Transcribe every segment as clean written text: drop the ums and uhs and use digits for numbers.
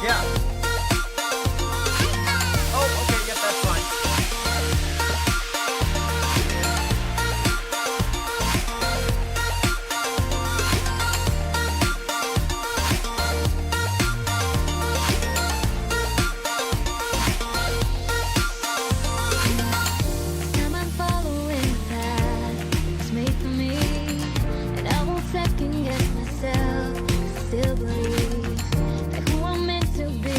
Yeah. Oh, okay, yep, that's fine. Time I'm following that was made for me, and I won't second guess myself. I still believe that who I'm meant to be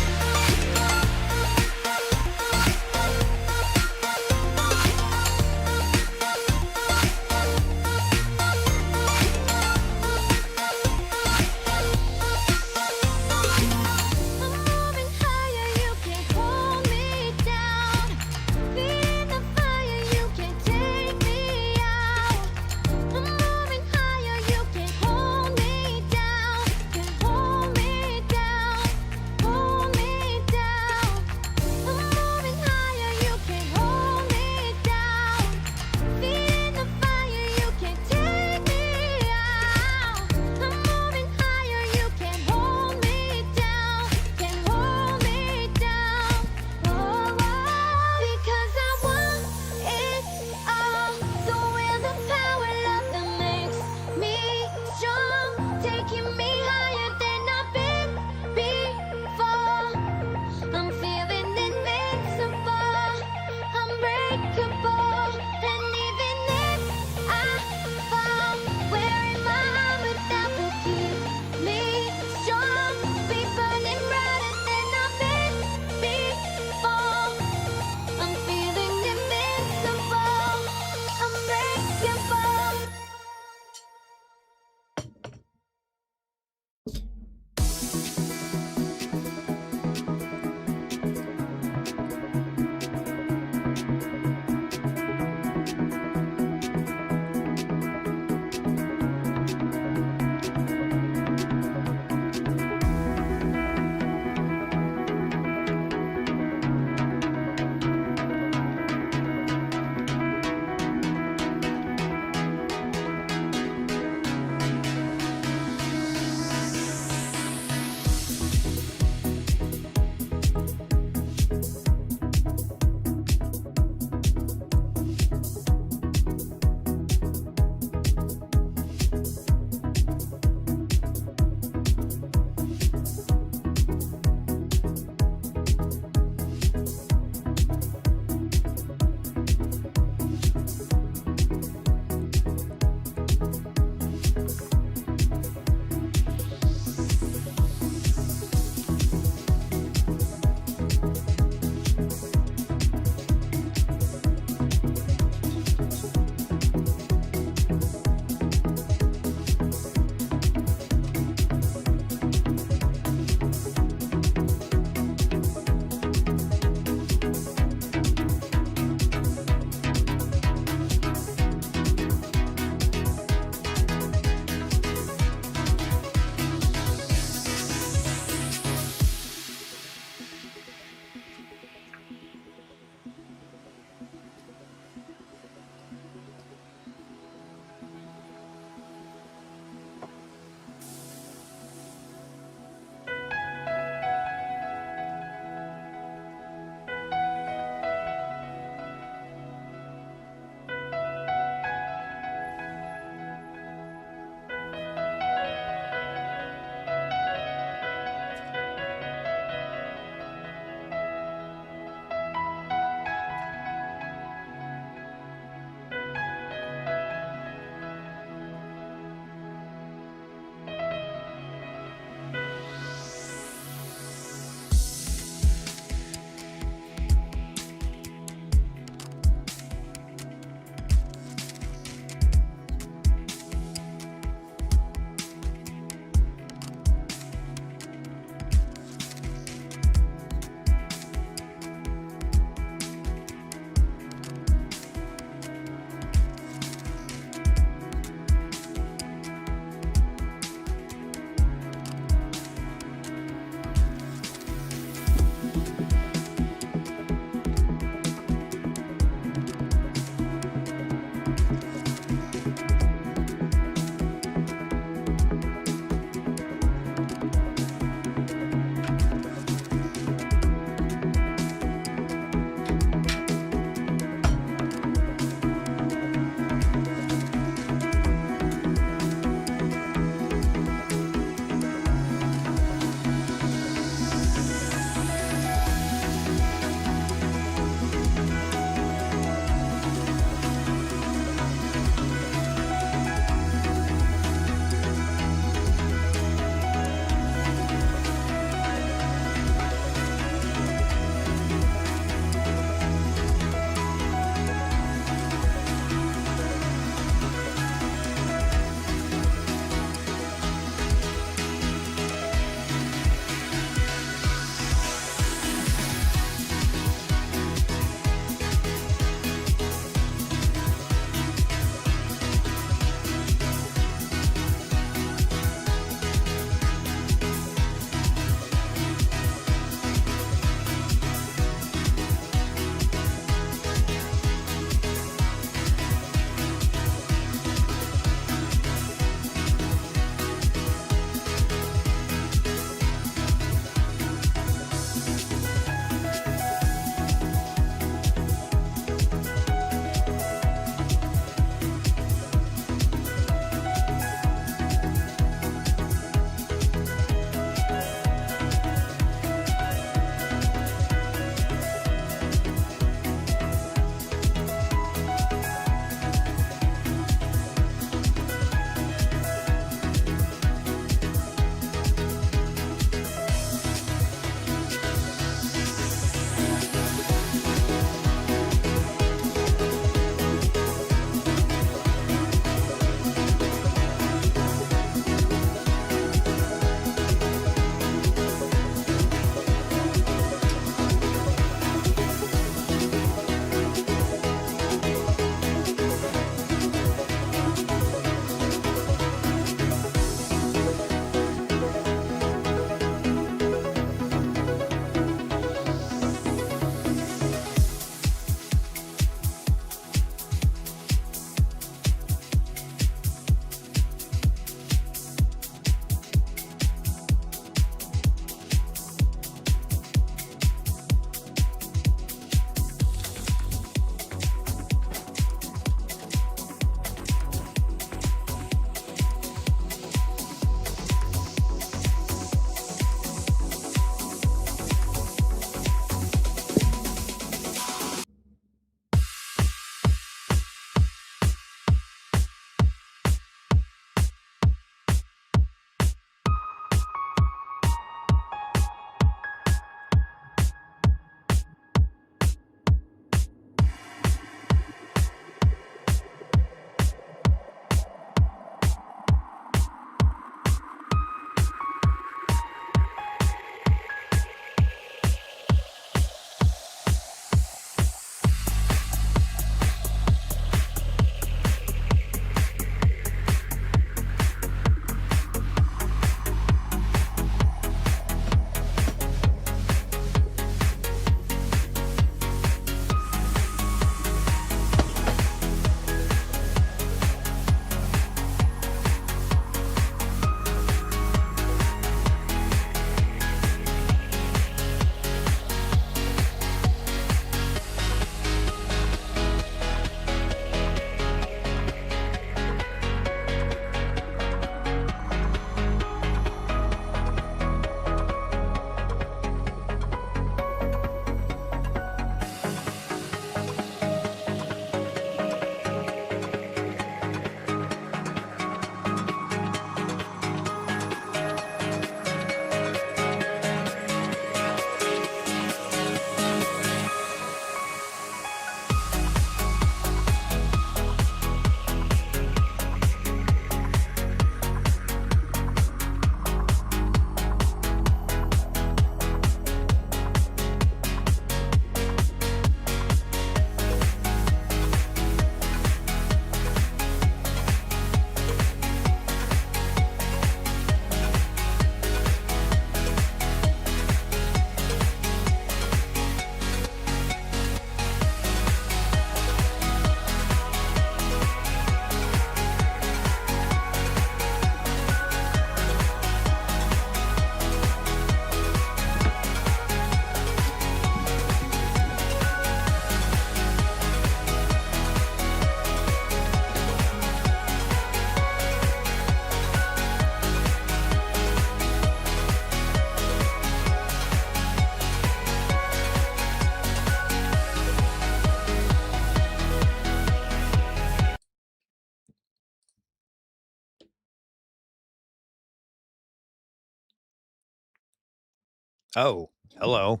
Oh, hello.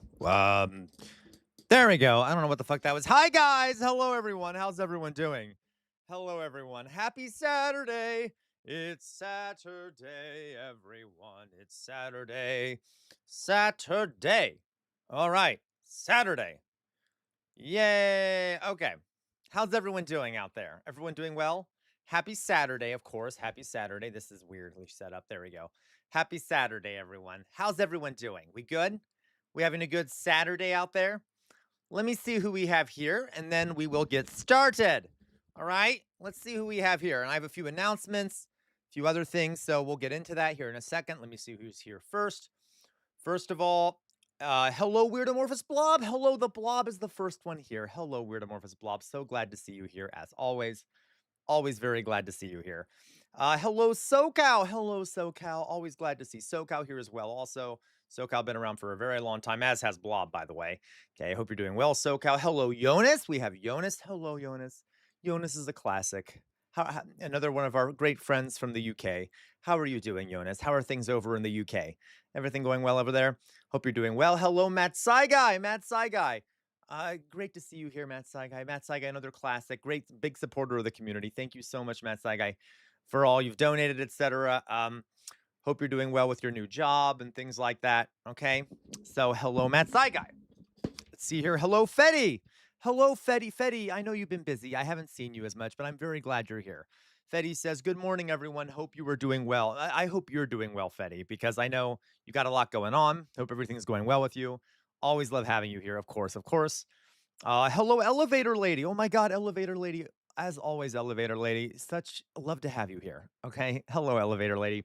There we go. I don't know what the fuck that was. Hi guys. Hello everyone. How's everyone doing? Hello everyone. Happy Saturday. It's Saturday, everyone. It's Saturday. Saturday. All right. Saturday. Yay. Okay. How's everyone doing out there? Everyone doing well? Happy Saturday, of course. Happy Saturday. This is weirdly set up. There we go. Happy Saturday, everyone. How's everyone doing? We good? We having a good Saturday out there? Let me see who we have here, and then we will get started. All right? Let's see who we have here. And I have a few announcements, a few other things, so we'll get into that here in a second. Let me see who's here first. First of all, hello, Weirdomorphous Blob. Hello, the Blob is the first one here. Hello, Weirdomorphous Blob. So glad to see you here as always. Always very glad to see you here. Hello, SoCal. Hello, SoCal. Always glad to see SoCal here as well. Also, SoCal been around for a very long time, as has Blob, by the way. Okay, I hope you're doing well, SoCal. Hello, Jonas. We have Jonas. Hello, Jonas. Jonas is a classic. Another one of our great friends from the UK. How are you doing, Jonas? How are things over in the UK? Everything going well over there? Hope you're doing well. Hello, Matt Saigai. Matt Saigai. Great to see you here, Matt Saigai. Matt Saigai, another classic, great big supporter of the community. Thank you so much, Matt Saigai, for all you've donated, etc. Hope you're doing well with your new job and things like that. Okay. So hello, Matt Saigai. Let's see here. Hello, Fetty. Hello, Fetty. Fetty, I know you've been busy. I haven't seen you as much, but I'm very glad you're here. Fetty says, "Good morning, everyone. Hope you were doing well." I hope you're doing well, Fetty, because I know you got a lot going on. Hope everything's going well with you. Always love having you here, of course, of course. Hello, elevator lady. Oh my God, elevator lady. As always, elevator lady. Such love to have you here. Okay. Hello, elevator lady.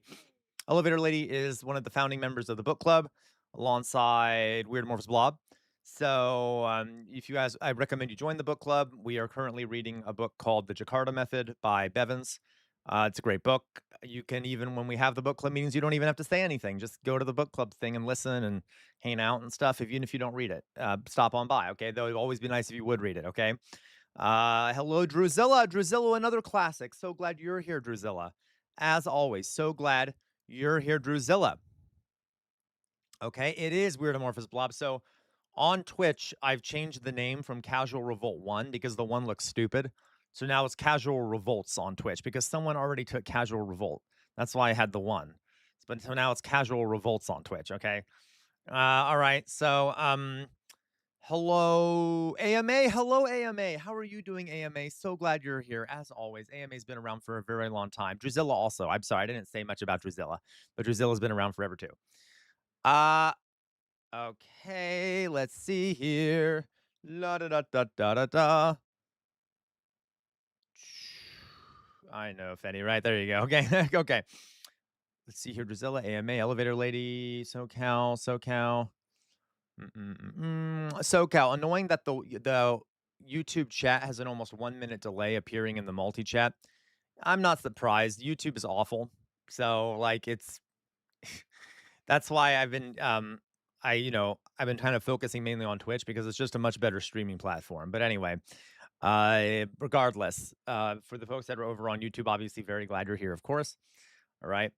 Elevator Lady is one of the founding members of the book club alongside Weird Morphous Blob. So, if you guys, I recommend you join the book club. We are currently reading a book called The Jakarta Method by Bevins. It's a great book. You can even, when we have the book club meetings, you don't even have to say anything. Just go to the book club thing and listen and hang out and stuff. Even if you don't read it, stop on by. Okay. Though it'd always be nice if you would read it. Okay. Hello, Druzilla. Druzilla, another classic. So glad you're here, Druzilla. As always, so glad you're here, Druzilla. Okay, it is Weird Amorphous Blob. So on Twitch, I've changed the name from Casual Revolt 1 because the 1 looks stupid. So now it's Casual Revolts on Twitch because someone already took Casual Revolt. That's why I had the 1. But so now it's Casual Revolts on Twitch, okay? All right. So hello, AMA. Hello, AMA. How are you doing, AMA? So glad you're here. As always, AMA's been around for a very long time. Druzilla also. I'm sorry, I didn't say much about Druzilla, but Druzilla's been around forever too. Uh, okay, let's see here. La da da da da da da. I know, Fetty, right? There you go. Okay, okay. Let's see here. Druzilla, AMA, Elevator Lady, SoCal, SoCal. SoCal, annoying that the YouTube chat has an almost 1 minute delay appearing in the multi chat. I'm not surprised. YouTube is awful. So like it's that's why I've been I've been kind of focusing mainly on Twitch because it's just a much better streaming platform. But anyway, regardless, for the folks that are over on YouTube, obviously very glad you're here, of course. All right.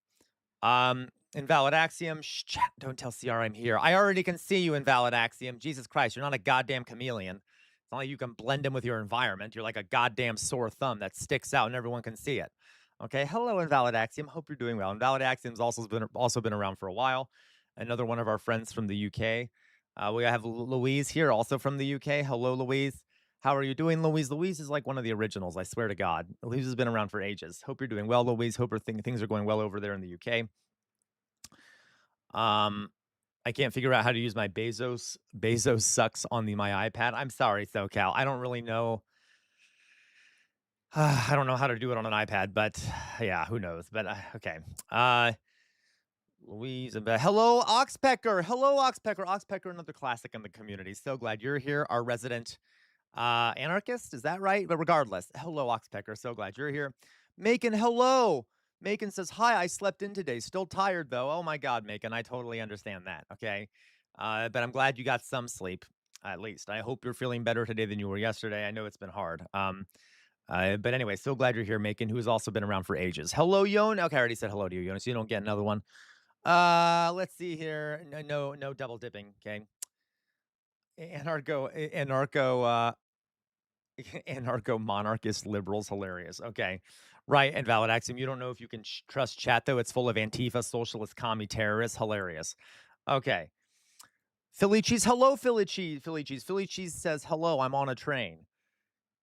Invalid Axiom. Shh, chat, don't tell CR I'm here. I already can see you, Invalid Axiom. Jesus Christ, you're not a goddamn chameleon. It's not like you can blend in with your environment. You're like a goddamn sore thumb that sticks out and everyone can see it. Okay, hello, Invalid Axiom. Hope you're doing well. Invalid Axiom's also been around for a while. Another one of our friends from the UK. We have Louise here, also from the UK. Hello, Louise. How are you doing, Louise? Louise is like one of the originals, I swear to God. Louise has been around for ages. Hope you're doing well, Louise. Hope things are going well over there in the UK. I can't figure out how to use my Bezos sucks on my iPad. I'm sorry, SoCal. I don't really know. I don't know how to do it on an iPad, but yeah, who knows? But okay. Louise, hello, Oxpecker. Hello, Oxpecker. Oxpecker, another classic in the community. So glad you're here. Our resident anarchist, is that right? But regardless, hello, Oxpecker. So glad you're here. Macon, hello. Macon says, "Hi, I slept in today. Still tired though." Oh my God, Macon, I totally understand that. Okay. But I'm glad you got some sleep, at least. I hope you're feeling better today than you were yesterday. I know it's been hard. But anyway, so glad you're here, Macon, who has also been around for ages. Hello, Yon. Okay, I already said hello to you, Yon, so you don't get another one. Let's see here. No double dipping. Okay. Anarcho, anarcho monarchist liberals, hilarious. Okay. Right. And valid axiom. You don't know if you can trust chat, though. It's full of Antifa, socialist, commie terrorists. Hilarious. Okay. Philly cheese. Hello, Philly cheese. Philly cheese. Philly cheese says, hello, I'm on a train.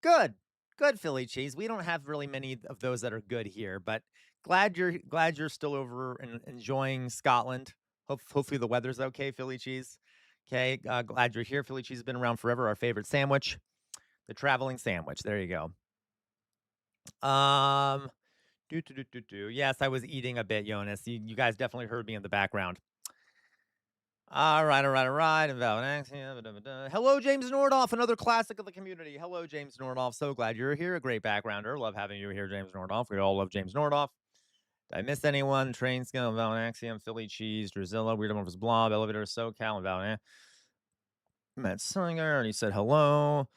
Good. Good, Philly cheese. We don't have really many of those that are good here, but glad you're still over and enjoying Scotland. Hopefully the weather's okay, Philly cheese. Okay, glad you're here. Philly cheese has been around forever. Our favorite sandwich, the traveling sandwich. There you go. Um, do. Yes, I was eating a bit, Jonas. You guys definitely heard me in the background. All right. Invalid axiom. Hello, James Nordoff, another classic of the community. Hello, James Nordoff. So glad you're here. A great backgrounder. Love having you here, James Nordoff. We all love James Nordoff. Did I miss anyone? Train scale, Invalid axiom, Philly cheese, Drizilla, Weird Amorphous Blob, Elevator, SoCal, Invalid. Matt Singer already said hello.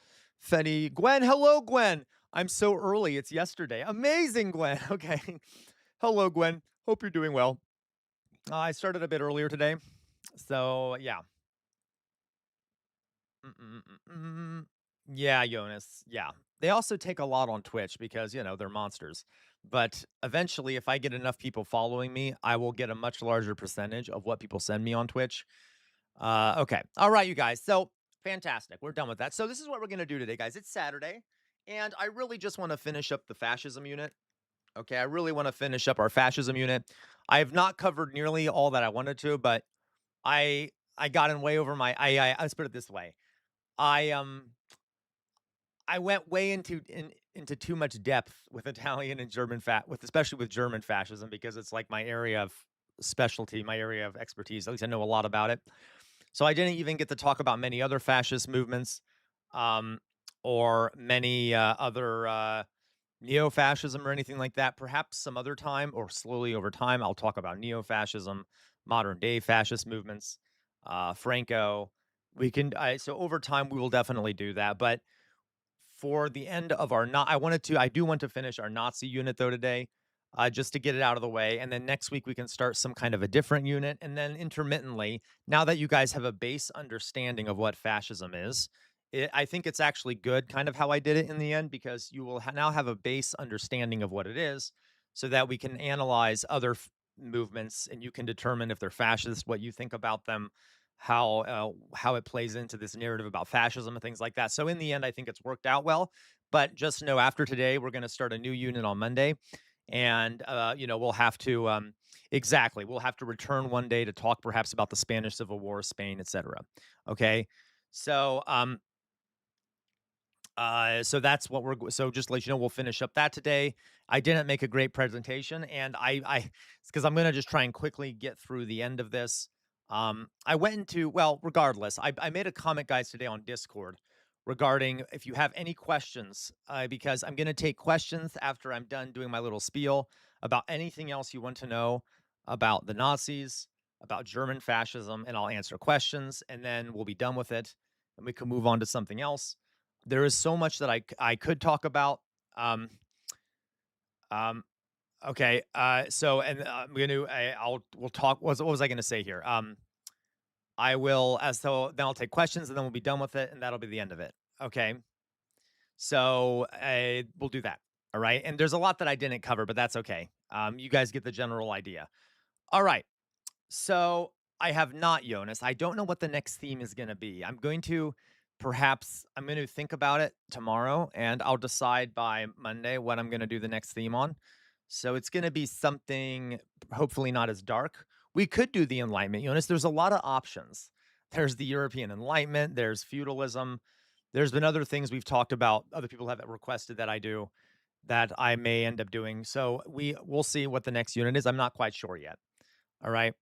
Fetty, Gwen. Hello, Gwen. I'm so early. It's yesterday. Amazing, Gwen. Okay. Hello, Gwen. Hope you're doing well. I started a bit earlier today. So, yeah. Mm-mm-mm-mm. Yeah, Jonas. Yeah. They also take a lot on Twitch because, they're monsters. But eventually, if I get enough people following me, I will get a much larger percentage of what people send me on Twitch. Okay. All right, you guys. So fantastic. We're done with that. So this is what we're going to do today, guys. It's Saturday, and I really just want to finish up the fascism unit. Okay. I really want to finish up our fascism unit. I have not covered nearly all that I wanted to, but I I got in way over my let's put it this way. I I went way into too much depth with Italian and German with especially with German fascism because it's like my area of specialty, my area of expertise. At least I know a lot about it. So I didn't even get to talk about many other fascist movements, um, or many other neo-fascism or anything like that. Perhaps some other time, or slowly over time, I'll talk about neo-fascism, modern day fascist movements, Franco. So over time we will definitely do that, but for the end of our not I do want to finish our Nazi unit though today, just to get it out of the way. And then next week we can start some kind of a different unit. And then intermittently, now that you guys have a base understanding of what fascism is, I think it's actually good kind of how I did it in the end because you will now have a base understanding of what it is so that we can analyze other movements and you can determine if they're fascist, what you think about them, how it plays into this narrative about fascism and things like that. So in the end, I think it's worked out well. But just know after today, we're going to start a new unit on Monday, and we'll have to we'll have to return one day to talk perhaps about the Spanish Civil War, Spain, etc. Okay, so so that's what so just to let you know, we'll finish up that today. I didn't make a great presentation, and it's because I'm gonna just try and quickly get through the end of this. I went into well, regardless, I made a comment, guys, today on Discord regarding if you have any questions, because I'm gonna take questions after I'm done doing my little spiel about anything else you want to know about the Nazis, about German fascism, and I'll answer questions, and then we'll be done with it, and we can move on to something else. There is so much that I could talk about. Um, um, okay. So, and I'm gonna, we'll talk. What was I gonna say here? I will, as so then I'll take questions and then we'll be done with it and that'll be the end of it. Okay. So, we'll do that. All right. And there's a lot that I didn't cover, but that's okay. You guys get the general idea. All right. So I have not, Jonas. I don't know what the next theme is going to be. I'm going to think about it tomorrow and I'll decide by Monday what I'm going to do the next theme on. So it's going to be something hopefully not as dark. We could do the Enlightenment, Jonas. There's a lot of options. There's the European Enlightenment, there's feudalism. There's been other things we've talked about. Other people have requested that I do that I may end up doing. So we'll see what the next unit is. I'm not quite sure yet. All right.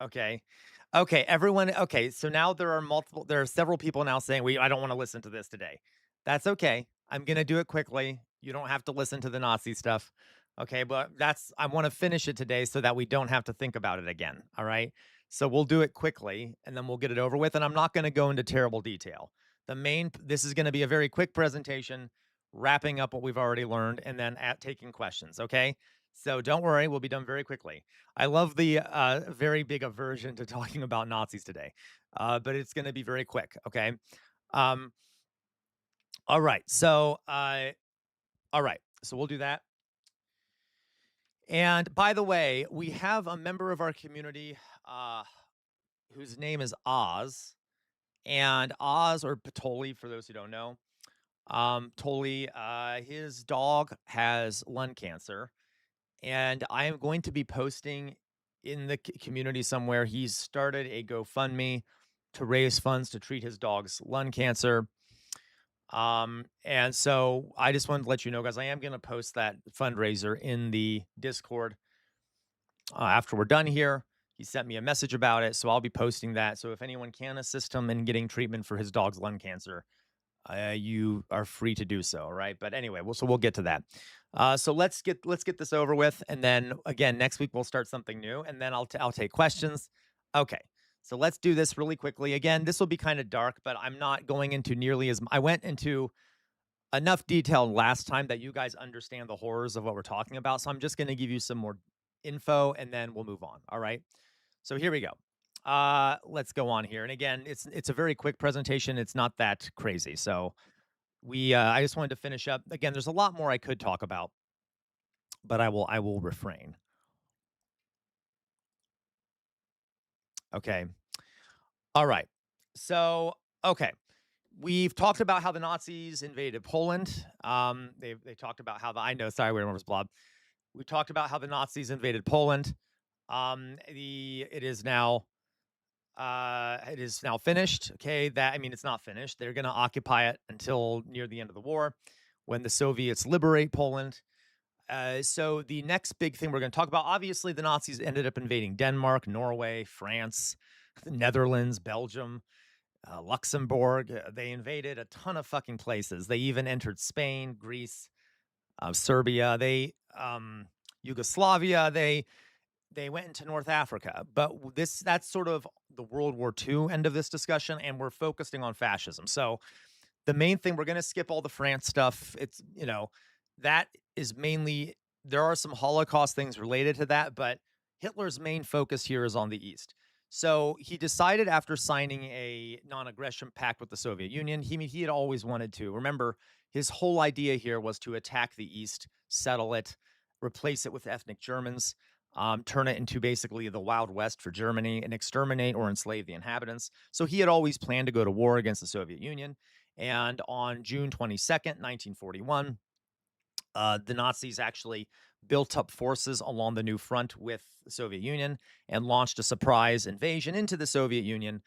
Okay. Okay, everyone okay, so now there are several people now saying, I don't wanna listen to this today." That's okay. I'm gonna do it quickly. You don't have to listen to the Nazi stuff. Okay, but I wanna finish it today so that we don't have to think about it again, all right? So we'll do it quickly, and then we'll get it over with, and I'm not gonna go into terrible detail. This is gonna be a very quick presentation, wrapping up what we've already learned, and then taking questions, okay? So don't worry, we'll be done very quickly. I love the very big aversion to talking about Nazis today, but it's going to be very quick. Okay. Um, all right. All right. So we'll do that. And by the way, we have a member of our community uh, whose name is Oz. And Oz, or Patoli, for those who don't know, Toli, his dog has lung cancer. And I am going to be posting in the community somewhere. He's started a GoFundMe to raise funds to treat his dog's lung cancer. And so I just wanted to let you know, guys, I am going to post that fundraiser in the Discord after we're done here. He sent me a message about it, so I'll be posting that. So if anyone can assist him in getting treatment for his dog's lung cancer, you are free to do so. All right. But anyway, we'll get to that. So let's get this over with, and then again next week we'll start something new, and then I'll take questions. Okay. So let's do this really quickly. Again, this will be kind of dark, but I'm not going into nearly as I went into enough detail last time that you guys understand the horrors of what we're talking about. So I'm just going to give you some more info, and then we'll move on. All right. So here we go. Let's go on here. And again, it's a very quick presentation. It's not that crazy. So I just wanted to finish up. Again, there's a lot more I could talk about, but I will refrain. Okay. All right. So, okay. We've talked about how the Nazis invaded Poland. They talked about how the I know, sorry, we remember blob. We talked about how the Nazis invaded Poland. It is now finished. Okay, that I mean, it's not finished. They're going to occupy it until near the end of the war, when the Soviets liberate Poland. So the next big thing we're going to talk about, obviously, the Nazis ended up invading Denmark, Norway, France, the Netherlands, Belgium, Luxembourg. They invaded a ton of fucking places. They even entered Spain, Greece, Serbia. Yugoslavia. They went into North Africa, but that's sort of the World War II end of this discussion, and we're focusing on fascism. So the main thing, we're going to skip all the France stuff. It's, that is mainly, there are some Holocaust things related to that, but Hitler's main focus here is on the East. So he decided, after signing a non-aggression pact with the Soviet Union, he had always wanted to. Remember, his whole idea here was to attack the East, settle it, replace it with ethnic Germans, turn it into basically the Wild West for Germany, and exterminate or enslave the inhabitants. So he had always planned to go to war against the Soviet Union. And on June 22nd, 1941, the Nazis actually built up forces along the new front with the Soviet Union and launched a surprise invasion into the Soviet Union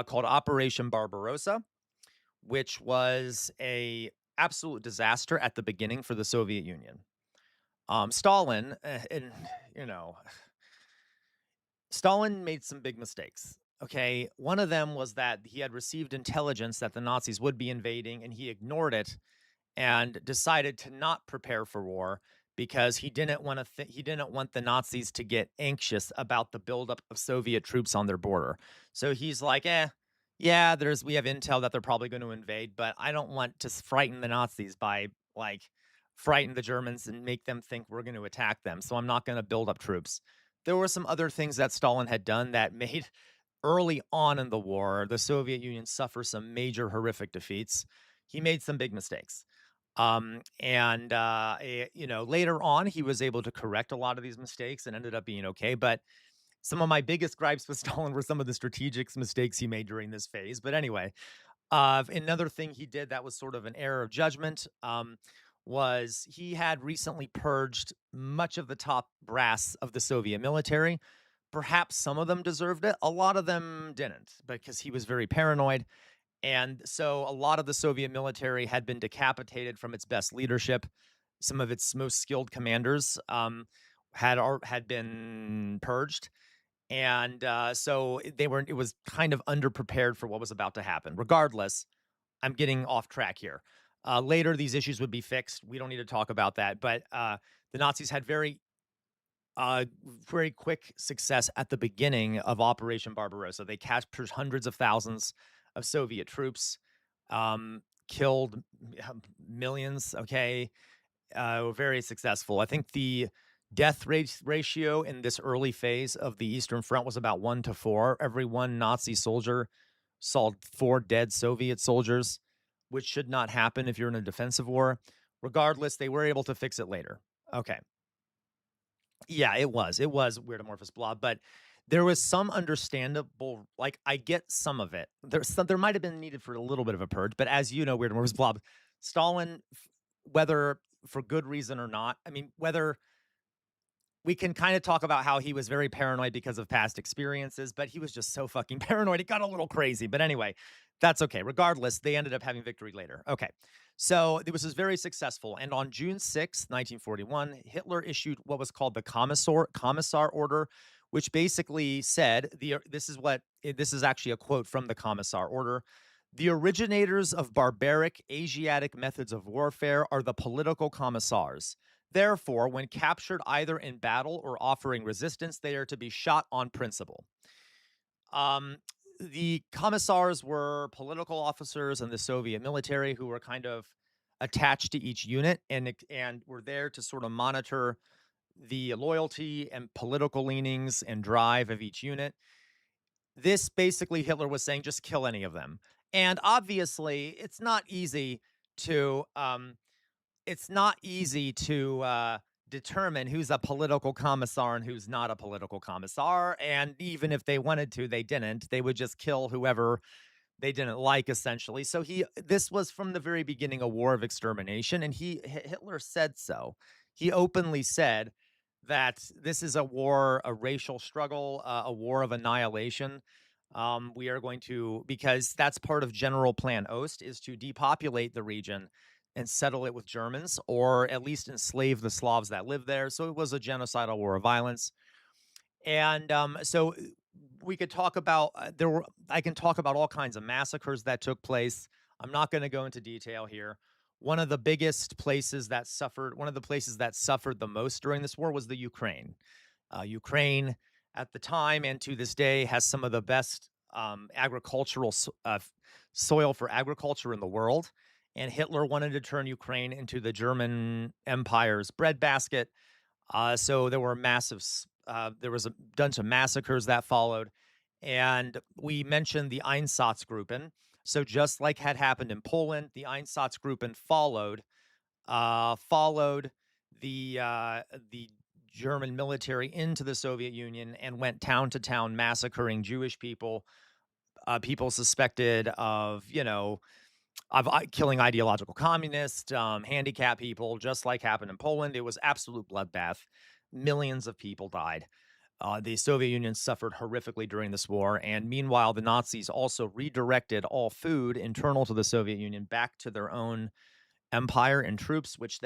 called Operation Barbarossa, which was a absolute disaster at the beginning for the Soviet Union. Stalin, and you know, Stalin made some big mistakes. Okay, one of them was that he had received intelligence that the Nazis would be invading, and he ignored it and decided to not prepare for war because he didn't want to he didn't want the Nazis to get anxious about the buildup of Soviet troops on their border. So he's like, yeah, we have intel that they're probably going to invade, but I don't want to frighten the Nazis by, like, frighten the Germans and make them think we're going to attack them. So I'm not going to build up troops. There were some other things that Stalin had done that made, early on in the war, the Soviet Union suffer some major horrific defeats. He made some big mistakes. Later on, he was able to correct a lot of these mistakes and ended up being okay. But some of my biggest gripes with Stalin were some of the strategic mistakes he made during this phase. But anyway, another thing he did that was sort of an error of judgment, was he had recently purged much of the top brass of the Soviet military. Perhaps some of them deserved it. A lot of them didn't, because he was very paranoid. And so a lot of the Soviet military had been decapitated from its best leadership. Some of its most skilled commanders had been purged, and it was kind of underprepared for what was about to happen. Regardless, I'm getting off track here. Later, these issues would be fixed. We don't need to talk about that. But the Nazis had very quick success at the beginning of Operation Barbarossa. They captured hundreds of thousands of Soviet troops, killed millions. Okay, very successful. I think the Death ratio in this early phase of the Eastern Front was about 1 to 4. Every one Nazi soldier saw 4 dead Soviet soldiers, which should not happen if you're in a defensive war. Regardless, they were able to fix it later. Okay. Yeah, it was. It was weird amorphous blob, but there was some understandable, like, I get some of it. There might have been needed for a little bit of a purge, but as you know, weird amorphous blob, Stalin, whether for good reason or not, I mean, whether we can kind of talk about how he was very paranoid because of past experiences, but he was just so fucking paranoid. It got a little crazy. But anyway, that's okay. Regardless, they ended up having victory later. Okay. So it was very successful. And on June 6th, 1941, Hitler issued what was called the Commissar Order, which basically said this is actually a quote from the Commissar Order. The originators of barbaric Asiatic methods of warfare are the political commissars. Therefore, when captured either in battle or offering resistance, they are to be shot on principle. Um, the commissars were political officers in the Soviet military who were kind of attached to each unit and were there to sort of monitor the loyalty and political leanings and drive of each unit. This basically Hitler was saying just kill any of them. And obviously, it's not easy to determine who's a political commissar and who's not a political commissar. And even if they wanted to, they didn't. They would just kill whoever they didn't like, essentially. So this was from the very beginning a war of extermination, and Hitler said so. He openly said that this is a war, a racial struggle, a war of annihilation. We are going to, because that's part of General Plan Ost, is to depopulate the region and settle it with Germans, or at least enslave the Slavs that live there. So it was a genocidal war of violence. And we could talk about I can talk about all kinds of massacres that took place. I'm not going to go into detail here. One of the places that suffered the most during this war was the Ukraine. Ukraine at the time and to this day has some of the best agricultural soil for agriculture in the world. And Hitler wanted to turn Ukraine into the German Empire's breadbasket. So there was a bunch of massacres that followed. And we mentioned the Einsatzgruppen. So just like had happened in Poland, the Einsatzgruppen followed the German military into the Soviet Union and went town to town massacring Jewish people, people suspected of, killing ideological communists, handicapped people, just like happened in Poland. It was absolute bloodbath. Millions of people died. The Soviet Union suffered horrifically during this war, and meanwhile, the Nazis also redirected all food internal to the Soviet Union back to their own empire and troops, which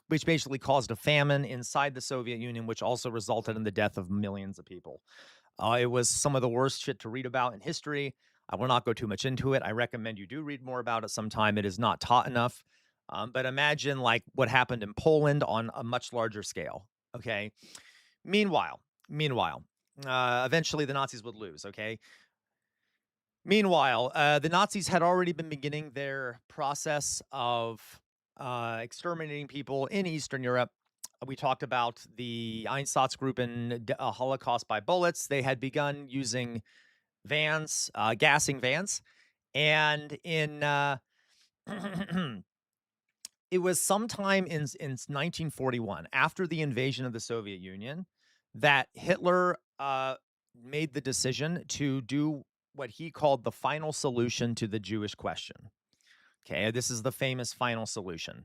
basically caused a famine inside the Soviet Union, which also resulted in the death of millions of people. It was some of the worst shit to read about in history. I will not go too much into it. I recommend you do read more about it sometime. It is not taught enough. But imagine like what happened in Poland on a much larger scale. Okay. Meanwhile, eventually the Nazis would lose. Okay. Meanwhile, the Nazis had already been beginning their process of exterminating people in Eastern Europe. We talked about the Einsatzgruppen Holocaust by bullets. They had begun using vans, gassing vans. And it was sometime in 1941, after the invasion of the Soviet Union, that Hitler made the decision to do what he called the final solution to the Jewish question. Okay, this is the famous final solution.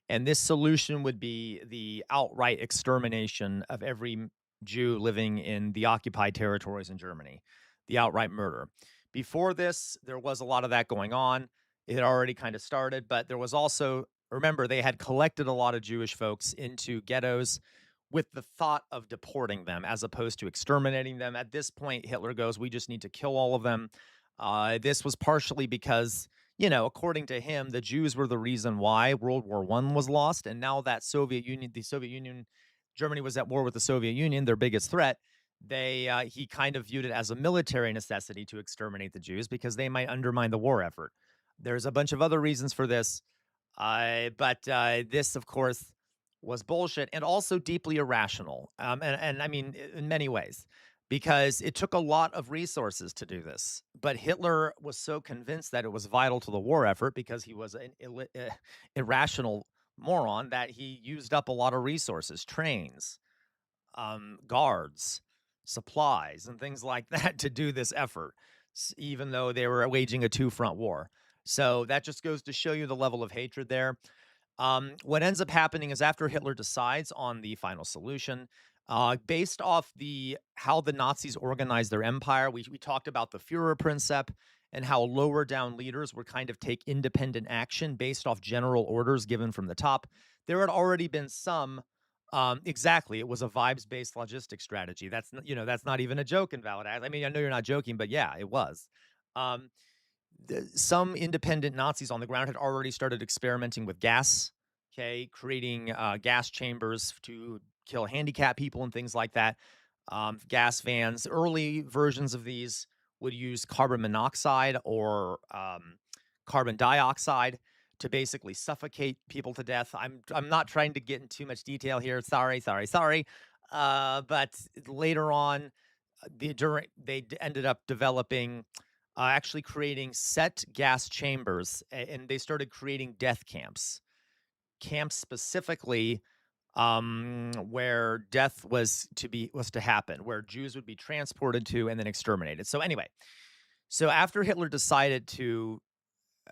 And this solution would be the outright extermination of every Jew living in the occupied territories in Germany, the outright murder. Before this, there was a lot of that going on. It had already kind of started, but there was also, remember, they had collected a lot of Jewish folks into ghettos with the thought of deporting them as opposed to exterminating them. At this point, Hitler goes, we just need to kill all of them. This was partially because, according to him, the Jews were the reason why World War I was lost. And now that Germany was at war with the Soviet Union, their biggest threat. He kind of viewed it as a military necessity to exterminate the Jews because they might undermine the war effort. There's a bunch of other reasons for this. But this, of course, was bullshit and also deeply irrational. And I mean, in many ways, because it took a lot of resources to do this. But Hitler was so convinced that it was vital to the war effort because he was an irrational moron that he used up a lot of resources, trains, guards, supplies, and things like that to do this effort, even though they were waging a two front war. So that just goes to show you the level of hatred there. What ends up happening is after Hitler decides on the final solution, based off the how the Nazis organized their empire, we talked about the Führerprinzip and how lower down leaders would kind of take independent action based off general orders given from the top. There had already been some. Exactly, it was a vibes-based logistic strategy. That's not even a joke in Valid Act. I mean, I know you're not joking, but yeah, it was. Um, some independent Nazis on the ground had already started experimenting with gas, okay, creating gas chambers to kill handicapped people and things like that. Gas vans, early versions of these would use carbon monoxide or carbon dioxide to basically suffocate people to death. I'm not trying to get in too much detail here. Sorry, sorry, sorry. But later on, ended up developing actually creating set gas chambers, and they started creating death camps, camps specifically where death was to happen, where Jews would be transported to and then exterminated. So anyway, so after Hitler decided to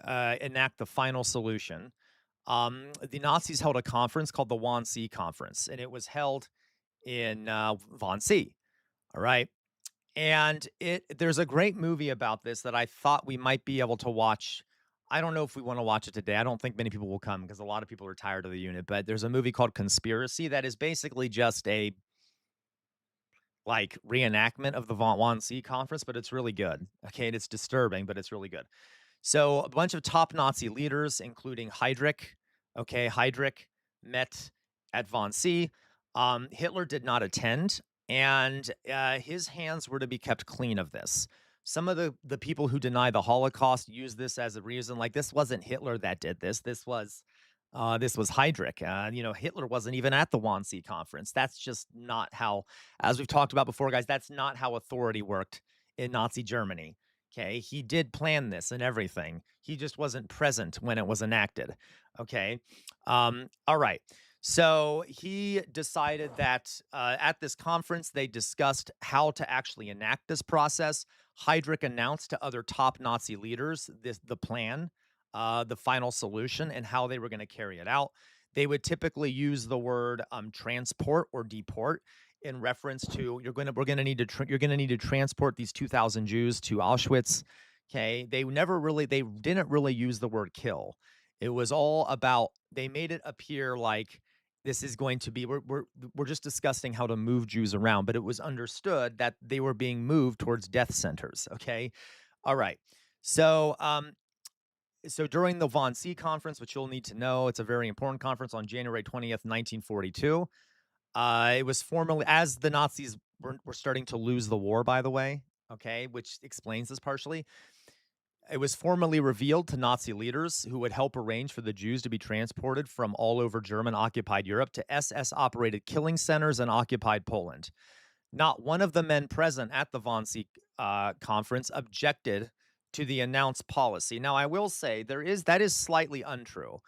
enact the final solution, the Nazis held a conference called the Wannsee Conference, and it was held in Wannsee. All right. And there's a great movie about this that I thought we might be able to watch. I don't know if we want to watch it today. I don't think many people will come because a lot of people are tired of the unit, but there's a movie called Conspiracy that is basically just a like reenactment of the Von Wannsee conference, but it's really good. Okay, and it's disturbing, but it's really good. So a bunch of top Nazi leaders, including Heydrich, okay, Heydrich met at Wannsee. Hitler did not attend, and his hands were to be kept clean of this. Some of the people who deny the Holocaust use this as a reason, like this wasn't Hitler that did this. This was Heydrich. Hitler wasn't even at the Wannsee conference. That's just not how, as we've talked about before, guys. That's not how authority worked in Nazi Germany. Okay, he did plan this and everything. He just wasn't present when it was enacted. Okay, all right. So he decided that at this conference, they discussed how to actually enact this process. Heydrich announced to other top Nazi leaders the plan, the final solution, and how they were going to carry it out. They would typically use the word transport or deport in reference to you're gonna need to transport these 2,000 Jews to Auschwitz. Okay, they didn't really use the word kill. It was all about they made it appear like this is going to be we're just discussing how to move Jews around, but it was understood that they were being moved towards death centers. Okay, all right. So so during the Von See conference, which you'll need to know, it's a very important conference on January 20th, 1942. It was formally as the Nazis were starting to lose the war, by the way, okay, which explains this partially. It was formally revealed to Nazi leaders who would help arrange for the Jews to be transported from all over German occupied Europe to SS operated killing centers in occupied Poland. Not one of the men present at the Wannsee conference objected to the announced policy. Now, I will say that is slightly untrue.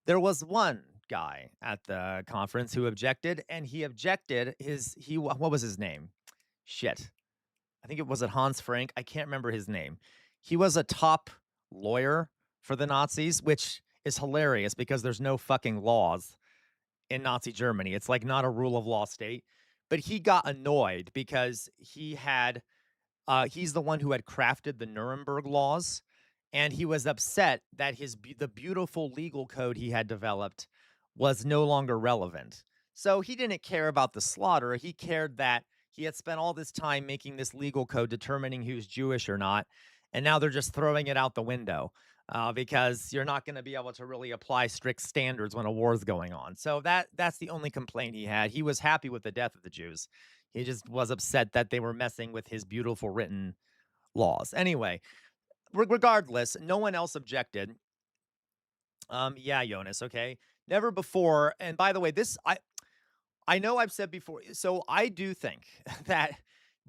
There was one guy at the conference who objected, and he objected what was his name? Shit. I think it was Hans Frank. I can't remember his name. He was a top lawyer for the Nazis, which is hilarious because there's no fucking laws in Nazi Germany. It's like not a rule of law state. But he got annoyed because he's the one who had crafted the Nuremberg laws, and he was upset that the beautiful legal code he had developed was no longer relevant. So he didn't care about the slaughter. He cared that he had spent all this time making this legal code determining who's Jewish or not, and now they're just throwing it out the window because you're not going to be able to really apply strict standards when a war is going on. So that's the only complaint he had. He was happy with the death of the Jews. He just was upset that they were messing with his beautiful written laws. Anyway, regardless, no one else objected. Yeah, Jonas, okay. Never before. And by the way, I know I've said before, so I do think that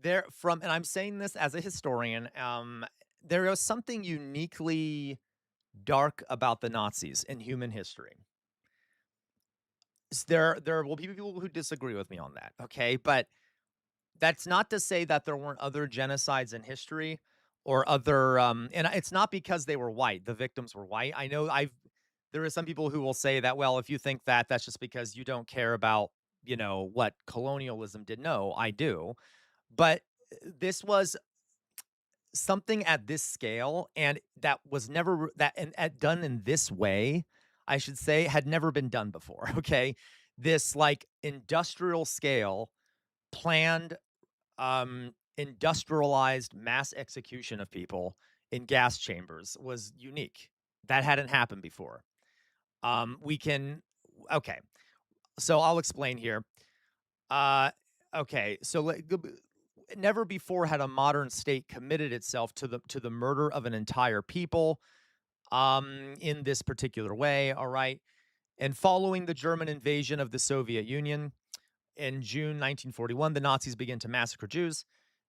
and I'm saying this as a historian, there is something uniquely dark about the Nazis in human history. There will be people who disagree with me on that, okay? But that's not to say that there weren't other genocides in history or other, and it's not because they were white, the victims were white. I know there are some people who will say that, well, if you think that, that's just because you don't care about, what colonialism did. No, I do. But this was something at this scale, and that was never that and done in this way, I should say, had never been done before. Okay. This like industrial scale planned industrialized mass execution of people in gas chambers was unique. That hadn't happened before. We can okay, so I'll explain here. Uh, okay, so never before had a modern state committed itself to the murder of an entire people in this particular way. All right, and following the German invasion of the Soviet Union, in June 1941, the Nazis began to massacre Jews.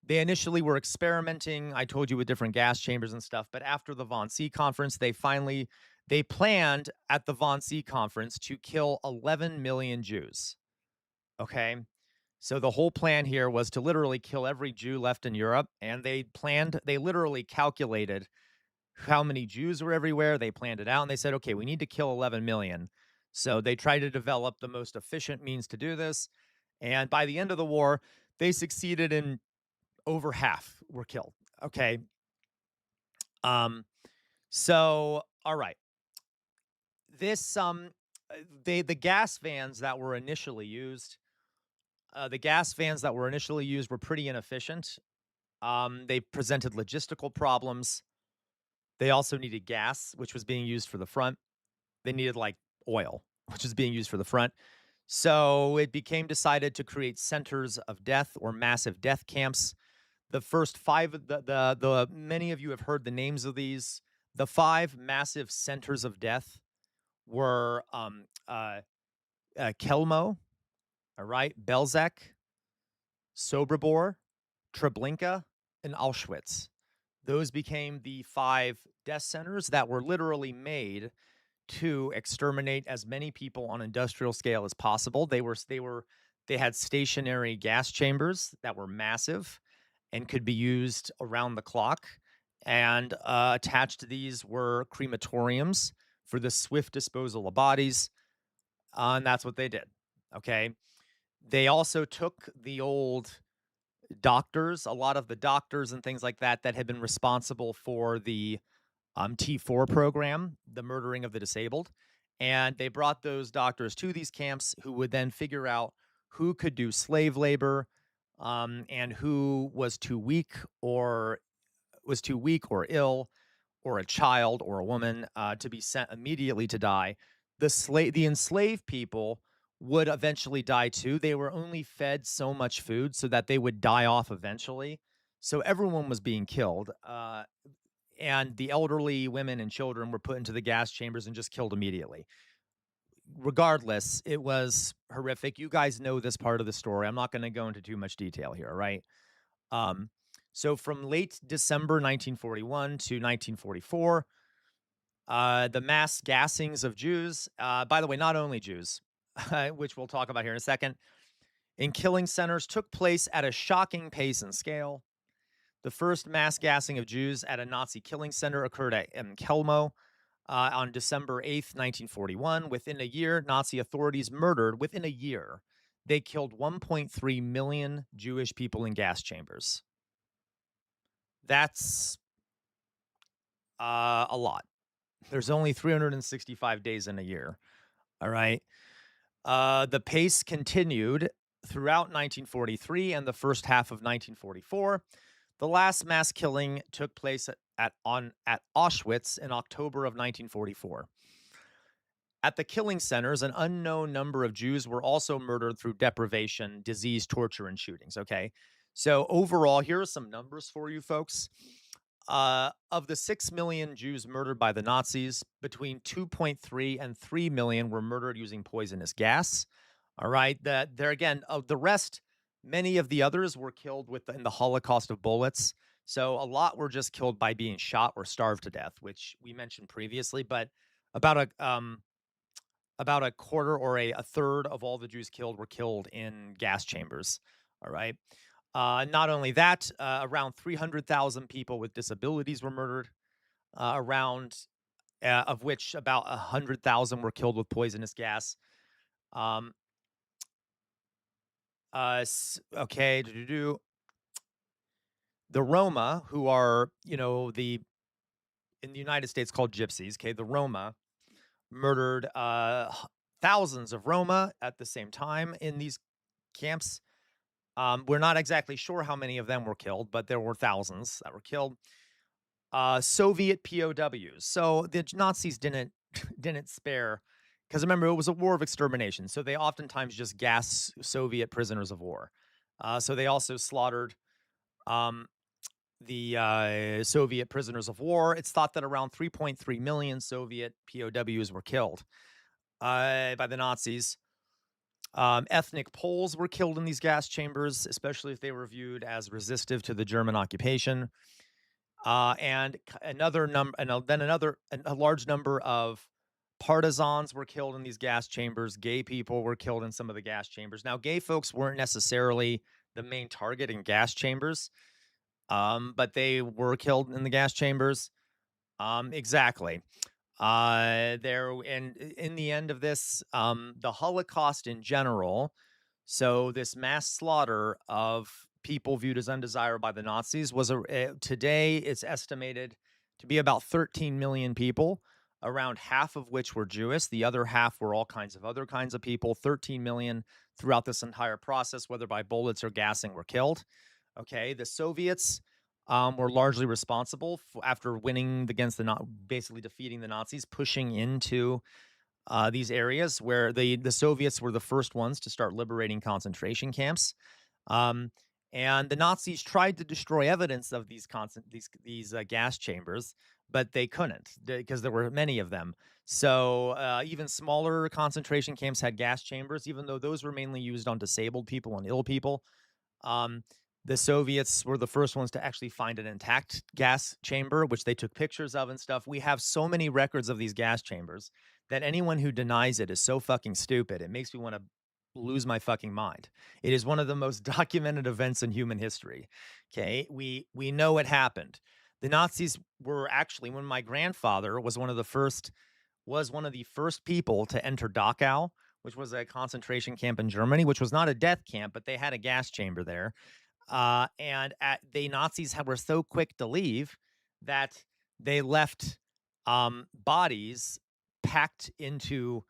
They initially were experimenting, I told you, with different gas chambers and stuff, but after the Wannsee conference, they planned at the Wannsee conference to kill 11 million Jews. Okay? So the whole plan here was to literally kill every Jew left in Europe, and they literally calculated how many Jews were everywhere. They planned it out and they said, okay, we need to kill 11 million. So they tried to develop the most efficient means to do this. And by the end of the war, they succeeded in over half were killed. Okay. Um, so all right. This the gas vans that were initially used, were pretty inefficient. They presented logistical problems. They also needed gas, which was being used for the front. They needed like oil, which is being used for the front. So it became decided to create centers of death or massive death camps. The first five, the many of you have heard the names of these. The five massive centers of death were Kelmo, all right, Belzec, Sobibor, Treblinka, and Auschwitz. Those became the five death centers that were literally made to exterminate as many people on industrial scale as possible. They had stationary gas chambers that were massive and could be used around the clock. And attached to these were crematoriums for the swift disposal of bodies. And that's what they did. Okay. They also took the old doctors, a lot of the doctors and things like that had been responsible for the T4 program, the murdering of the disabled. And they brought those doctors to these camps who would then figure out who could do slave labor, and who was too weak or ill or a child or a woman to be sent immediately to die. The enslaved people would eventually die too. They were only fed so much food so that they would die off eventually. So everyone was being killed. And the elderly, women, and children were put into the gas chambers and just killed immediately. Regardless, it was horrific. You guys know this part of the story. I'm not going to go into too much detail here, right? Um, so from late December 1941 to 1944, the mass gassings of Jews, by the way, not only Jews, which we'll talk about here in a second, in killing centers took place at a shocking pace and scale. The first mass gassing of Jews at a Nazi killing center occurred at Kelmo on December 8th, 1941. Within a year, Nazi authorities murdered, within a year, they killed 1.3 million Jewish people in gas chambers. That's a lot. There's only 365 days in a year. All right. The pace continued throughout 1943 and the first half of 1944. The last mass killing took place at Auschwitz in October of 1944. At the killing centers, an unknown number of Jews were also murdered through deprivation, disease, torture, and shootings. Okay. So overall, here are some numbers for you folks. Of the 6 million Jews murdered by the Nazis, between 2.3 and 3 million were murdered using poisonous gas. All right. That there again, of the rest, many of the others were killed in the Holocaust of bullets. So a lot were just killed by being shot or starved to death, which we mentioned previously. But about about a quarter or a third of all the Jews killed were killed in gas chambers. All right. Not only that, around 300,000 people with disabilities were murdered, around of which about 100,000 were killed with poisonous gas. Um, okay, the Roma, who are the in the United States called gypsies. Okay, the Roma murdered thousands of Roma at the same time in these camps. We're not exactly sure how many of them were killed, but there were thousands that were killed. Soviet POWs. So the Nazis didn't didn't spare, because remember it was a war of extermination. So they oftentimes just gas Soviet prisoners of war. So they also slaughtered um, the Soviet prisoners of war. It's thought that around 3.3 million Soviet POWs were killed by the Nazis. Ethnic Poles were killed in these gas chambers, especially if they were viewed as resistive to the German occupation. And another number, and then a large number of partisans were killed in these gas chambers. Gay people were killed in some of the gas chambers. Now, gay folks weren't necessarily the main target in gas chambers, but they were killed in the gas chambers. Exactly. There and in the end of this, the Holocaust in general, so this mass slaughter of people viewed as undesirable by the Nazis was today it's estimated to be about 13 million people, around half of which were Jewish. The other half were all kinds of other kinds of people. 13 million throughout this entire process, whether by bullets or gassing, were killed. Okay, the Soviets were largely responsible after winning against basically defeating the Nazis, pushing into these areas where the Soviets were the first ones to start liberating concentration camps. Um, and the Nazis tried to destroy evidence of these gas chambers, but they couldn't because there were many of them. So even smaller concentration camps had gas chambers, even though those were mainly used on disabled people and ill people. Um, the Soviets were the first ones to actually find an intact gas chamber, which they took pictures of and stuff. We have so many records of these gas chambers that anyone who denies it is so fucking stupid. It makes me want to lose my fucking mind. It is one of the most documented events in human history. Okay, we know it happened. The Nazis were actually, when my grandfather was one of the first people to enter Dachau, which was a concentration camp in Germany, which was not a death camp, but they had a gas chamber there. The Nazis were so quick to leave that they left bodies packed into.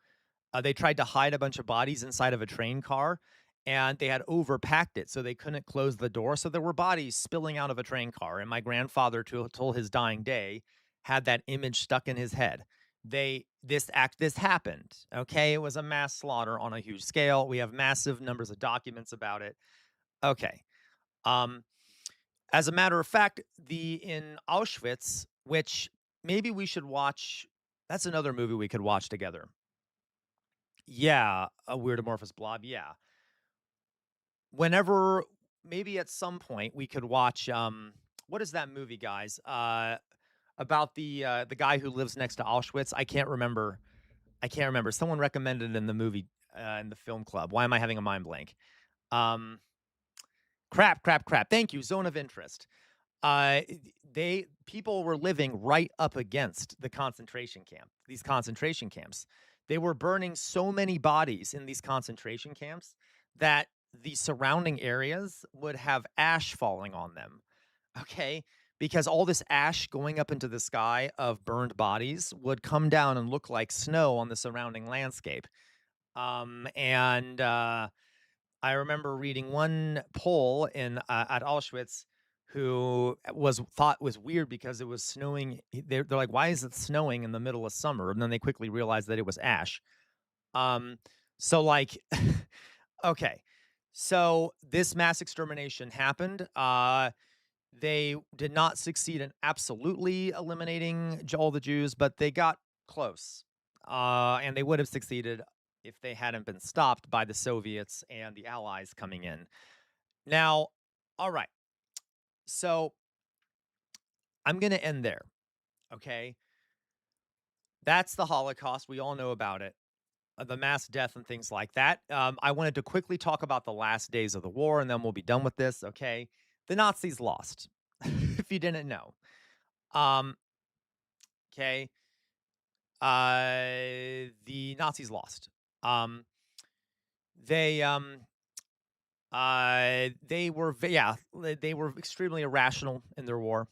They tried to hide a bunch of bodies inside of a train car, and they had overpacked it, so they couldn't close the door. So there were bodies spilling out of a train car. And my grandfather, till his dying day, had that image stuck in his head. This happened. Okay, it was a mass slaughter on a huge scale. We have massive numbers of documents about it. Okay. Um, as a matter of fact, the in Auschwitz, which maybe we should watch. That's another movie we could watch together. Yeah, a weird amorphous blob. Yeah. Whenever, maybe at some point we could watch. What is that movie, guys? About the guy who lives next to Auschwitz. I can't remember. I can't remember. Someone recommended it in the movie in the film club. Why am I having a mind blank? Um, crap. Thank you. Zone of interest. Uh, they people were living right up against the concentration camp. These concentration camps. They were burning so many bodies in these concentration camps that the surrounding areas would have ash falling on them. Okay, because all this ash going up into the sky of burned bodies would come down and look like snow on the surrounding landscape. And I remember reading one Pole at Auschwitz who was thought was weird because it was snowing. They're like, why is it snowing in the middle of summer? And then they quickly realized that it was ash. Um, so like, okay, so this mass extermination happened. They did not succeed in absolutely eliminating all the Jews, but they got close. And they would have succeeded if they hadn't been stopped by the Soviets and the Allies coming in. Now, all right. So I'm going to end there. Okay. That's the Holocaust. We all know about it, the mass death and things like that. I wanted to quickly talk about the last days of the war and then we'll be done with this. Okay. The Nazis lost, if you didn't know. Um, okay. The Nazis lost. Um, they, um, they were extremely irrational in their war.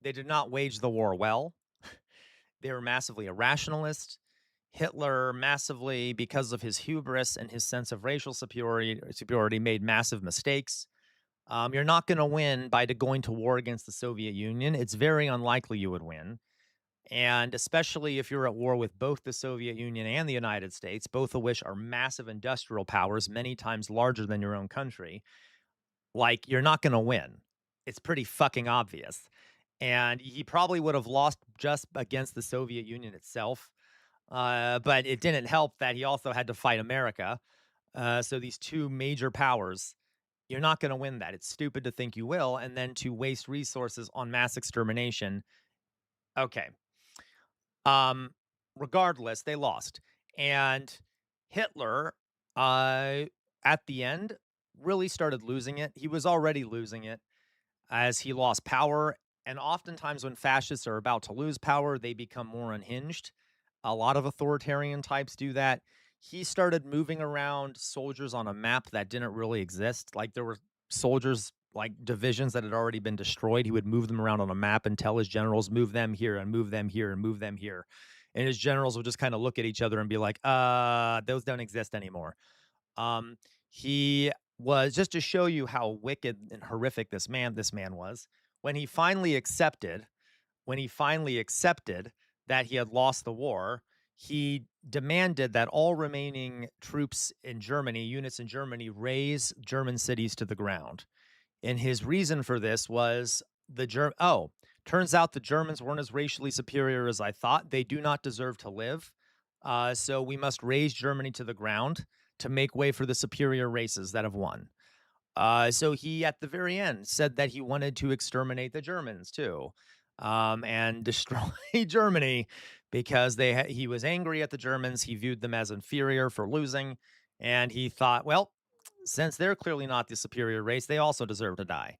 They did not wage the war well. They were massively irrationalist. Hitler massively, because of his hubris and his sense of racial superiority, made massive mistakes. You're not going to win by going to war against the Soviet Union. It's very unlikely you would win. And especially if you're at war with both the Soviet Union and the United States, both of which are massive industrial powers, many times larger than your own country, like you're not going to win. It's pretty fucking obvious. And he probably would have lost just against the Soviet Union itself. But it didn't help that he also had to fight America. So these two major powers, you're not going to win that. It's stupid to think you will. And then to waste resources on mass extermination. Okay. Um, Regardless, they lost. And Hitler, at the end, really started losing it. He was already losing it as he lost power. And oftentimes, when fascists are about to lose power, they become more unhinged. A lot of authoritarian types do that. He started moving around soldiers on a map that didn't really exist. Like there were soldiers, like divisions that had already been destroyed. He would move them around on a map and tell his generals, move them here and move them here and move them here. And his generals would just kind of look at each other and be like, those don't exist anymore. Um, he was just to show you how wicked and horrific this man was. When he finally accepted, when he finally accepted that he had lost the war, he demanded that all remaining troops in Germany, units in Germany, raise German cities to the ground. And his reason for this was turns out the Germans weren't as racially superior as I thought. They do not deserve to live. So we must raise Germany to the ground to make way for the superior races that have won. So he, at the very end, said that he wanted to exterminate the Germans too, and destroy Germany because he was angry at the Germans. He viewed them as inferior for losing, and he thought, well, since they're clearly not the superior race, they also deserve to die.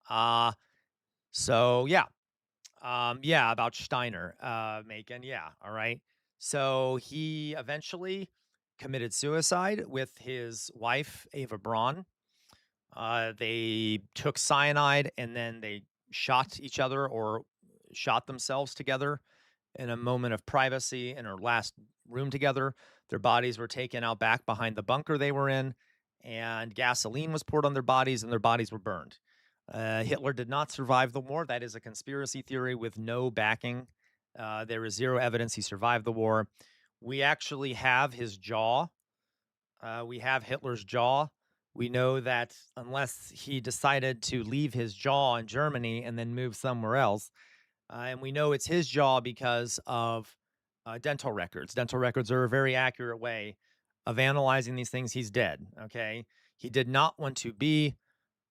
Uh so yeah, yeah, about Steiner, Macon, yeah, all right. So he eventually committed suicide with his wife Ava Braun. They took cyanide and then they shot each other or shot themselves together in a moment of privacy in her last room together. Their bodies were taken out back behind the bunker they were in, and gasoline was poured on their bodies, and their bodies were burned. Hitler did not survive the war. That is a conspiracy theory with no backing. There is zero evidence he survived the war. We actually have his jaw. We have Hitler's jaw. We know that unless he decided to leave his jaw in Germany and then move somewhere else, and we know it's his jaw because of dental records. Dental records are a very accurate way of analyzing these things. He's dead. Okay. He did not want to be.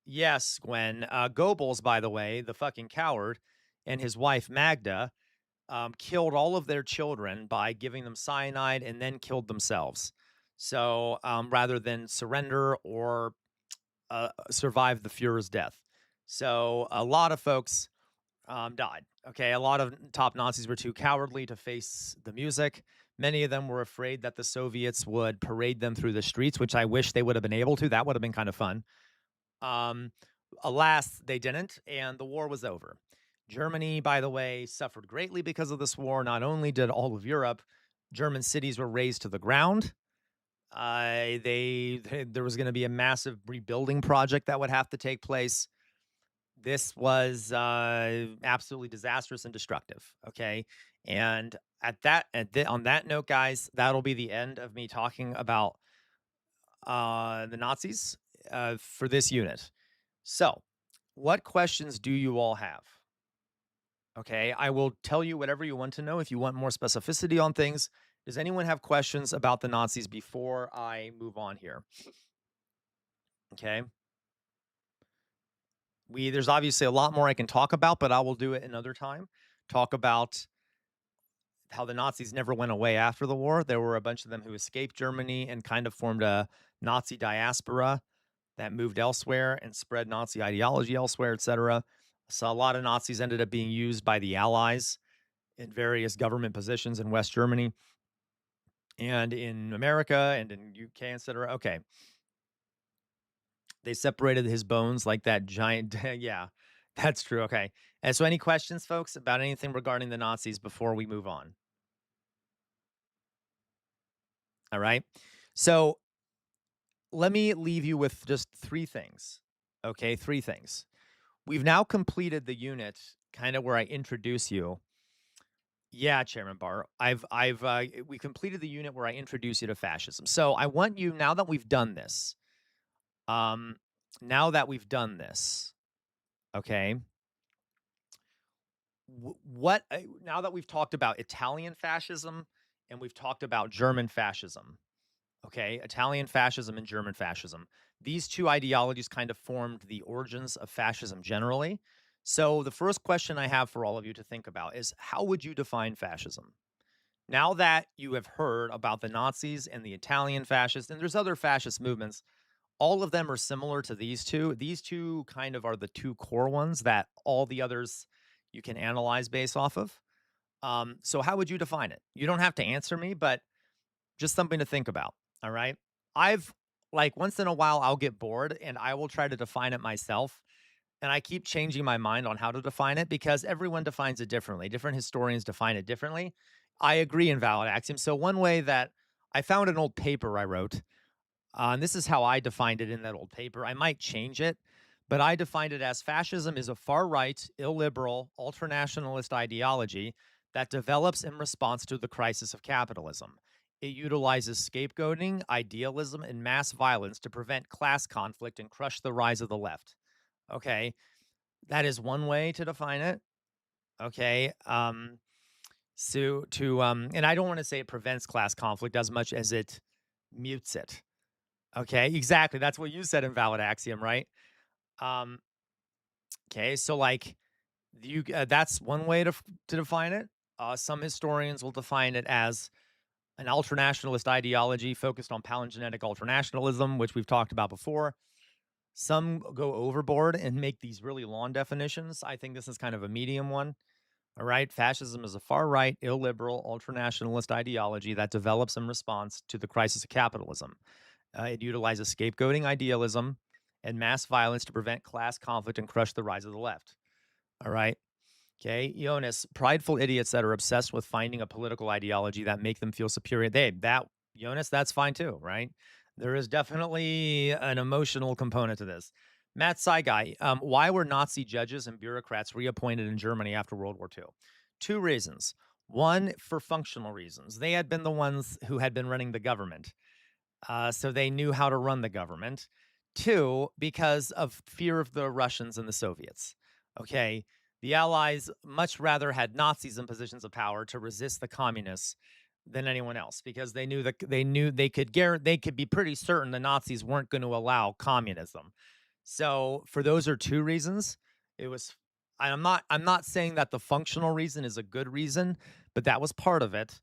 Yes, Gwen. Goebbels, by the way, the fucking coward, and his wife Magda killed all of their children by giving them cyanide and then killed themselves. So rather than surrender or survive the Fuhrer's death. So a lot of folks died. Okay. A lot of top Nazis were too cowardly to face the music. Many of them were afraid that the Soviets would parade them through the streets, which I wish they would have been able to. That would have been kind of fun. Um, Alas, they didn't, and the war was over. Germany, by the way, suffered greatly because of this war. Not only did all of Europe, German cities were razed to the ground. There was going to be a massive rebuilding project that would have to take place. This was absolutely disastrous and destructive. Okay, and on that note, guys, that'll be the end of me talking about the Nazis for this unit. So What questions do you all have? Okay, I will tell you whatever you want to know. If you want more specificity on things, does anyone have questions about the Nazis before I move on here? Okay. There's obviously a lot more I can talk about, but I will do it another time. Talk about how the Nazis never went away after the war. There were a bunch of them who escaped Germany and kind of formed a Nazi diaspora that moved elsewhere and spread Nazi ideology elsewhere, etc. So a lot of Nazis ended up being used by the Allies in various government positions in West Germany and in America and in UK, etc. Okay, they separated his bones like that giant. Yeah, that's true. Okay, and so any questions, folks, about anything regarding the Nazis before we move on? All right, so let me leave you with just three things. Okay, three things. We've now completed the unit, kind of where I introduce you. Yeah, Chairman Barr. We completed the unit where I introduce you to fascism. So I want you now that we've done this. Um, now that we've done this, okay. What now that we've talked about Italian fascism and we've talked about German fascism, okay, Italian fascism and German fascism. These two ideologies kind of formed the origins of fascism generally. So the first question I have for all of you to think about is how would you define fascism? Now that you have heard about the Nazis and the Italian fascists, and there's other fascist movements, all of them are similar to these two. These two kind of are the two core ones that all the others you can analyze based off of. So how would you define it? You don't have to answer me, but just something to think about. All right. I've like once in a while I'll get bored and I will try to define it myself. And I keep changing my mind on how to define it because everyone defines it differently. Different historians define it differently. I agree in valid axiom. So one way that I found an old paper I wrote, and this is how I defined it in that old paper. I might change it, but I defined it as fascism is a far right, illiberal, ultranationalist ideology that develops in response to the crisis of capitalism. It utilizes scapegoating, idealism, and mass violence to prevent class conflict and crush the rise of the left. Okay, that is one way to define it. Okay, and I don't want to say it prevents class conflict as much as it mutes it. Okay, exactly. That's what you said in valid axiom, right? Um, okay, so like that's one way to define it. Some historians will define it as an ultranationalist ideology focused on palingenetic ultranationalism, which we've talked about before. Some go overboard and make these really long definitions. I think this is kind of a medium one. All right. Fascism is a far right, illiberal, ultranationalist ideology that develops in response to the crisis of capitalism. It utilizes scapegoating, idealism, and mass violence to prevent class conflict and crush the rise of the left. All right. Okay. Jonas, prideful idiots that are obsessed with finding a political ideology that make them feel superior. Jonas, that's fine too, right? There is definitely an emotional component to this. Matt Saigai, why were Nazi judges and bureaucrats reappointed in Germany after World War II? Two reasons. One, for functional reasons. They had been the ones who had been running the government. So they knew how to run the government. Two, because of fear of the Russians and the Soviets. Okay. The Allies much rather had Nazis in positions of power to resist the communists than anyone else because they knew they could be pretty certain the Nazis weren't going to allow communism. So for those are two reasons. It was I'm not saying that the functional reason is a good reason, but that was part of it.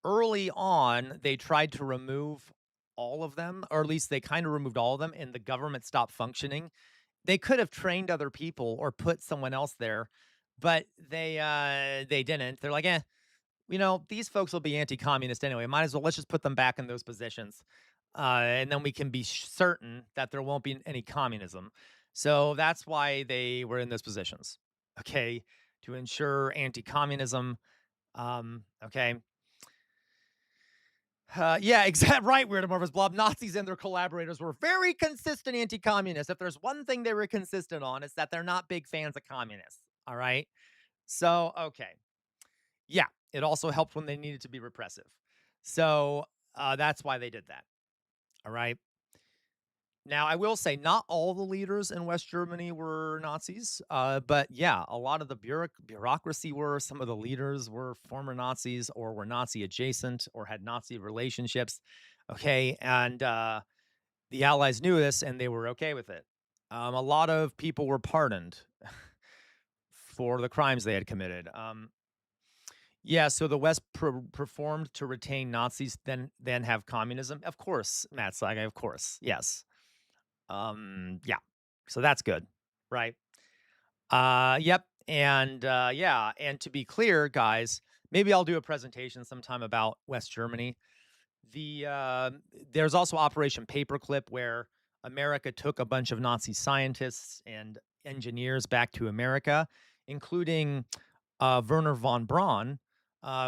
Early on, they tried to remove all of them, or at least they kind of removed all of them, and the government stopped functioning. They could have trained other people or put someone else there, but they didn't. They're like, these folks will be anti-communist anyway. Might as well let's just put them back in those positions, and then we can be certain that there won't be any communism. So that's why they were in those positions. Okay, to ensure anti-communism. Okay, yeah, exactly right, Weird Amorphous Blob. Nazis and their collaborators were very consistent anti-communists. If there's one thing they were consistent on, it's that they're not big fans of communists. All right. So, okay. Yeah. It also helped when they needed to be repressive. So that's why they did that. All right. Now, I will say not all the leaders in West Germany were Nazis, but yeah, a lot of the bureaucracy were. Some of the leaders were former Nazis or were Nazi adjacent or had Nazi relationships. Okay, and the Allies knew this and they were okay with it. A lot of people were pardoned for the crimes they had committed. Yeah, so the West performed to retain Nazis, then have communism. Of course, Matt Saga, of course, yes. Yeah. So that's good, right? Yep. And yeah, and to be clear, guys, maybe I'll do a presentation sometime about West Germany. There's also Operation Paperclip, where America took a bunch of Nazi scientists and engineers back to America, including Werner von Braun,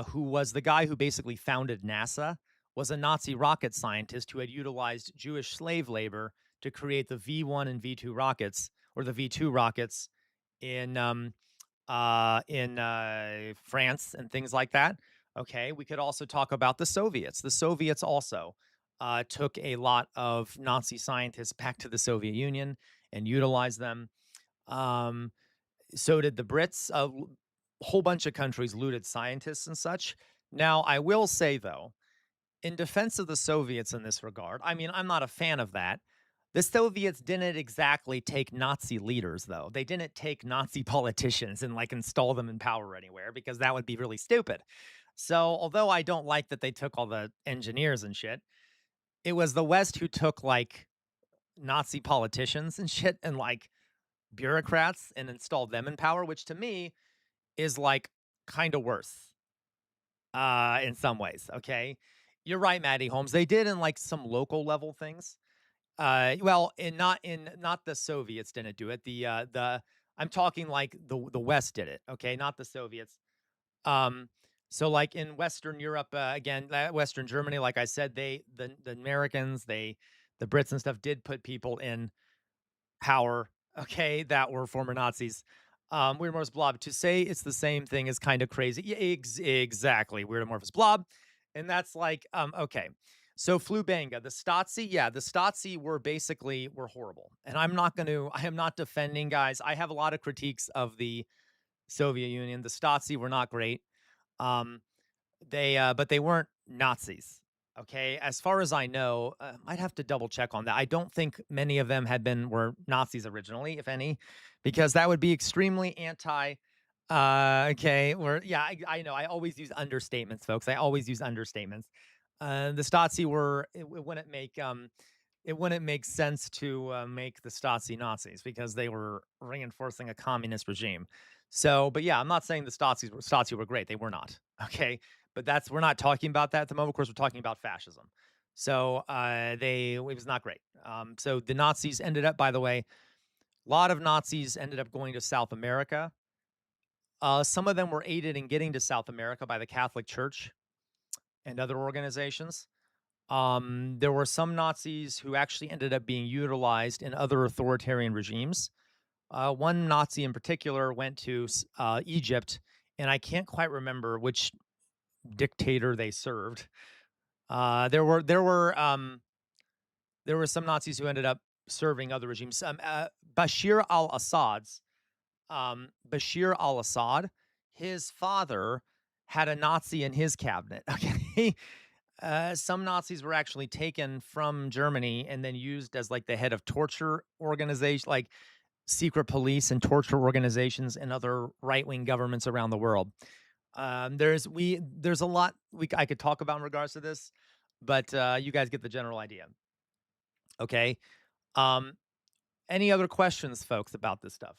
who was the guy who basically founded NASA, was a Nazi rocket scientist who had utilized Jewish slave labor to create the V1 and V2 rockets, or the V2 rockets in France and things like that. Okay, we could also talk about the Soviets. The Soviets also took a lot of Nazi scientists back to the Soviet Union and utilized them. Um, so did the Brits. A whole bunch of countries looted scientists and such. Now, I will say though, in defense of the Soviets in this regard, I mean, I'm not a fan of that. The Soviets didn't exactly take Nazi leaders, though. They didn't take Nazi politicians and like install them in power anywhere because that would be really stupid. So, although I don't like that they took all the engineers and shit, it was the West who took like Nazi politicians and shit and like bureaucrats and installed them in power, which to me is like kind of worse in some ways. Okay. You're right, Maddie Holmes. They did in like some local level things. Well, not the Soviets didn't do it. The I'm talking like the West did it. Okay, not the Soviets. Um, so like in Western Europe, again, Western Germany, like I said, the Americans, the Brits and stuff did put people in power, okay, that were former Nazis. Weirdomorphous blob. To say it's the same thing is kind of crazy. Yeah, exactly. Weirdomorphous blob. And that's like, okay. So Flubanga, the Stasi, yeah, the Stasi were horrible. And I am not defending guys. I have a lot of critiques of the Soviet Union. The Stasi were not great. Um, but they weren't Nazis. Okay, as far as I know, I'd have to double check on that. I don't think many of them were Nazis originally, if any, because that would be extremely anti. Okay, yeah, I know. I always use understatements, folks. I always use understatements. The Stasi it wouldn't make sense to make the Stasi Nazis because they were reinforcing a communist regime. So, but yeah, I'm not saying the Stasi were great. They were not. Okay, but we're not talking about that at the moment. Of course, we're talking about fascism. So it was not great. So the Nazis ended up, by the way, a lot of Nazis ended up going to South America. Some of them were aided in getting to South America by the Catholic Church and other organizations. There were some Nazis who actually ended up being utilized in other authoritarian regimes. One Nazi in particular went to Egypt, and I can't quite remember which dictator they served. There were some Nazis who ended up serving other regimes. Bashir al-Assad, his father had a Nazi in his cabinet. Okay. Some Nazis were actually taken from Germany and then used as like the head of torture organization, like secret police and torture organizations and other right-wing governments around the world. There's a lot I could talk about in regards to this, but you guys get the general idea. Okay. Um, any other questions, folks, about this stuff?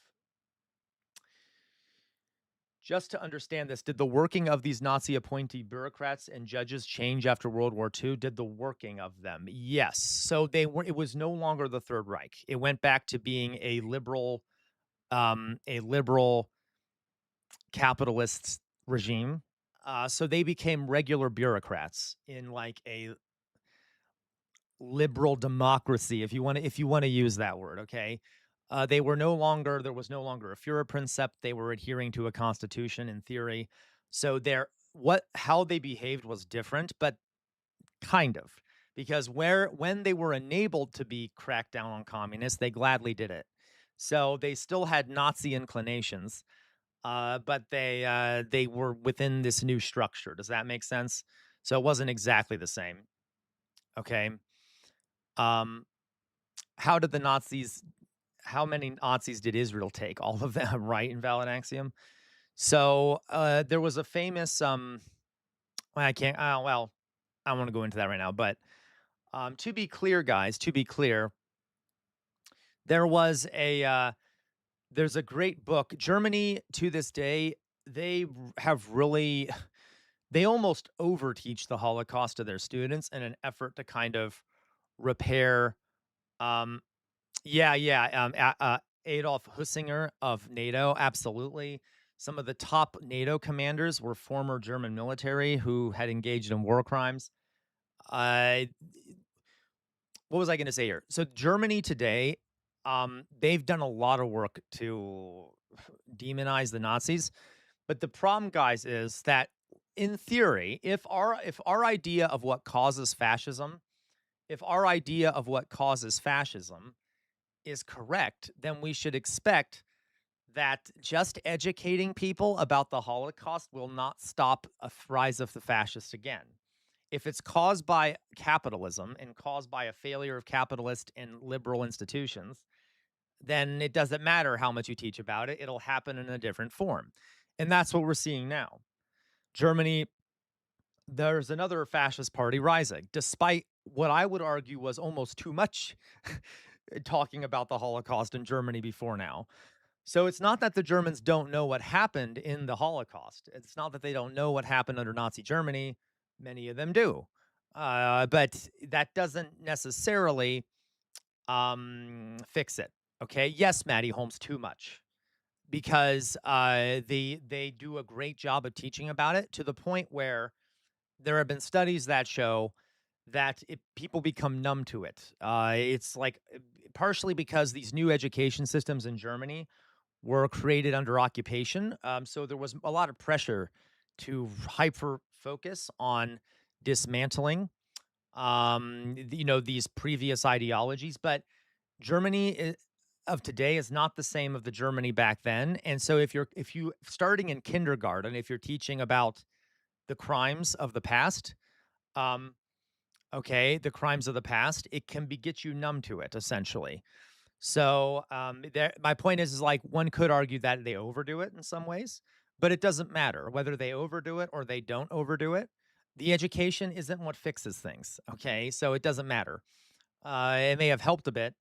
Just to understand this, did the working of these Nazi appointee bureaucrats and judges change after World War II? Did the working of them? Yes. So it was no longer the Third Reich. It went back to being a liberal capitalist regime. So they became regular bureaucrats in like a liberal democracy, if you want to use that word. Okay. There was no longer a Führerprinzip. They were adhering to a constitution in theory. So how they behaved was different, but kind of. because when they were enabled to be cracked down on communists, they gladly did it. So they still had Nazi inclinations, but they were within this new structure. Does that make sense? So it wasn't exactly the same. Okay. Um, how did the Nazis? How many Nazis did Israel take? All of them, right? Invalid axiom. So there was a famous. Well, I can't. Well, I don't want to go into that right now. But to be clear, guys, to be clear, there was a. There's a great book. Germany to this day, have really they almost overteach the Holocaust to their students in an effort to kind of repair. Um, Adolf Hussinger of NATO, absolutely. Some of the top NATO commanders were former German military who had engaged in war crimes. Uh, what was I going to say here? So Germany today, they've done a lot of work to demonize the Nazis. But the problem, guys, is that in theory, if our idea of what causes fascism, if our idea of what causes fascism is correct, then we should expect that just educating people about the Holocaust will not stop a rise of the fascists again. If it's caused by capitalism and caused by a failure of capitalist and liberal institutions, then it doesn't matter how much you teach about it. It'll happen in a different form. And that's what we're seeing now. Germany, there's another fascist party rising, despite what I would argue was almost too much talking about the Holocaust in Germany before now. So it's not that the Germans don't know what happened in the Holocaust. It's not that they don't know what happened under Nazi Germany. Many of them do. But that doesn't necessarily fix it. Okay. Yes, Maddie Holmes, too much because they do a great job of teaching about it to the point where there have been studies that show that people become numb to it. It's like partially because these new education systems in Germany were created under occupation. So there was a lot of pressure to hyper focus on dismantling, these previous ideologies. But Germany of today is not the same of the Germany back then. And so if you starting in kindergarten, if you're teaching about the crimes of the past, um, okay, the crimes of the past, it can be get you numb to it essentially. So my point is like one could argue that they overdo it in some ways, but it doesn't matter whether they overdo it or they don't overdo it. The education isn't what fixes things. Okay, so it doesn't matter. It may have helped a bit,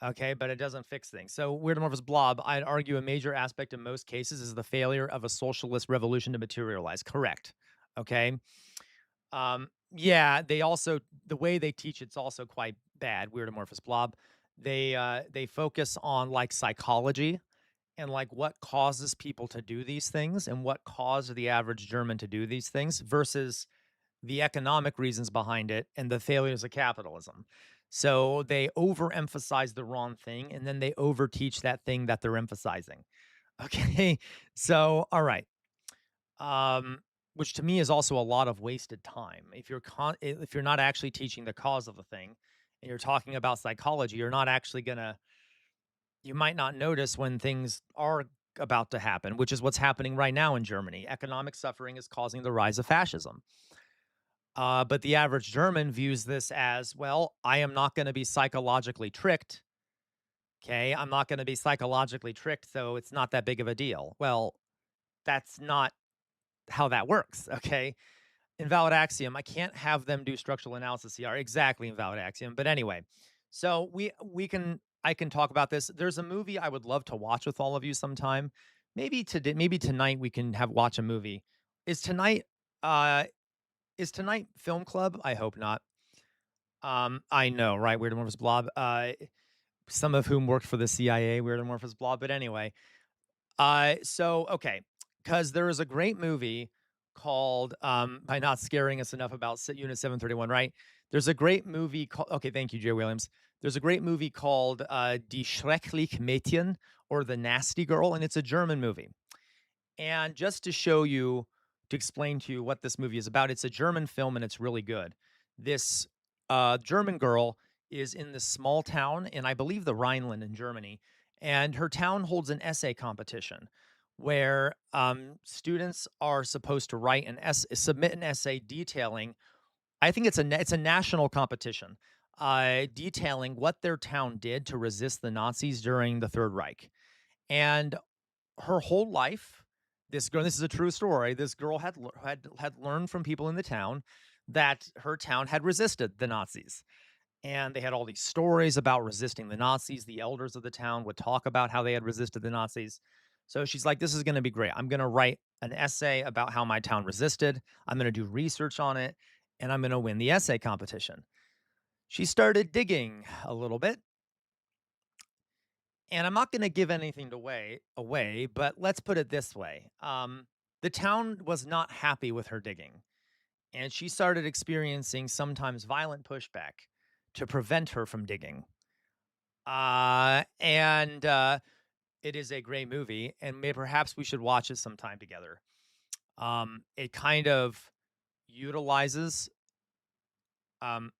okay, but it doesn't fix things. So Weird Amorphous Blob, I'd argue a major aspect in most cases is the failure of a socialist revolution to materialize. Correct. Okay. Yeah, they also the way they teach it's also quite bad. Weird Amorphous Blob. They focus on like psychology and like what causes people to do these things and what caused the average German to do these things versus the economic reasons behind it and the failures of capitalism. So they overemphasize the wrong thing and then they overteach that thing that they're emphasizing. Okay. So, all right. Which to me is also a lot of wasted time. If you're not actually teaching the cause of the thing and you're talking about psychology, you're not actually gonna you might not notice when things are about to happen, which is what's happening right now in Germany. Economic suffering is causing the rise of fascism. But the average German views this as, well, I am not going to be psychologically tricked. Okay. I'm not going to be psychologically tricked, so it's not that big of a deal. Well, that's not how that works. Okay. Invalid axiom. I can't have them do structural analysis CR. Exactly, invalid axiom. But anyway, so we can I can talk about this. There's a movie I would love to watch with all of you sometime. Maybe today, maybe tonight we can have watch a movie. Is tonight uh is tonight film club? I hope not. I know, right? Weird Amorphous Blob. Some of whom worked for the CIA, Weird Amorphous Blob. But anyway, so okay, because there is a great movie called by not scaring us enough about Unit 731, right? There's a great movie called okay, thank you, Jay Williams. There's a great movie called Die Schrecklich Mädchen or The Nasty Girl, and it's a German movie. And just to show you, to explain to you what this movie is about, it's a German film and it's really good. This German girl is in this small town in, I believe, the Rhineland in Germany, and her town holds an essay competition where students are supposed to submit an essay detailing. I think it's a national competition, detailing what their town did to resist the Nazis during the Third Reich, and her whole life, this is a true story. This girl had learned from people in the town that her town had resisted the Nazis, and they had all these stories about resisting the Nazis. The elders of the town would talk about how they had resisted the Nazis. So she's like, "This is going to be great. I'm going to write an essay about how my town resisted. I'm going to do research on it, and I'm going to win the essay competition." She started digging a little bit, and I'm not gonna give anything away, but let's put it this way. The town was not happy with her digging, and she started experiencing sometimes violent pushback to prevent her from digging. And It is a great movie, and maybe perhaps we should watch it sometime together. It kind of utilizes, um,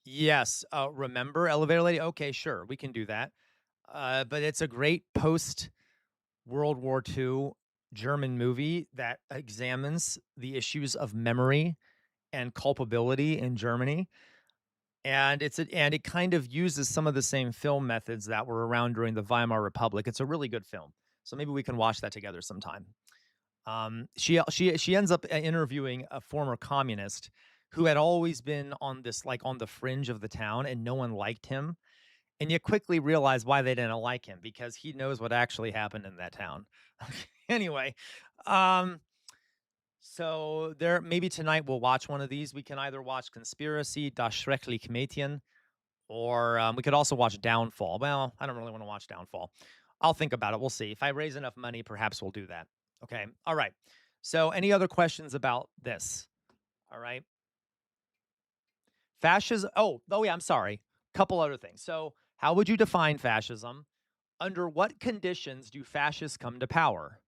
yes, remember Elevator Lady? Okay, sure, we can do that. But it's a great post World War II German movie that examines the issues of memory and culpability in Germany. And it kind of uses some of the same film methods that were around during the Weimar Republic. It's a really good film. So maybe we can watch that together sometime. She ends up interviewing a former communist who had always been on this, like, on the fringe of the town, and no one liked him, and you quickly realize why they didn't like him, because he knows what actually happened in that town. Anyway, um, so there, maybe tonight we'll watch one of these. We can either watch Conspiracy, Das Schreckliche Mädchen, or we could also watch Downfall. Well, I don't really want to watch Downfall. I'll think about it. We'll see. If I raise enough money, perhaps we'll do that. Okay. All right. So, any other questions about this? All right. Fascism. Oh yeah. I'm sorry. Couple other things. So, how would you define fascism? Under what conditions do fascists come to power?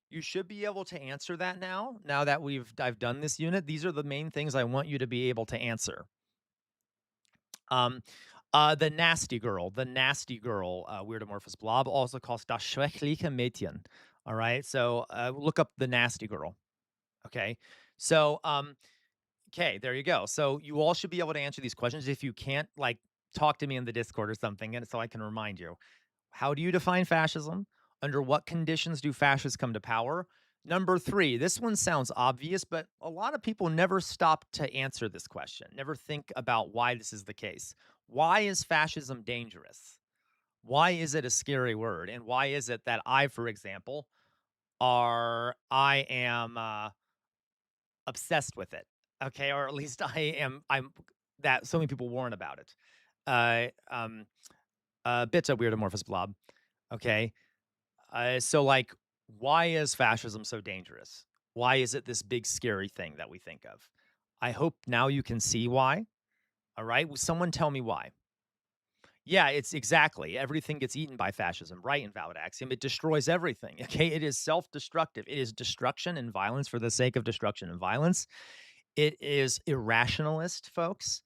You should be able to answer that now. Now that I've done this unit, these are the main things I want you to be able to answer. Um, the nasty girl, Weirdomorphous Blob, also calls das schreckliche Mädchen. All right, so look up the nasty girl. Okay, so okay, there you go. So you all should be able to answer these questions. If you can't, like, talk to me in the Discord or something, and so I can remind you. How do you define fascism? Under what conditions do fascists come to power? Number three, this one sounds obvious, but a lot of people never stop to answer this question, never think about why this is the case. Why is fascism dangerous? Why is it a scary word? And why is it that I, for example, I am obsessed with it? Okay, or at least I'm that so many people warn about it. Uh, um, Bits of Weirdomorphous Blob. Okay, so, like, why is fascism so dangerous? Why is it this big scary thing that we think of? I hope now you can see why. All right. Will someone tell me why? Yeah, it's exactly everything gets eaten by fascism, right? Invalid axiom. It destroys everything. Okay. It is self destructive. It is destruction and violence for the sake of destruction and violence. It is irrationalist, folks.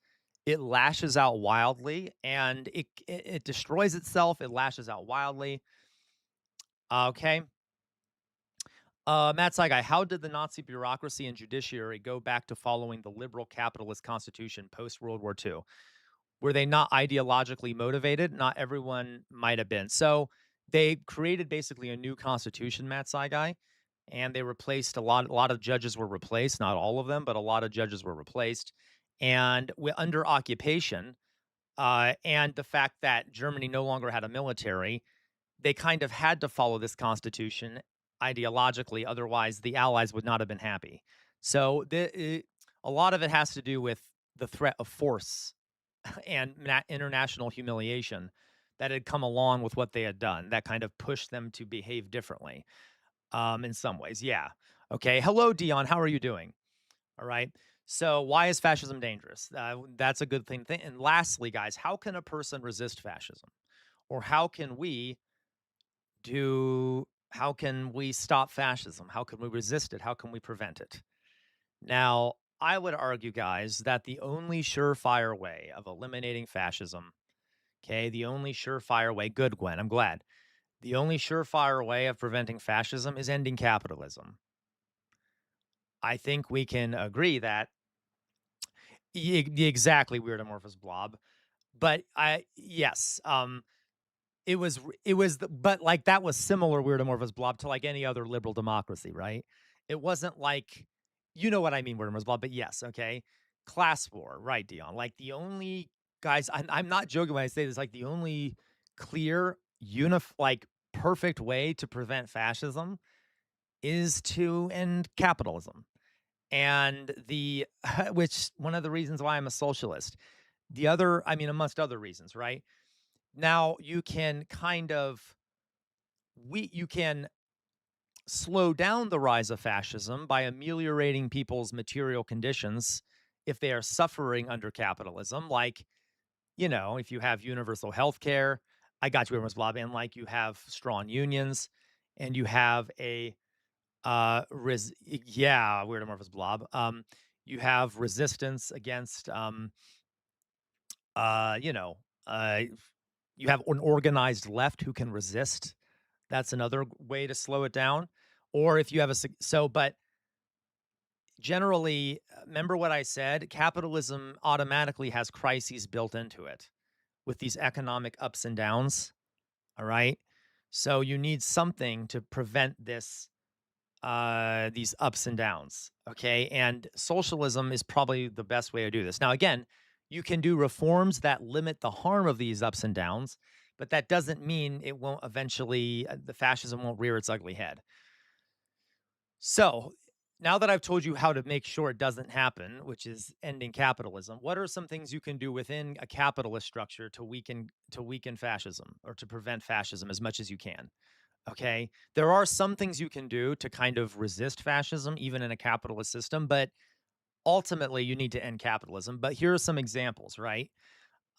It lashes out wildly, and it destroys itself. It lashes out wildly. Okay. Matt Saigai, how did the Nazi bureaucracy and judiciary go back to following the liberal capitalist constitution post World War II? Were they not ideologically motivated? Not everyone might have been. So they created basically a new constitution, Matt Saigai, and they replaced a lot of judges were replaced, not all of them, but a lot of judges were replaced. And under occupation, and the fact that Germany no longer had a military, they kind of had to follow this constitution ideologically, otherwise the Allies would not have been happy. So a lot of it has to do with the threat of force and international humiliation that had come along with what they had done. That kind of pushed them to behave differently. In some ways, yeah. Okay. Hello, Dion. How are you doing? All right. So, why is fascism dangerous? That's a good thing. And lastly, guys, how can a person resist fascism, or how can we stop fascism? How can we resist it? How can we prevent it? Now, I would argue, guys, that the only surefire way of eliminating fascism, okay, the only surefire way, good, Gwen, I'm glad. The only surefire way of preventing fascism is ending capitalism. I think we can agree that exactly weird amorphous blob. But yes, but like that was similar weird amorphous blob to like any other liberal democracy, right? It wasn't like, you know what I mean, weird amorphous blob, but yes, okay. Class war, right, Dion? Like the only guys, I'm not joking when I say this, like the only clear, like perfect way to prevent fascism is to end capitalism. And which one of the reasons why I'm a socialist. The other, I mean, amongst other reasons, right? Now you can kind of you can slow down the rise of fascism by ameliorating people's material conditions if they are suffering under capitalism, like, if you have universal health care, I got you, everyone's blah, and like you have strong unions and you have a yeah, weird amorphous blob. You have resistance against uh, you know, uh you have an organized left who can resist. That's another way to slow it down. Or if you have but generally, remember what I said? Capitalism automatically has crises built into it with these economic ups and downs. All right. So you need something to prevent these ups and downs. Okay. And socialism is probably the best way to do this. Now, again, you can do reforms that limit the harm of these ups and downs, but that doesn't mean it won't eventually, the fascism won't rear its ugly head. So, now that I've told you how to make sure it doesn't happen, which is ending capitalism, what are some things you can do within a capitalist structure to weaken fascism or to prevent fascism as much as you can? Okay? There are some things you can do to kind of resist fascism even in a capitalist system, but ultimately you need to end capitalism. But here are some examples, right?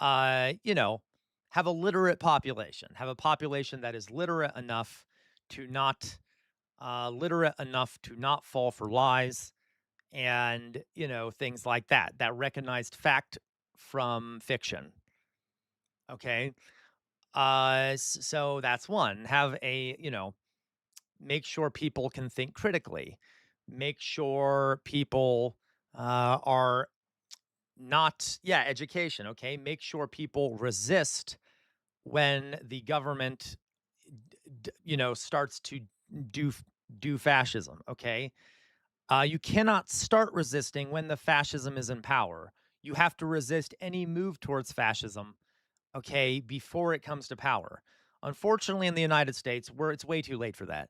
Uh, you know, have a literate population. Have a population that is literate enough to not fall for lies and, things like that, that recognized fact from fiction. Okay. So that's one. Make sure people can think critically. Make sure people are not, yeah, education. Okay. Make sure people resist when the government, starts to do, do fascism. Okay. You cannot start resisting when the fascism is in power. You have to resist any move towards fascism, okay, before it comes to power. Unfortunately, in the United States, where it's way too late for that.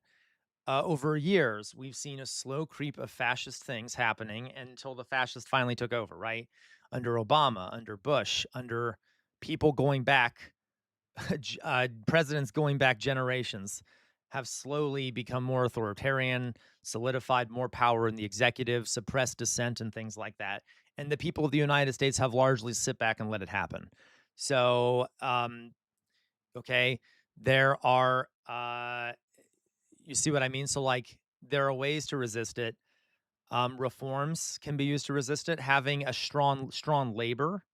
Over years, we've seen a slow creep of fascist things happening until the fascists finally took over, right? Under Obama, under Bush, under people going back presidents going back generations have slowly become more authoritarian, solidified more power in the executive, suppressed dissent, and things like that. And the people of the United States have largely sit back and let it happen. So, okay, there are, you see what I mean? So, like, there are ways to resist it. Reforms can be used to resist it. Having a strong labor,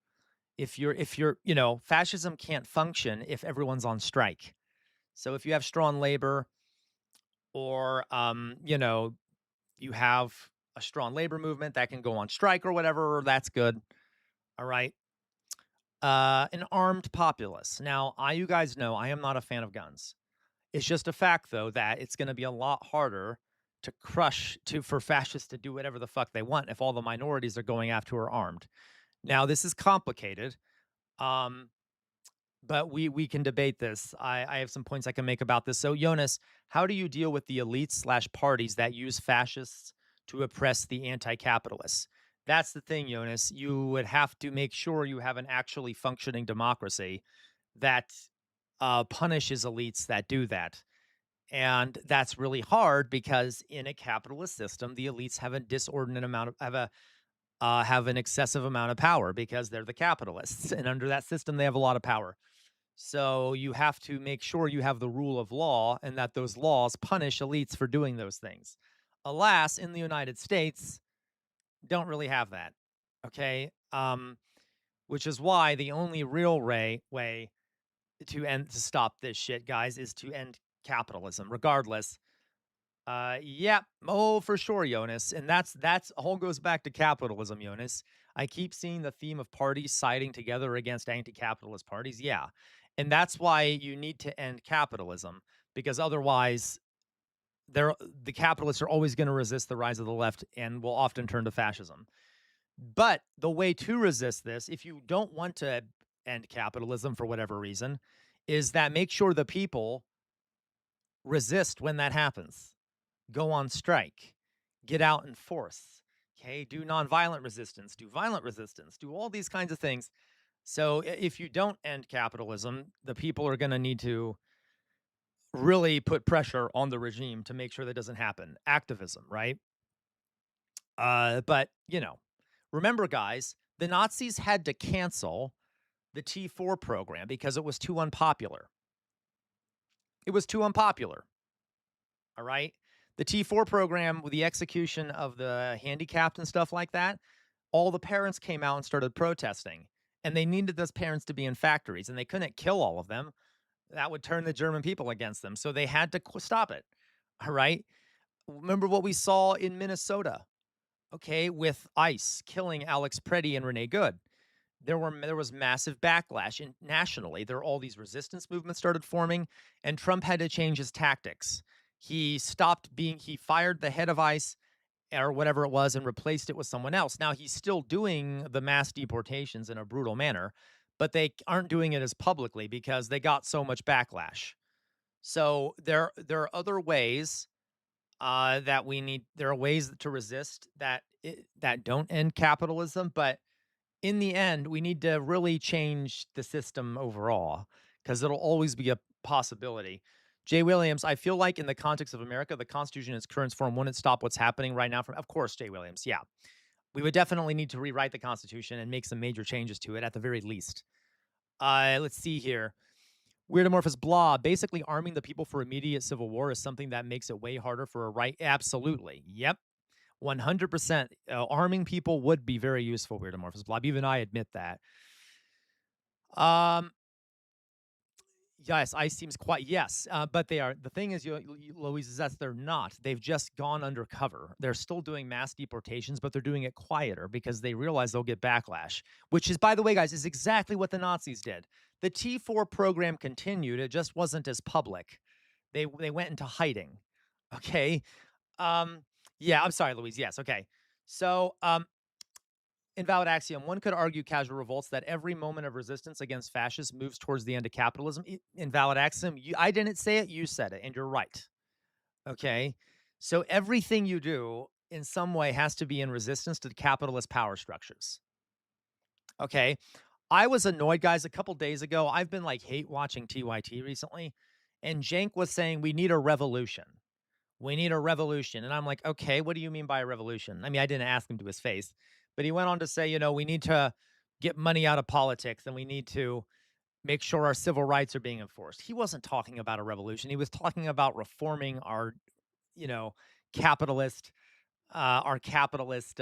if you're fascism can't function if everyone's on strike. So if you have strong labor or you have a strong labor movement that can go on strike or whatever, that's good. All right. An armed populace. Now, you guys know I am not a fan of guns. It's just a fact though that it's going to be a lot harder to for fascists to do whatever the fuck they want if all the minorities are going after who are armed. Now, this is complicated. Um But we can debate this. I have some points I can make about this. So, Jonas, how do you deal with the elites slash parties that use fascists to oppress the anti-capitalists? That's the thing, Jonas. You would have to make sure you have an actually functioning democracy that punishes elites that do that. And that's really hard because in a capitalist system, the elites have a disordinate amount of have an excessive amount of power because they're the capitalists, and under that system, they have a lot of power. So you have to make sure you have the rule of law and that those laws punish elites for doing those things. Alas, in the United States, don't really have that. Okay. Which is why the only real way to stop this shit, guys, is to end capitalism, regardless. Yeah, oh, for sure, Jonas, and that's all goes back to capitalism, Jonas. I keep seeing the theme of parties siding together against anti-capitalist parties. Yeah, and that's why you need to end capitalism because otherwise, they're the capitalists are always going to resist the rise of the left and will often turn to fascism. But the way to resist this, if you don't want to end capitalism for whatever reason, is that make sure the people resist when that happens. Go on strike, get out in force. Okay, do nonviolent resistance, do violent resistance, do all these kinds of things. So if you don't end capitalism, the people are going to need to really put pressure on the regime to make sure that doesn't happen. Activism, right? But remember, guys, the Nazis had to cancel the T4 program because it was too unpopular. It was too unpopular. All right. The T4 program with the execution of the handicapped and stuff like that, all the parents came out and started protesting. And they needed those parents to be in factories and they couldn't kill all of them. That would turn the German people against them. So they had to stop it. All right. Remember what we saw in Minnesota, okay, with ICE killing Alex Preddy and Renee Good. There was massive backlash nationally. There were all these resistance movements started forming, and Trump had to change his tactics. He fired the head of ICE or whatever it was and replaced it with someone else. Now he's still doing the mass deportations in a brutal manner, but they aren't doing it as publicly because they got so much backlash. So there are other ways that we need. There are ways to resist that don't end capitalism, but in the end, we need to really change the system overall because it'll always be a possibility. Jay Williams, I feel like in the context of America, the Constitution in its current form wouldn't stop what's happening right now. From, of course, Jay Williams, yeah, we would definitely need to rewrite the Constitution and make some major changes to it at the very least. Let's see here. Weird Amorphous Blah. Basically, arming the people for immediate civil war is something that makes it way harder for a right. Absolutely. Yep. 100%. Arming people would be very useful, Weird Amorphous Blob. Even I admit that. Um, yes, ICE seems quite, yes, but they are. The thing is, Louise, is that they're not. They've just gone undercover. They're still doing mass deportations, but they're doing it quieter because they realize they'll get backlash, which is, by the way, guys, is exactly what the Nazis did. The T4 program continued. It just wasn't as public. They went into hiding. Okay. Um, yeah, I'm sorry, Louise. Yes. Okay. So, invalid axiom. One could argue casual revolts that every moment of resistance against fascists moves towards the end of capitalism. Invalid axiom. I didn't say it. You said it, and you're right. Okay. So everything you do in some way has to be in resistance to the capitalist power structures. Okay. I was annoyed, guys, a couple days ago. I've been like hate watching TYT recently, and Jank was saying we need a revolution. We need a revolution. And I'm like, okay, what do you mean by a revolution? I mean, I didn't ask him to his face, but he went on to say, we need to get money out of politics and we need to make sure our civil rights are being enforced. He wasn't talking about a revolution. He was talking about reforming our, you know, capitalist, our capitalist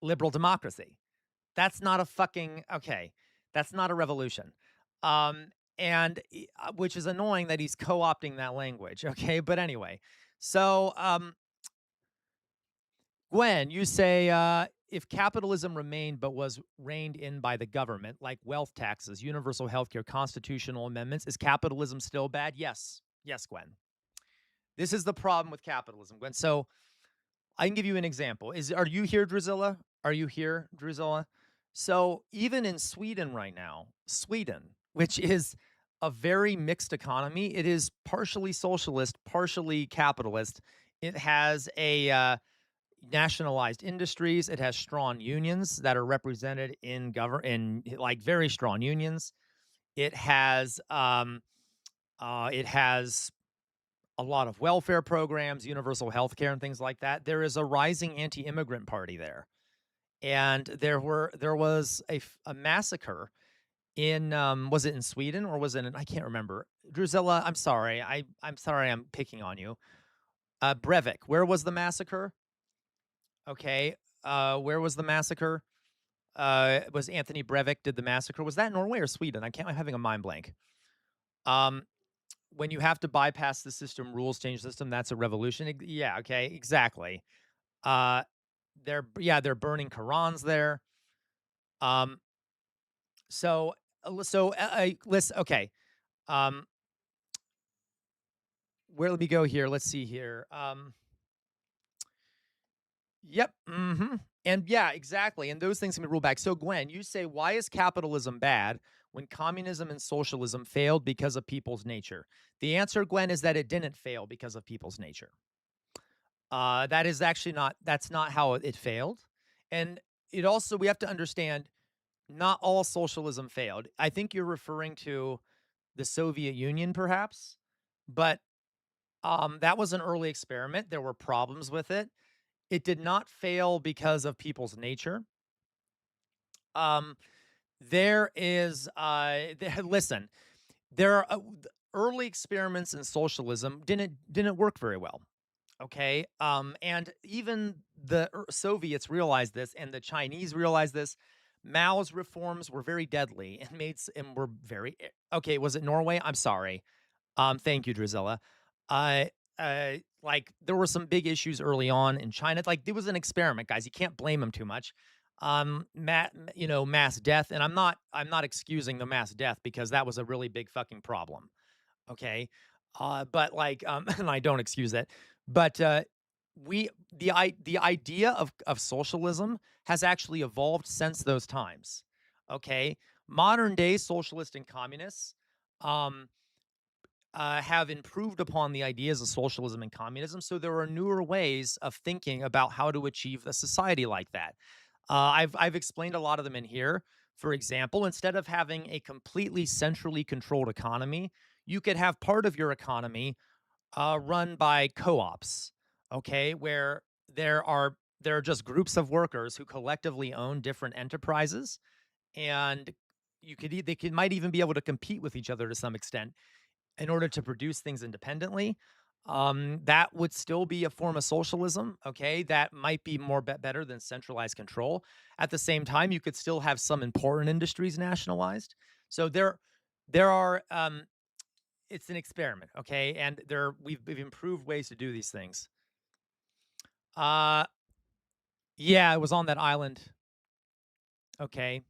liberal democracy. That's not a fucking, okay. That's not a revolution. And which is annoying that he's co-opting that language. Okay. But anyway, so, Gwen, you say, if capitalism remained but was reined in by the government, like wealth taxes, universal healthcare, constitutional amendments, is capitalism still bad? Yes. Yes, Gwen. This is the problem with capitalism, Gwen. So I can give you an example. Are you here, Drusilla? Are you here, Drusilla? So even in Sweden right now, Sweden, which is a very mixed economy, it is partially socialist, partially capitalist. It has a nationalized industries. It has strong unions that are represented in like very strong unions. It has it has a lot of welfare programs, universal health care, and things like that. There is a rising anti-immigrant party there, and there was a massacre in was it in Sweden or was it in, I can't remember. Drusilla, I'm sorry. I'm sorry I'm picking on you. Breivik, where was the massacre? Okay. Where was the massacre? Was Anthony Breivik did the massacre? Was that Norway or Sweden? I'm having a mind blank. Um, when you have to bypass the system, rules change the system. That's a revolution. Yeah. Okay. Exactly. Uh, they're burning Qurans there. Um, listen. Okay. Um, where let me go here. Let's see here. Yep. And yeah, exactly. And those things can be ruled back. So, Gwen, you say, why is capitalism bad when communism and socialism failed because of people's nature? The answer, Gwen, is that it didn't fail because of people's nature. That is actually not, that's not how it failed. And it also, we have to understand not all socialism failed. I think you're referring to the Soviet Union, perhaps, but that was an early experiment. There were problems with it. It did not fail because of people's nature. Um, there is, listen, there are early experiments in socialism didn't work very well. Okay, and even the Soviets realized this, and the Chinese realized this. Mao's reforms were very deadly and and were very okay. Was it Norway? I'm sorry. Thank you, Drizella. Uh, like there were some big issues early on in China. Like there was an experiment, guys. You can't blame them too much. Mass death, and I'm not excusing the mass death because that was a really big fucking problem. Okay, but like, and I don't excuse it, but the idea of socialism has actually evolved since those times. Okay, modern day socialists and communists. Um, have improved upon the ideas of socialism and communism. So there are newer ways of thinking about how to achieve a society like that. I've explained a lot of them in here. For example, instead of having a completely centrally controlled economy, you could have part of your economy run by co-ops. Okay, where there are just groups of workers who collectively own different enterprises, and they could might even be able to compete with each other to some extent in order to produce things independently. That would still be a form of socialism. Okay, that might be better than centralized control. At the same time, you could still have some important industries nationalized. So there are it's an experiment. Okay, and we've improved ways to do these things. Uh, yeah, it was on that island. Okay,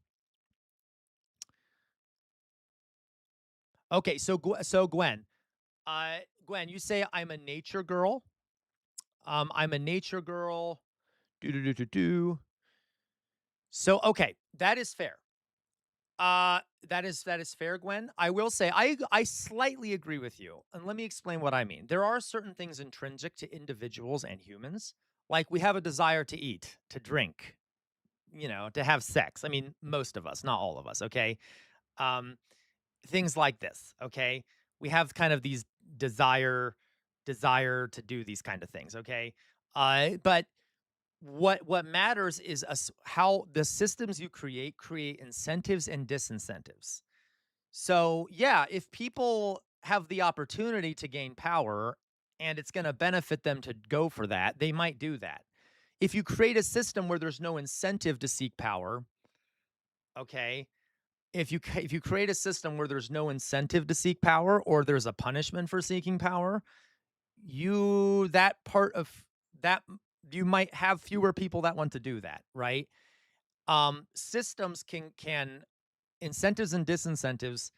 okay. So Gwen, Gwen, you say I'm a nature girl. I'm a nature girl. Do do do do do. So, okay, that is fair. That is fair, Gwen. I will say I slightly agree with you, and let me explain what I mean. There are certain things intrinsic to individuals and humans, like we have a desire to eat, to drink, to have sex. I mean, most of us, not all of us. Okay, um, things like this. Okay, we have kind of these desire to do these kind of things. Okay, but what matters is how the systems you create incentives and disincentives. So yeah, if people have the opportunity to gain power and it's going to benefit them to go for that, they might do that. If you create a system where there's no incentive to seek power, okay, if you create a system where there's no incentive to seek power or there's a punishment for seeking power, you that part of that you might have fewer people that want to do that, right? Systems can incentives and disincentives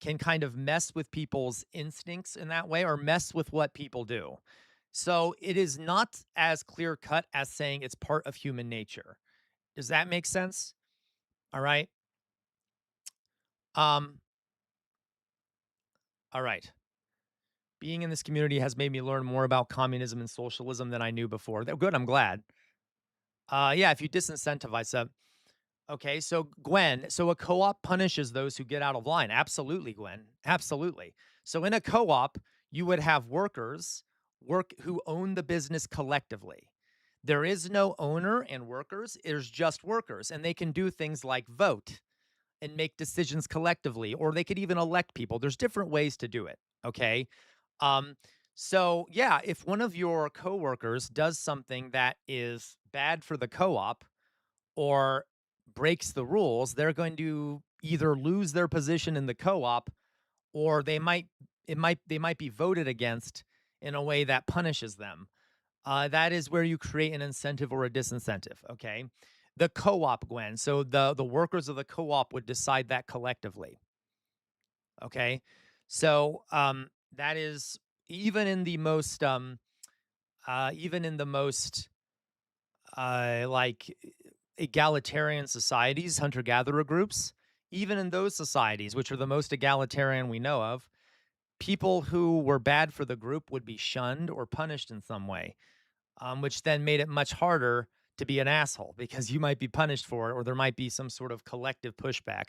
can kind of mess with people's instincts in that way or mess with what people do. So it is not as clear cut as saying it's part of human nature. Does that make sense? All right. Um, all right. Being in this community has made me learn more about communism and socialism than I knew before. Good, I'm glad. Yeah, if you disincentivize them. Okay, so Gwen, so a co-op punishes those who get out of line. Absolutely, Gwen. Absolutely. So in a co-op, you would have workers work who own the business collectively. There is no owner and workers, there's just workers, and they can do things like vote and make decisions collectively, or they could even elect people. There's different ways to do it. Okay. Um, So, yeah, if one of your coworkers does something that is bad for the co-op or breaks the rules, they're going to either lose their position in the co-op or they might be voted against in a way that punishes them. That is where you create an incentive or a disincentive. Okay, the co-op, Gwen. So the workers of the co-op would decide that collectively. Okay, so that is even in the most even in the most like egalitarian societies, hunter gatherer groups. Even in those societies, which are the most egalitarian we know of, people who were bad for the group would be shunned or punished in some way, which then made it much harder to be an asshole because you might be punished for it or there might be some sort of collective pushback,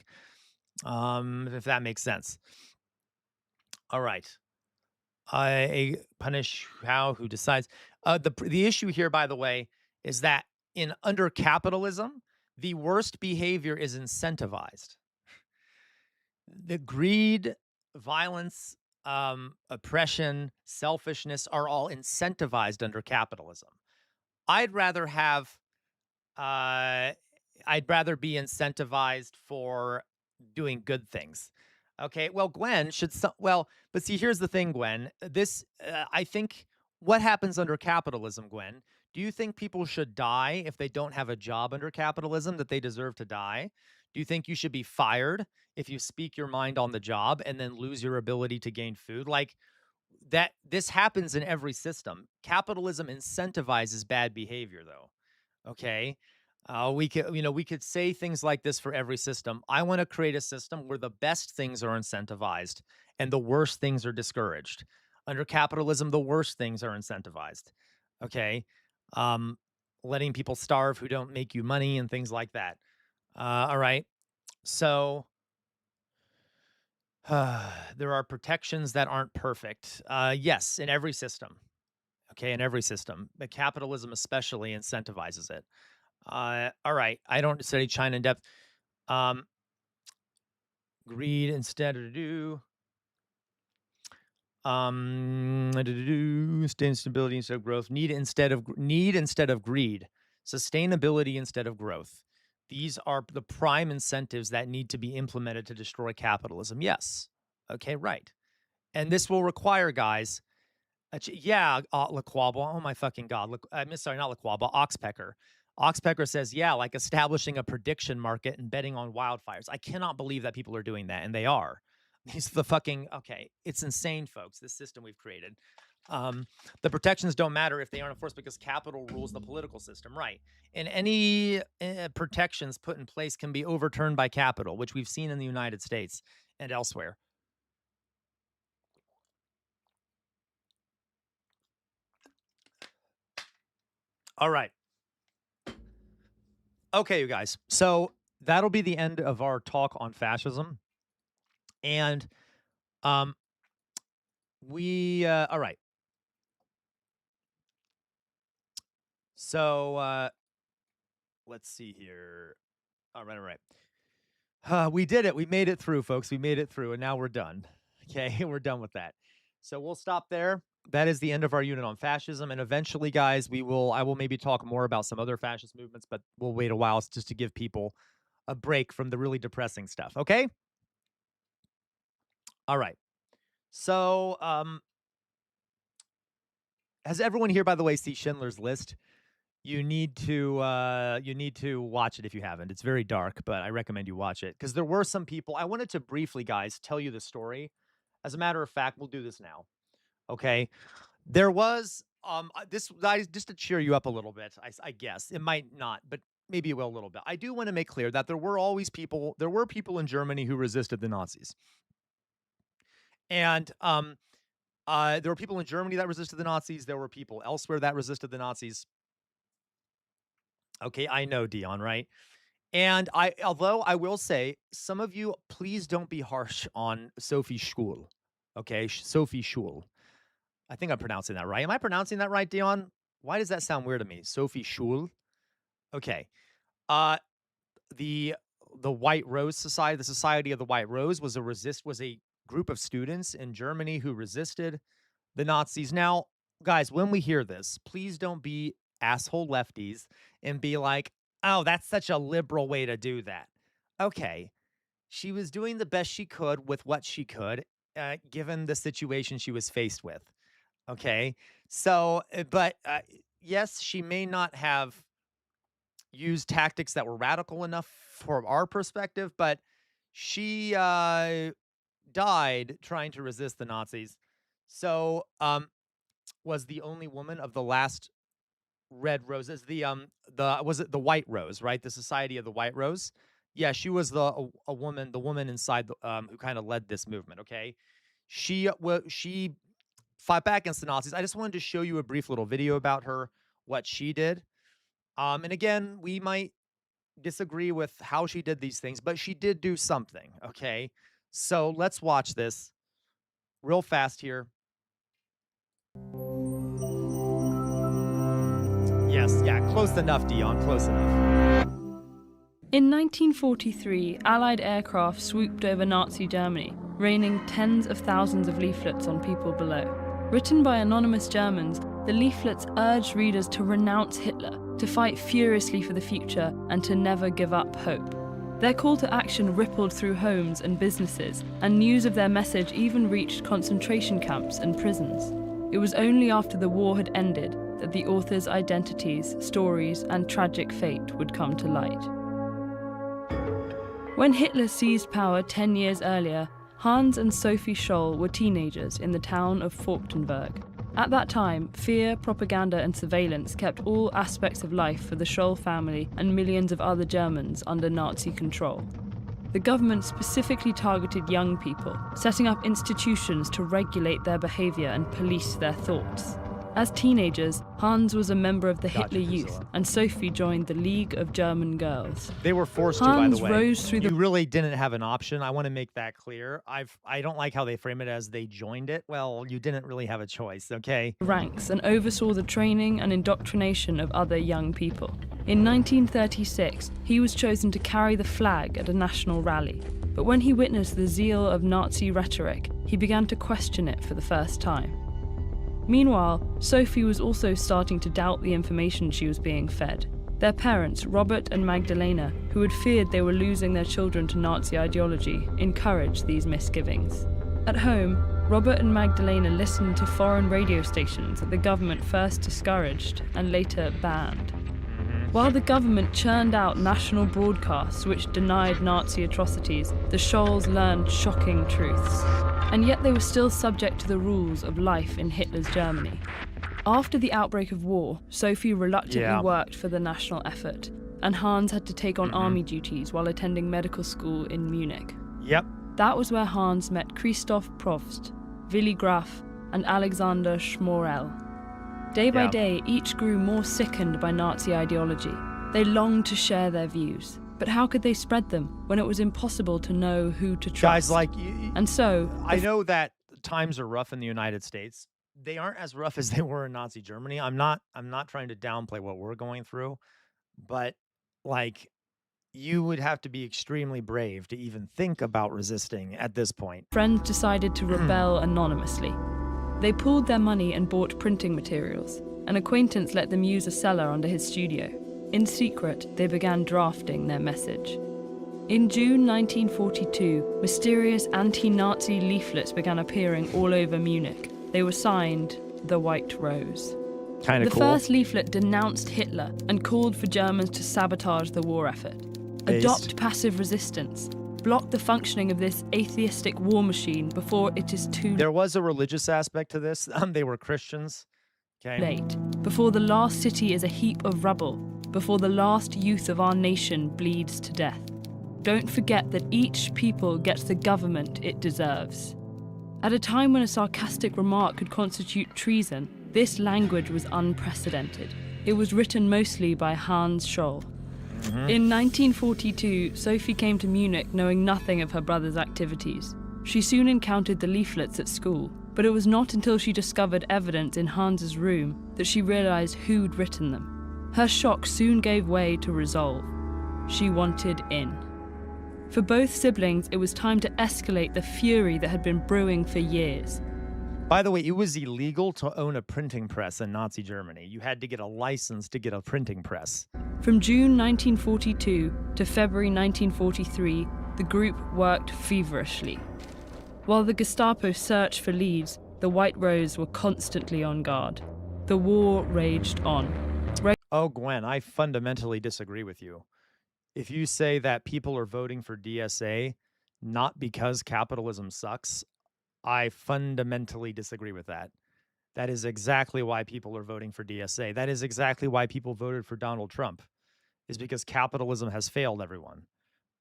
if that makes sense. All right. I punish how? Who decides? The issue here, by the way, is that in under capitalism, the worst behavior is incentivized. The greed, violence, oppression, selfishness are all incentivized under capitalism. I'd rather have uh I'd rather be incentivized for doing good things. Okay, well, Gwen should well, but see, here's the thing, Gwen. This I think what happens under capitalism, Gwen? Do you think people should die if they don't have a job under capitalism that they deserve to die? Do you think you should be fired if you speak your mind on the job and then lose your ability to gain food? Like that this happens in every system. Capitalism incentivizes bad behavior though. Okay. We could, we could say things like this for every system. I want to create a system where the best things are incentivized and the worst things are discouraged. Under capitalism, the worst things are incentivized. Okay. Um, Letting people starve who don't make you money and things like that. All right. So there are protections that aren't perfect. Yes, in every system. Okay, in every system, but capitalism especially incentivizes it. All right. I don't study China in depth. Um, Greed instead of do. Sustain stability instead of growth. Need instead of greed. Sustainability instead of growth. These are the prime incentives that need to be implemented to destroy capitalism. Yes. Okay, right. And this will require, guys, yeah, LaQuabble. Oh my fucking god! I'm sorry, not LaQuabble. Oxpecker. Oxpecker says, yeah, like establishing a prediction market and betting on wildfires. I cannot believe that people are doing that, and they are. These the fucking okay. It's insane, folks. This system we've created. The protections don't matter if they aren't enforced because capital rules the political system, right? And any protections put in place can be overturned by capital, which we've seen in the United States and elsewhere. All right. Okay, you guys. So that'll be the end of our talk on fascism. And um we all right. So let's see here. All right, all right. We did it. We made it through, folks. We made it through and now we're done. Okay, we're done with that. So we'll stop there. That is the end of our unit on fascism and eventually guys, I will maybe talk more about some other fascist movements, but we'll wait a while just to give people a break from the really depressing stuff, okay? All right. So, has everyone here, by the way, see Schindler's List? You need to watch it if you haven't. It's very dark, but I recommend you watch it because there were some people. I wanted to briefly, guys, tell you the story. As a matter of fact, we'll do this now. Okay, there was this guys just to cheer you up a little bit. I guess it might not, but maybe it will a little bit. I do want to make clear that there were always people. There were people in Germany who resisted the Nazis, and there were people in Germany that resisted the Nazis. There were people elsewhere that resisted the Nazis. Okay, I know, Dion, right? And although I will say, some of you, please don't be harsh on Sophie Schul. Okay, Sophie Schul. I think I'm pronouncing that right. Am I pronouncing that right, Dion? Why does that sound weird to me? Sophie Schul. Okay. Uh, the White Rose Society, the Society of the White Rose, was a group of students in Germany who resisted the Nazis. Now, guys, when we hear this, please don't be asshole lefties and be like, oh, that's such a liberal way to do that. Okay. She was doing the best she could with what she could, given the situation she was faced with. Okay. So, yes, she may not have used tactics that were radical enough from our perspective, but she died trying to resist the Nazis. So, was the only woman of the last red roses. The was it the White Rose, right? The Society of the White Rose. Yeah, she was a woman, the woman inside the who kind of led this movement. Okay, she fought back against the Nazis. I just wanted to show you a brief little video about her, what she did. And again, we might disagree with how she did these things, but she did do something. Okay, so let's watch this real fast here. Yes, yeah, close enough, Dion, close enough. In 1943, Allied aircraft swooped over Nazi Germany, raining tens of thousands of leaflets on people below. Written by anonymous Germans, the leaflets urged readers to renounce Hitler, to fight furiously for the future, and to never give up hope. Their call to action rippled through homes and businesses, and news of their message even reached concentration camps and prisons. It was only after the war had ended that the authors' identities, stories, and tragic fate would come to light. When Hitler seized power 10 years earlier, Hans and Sophie Scholl were teenagers in the town of Forchtenberg. At that time, fear, propaganda, and surveillance kept all aspects of life for the Scholl family and millions of other Germans under Nazi control. The government specifically targeted young people, setting up institutions to regulate their behavior and police their thoughts. As teenagers, Hans was a member of the Hitler Youth, and Sophie joined the League of German Girls. They were forced to, by the way. Hans rose through You really didn't have an option. I want to make that clear. I don't like how they frame it as they joined it. Well, you didn't really have a choice, okay? ranks and oversaw the training and indoctrination of other young people. In 1936, he was chosen to carry the flag at a national rally. But when he witnessed the zeal of Nazi rhetoric, he began to question it for the first time. Meanwhile, Sophie was also starting to doubt the information she was being fed. Their parents, Robert and Magdalena, who had feared they were losing their children to Nazi ideology, encouraged these misgivings. At home, Robert and Magdalena listened to foreign radio stations that the government first discouraged and later banned. While the government churned out national broadcasts which denied Nazi atrocities, the Scholls learned shocking truths. And yet they were still subject to the rules of life in Hitler's Germany. After the outbreak of war, Sophie reluctantly worked for the national effort, and Hans had to take on army duties while attending medical school in Munich. Yep. That was where Hans met Christoph Probst, Willy Graf, and Alexander Schmorell. Day by day, each grew more sickened by Nazi ideology. They longed to share their views. But how could they spread them when it was impossible to know who to trust? Guys, like, and so I know that times are rough in the United States. They aren't as rough as they were in Nazi Germany. I'm not trying to downplay what we're going through, but like, you would have to be extremely brave to even think about resisting at this point. Friends decided to rebel anonymously. They pooled their money and bought printing materials. An acquaintance let them use a cellar under his studio. In secret, they began drafting their message. In June 1942, mysterious anti-Nazi leaflets began appearing all over Munich. They were signed The White Rose. Kind of cool. The first leaflet denounced Hitler and called for Germans to sabotage the war effort. Adopt passive resistance. Block the functioning of this atheistic war machine before it is too There was a religious aspect to this. They were Christians. late. Before the last city is a heap of rubble. Before the last youth of our nation bleeds to death. Don't forget that each people gets the government it deserves. At a time when a sarcastic remark could constitute treason, this language was unprecedented. It was written mostly by Hans Scholl. In 1942, Sophie came to Munich knowing nothing of her brother's activities. She soon encountered the leaflets at school, but it was not until she discovered evidence in Hans's room that she realized who'd written them. Her shock soon gave way to resolve. She wanted in. For both siblings, it was time to escalate the fury that had been brewing for years. By the way, it was illegal to own a printing press in Nazi Germany. You had to get a license to get a printing press. From June 1942 to February 1943, the group worked feverishly. While the Gestapo searched for leads, the White Rose were constantly on guard. The war raged on. Oh, Gwen, I fundamentally disagree with you. If you say that people are voting for DSA not because capitalism sucks, I fundamentally disagree with that. That is exactly why people are voting for DSA. That is exactly why people voted for Donald Trump, is because capitalism has failed everyone.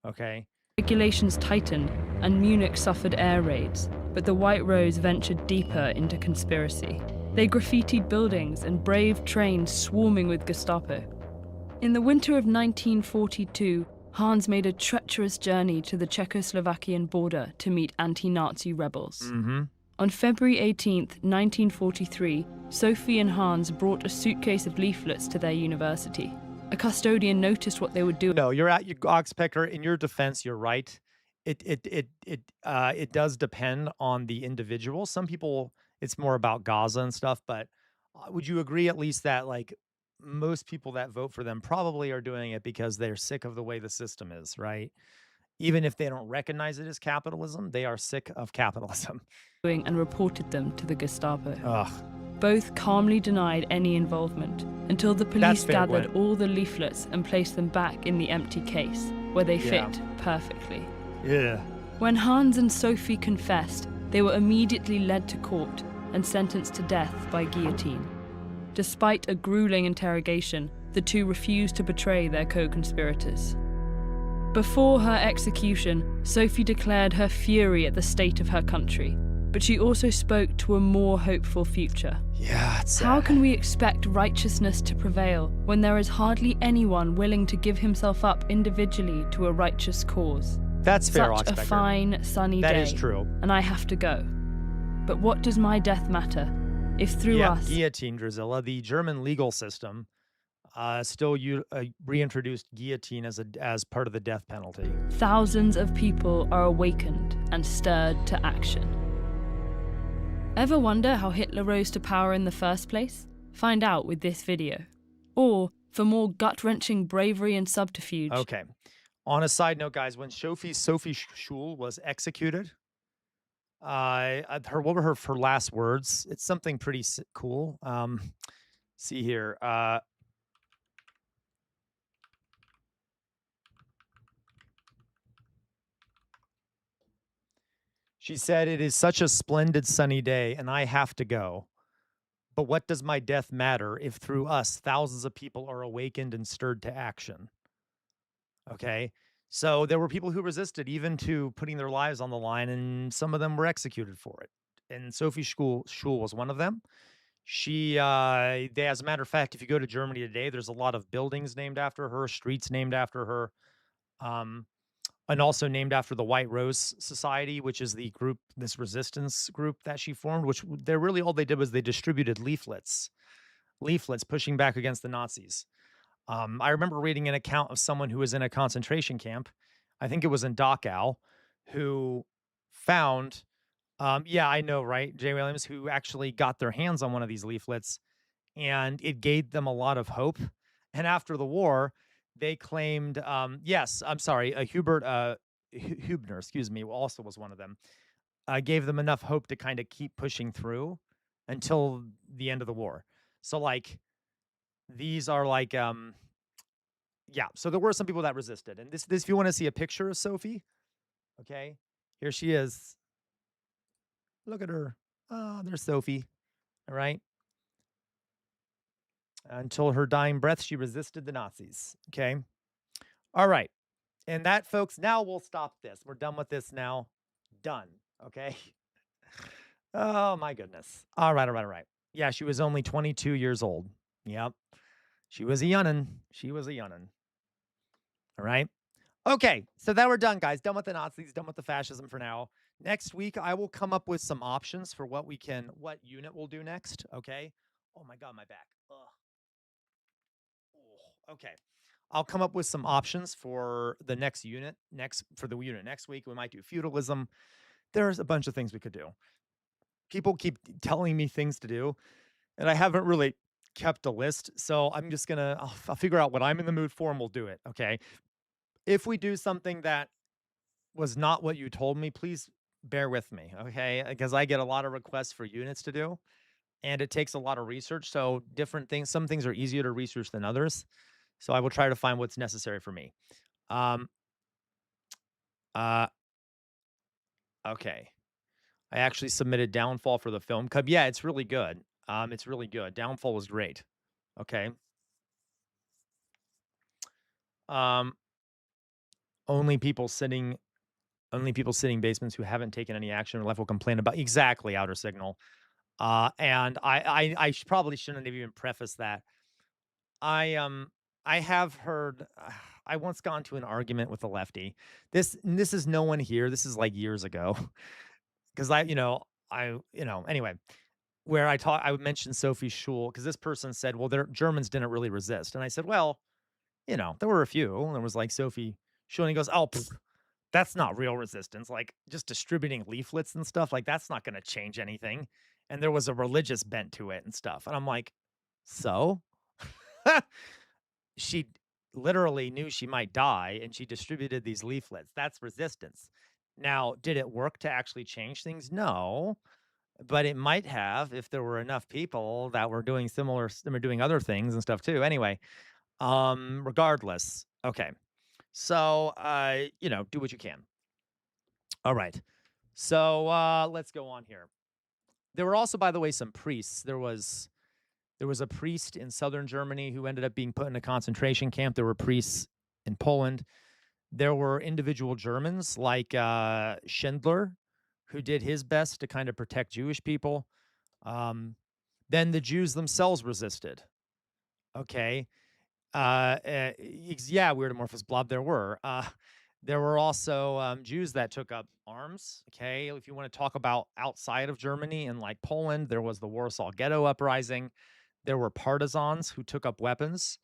Okay? Regulations tightened and Munich suffered air raids, but the White Rose ventured deeper into conspiracy. They graffitied buildings and braved trains swarming with Gestapo. In the winter of 1942, Hans made a treacherous journey to the Czechoslovakian border to meet anti-Nazi rebels. Mm-hmm. On February 18th, 1943, Sophie and Hans brought a suitcase of leaflets to their university. A custodian noticed what they were doing. No, you're at your oxpecker. In your defense, you're right. It does depend on the individual. Some people, it's more about Gaza and stuff, but would you agree at least that like most people that vote for them probably are doing it because they're sick of the way the system is, right? Even if they don't recognize it as capitalism, they are sick of capitalism. And reported them to the Gestapo. Ugh. Both calmly denied any involvement until the police gathered all the leaflets and placed them back in the empty case, where they fit perfectly. Yeah. When Hans and Sophie confessed, they were immediately led to court and sentenced to death by guillotine. Despite a grueling interrogation, the two refused to betray their co-conspirators. Before her execution, Sophie declared her fury at the state of her country, but she also spoke to a more hopeful future. Yeah, it's How can we expect righteousness to prevail when there is hardly anyone willing to give himself up individually to a righteous cause? That's fair, Such a Oxpecker. fine, sunny day. That is true. And I have to go. But what does my death matter if through us... Guillotine, Drizella. The German legal system still reintroduced guillotine as part of the death penalty. Thousands of people are awakened and stirred to action. Ever wonder how Hitler rose to power in the first place? Find out with this video. Or, for more gut-wrenching bravery and subterfuge... Okay. On a side note, guys, when Sophie Schul was executed, what were her last words? It's something pretty cool. See here. She said, "It is such a splendid sunny day, and I have to go. But what does my death matter if through us thousands of people are awakened and stirred to action?" Okay. So there were people who resisted even to putting their lives on the line, and some of them were executed for it. And Sophie Schul was one of them. As a matter of fact, if you go to Germany today, there's a lot of buildings named after her, streets named after her, and also named after the White Rose Society, which is the group, this resistance group that she formed, which they're really all they did was they distributed leaflets pushing back against the Nazis. I remember reading an account of someone who was in a concentration camp, I think it was in Dachau, who found, yeah, I know, right, Jay Williams, who actually got their hands on one of these leaflets, and it gave them a lot of hope. And after the war, they claimed, yes, I'm sorry, Hubert Hubner, excuse me, also was one of them, gave them enough hope to kind of keep pushing through until the end of the war. So, like, these are like, yeah, so there were some people that resisted. And this, if you want to see a picture of Sophie, okay, here she is. Look at her. Oh, there's Sophie. All right. Until her dying breath, she resisted the Nazis. Okay. All right. And that, folks, now we'll stop this. We're done with this now. Done. Okay. Oh, my goodness. All right. Yeah, she was only 22 years old. Yep. She was a young'un. All right. Okay. So that we're done, guys. Done with the Nazis, done with the fascism for now. Next week, I will come up with some options for what unit we'll do next. Okay. Oh my God, my back. Ugh. Oh, okay. I'll come up with some options for the next unit, next week. We might do feudalism. There's a bunch of things we could do. people keep telling me things to do, and I haven't really kept a list. So I'm just gonna I'll figure out what I'm in the mood for and we'll do it. Okay. If we do something that was not what you told me, please bear with me. Okay. Because I get a lot of requests for units to do and it takes a lot of research. So different things, some things are easier to research than others. So I will try to find what's necessary for me. Um, uh, okay. I actually submitted Downfall for the film cub. Yeah, it's really good. It's really good. Downfall was great. Okay. Um, only people sitting only people sitting basements who haven't taken any action or left will complain about exactly outer signal. And probably shouldn't have even prefaced that. I have heard I once got into an argument with a lefty. This is no one here. This is like years ago. Because anyway, where I would mention Sophie Schul because this person said, well, their Germans didn't really resist. And I said, well, there were a few. There was like Sophie Schul, and he goes, oh, pfft, that's not real resistance. Like just distributing leaflets and stuff, like that's not gonna change anything. And there was a religious bent to it and stuff. And I'm like, so? She literally knew she might die and she distributed these leaflets. That's resistance. Now, did it work to actually change things? No, but it might have if there were enough people that were doing they were doing other things and stuff too. Anyway, regardless. Okay. So, do what you can. All right. So, let's go on here. There were also, by the way, some priests. There was a priest in southern Germany who ended up being put in a concentration camp. There were priests in Poland. There were individual Germans like Schindler, who did his best to kind of protect Jewish people. Um, then the Jews themselves resisted. Okay. Yeah, weird amorphous blob. There were also Jews that took up arms. Okay. If you want to talk about outside of Germany and like Poland, there was the Warsaw Ghetto Uprising. There were partisans who took up weapons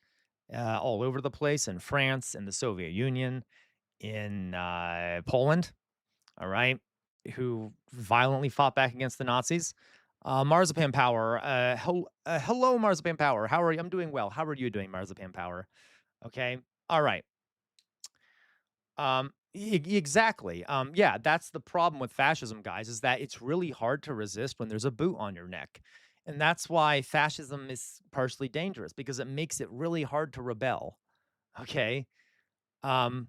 all over the place in France, in the Soviet Union, in Poland, all right, who violently fought back against the Nazis. Marzipan Power, hello, Marzipan Power. How are you? I'm doing well. How are you doing, Marzipan Power? Okay. All right. Exactly. Yeah, that's the problem with fascism, guys, is that it's really hard to resist when there's a boot on your neck. And that's why fascism is partially dangerous because it makes it really hard to rebel. Okay. Um,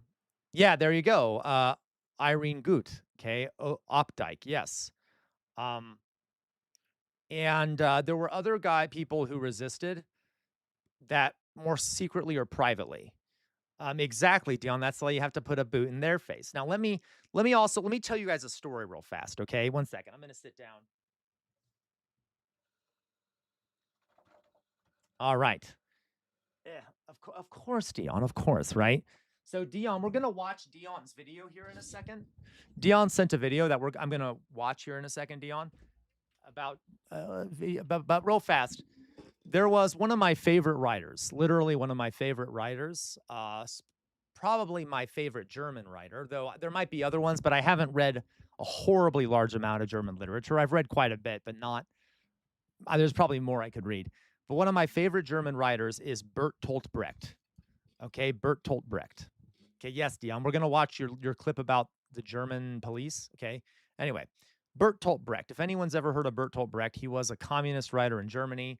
yeah, there you go. Irene Gut. Okay. Opdyke. Yes. Um, and there were other people who resisted that more secretly or privately. Exactly, Dion. That's why you have to put a boot in their face. Now, let me tell you guys a story real fast. Okay, one second. I'm gonna sit down. All right. Yeah, of course, Dion. Of course, right? So, Dion, we're gonna watch Dion's video here in a second. Dion sent a video that I'm gonna watch here in a second, Dion, about about real fast. There was one of my favorite writers, literally one of my favorite writers, probably my favorite German writer, though there might be other ones, but I haven't read a horribly large amount of German literature. I've read quite a bit, but not, there's probably more I could read. But one of my favorite German writers is Bertolt Brecht. Okay, Bertolt Brecht. Okay, yes, Dion, we're going to watch your clip about the German police. Okay, anyway, Bertolt Brecht. If anyone's ever heard of Bertolt Brecht, he was a communist writer in Germany,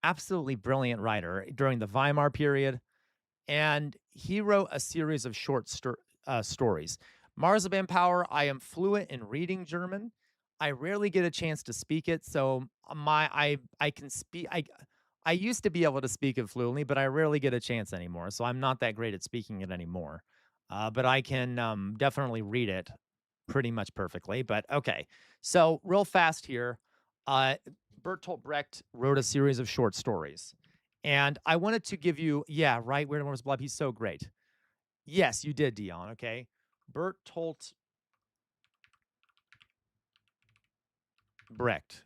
absolutely brilliant writer during the Weimar period. And he wrote a series of short stories. Marzipan Power, I am fluent in reading German. I rarely get a chance to speak it, so I can speak. I used to be able to speak it fluently, but I rarely get a chance anymore. So I'm not that great at speaking it anymore. But I can definitely read it pretty much perfectly. But okay, so real fast here, Bertolt Brecht wrote a series of short stories. And I wanted to give you, yeah, right, Weird Morris Blob, he's so great. Yes, you did, Dion, okay? Bertolt Brecht.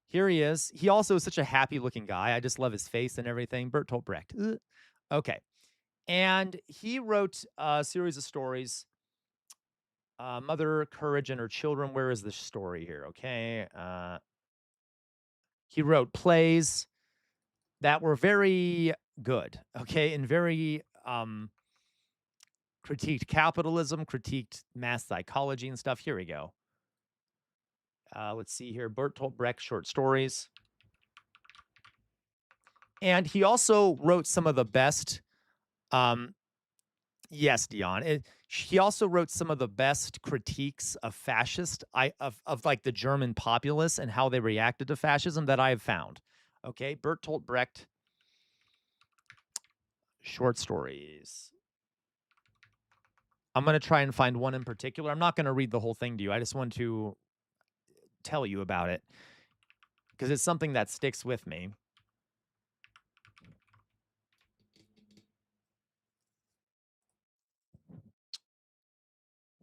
Here he is. He also is such a happy-looking guy. I just love his face and everything. Bertolt Brecht. Okay. And he wrote a series of stories Mother Courage and Her Children. Where is the story here? Okay. He wrote plays that were very good, okay, and very critiqued capitalism, critiqued mass psychology and stuff. Here we go. Let's see here. Bertolt Brecht short stories. And he also wrote some of the best. Yes, Dion. He also wrote some of the best critiques of fascist, of like the German populace and how they reacted to fascism that I have found. Okay, Bertolt Brecht short stories. I'm going to try and find one in particular. I'm not going to read the whole thing to you. I just want to tell you about it because it's something that sticks with me.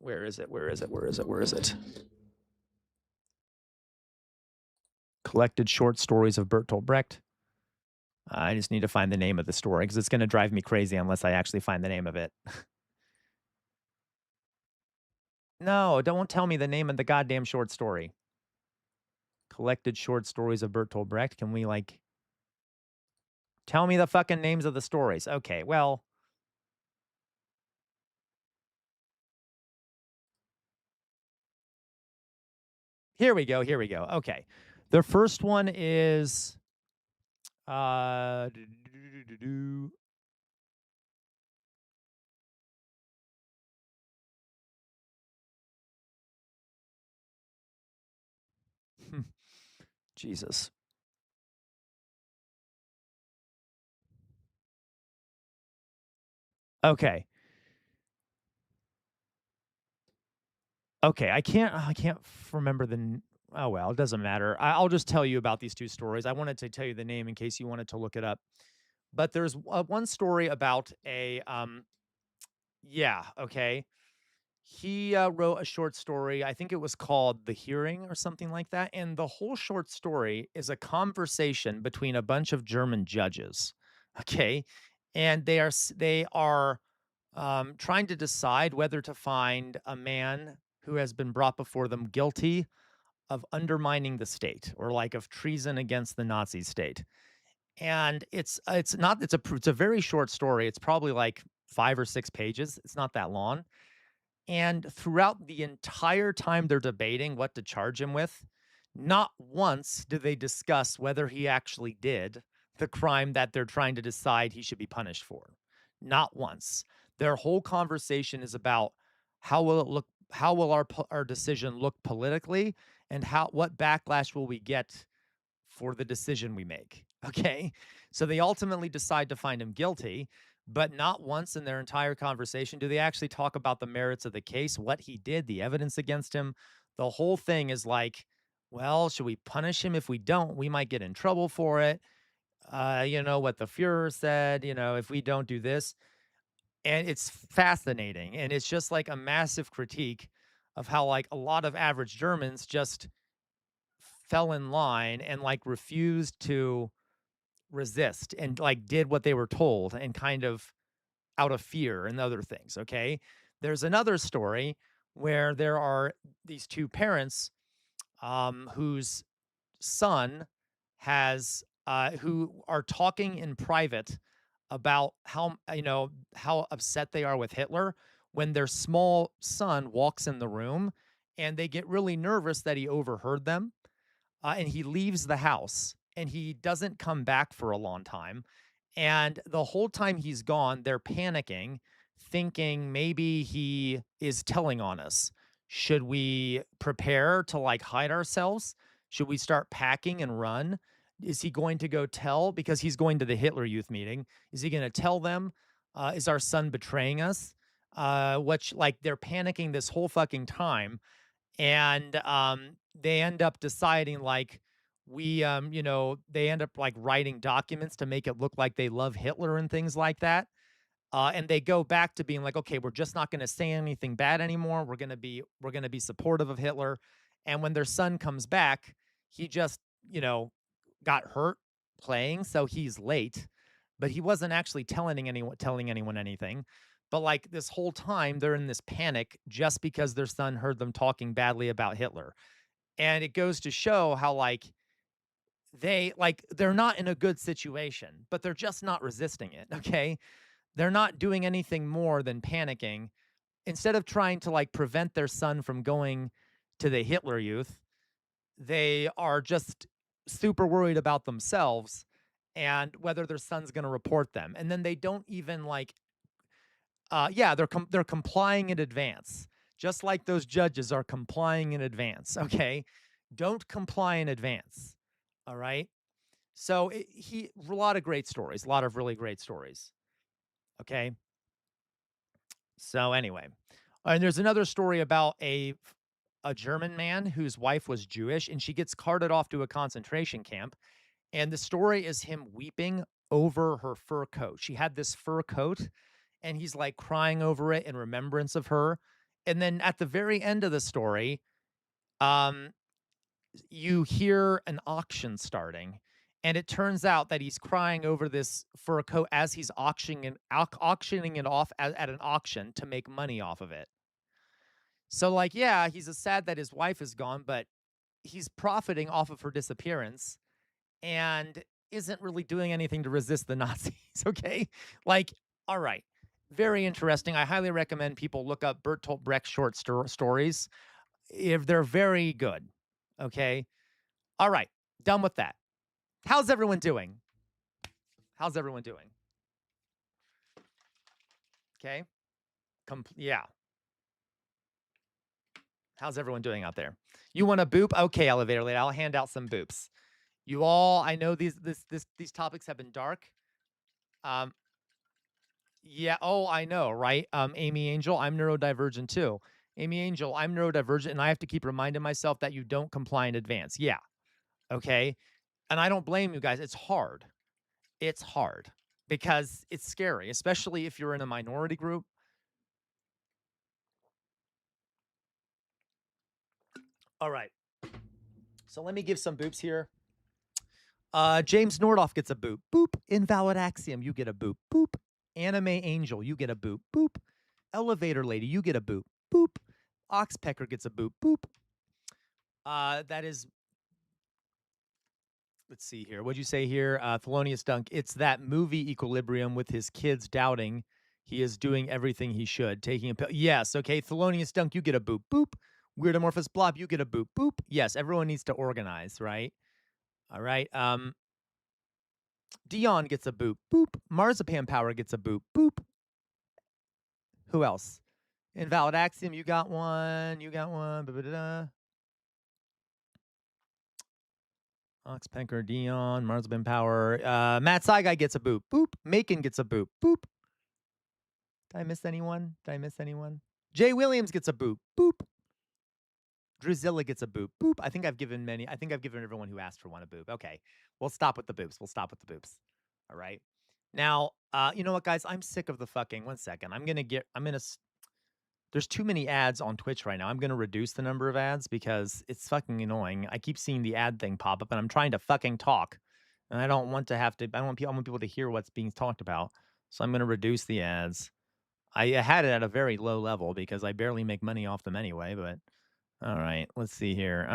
Where is it? Where is it? Where is it? Where is it? Collected short stories of Bertolt Brecht. I just need to find the name of the story because it's going to drive me crazy unless I actually find the name of it. No, don't tell me the name of the goddamn short story. Collected short stories of Bertolt Brecht. Can we, like, tell me the fucking names of the stories? Okay, well. Here we go. Here we go. Okay. The first one is Jesus. Okay. Okay, I can't remember oh well, it doesn't matter. I'll just tell you about these two stories. I wanted to tell you the name in case you wanted to look it up. But there's one story about a yeah, okay. He wrote a short story. I think it was called The Hearing or something like that. And the whole short story is a conversation between a bunch of German judges. Okay. And they are trying to decide whether to find a man who has been brought before them guilty of undermining the state or like of treason against the Nazi state. And it's a very short story. It's probably like 5 or 6 pages. It's not that long. And throughout the entire time they're debating what to charge him with, not once do they discuss whether he actually did the crime that they're trying to decide he should be punished for. Not once. Their whole conversation is about how will it look, how will our decision look politically, and what backlash will we get for the decision we make. Okay. So they ultimately decide to find him guilty, but not once in their entire conversation do they actually talk about the merits of the case, what he did, the evidence against him. The whole thing is like, well, should we punish him? If we don't, we might get in trouble for it. You know what the Fuhrer said, if we don't do this. And it's fascinating. And it's just like a massive critique of how, like, a lot of average Germans just fell in line and like refused to resist and like did what they were told and kind of out of fear and other things. Okay. There's another story where there are these two parents whose son has who are talking in private about how upset they are with Hitler when their small son walks in the room and they get really nervous that he overheard them and he leaves the house and he doesn't come back for a long time. And the whole time he's gone, they're panicking, thinking maybe he is telling on us. Should we prepare to like hide ourselves? Should we start packing and run? Is he going to go tell because he's going to the Hitler Youth meeting? Is he going to tell them? Is our son betraying us? Which like they're panicking this whole fucking time and they end up deciding like they end up like writing documents to make it look like they love Hitler and things like that. And they go back to being like, okay, we're just not going to say anything bad anymore. We're going to be supportive of Hitler. And when their son comes back, he just got hurt playing, so he's late, but he wasn't actually telling anyone anything. But, like, this whole time, they're in this panic just because their son heard them talking badly about Hitler. And it goes to show how, like, they're not in a good situation, but they're just not resisting it, okay? They're not doing anything more than panicking. Instead of trying to, like, prevent their son from going to the Hitler Youth, they are just super worried about themselves and whether their son's gonna report them. And then they don't even, like, yeah, they're complying in advance, just like those judges are complying in advance, okay? Don't comply in advance, all right? So, a lot of great stories, a lot of really great stories, okay? So, anyway, and there's another story about a German man whose wife was Jewish, and she gets carted off to a concentration camp, and the story is him weeping over her fur coat. She had this fur coat, and he's, like, crying over it in remembrance of her, and then at the very end of the story, um, you hear an auction starting, and it turns out that he's crying over this fur coat as he's auctioning it off at an auction to make money off of it. So, like, yeah, he's sad that his wife is gone, but he's profiting off of her disappearance and isn't really doing anything to resist the Nazis, okay? Like, all right. Very interesting. I highly recommend people look up Bertolt Brecht's short stories. If they're very good, okay? All right. Done with that. How's everyone doing? How's everyone doing? Okay? Yeah. How's everyone doing out there? You want a boop? Okay, elevator lady. I'll hand out some boops. You all, I know these topics have been dark. Um, yeah. Oh, I know, right? Amy Angel, I'm neurodivergent too. Amy Angel, I'm neurodivergent, and I have to keep reminding myself that you don't comply in advance. Yeah. Okay. And I don't blame you guys. It's hard. It's hard because it's scary, especially if you're in a minority group. All right. So let me give some boops here. James Nordoff gets a boop. Boop. Invalid Axiom, you get a boop. Boop. Anime Angel, you get a boop. Boop. Elevator Lady, you get a boop. Boop. Oxpecker gets a boop. Boop. That is, let's see here. What'd you say here? Thelonious Dunk. It's that movie Equilibrium with his kids doubting he is doing everything he should, taking a pill. Yes, okay. Thelonious Dunk, you get a boop. Boop. Weirdomorphous Blob, you get a boop. Boop. Yes, everyone needs to organize, right? All right. Dion gets a boop. Boop. Marzipan Power gets a boop. Boop. Who else? Invalid Axiom, you got one. You got one. Ba-ba-da-da. Oxpecker, Dion, Marzipan Power. Matt Saigai gets a boop. Boop. Macon gets a boop. Boop. Did I miss anyone? Did I miss anyone? Jay Williams gets a boop. Boop. Druzilla gets a boop. Boop. I think I've given everyone who asked for one a boop. Okay. We'll stop with the boops. We'll stop with the boops. All right. Now, you know what, guys? I'm sick of the fucking. One second. There's too many ads on Twitch right now. I'm gonna reduce the number of ads because it's fucking annoying. I keep seeing the ad thing pop up, and I'm trying to fucking talk, and I don't want to have to. I want people to hear what's being talked about. So I'm gonna reduce the ads. I had it at a very low level because I barely make money off them anyway. But all right, let's see here.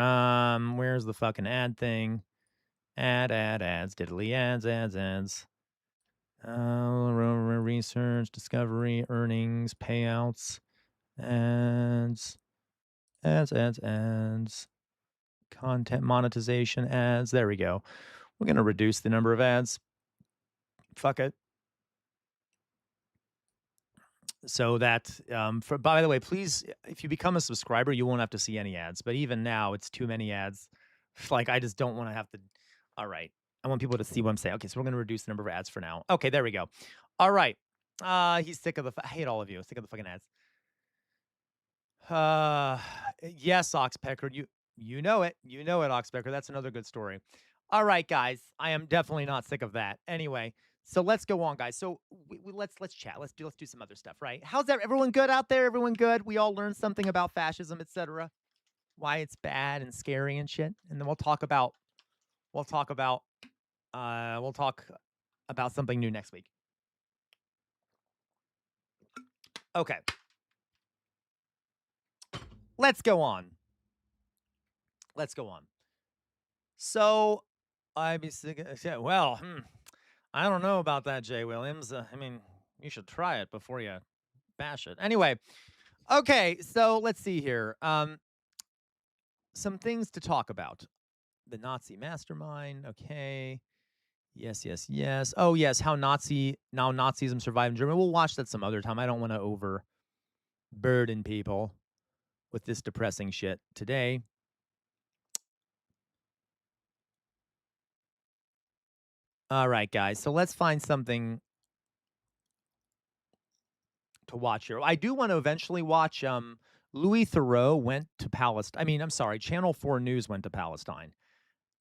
Where's the fucking ad thing? Ads, diddly ads. Research, discovery, earnings, payouts, ads, content monetization ads. There we go. We're going to reduce the number of ads. Fuck it. So that, by the way, please, if you become a subscriber, you won't have to see any ads. But even now, it's too many ads. Like, I just don't want to have to. All right. I want people to see what I'm saying. Okay, so we're going to reduce the number of ads for now. Okay, there we go. All right. He's sick of I hate all of you. Sick of the fucking ads. Yes, Oxpecker. You know it. You know it, Oxpecker. That's another good story. All right, guys. I am definitely not sick of that. Anyway, so let's go on, guys. So let's chat. Let's do some other stuff, right? How's that? Everyone good out there? Everyone good? We all learned something about fascism, etc. Why it's bad and scary and shit. And then we'll talk about something new next week. Okay. Let's go on. Let's go on. So, I be thinking, yeah, well, I don't know about that, Jay Williams. I mean, you should try it before you bash it. Anyway, okay, so let's see here. Some things to talk about. The Nazi mastermind. Okay. Yes, yes, yes. Oh, yes. How Nazism survived in Germany. We'll watch that some other time. I don't want to overburden people with this depressing shit today. All right, guys. So let's find something to watch here. I do want to eventually watch Louis Theroux went to Palestine. I mean, I'm sorry, Channel 4 News went to Palestine.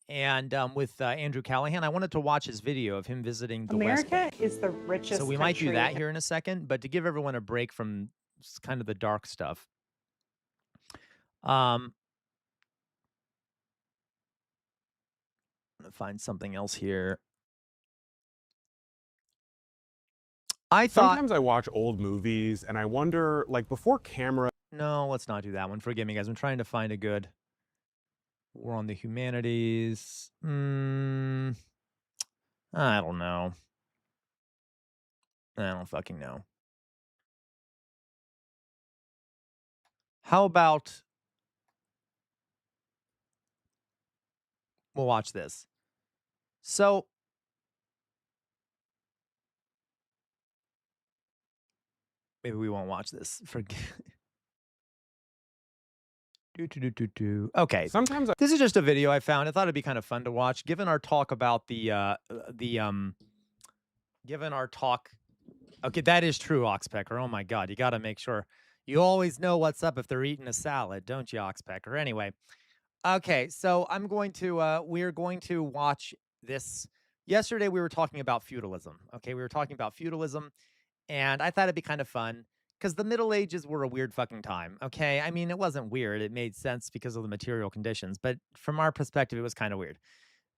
And with Andrew Callahan, I wanted to watch his video of him visiting the West Bank. America is the richest So we might do country that here in a second, but to give everyone a break from kind of the dark stuff. I'm gonna find something else here. I thought Sometimes I watch old movies and I wonder, like, before camera. no, let's not do that one. Forgive me, guys. I'm trying to find a good War on the Humanities. I don't know. I don't fucking know. How about we'll watch this. So maybe we won't watch this. Forget. Okay. Sometimes I This is just a video I found. I thought it'd be kind of fun to watch, given our talk about given our talk. Okay, that is true, Oxpecker. Oh my God, you got to make sure you always know what's up if they're eating a salad, don't you, Oxpecker? Anyway, okay, so we're going to watch this. Yesterday we were talking about feudalism. Okay, we were talking about feudalism, and I thought it'd be kind of fun because the Middle Ages were a weird fucking time. Okay, I mean it wasn't weird; it made sense because of the material conditions, but from our perspective, it was kind of weird.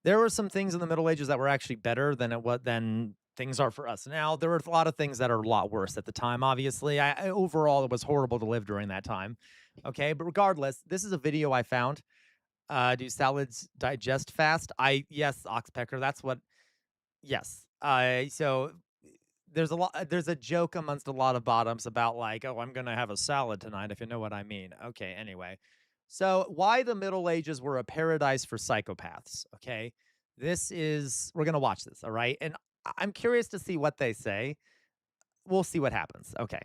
There were some things in the Middle Ages that were actually better than things are for us now. There were a lot of things that are a lot worse at the time. Obviously, overall it was horrible to live during that time. Okay, but regardless, this is a video I found. Do salads digest fast? Yes, Oxpecker. That's what. Yes. So there's a joke amongst a lot of bottoms about like, oh, I'm gonna have a salad tonight, if you know what I mean. Okay, anyway. So why the Middle Ages were a paradise for psychopaths. Okay. We're gonna watch this, all right? And I'm curious to see what they say. We'll see what happens. Okay.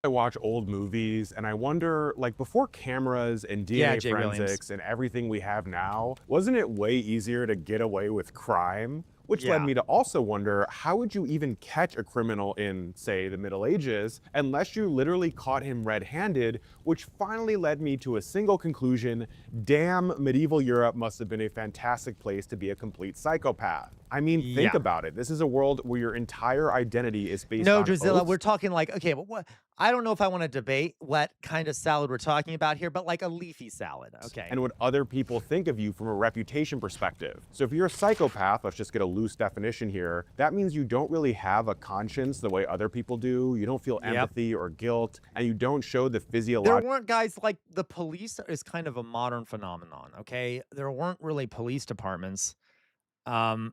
watch old movies and I wonder, like, before cameras and Yeah, DNA Jay Williams. forensics and everything we have now, wasn't it way easier to get away with crime? Which led Yeah. me to also wonder, how would you even catch a criminal in, say, the Middle Ages, unless you literally caught him red-handed, which finally led me to a single conclusion: damn, medieval Europe must have been a fantastic place to be a complete psychopath. I mean, think Yeah. about it. This is a world where your entire identity is based No, on Drizilla, oaths. we're talking like, okay, but what? I don't know if I want to debate what kind of salad we're talking about here, but like a leafy salad. Okay. And what other people think of you from a reputation perspective. So if you're a psychopath, let's just get a loose definition here, that means you don't really have a conscience the way other people do, you don't feel Yep. empathy or guilt, and you don't show the There physiological weren't guys like the police is kind of a modern phenomenon. Okay. There weren't really police departments. Um,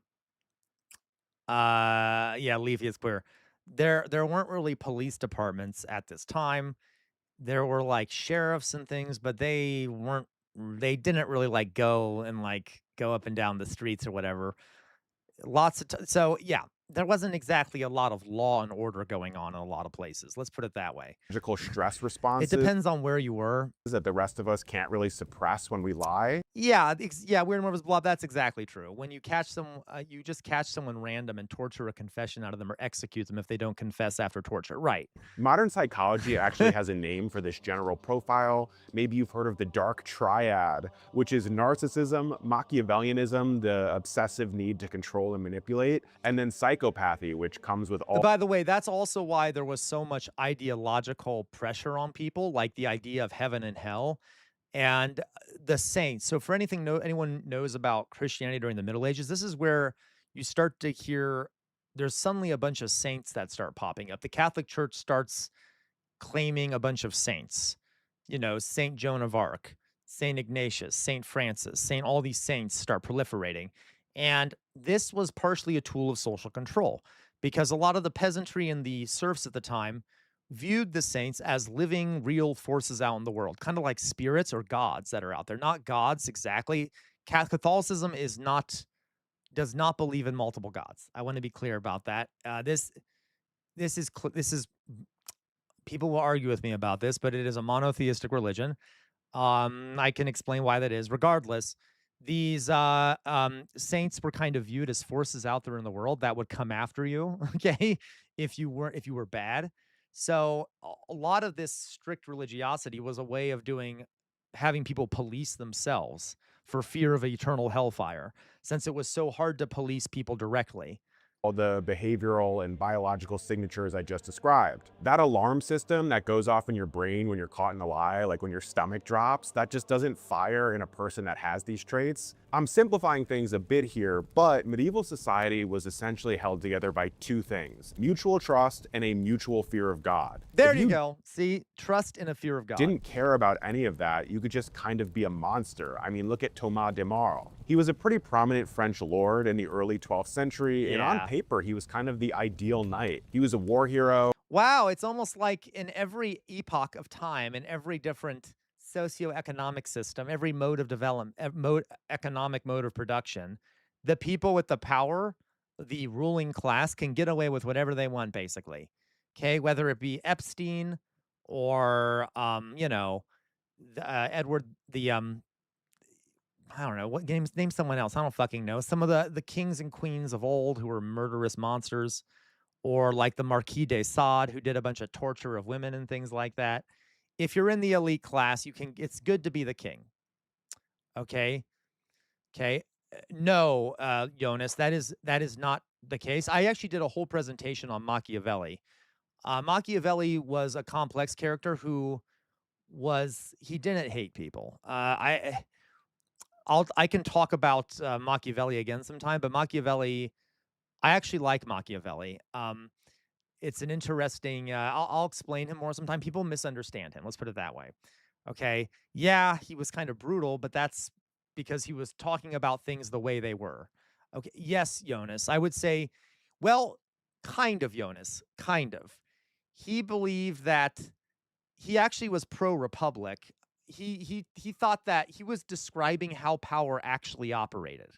yeah, leafy is queer. There weren't really police departments at this time. There were like sheriffs and things, but they didn't really like go and like go up and down the streets or whatever. So yeah, there wasn't exactly a lot of law and order going on in a lot of places. Let's put it that way. stress It responses depends on where you were. that the rest of us can't really suppress when we lie. Yeah, weird Marvel's blob. That's exactly true. When you you just catch someone random and torture a confession out of them or execute them if they don't confess after torture. Right. Modern psychology actually has a name for this general profile. Maybe you've heard of the dark triad, which is narcissism, Machiavellianism, the obsessive need to control and manipulate, and then psychopathy, which comes with all. By the way, that's also why there was so much ideological pressure on people, like the idea of heaven and hell and the saints. So for anyone knows about Christianity during the Middle Ages, this is where you start to hear there's suddenly a bunch of saints that start popping up. The Catholic Church starts claiming a bunch of saints, Saint Joan of Arc, Saint Ignatius, Saint Francis, Saint all these saints start proliferating. And this was partially a tool of social control because a lot of the peasantry and the serfs at the time viewed the saints as living real forces out in the world, kind of like spirits or gods that are out there. Not gods exactly. Catholicism does not believe in multiple gods. I want to be clear about that. This is people will argue with me about this, but it is a monotheistic religion. I can explain why that is. Regardless, these saints were kind of viewed as forces out there in the world that would come after you, okay, if you were bad. So a lot of this strict religiosity was a way of having people police themselves for fear of eternal hellfire, since it was so hard to police people directly. All the behavioral and biological signatures I just described. That alarm system that goes off in your brain when you're caught in a lie, like when your stomach drops, that just doesn't fire in a person that has these traits. I'm simplifying things a bit here, but medieval society was essentially held together by two things: mutual trust and a mutual fear of God. There If you go. See, trust and a fear of God. didn't care about any of that, you could just kind of be a monster. I mean, look at Thomas de Maure. He was a pretty prominent French lord in the early 12th century, and on Yeah. paper, he was kind of the ideal knight. He was a war hero. Wow, it's almost like in every epoch of time, in every different socioeconomic system, every mode of development, economic mode of production, the people with the power, the ruling class, can get away with whatever they want, basically. Okay, whether it be Epstein or Edward the I don't know what games. Name someone else. I don't fucking know. Some of the kings and queens of old who were murderous monsters, or like the Marquis de Sade, who did a bunch of torture of women and things like that. If you're in the elite class, it's good to be the king. Okay. Okay. No, Jonas, that is not the case. I actually did a whole presentation on Machiavelli. Machiavelli was a complex character he didn't hate people. I can talk about Machiavelli again sometime, but Machiavelli, I actually like Machiavelli. It's an interesting. I'll explain him more sometime. People misunderstand him. Let's put it that way. Okay. Yeah, he was kind of brutal, but that's because he was talking about things the way they were. Okay. Yes, Jonas. I would say, well, kind of, Jonas. Kind of. He believed that he actually was pro-republic. He thought that he was describing how power actually operated.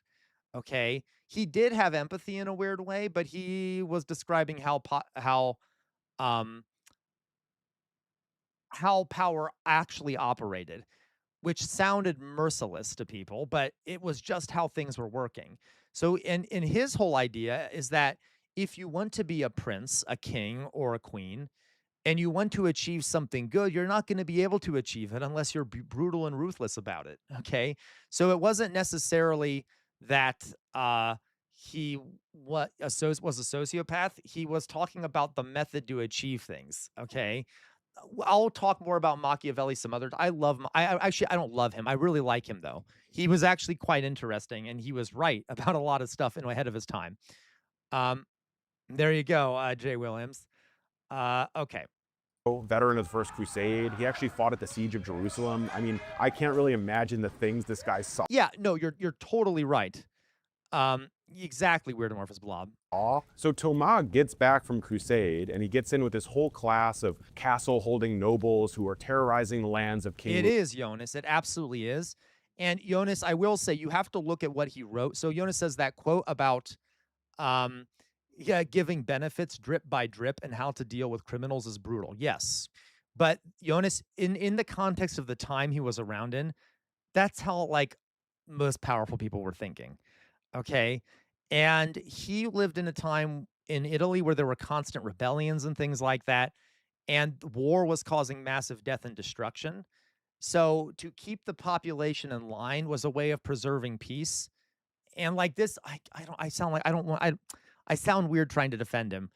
Okay. He did have empathy in a weird way, but he was describing um how power actually operated, which sounded merciless to people, but it was just how things were working. So in his whole idea is that if you want to be a prince, a king, or a queen, and you want to achieve something good, you're not going to be able to achieve it unless you're brutal and ruthless about it. Okay. So it wasn't necessarily that he was a sociopath. He was talking about the method to achieve things. Okay. I'll talk more about Machiavelli some other. I love. Actually, I don't love him. I really like him though. He was actually quite interesting, and he was right about a lot of stuff in ahead of his time. Um, there you go, Jay Williams. Okay. Veteran of the First Crusade. He actually fought at the Siege of Jerusalem. I mean, I can't really imagine the things this guy saw. Yeah, no, you're totally right. Exactly, Weird Amorphous Blob. So Thomas gets back from Crusade, and he gets in with this whole class of castle-holding nobles who are terrorizing the lands of King. It is, Jonas. It absolutely is. And Jonas, I will say, you have to look at what he wrote. So Jonas says that quote about yeah, giving benefits drip by drip and how to deal with criminals is brutal. Yes. But Jonas, in the context of the time he was around in, that's how like most powerful people were thinking. Okay. And he lived in a time in Italy where there were constant rebellions and things like that. And war was causing massive death and destruction. So to keep the population in line was a way of preserving peace. And like this, I don't, I sound like I don't want, I sound weird trying to defend him.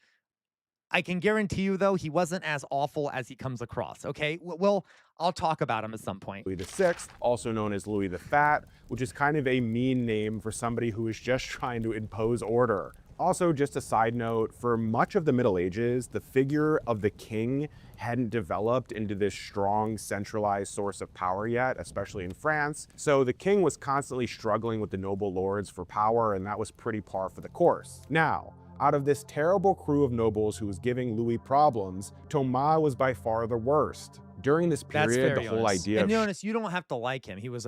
I can guarantee you, though, he wasn't as awful as he comes across. Okay. Well, I'll talk about him at some point. Louis VI, also known as Louis the Fat, which is kind of a mean name for somebody who is just trying to impose order. Also, just a side note, for much of the Middle Ages, the figure of the king hadn't developed into this strong, centralized source of power yet, especially in France. So the king was constantly struggling with the noble lords for power, and that was pretty par for the course. Now, out of this terrible crew of nobles who was giving Louis problems, Thomas was by far the worst. During this That's period, fair, the whole Jonas. idea And of Jonas, you don't have to like him. He was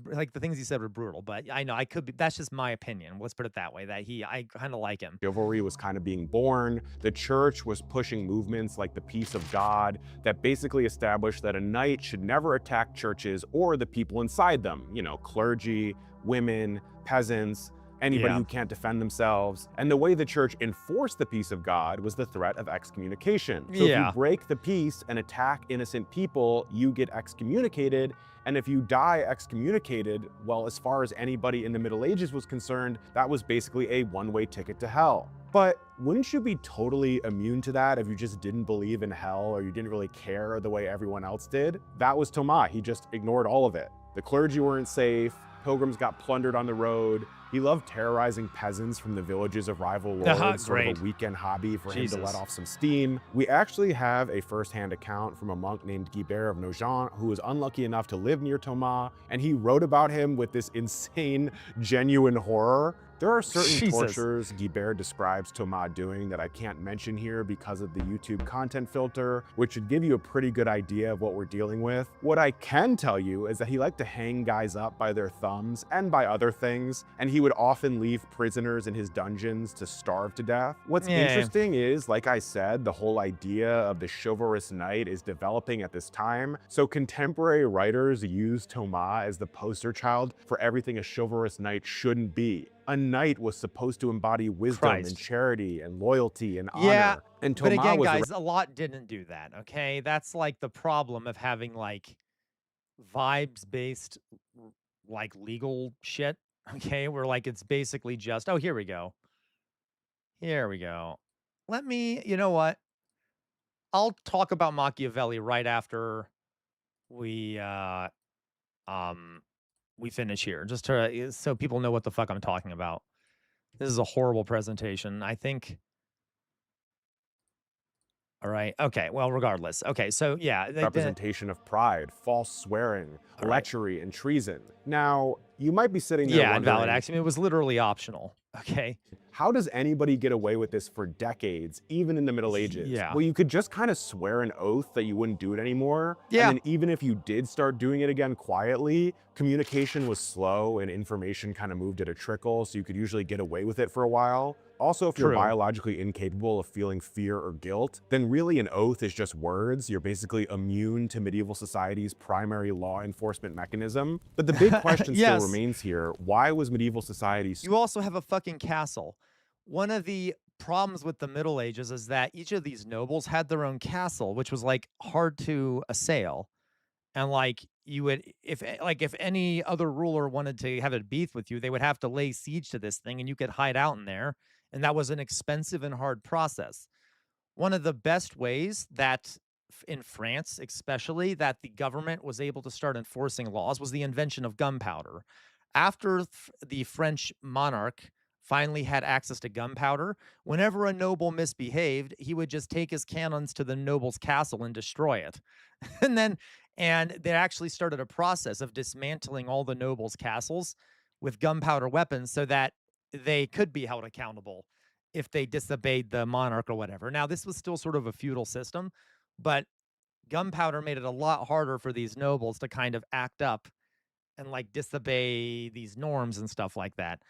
like the things he said were brutal, but I know I could be. That's just my opinion. Let's put it that way. I kind of like him. chivalry was kind of being born. The church was pushing movements like the peace of God that basically established that a knight should never attack churches or the people inside them, you know, clergy, women, peasants, anybody Yeah. who can't defend themselves. And the way the church enforced the peace of God was the threat of excommunication. So if Yeah. you break the peace and attack innocent people, you get excommunicated. And if you die excommunicated, well, as far as anybody in the Middle Ages was concerned, that was basically a one-way ticket to hell. But wouldn't you be totally immune to that if you just didn't believe in hell or you didn't really care the way everyone else did? That was Thomas. He just ignored all of it. The clergy weren't safe. Pilgrims got plundered on the road. He loved terrorizing peasants from the villages of rival lords, sort of Great. a weekend hobby for him Jesus. to let off some steam. We actually have a first-hand account from a monk named Guibert of Nogent, who was unlucky enough to live near Thomas, and he wrote about him with this insane, genuine horror. There are certain Jesus. tortures Guibert describes Thomas doing that I can't mention here because of the YouTube content filter, which should give you a pretty good idea of what we're dealing with. What I can tell you is that he liked to hang guys up by their thumbs and by other things, and he would often leave prisoners in his dungeons to starve to death. What's Yeah. interesting is, like I said, the whole idea of the chivalrous knight is developing at this time, so contemporary writers use Thomas as the poster child for everything a chivalrous knight shouldn't be. A knight was supposed to embody wisdom and Christ. charity and loyalty and Yeah, honor. And But Thomas again, was guys, a lot didn't do that. Okay, that's like the problem of having like vibes-based like legal shit. Okay, where like it's basically just here we go. Here we go. Let me. You know what? I'll talk about Machiavelli right after we um we finish here, just to so people know what the fuck I'm talking about. This is a horrible presentation. I think. All right. Okay. Well, regardless. Okay. So yeah, representation of pride, false swearing, All right. lechery, and treason. Now, you might be sitting there yeah, invalid wondering, axiom. It was literally optional. Okay. how does anybody get away with this for decades, even in the Middle Ages? Yeah. Well, you could just kind of swear an oath that you wouldn't do it anymore. Yeah. And then even if you did start doing it again quietly, communication was slow and information kind of moved at a trickle, so you could usually get away with it for a while. Also, if you're True. biologically incapable of feeling fear or guilt, then really an oath is just words. You're basically immune to medieval society's primary law enforcement mechanism. But the big question Yes. still remains here. Why was medieval society You also have a fucking castle. One of the problems with the Middle Ages is that each of these nobles had their own castle, which was like hard to assail. And like you would, if any other ruler wanted to have a beef with you, they would have to lay siege to this thing, and you could hide out in there. And that was an expensive and hard process. One of the best ways that in France, especially, that the government was able to start enforcing laws was the invention of gunpowder. After the French monarch finally had access to gunpowder, whenever a noble misbehaved, he would just take his cannons to the noble's castle and destroy it. and they actually started a process of dismantling all the nobles' castles with gunpowder weapons so that they could be held accountable if they disobeyed the monarch or whatever. Now, this was still sort of a feudal system, but gunpowder made it a lot harder for these nobles to kind of act up and like disobey these norms and stuff like that.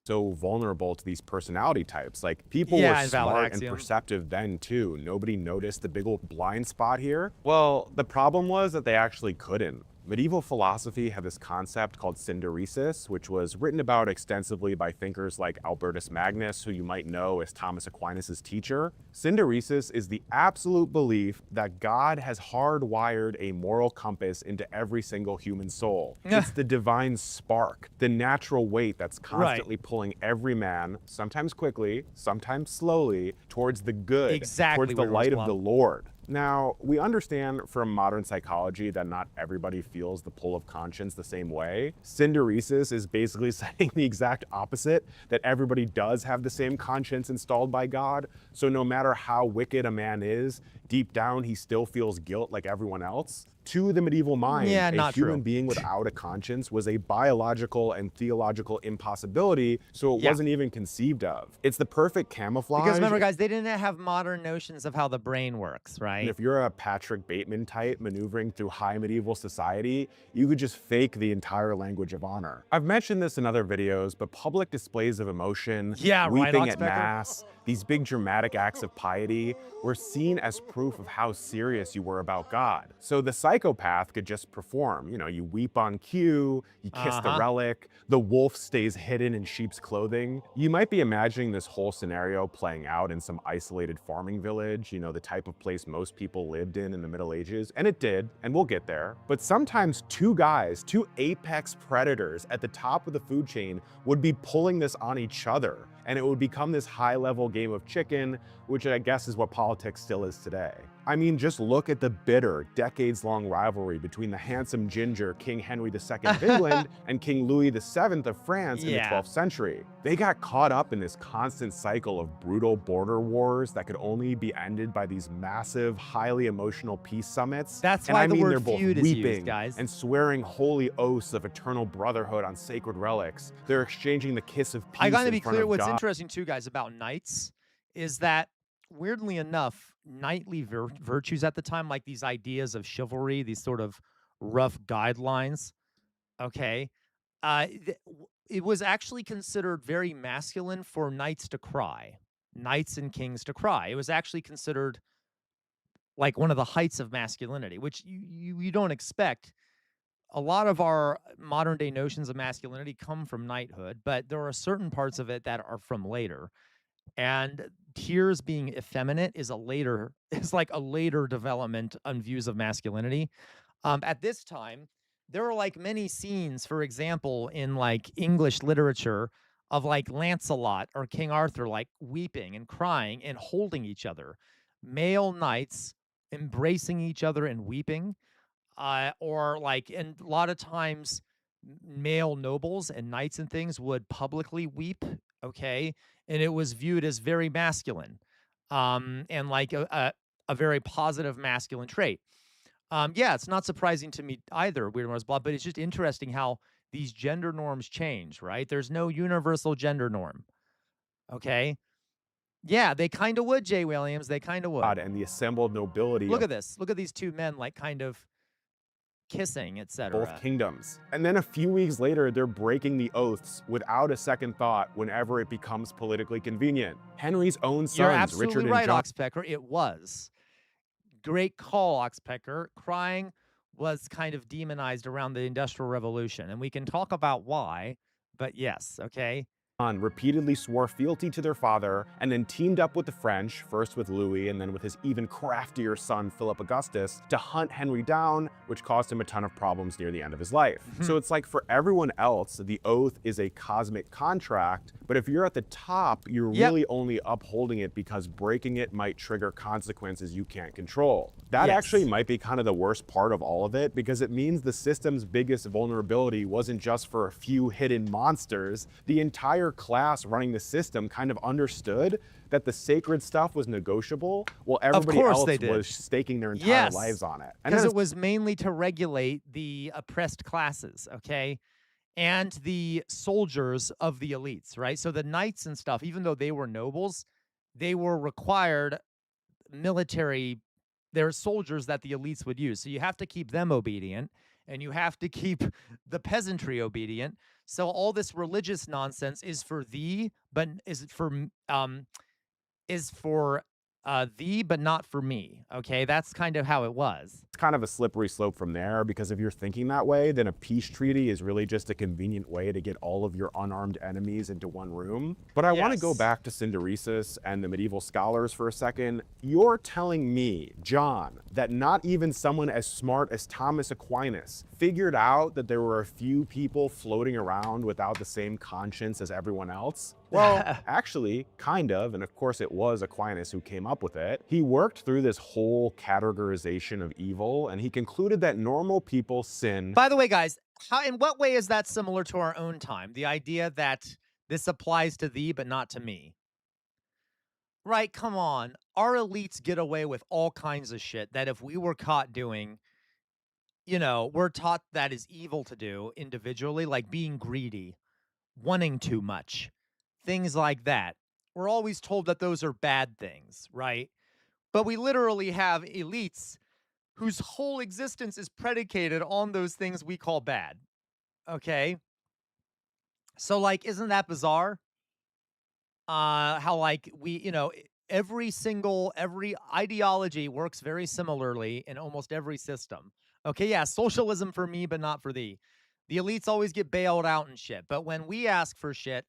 so vulnerable to these personality types? Like, people Yeah, were invalid smart and axiom. perceptive then too. Nobody noticed the big old blind spot here. Well, the problem was that they actually couldn't. Medieval philosophy had this concept called synderesis, which was written about extensively by thinkers like Albertus Magnus, who you might know as Thomas Aquinas' teacher. Synderesis is the absolute belief that God has hardwired a moral compass into every single human soul. It's the divine spark, the natural weight that's constantly pulling every man, sometimes quickly, sometimes slowly, towards the good, Exactly towards the where it was light of plumbed. the Lord. Now, we understand from modern psychology that not everybody feels the pull of conscience the same way. Synderesis is basically saying the exact opposite, that everybody does have the same conscience installed by God. So no matter how wicked a man is, deep down he still feels guilt like everyone else. To the medieval mind, Yeah, a not human true. being without a conscience was a biological and theological impossibility, so it Yeah. wasn't even conceived of. It's the perfect camouflage. Because remember, guys, they didn't have modern notions of how the brain works, And right? if you're a Patrick Bateman type maneuvering through high medieval society, you could just fake the entire language of honor. I've mentioned this in other videos, but public displays of emotion, Yeah, right, weeping at Oxpecker? mass, these big dramatic acts of piety were seen as proof of how serious you were about God. So the psychopath could just perform. You know, you weep on cue, you kiss the relic, the wolf stays hidden in sheep's clothing. You might be imagining this whole scenario playing out in some isolated farming village, you know, the type of place most people lived in the Middle Ages, and it did, and we'll get there. But sometimes two guys, two apex predators at the top of the food chain would be pulling this on each other, and it would become this high-level game of chicken, which I guess is what politics still is today. I mean, just look at the bitter, decades-long rivalry between the handsome ginger King Henry II of England and King Louis VII of France in the 12th century. They got caught up in this constant cycle of brutal border wars that could only be ended by these massive, highly emotional peace summits. That's And why I the mean, word they're both feud is used, weeping guys. and swearing holy oaths of eternal brotherhood on sacred relics. They're exchanging the kiss of peace I gotta in be front clear, of what's God. interesting too, guys, about knights is that, weirdly enough, knightly virtues at the time, like these ideas of chivalry, these sort of rough guidelines, okay, it was actually considered very masculine for knights to cry, knights and kings to cry. It was actually considered like one of the heights of masculinity, which you don't expect. A lot of our modern day notions of masculinity come from knighthood, but there are certain parts of it that are from later. And tears being effeminate is a later is like a later development on views of masculinity. At this time, there are like many scenes, for example, in like English literature of like Lancelot or King Arthur like weeping and crying and holding each other, male knights embracing each other and weeping, or like, and a lot of times male nobles and knights and things would publicly weep, okay, and it was viewed as very masculine, and like a very positive masculine trait. Yeah, it's not surprising to me either, Weird Wars Blah, but it's just interesting how these gender norms change, right? There's no universal gender norm, okay? Yeah, they kind of would, Jay Williams. They kind of would. And the assembled nobility Look of at this. Look at these two men, like kind of kissing, both etc. kingdoms. And then a few weeks later, they're breaking the oaths without a second thought whenever it becomes politically convenient. Henry's own You're sons, absolutely Richard and right, John, Oxpecker. It was. Great call, Oxpecker. Crying was kind of demonized around the Industrial Revolution, and we can talk about why, but yes, okay? repeatedly swore fealty to their father and then teamed up with the French, first with Louis and then with his even craftier son Philip Augustus, to hunt Henry down, which caused him a ton of problems near the end of his life. So it's like for everyone else, the oath is a cosmic contract, but if you're at the top, you're really only upholding it because breaking it might trigger consequences you can't control. That actually might be kind of the worst part of all of it, because it means the system's biggest vulnerability wasn't just for a few hidden monsters. The entire class running the system kind of understood that the sacred stuff was negotiable, while everybody else was staking their entire lives on it. Because it was mainly to regulate the oppressed classes, okay? And the soldiers of the elites, right? So the knights and stuff, even though they were nobles, they were required military, they're soldiers that the elites would use. So you have to keep them obedient, and you have to keep the peasantry obedient. So all this religious nonsense is for thee, but is for thee, but not for me. Okay, that's kind of how it was. It's kind of a slippery slope from there, because if you're thinking that way, then a peace treaty is really just a convenient way to get all of your unarmed enemies into one room. But I want to go back to Synderesis and the medieval scholars for a second. You're telling me, John, that not even someone as smart as Thomas Aquinas figured out that there were a few people floating around without the same conscience as everyone else? Well, actually, kind of, and of course it was Aquinas who came up with it. He worked through this whole categorization of evil, and he concluded that normal people sin. By the way, guys, in what way is that similar to our own time? The idea that this applies to thee, but not to me. Right? Come on. Our elites get away with all kinds of shit that if we were caught doing, we're taught that is evil to do individually, like being greedy, wanting too much, things like that. We're always told that those are bad things, right? But we literally have elites whose whole existence is predicated on those things we call bad. Okay? So, like, isn't that bizarre? How, like, every ideology works very similarly in almost every system. Okay, yeah, socialism for me, but not for thee. The elites always get bailed out and shit. But when we ask for shit,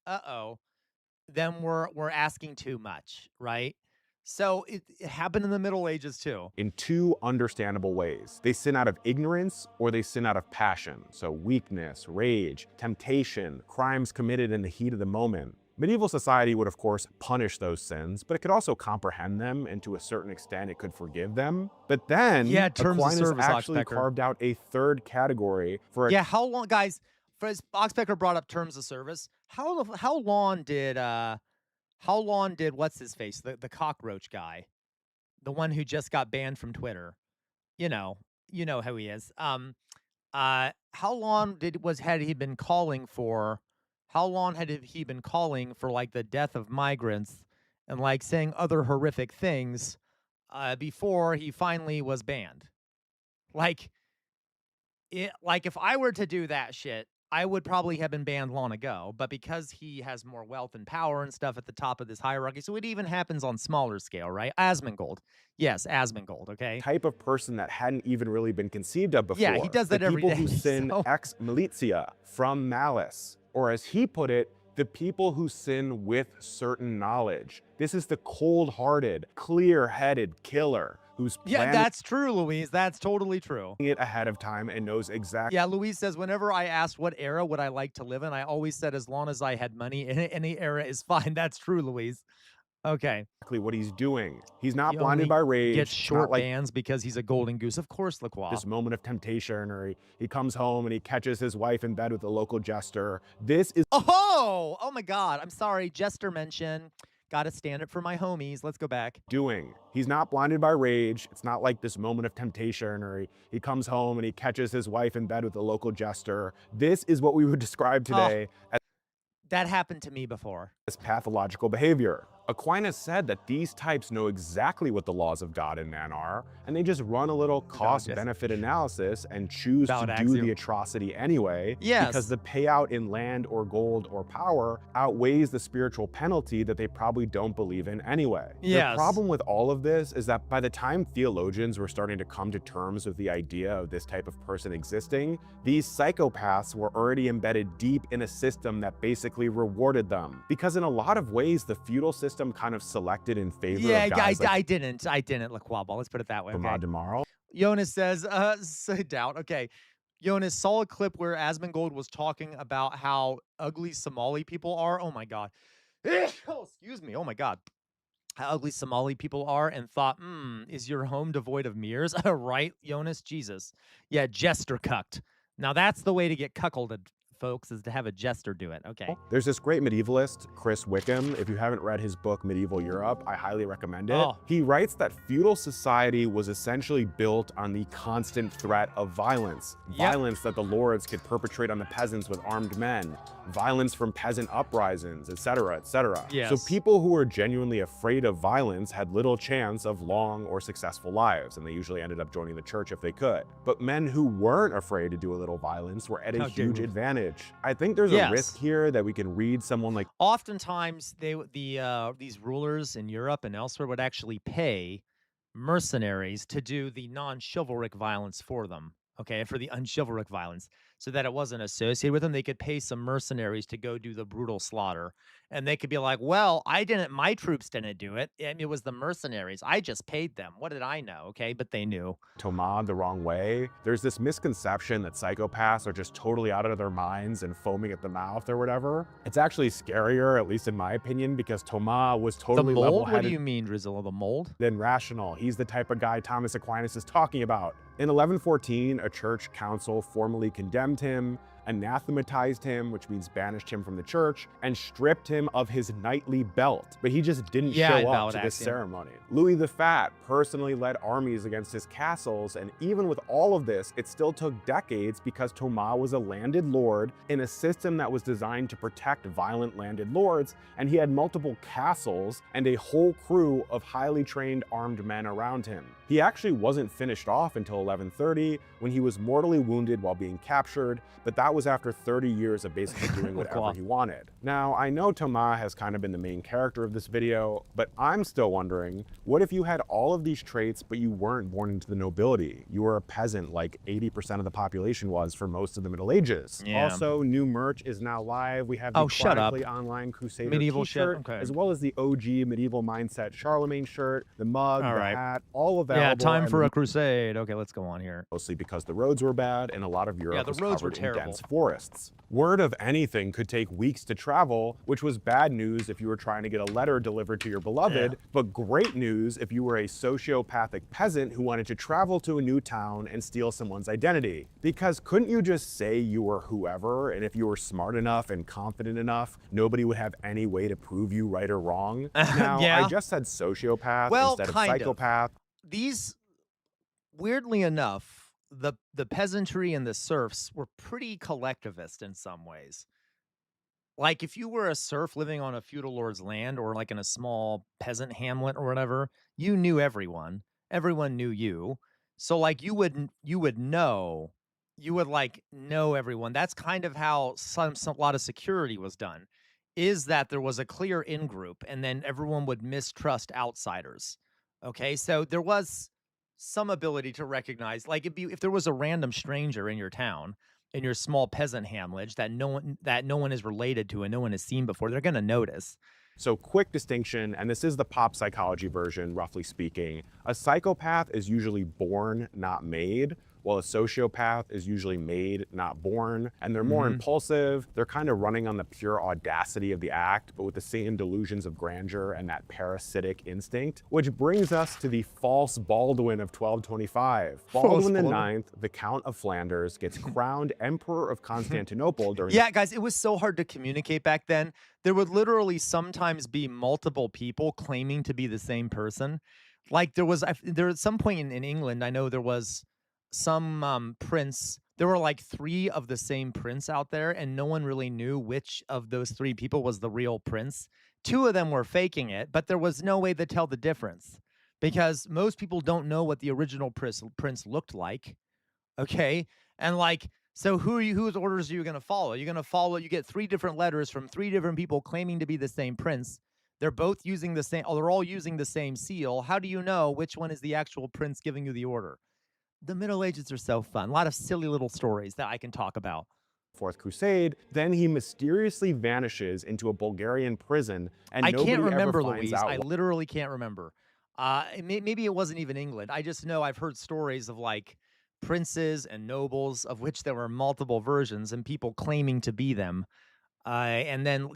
then we're asking too much, right? So it happened in the Middle Ages too. In two understandable ways. They sin out of ignorance or they sin out of passion. So weakness, rage, temptation, crimes committed in the heat of the moment. Medieval society would of course punish those sins, but it could also comprehend them, and to a certain extent it could forgive them. But then terms of Aquinas service, actually Oxpecker. Carved out a third category for Yeah, how long, guys? Oxpecker brought up terms of service. How long did what's his face, the cockroach guy, the one who just got banned from Twitter? You know, you know who he is. How long had he been calling for? How long had he been calling for like the death of migrants and like saying other horrific things before he finally was banned? Like if I were to do that shit, I would probably have been banned long ago. But because he has more wealth and power and stuff at the top of this hierarchy, so it even happens on smaller scale, right? Asmongold. Yes, Asmongold, okay? type of person that hadn't even really been conceived of before. Yeah, he does that the every people day, who sin so- ex militia, from malice. Or as he put it, the people who sin with certain knowledge. This is the cold-hearted, clear-headed killer who's planning that's true, Louise. That's totally true. it ahead of time and knows exactly Yeah, Louise says, whenever I asked what era would I like to live in, I always said as long as I had money, any era is fine. That's true, Louise. Okay. what he's doing. He's not He blinded only by rage. gets It's short not like bans because he's a golden goose. Of course, Lacroix. this moment of temptation, or he comes home and he catches his wife in bed with a local jester. This is Oh my God. I'm sorry. Jester mention. Gotta stand up for my homies. Let's go back. doing. He's not blinded by rage. It's not like this moment of temptation, or he comes home and he catches his wife in bed with a local jester. This is what we would describe today That happened to me before. as pathological behavior. Aquinas said that these types know exactly what the laws of God and man are, and they just run a little cost-benefit analysis and choose Valid to do axiom. the atrocity anyway, Yes. because the payout in land or gold or power outweighs the spiritual penalty that they probably don't believe in anyway. Yes. The problem with all of this is that by the time theologians were starting to come to terms with the idea of this type of person existing, these psychopaths were already embedded deep in a system that basically rewarded them. Because in a lot of ways, the feudal system kind of selected in favor Yeah, of guys I didn't, Laquaba. Let's put it that way. like Okay. Demaro. Jonas says, doubt. Okay. Jonas saw a clip where Asmongold was talking about how ugly Somali people are. Oh my God. Oh, excuse me. Oh my God. How ugly Somali people are, and thought, is your home devoid of mirrors? Right, Jonas? Jesus. Yeah, jester cucked. Now that's the way to get cuckolded, folks, is to have a jester do it. Okay. There's this great medievalist, Chris Wickham. If you haven't read his book, Medieval Europe, I highly recommend it. Oh. He writes that feudal society was essentially built on the constant threat of violence. Yep. Violence that the lords could perpetrate on the peasants with armed men. Violence from peasant uprisings, etc., etc. Yes. So people who were genuinely afraid of violence had little chance of long or successful lives, and they usually ended up joining the church if they could. But men who weren't afraid to do a little violence were at a How dare huge you. advantage. I think there's Yes. a risk here that we can read someone like Oftentimes, these rulers in Europe and elsewhere would actually pay mercenaries to do the non-chivalric violence for them. Okay, for the unchivalric violence. so that it wasn't associated with them. They could pay some mercenaries to go do the brutal slaughter. And they could be like, well, my troops didn't do it. It was the mercenaries. I just paid them. What did I know? Okay. But they knew. Thomas the wrong way. There's this misconception that psychopaths are just totally out of their minds and foaming at the mouth or whatever. It's actually scarier, at least in my opinion, because Thomas was The totally mold? What do level-headed you mean, Drizella? The mold? and rational. He's the type of guy Thomas Aquinas is talking about. In 1114, a church council formally condemned him, anathematized him, which means banished him from the church, and stripped him of his knightly belt. But he just didn't show up to this ceremony. Louis the Fat personally led armies against his castles, and even with all of this, it still took decades because Thomas was a landed lord in a system that was designed to protect violent landed lords, and he had multiple castles and a whole crew of highly trained armed men around him. He actually wasn't finished off until 1130 when he was mortally wounded while being captured, but that was after 30 years of basically doing whatever he wanted. Now, I know Thomas has kind of been the main character of this video, but I'm still wondering, what if you had all of these traits, but you weren't born into the nobility? You were a peasant like 80% of the population was for most of the Middle Ages. Yeah. Also, new merch is now live. We have the chronically online Crusader Medieval t-shirt, shit? Okay. as well as the OG medieval mindset Charlemagne shirt, the mug, All the right. hat, all available. Yeah, time and for a crusade. Okay, let's go on here. mostly because the roads were bad and a lot of Europe the was roads were covered in terrible. dense forests. Word of anything could take weeks to travel, which was bad news if you were trying to get a letter delivered to your beloved, but great news if you were a sociopathic peasant who wanted to travel to a new town and steal someone's identity. Because couldn't you just say you were whoever, and if you were smart enough and confident enough, nobody would have any way to prove you right or wrong? Now, Yeah. I just said sociopath Well, instead of kind of. psychopath. These, weirdly enough, the peasantry and the serfs were pretty collectivist in some ways. Like, if you were a serf living on a feudal lord's land or like in a small peasant hamlet or whatever, you knew everyone. Everyone knew you. So like you would know, you would like know everyone. That's kind of how a lot of security was done. Is that there was a clear in group and then everyone would mistrust outsiders. Okay? So there was some ability to recognize, like if there was a random stranger in your town, in your small peasant hamlet that no one is related to and no one has seen before, they're going to notice. So quick distinction, and this is the pop psychology version, roughly speaking. A psychopath is usually born, not made, while a sociopath is usually made, not born. And they're more impulsive. They're kind of running on the pure audacity of the act, but with the same delusions of grandeur and that parasitic instinct. Which brings us to the false Baldwin of 1225. Baldwin IX, the Count of Flanders, gets crowned Emperor of Constantinople during Yeah, guys, it was so hard to communicate back then. There would literally sometimes be multiple people claiming to be the same person. Like there at some point in England, I know there was some prince. There were like 3 of the same prince out there, and no one really knew which of those 3 people was the real prince. 2 of them were faking it, but there was no way to tell the difference because most people don't know what the original prince looked like. Okay. And like, so whose orders are you going to follow? You're going to follow, you get 3 different letters from 3 different people claiming to be the same prince. They're both using the same, they're all using the same seal. How do you know which one is the actual prince giving you the order? The Middle Ages are so fun. A lot of silly little stories that I can talk about. Fourth Crusade. Then he mysteriously vanishes into a Bulgarian prison, and I nobody can't remember, ever finds Louise. out. I literally can't remember. Maybe it wasn't even England. I just know I've heard stories of like princes and nobles, of which there were multiple versions, and people claiming to be them. And then,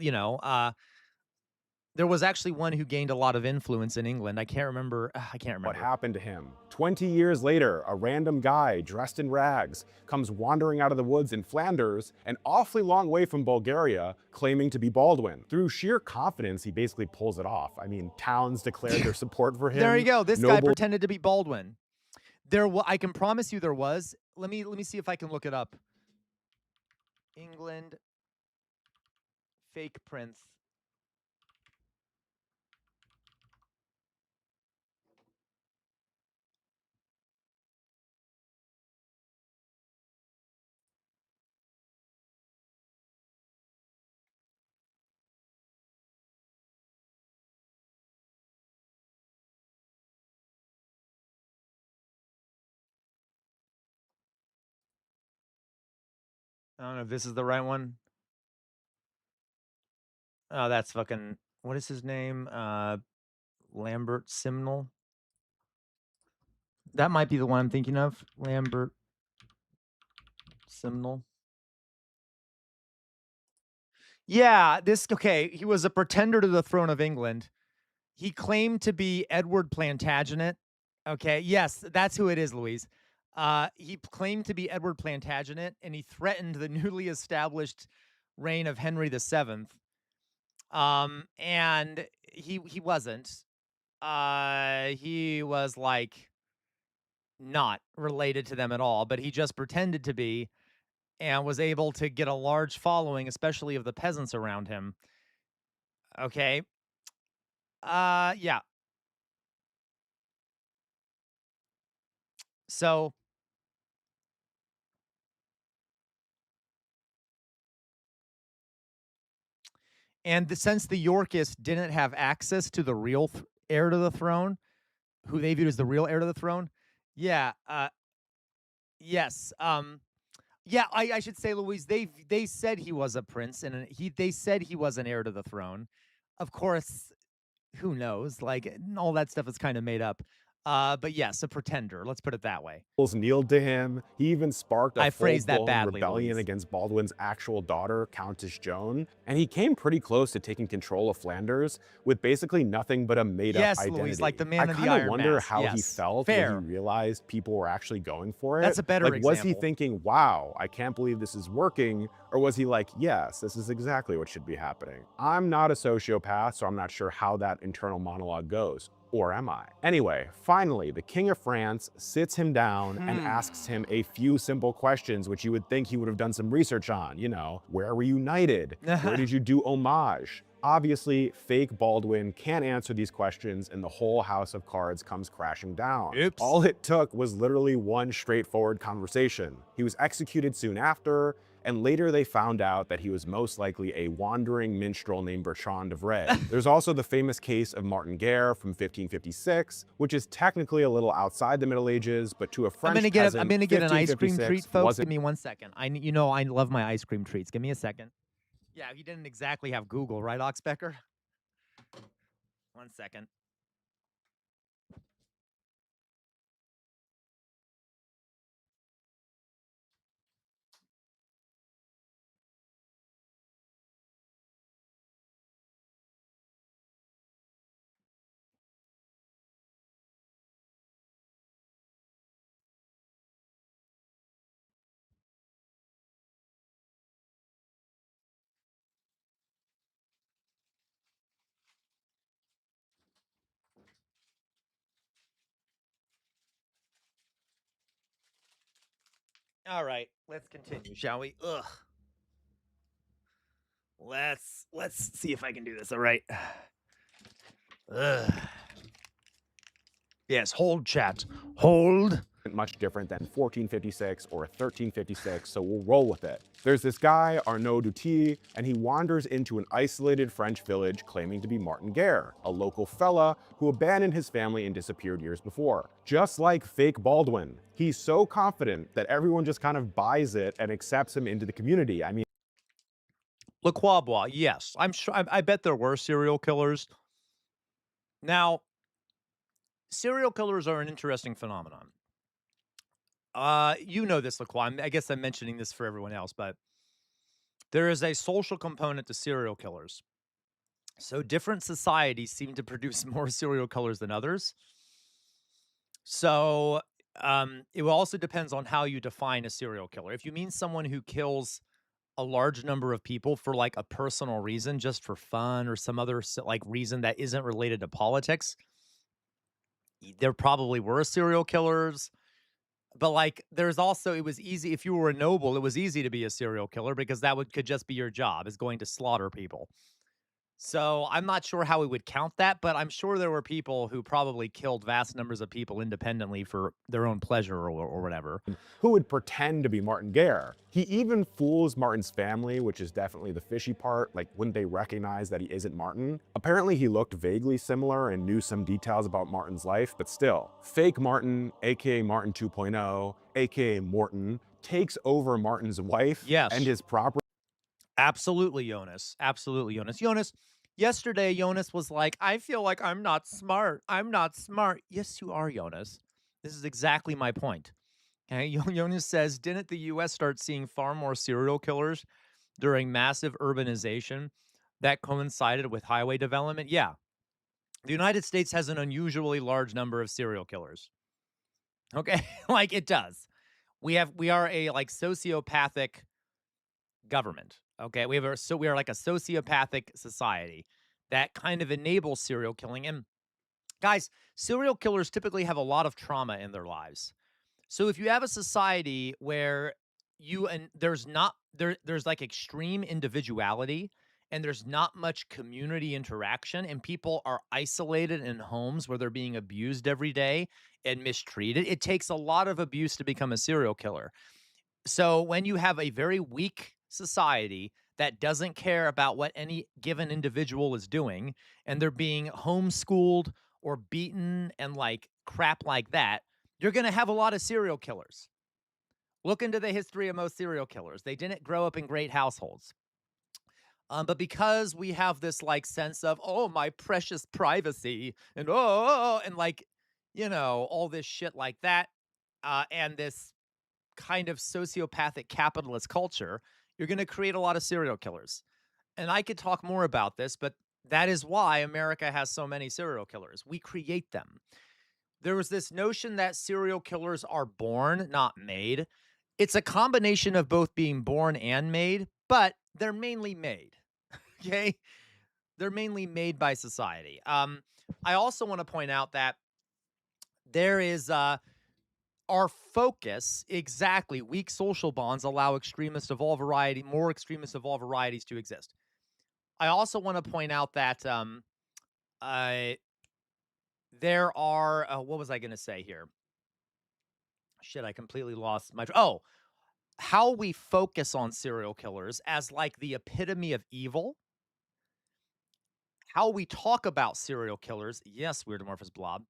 there was actually one who gained a lot of influence in England. I can't remember. I can't remember. What happened to him? 20 years later, a random guy dressed in rags comes wandering out of the woods in Flanders, an awfully long way from Bulgaria, claiming to be Baldwin. Through sheer confidence, he basically pulls it off. I mean, towns declared their support for him. There you go. This guy pretended to be Baldwin. I can promise you there was. Let me see if I can look it up. England fake prince. I don't know if this is the right one. Oh, that's fucking what is his name? Lambert Simnel. That might be the one I'm thinking of. Lambert Simnel. Yeah, this okay. He was a pretender to the throne of England. He claimed to be Edward Plantagenet. Okay, yes, that's who it is, Louise. He claimed to be Edward Plantagenet, and he threatened the newly established reign of Henry VII. And he wasn't. He was like not related to them at all, but he just pretended to be and was able to get a large following, especially of the peasants around him. Okay. Yeah. So, and since the Yorkists didn't have access to the real heir to the throne, who they viewed as the real heir to the throne, yeah, yes, yeah, I should say, Louise, they said he was a prince, and they said he was an heir to the throne. Of course, who knows? Like all that stuff is kind of made up. But yes, a pretender. Let's put it that way. Kneeled to him. He even sparked a I phrased that full-blown badly, rebellion Louise. against Baldwin's actual daughter, Countess Joan, and he came pretty close to taking control of Flanders with basically nothing but a made-up Yes, identity. Louise, like the man I in the kind of Iron wonder Mask. how he Yes. felt Fair. when he realized people were actually going for it. That's a better like, was he example. thinking, "Wow, I can't believe this is working," or was he like, "Yes, this is exactly what should be happening"? I'm not a sociopath, so I'm not sure how that internal monologue goes. Or am I? Anyway, finally, the King of France sits him down and asks him a few simple questions, which you would think he would have done some research on. You know, where were you knighted? Where did you do homage? Obviously, fake Baldwin can't answer these questions, and the whole house of cards comes crashing down. Oops. All it took was literally one straightforward conversation. He was executed soon after, and later they found out that he was most likely a wandering minstrel named Bertrand of Reich. There's also the famous case of Martin Guerre from 1556, which is technically a little outside the Middle Ages, but to a French peasant, I'm gonna get an ice cream 1556 treat, folks. wasn't Give me 1 second. You know, I love my ice cream treats. Give me a second. Yeah, he didn't exactly have Google, right, Oxbecker? 1 second. All right, let's continue, shall we? Ugh. Let's see if I can do this. All right. Ugh. Yes, hold chat. Hold. much different than 1456 or 1356, so we'll roll with it. There's this guy, Arnaud Duty, and he wanders into an isolated French village claiming to be Martin Guerre, a local fella who abandoned his family and disappeared years before. Just like fake Baldwin, he's so confident that everyone just kind of buys it and accepts him into the community. I mean, Le Quabois, yes. I'm sure. I bet there were serial killers. Now, serial killers are an interesting phenomenon. You know this, LaQuan. I guess I'm mentioning this for everyone else, but there is a social component to serial killers. So different societies seem to produce more serial killers than others. So it also depends on how you define a serial killer. If you mean someone who kills a large number of people for like a personal reason, just for fun or some other like reason that isn't related to politics, there probably were serial killers. But like there's also, it was easy if you were a noble, it was easy to be a serial killer because that could just be your job, is going to slaughter people. So I'm not sure how we would count that, but I'm sure there were people who probably killed vast numbers of people independently for their own pleasure or whatever. who would pretend to be Martin Guerre? He even fools Martin's family, which is definitely the fishy part. Like, wouldn't they recognize that he isn't Martin? Apparently he looked vaguely similar and knew some details about Martin's life, but still. Fake Martin, aka Martin 2.0, aka Morton, takes over Martin's wife Yes. and his property. Absolutely, Jonas. Absolutely, Jonas. Jonas, yesterday, Jonas was like, I feel like I'm not smart. I'm not smart. Yes, you are, Jonas. This is exactly my point. Okay. Jonas says, didn't the US start seeing far more serial killers during massive urbanization that coincided with highway development? Yeah. The United States has an unusually large number of serial killers. Okay. Like it does. We are a like sociopathic government. Okay, we are like a sociopathic society that kind of enables serial killing. And guys, serial killers typically have a lot of trauma in their lives. So if you have a society where you and there's like extreme individuality and there's not much community interaction and people are isolated in homes where they're being abused every day and mistreated, it takes a lot of abuse to become a serial killer. So when you have a very weak society that doesn't care about what any given individual is doing, and they're being homeschooled or beaten and like crap like that, you're going to have a lot of serial killers. Look into the history of most serial killers. They didn't grow up in great households. But because we have this like sense of, oh, my precious privacy and and like, all this shit like that, and this kind of sociopathic capitalist culture, you're going to create a lot of serial killers. And I could talk more about this, but that is why America has so many serial killers. We create them. There was this notion that serial killers are born, not made. It's a combination of both being born and made, but they're mainly made. Okay? They're mainly made by society. I also want to point out that there is our focus, exactly, weak social bonds allow more extremists of all varieties to exist. I also want to point out that uh, there are, what was I going to say here? Shit, I completely lost oh, how we focus on serial killers as like the epitome of evil, how we talk about serial killers, yes, weird amorphous blob,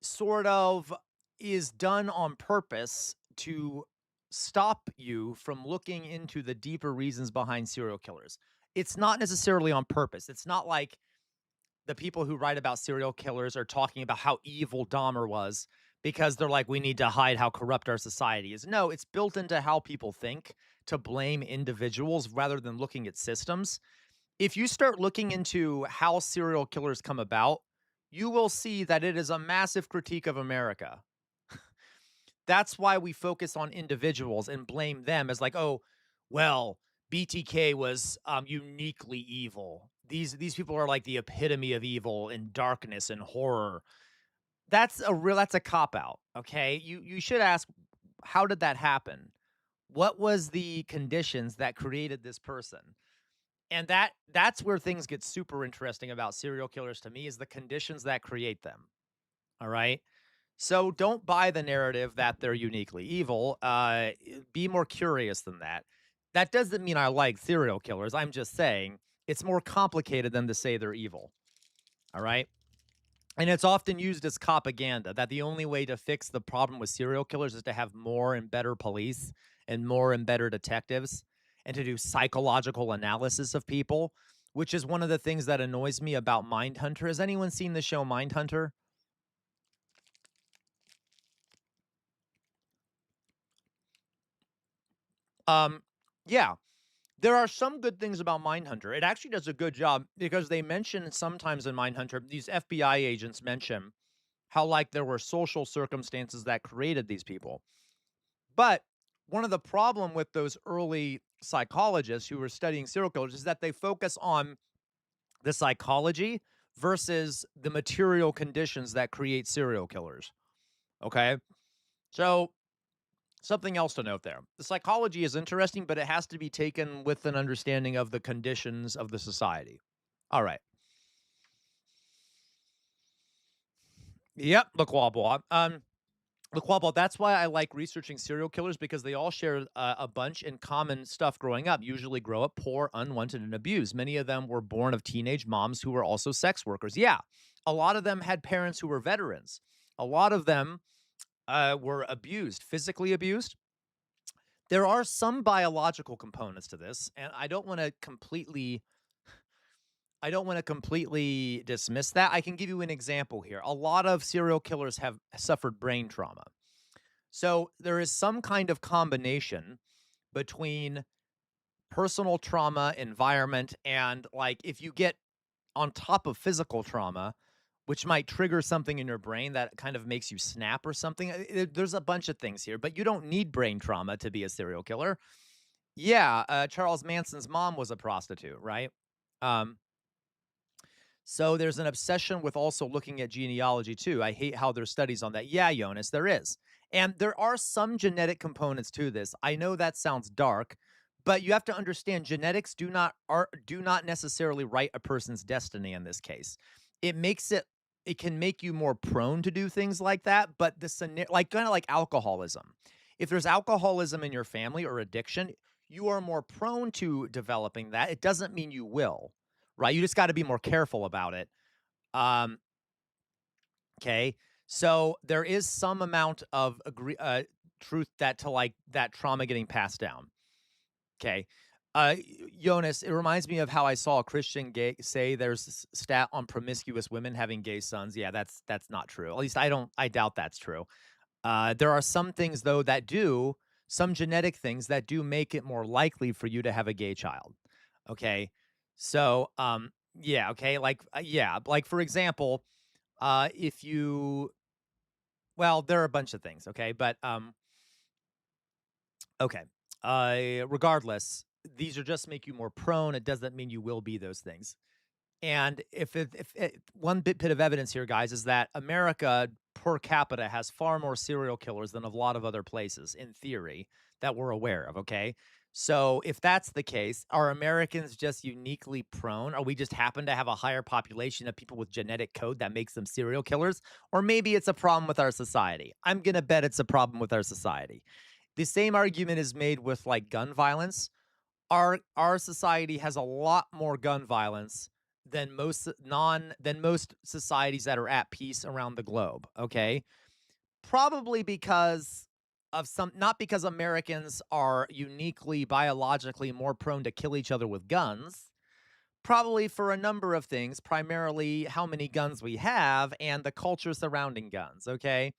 sort of is done on purpose to stop you from looking into the deeper reasons behind serial killers. It's not necessarily on purpose. It's not like the people who write about serial killers are talking about how evil Dahmer was because they're like, we need to hide how corrupt our society is. No, it's built into how people think to blame individuals rather than looking at systems. If you start looking into how serial killers come about, you will see that it is a massive critique of America. That's why we focus on individuals and blame them as like, oh, well, BTK was uniquely evil. These people are like the epitome of evil and darkness and horror. That's a cop out. Okay, you should ask, how did that happen? What was the conditions that created this person? And that's where things get super interesting about serial killers to me, is the conditions that create them. All right. So don't buy the narrative that they're uniquely evil. Be more curious than that. That doesn't mean I like serial killers. I'm just saying it's more complicated than to say they're evil. All right. And it's often used as propaganda that the only way to fix the problem with serial killers is to have more and better police and more and better detectives and to do psychological analysis of people, which is one of the things that annoys me about Mindhunter. Has anyone seen the show Mindhunter? Yeah. There are some good things about Mindhunter. It actually does a good job because they mention sometimes in Mindhunter, these FBI agents mention how like there were social circumstances that created these people. But one of the problem with those early psychologists who were studying serial killers is that they focus on the psychology versus the material conditions that create serial killers. Okay? So something else to note there. The psychology is interesting, but it has to be taken with an understanding of the conditions of the society. All right. Yep, the Quabble. The Quabble, that's why I like researching serial killers, because they all share a bunch in common stuff growing up, usually grow up poor, unwanted, and abused. Many of them were born of teenage moms who were also sex workers. Yeah, a lot of them had parents who were veterans. A lot of them were abused, physically abused, There are some biological components to this, and I don't want to completely dismiss that. I can give you an example here. A lot of serial killers have suffered brain trauma. So there is some kind of combination between personal trauma, environment, and like if you get on top of physical trauma, which might trigger something in your brain that kind of makes you snap or something. There's a bunch of things here, but you don't need brain trauma to be a serial killer. Yeah, Charles Manson's mom was a prostitute, right? Um, so there's an obsession with also looking at genealogy too. I hate how there's studies on that. Yeah, Jonas, there is. And there are some genetic components to this. I know that sounds dark, but you have to understand genetics do not necessarily write a person's destiny in this case. It can make you more prone to do things like that, but like kind of like alcoholism. If there's alcoholism in your family or addiction, you are more prone to developing that. It doesn't mean you will, right? You just got to be more careful about it. Um, okay. So there is some amount of truth to like that trauma getting passed down. Okay. Jonas, it reminds me of how I saw a Christian gay say there's stat on promiscuous women having gay sons. Yeah, that's not true. At least I doubt that's true. There are some things though some genetic things that do make it more likely for you to have a gay child. Okay. So, yeah, okay, like for example, if you well, there are a bunch of things, okay? But okay. Regardless, these are just make you more prone. It doesn't mean you will be those things. And one bit of evidence here, guys, is that America per capita has far more serial killers than a lot of other places, in theory, that we're aware of. Okay. So if that's the case, are Americans just uniquely prone? Or we just happen to have a higher population of people with genetic code that makes them serial killers? Or maybe it's a problem with our society. I'm going to bet it's a problem with our society. The same argument is made with like gun violence. Our society has a lot more gun violence than most societies that are at peace around the globe, okay? Probably because of not because Americans are uniquely biologically more prone to kill each other with guns, probably for a number of things, primarily how many guns we have and the culture surrounding guns, okay?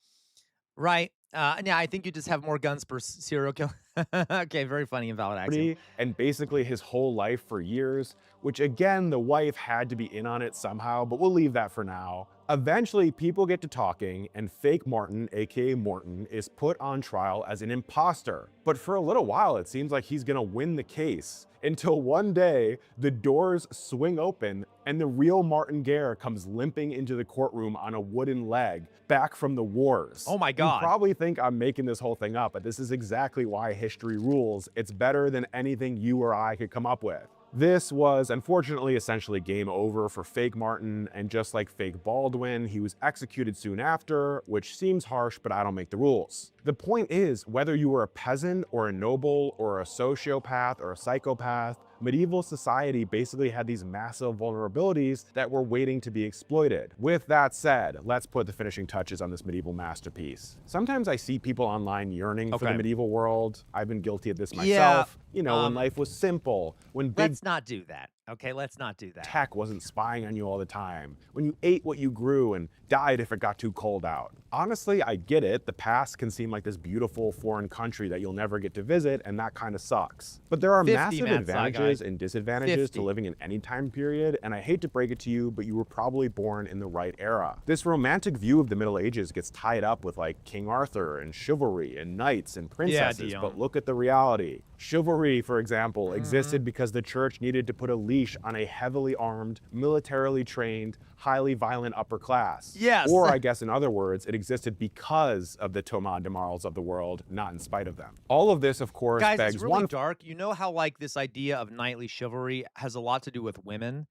Right. Yeah, I think you just have more guns per serial killer. Okay, very funny and valid axiom. And basically his whole life for years, which again, the wife had to be in on it somehow, but we'll leave that for now. Eventually, people get to talking, and fake Martin, aka Morton, is put on trial as an imposter. But for a little while, it seems like he's gonna win the case, until one day, the doors swing open, and the real Martin Gare comes limping into the courtroom on a wooden leg, back from the wars. Oh my God. You probably think I'm making this whole thing up, but this is exactly why history rules. It's better than anything you or I could come up with. This was unfortunately essentially game over for fake Martin, and just like fake Baldwin, he was executed soon after, which seems harsh, but I don't make the rules. The point is, whether you were a peasant or a noble or a sociopath or a psychopath, medieval society basically had these massive vulnerabilities that were waiting to be exploited. With that said, let's put the finishing touches on this medieval masterpiece. Sometimes I see people online yearning for the medieval world. I've been guilty of this myself. You know, when life was simple, when Let's not do that. Okay, let's not do that. Tech wasn't spying on you all the time, when you ate what you grew and died if it got too cold out. Honestly, I get it. The past can seem like this beautiful foreign country that you'll never get to visit, and that kind of sucks. But there are massive advantages and disadvantages to living in any time period, and I hate to break it to you, but you were probably born in the right era. This romantic view of the Middle Ages gets tied up with like King Arthur and chivalry and knights and princesses, but look at the reality. Chivalry, for example, existed because the church needed to put a leash on a heavily armed, militarily trained, highly violent upper class. Yes. Or I guess in other words, it existed because of the Thomas de Marles of the world, not in spite of them. All of this, of course, guys, begs it's really dark. You know how like this idea of knightly chivalry has a lot to do with women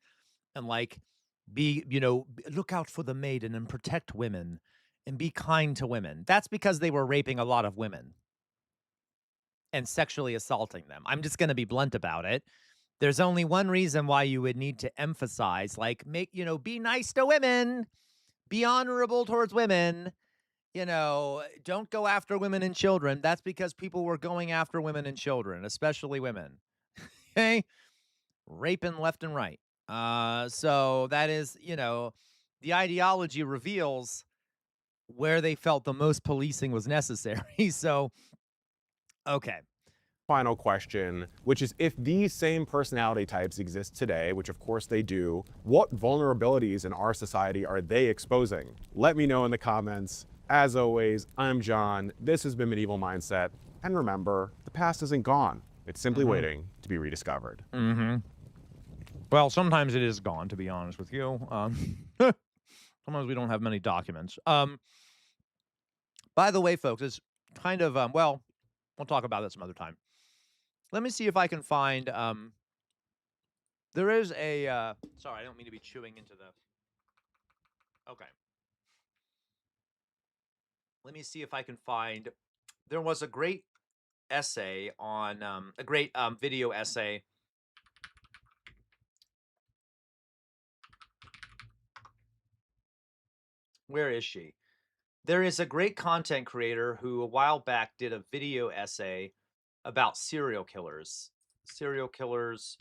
and like look out for the maiden and protect women and be kind to women. That's because they were raping a lot of women and sexually assaulting them. I'm just going to be blunt about it. There's only one reason why you would need to emphasize, like, be nice to women, be honorable towards women, you know, don't go after women and children. That's because people were going after women and children, especially women. Okay? Raping left and right. So that is, you know, the ideology reveals where they felt the most policing was necessary. So, okay. Final question, which is if these same personality types exist today, which of course they do, what vulnerabilities in our society are they exposing? Let me know in the comments. As always, I'm John. This has been Medieval Mindset. And remember, the past isn't gone. It's simply waiting to be rediscovered. Well, sometimes it is gone, to be honest with you. Sometimes we don't have many documents. By the way, folks, it's kind of, well, we'll talk about that some other time. Let me see if I can find, there is a, sorry, I don't mean to be chewing into the, okay. Let me see if I can find, there was a great essay on, a great video essay. Where is she? There is a great content creator who a while back did a video essay about serial killers. Serial killers,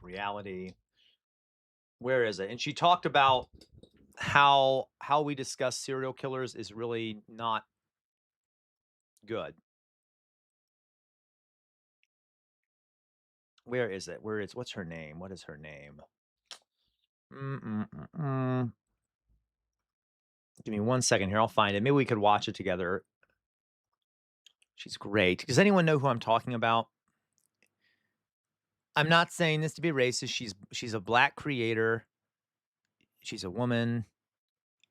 reality. Where is it? And she talked about how we discuss serial killers is really not good. Where is it? What's her name? What is her name? Give me 1 second here. I'll find it. Maybe we could watch it together. She's great. Does anyone know who I'm talking about? I'm not saying this to be racist. She's a black creator. She's a woman.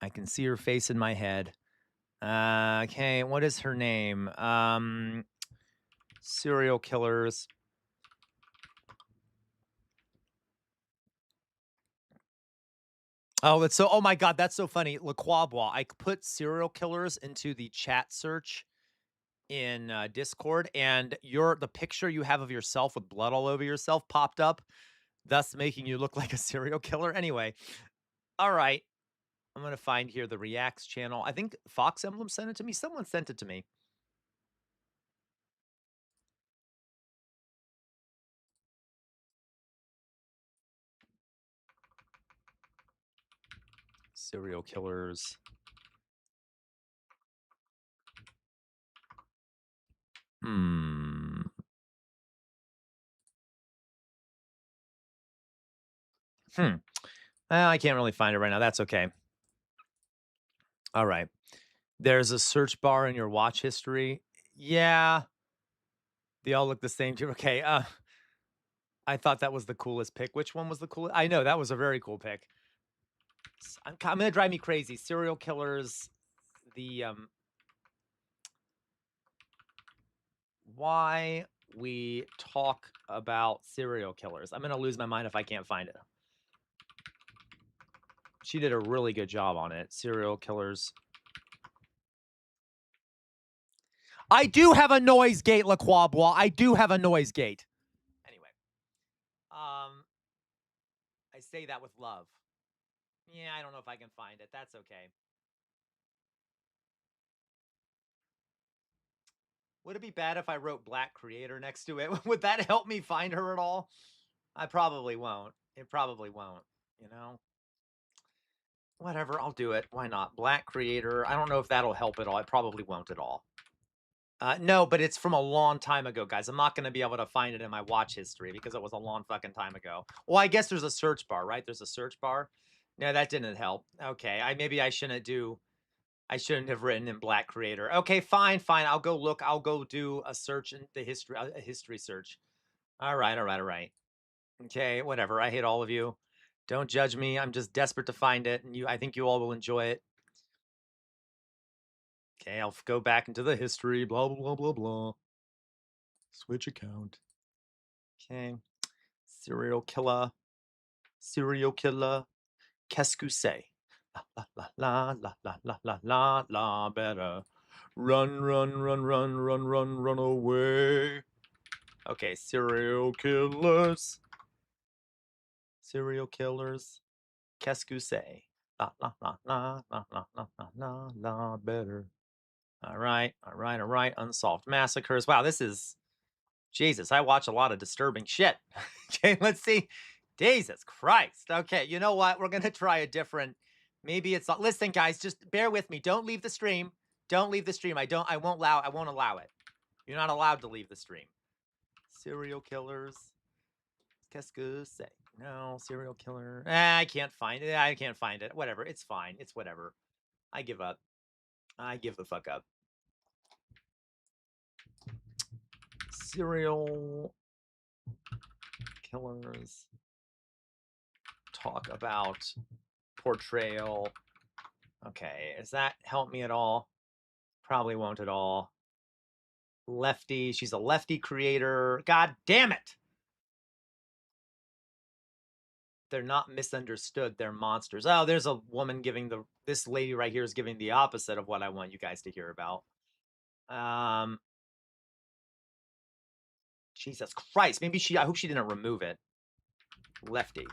I can see her face in my head. Okay, what is her name? Serial killers. Oh, that's so. Oh my God, that's so funny. LaQuabois. I put serial killers into the chat search in Discord, and the picture you have of yourself with blood all over yourself popped up, thus making you look like a serial killer. Anyway, all right. I'm gonna find here the Reacts channel. I think Fox Emblem sent it to me. Someone sent it to me. Serial killers. I can't really find it right now. That's okay. All right. There's a search bar in your watch history. Yeah. They all look the same too. Okay. I thought that was the coolest pick. Which one was the coolest? I know that was a very cool pick. I'm gonna drive me crazy. Serial killers. The why we talk about serial killers. I'm gonna lose my mind if I can't find it. She did a really good job on it. Serial killers. I do have a noise gate, LaQuabois. I do have a noise gate. Anyway. I say that with love. Yeah, I don't know if I can find it. That's okay. Would it be bad if I wrote Black Creator next to it? Would that help me find her at all? I probably won't. It probably won't, you know? Whatever, I'll do it. Why not? Black Creator. I don't know if that'll help at all. It probably won't at all. No, but it's from a long time ago, guys. I'm not going to be able to find it in my watch history because it was a long fucking time ago. Well, I guess there's a search bar, right? There's a search bar. No, that didn't help. Okay, maybe I shouldn't have written in Black Creator. Okay, fine. I'll go look. I'll go do a search in the history, a history search. All right. Okay, whatever. I hate all of you. Don't judge me. I'm just desperate to find it, and I think you all will enjoy it. Okay, I'll go back into the history, blah, blah, blah, blah, blah. Switch account. Okay. Serial killer. Qu'est-ce que c'est? La, la, la, la, la, la, la, la, la, better. Run away. Okay, serial killers. Qu'est-ce que c'est? better. All right. Unsolved massacres. Wow, this is Jesus. I watch a lot of disturbing shit. Okay, let's see. Jesus Christ. Okay, you know what? We're gonna try a different. Maybe it's not. Listen, guys, just bear with me. Don't leave the stream. Don't leave the stream. I won't allow it. You're not allowed to leave the stream. Serial killers. Qu'est-ce que c'est? No, serial killer. I can't find it. I can't find it. Whatever. It's fine. It's whatever. I give up. I give the fuck up. Serial killers talk about portrayal. Okay, does that help me at all? Probably won't at all. Lefty. She's a lefty creator. God damn it. They're not misunderstood. They're monsters. Oh, there's a woman giving this lady right here is giving the opposite of what I want you guys to hear about. Jesus Christ. Maybe I hope she didn't remove it. Lefty.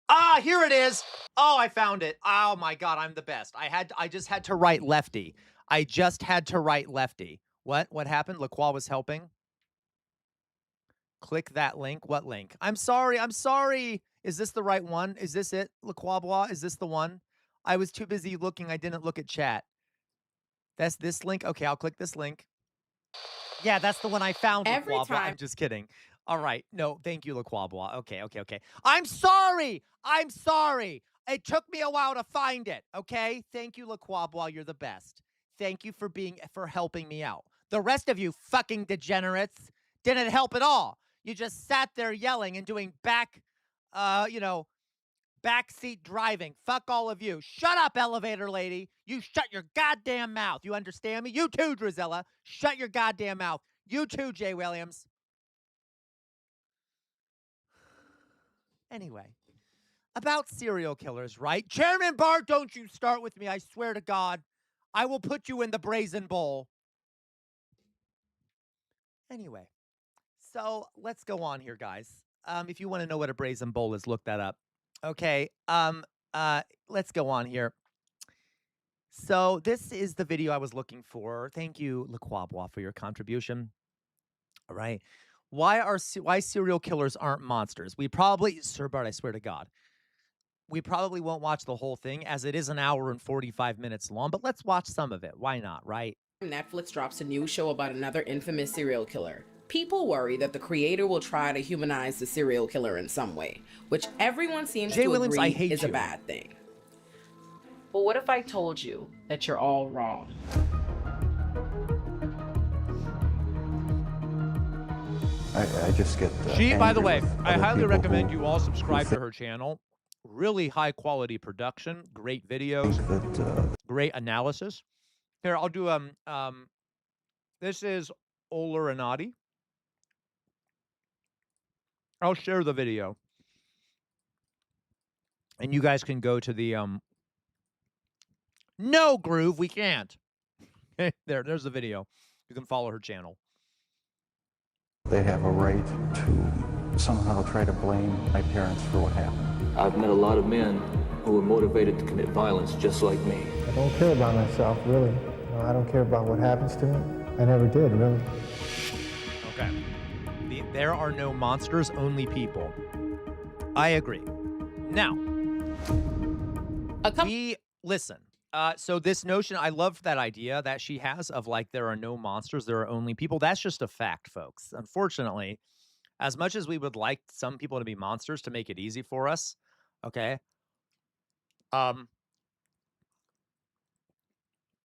Ah, here it is. Oh, I found it. Oh my God, I'm the best. I just had to write lefty. I just had to write lefty. What happened? LaQual was helping. Click that link. What link? I'm sorry. Is this the right one? Is this it? LaQual? Is this the one? I was too busy looking. I didn't look at chat. That's this link. Okay, I'll click this link. Yeah, that's the one I found. Every LaQual. time. I'm just kidding. All right. No, thank you, LaQual. Okay. I'm sorry. It took me a while to find it. Okay. Thank you, LaQual. You're the best. Thank you for helping me out. The rest of you fucking degenerates didn't help at all. You just sat there yelling and doing backseat driving. Fuck all of you. Shut up, elevator lady. You shut your goddamn mouth. You understand me? You too, Drizella. Shut your goddamn mouth. You too, Jay Williams. Anyway, about serial killers, right? Chairman Bart, don't you start with me. I swear to God, I will put you in the brazen bowl. Anyway, so let's go on here, guys. If you want to know what a brazen bowl is, look that up. Okay, let's go on here. So this is the video I was looking for. Thank you, LaQual, for your contribution. All right. Why serial killers aren't monsters? Sir Bart, I swear to God, we probably won't watch the whole thing as it is an hour and 45 minutes long, but let's watch some of it. Why not, right? Netflix drops a new show about another infamous serial killer. People worry that the creator will try to humanize the serial killer in some way, which everyone seems Jay to Williams, agree I hate is you. a bad thing. But what if I told you that you're all wrong? I just get. By the angry way, with I other highly people recommend who you all subscribe to her channel. Really high quality production, great videos, think that great analysis. Here, I'll do this is Ola Renati. I'll share the video. And you guys can go to the No, Groove, we can't. There's the video. You can follow her channel. they have a right to somehow try to blame my parents for what happened. I've met a lot of men who were motivated to commit violence just like me. I don't care about myself, really. I don't care about what happens to me. I never did, really. Okay. There are no monsters, only people. I agree. Now, listen. So this notion, I love that idea that she has of like, there are no monsters, there are only people. That's just a fact, folks. Unfortunately, as much as we would like some people to be monsters to make it easy for us, okay?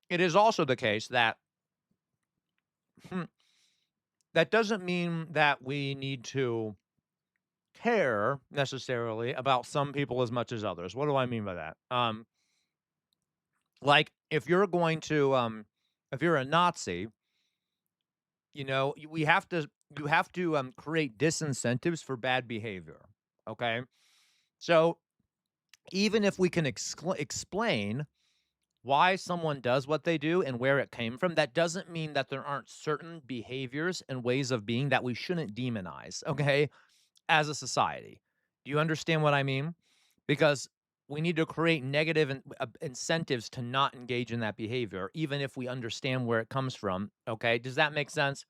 It is also the case that that doesn't mean that we need to care necessarily about some people as much as others. What do I mean by that? Like if you're going to, if you're a Nazi, you know, you have to create disincentives for bad behavior. Okay. So even if we can explain why someone does what they do and where it came from, that doesn't mean that there aren't certain behaviors and ways of being that we shouldn't demonize, okay, as a society. Do you understand what I mean? because we need to create negative incentives to not engage in that behavior, even if we understand where it comes from. Okay. Does that make sense?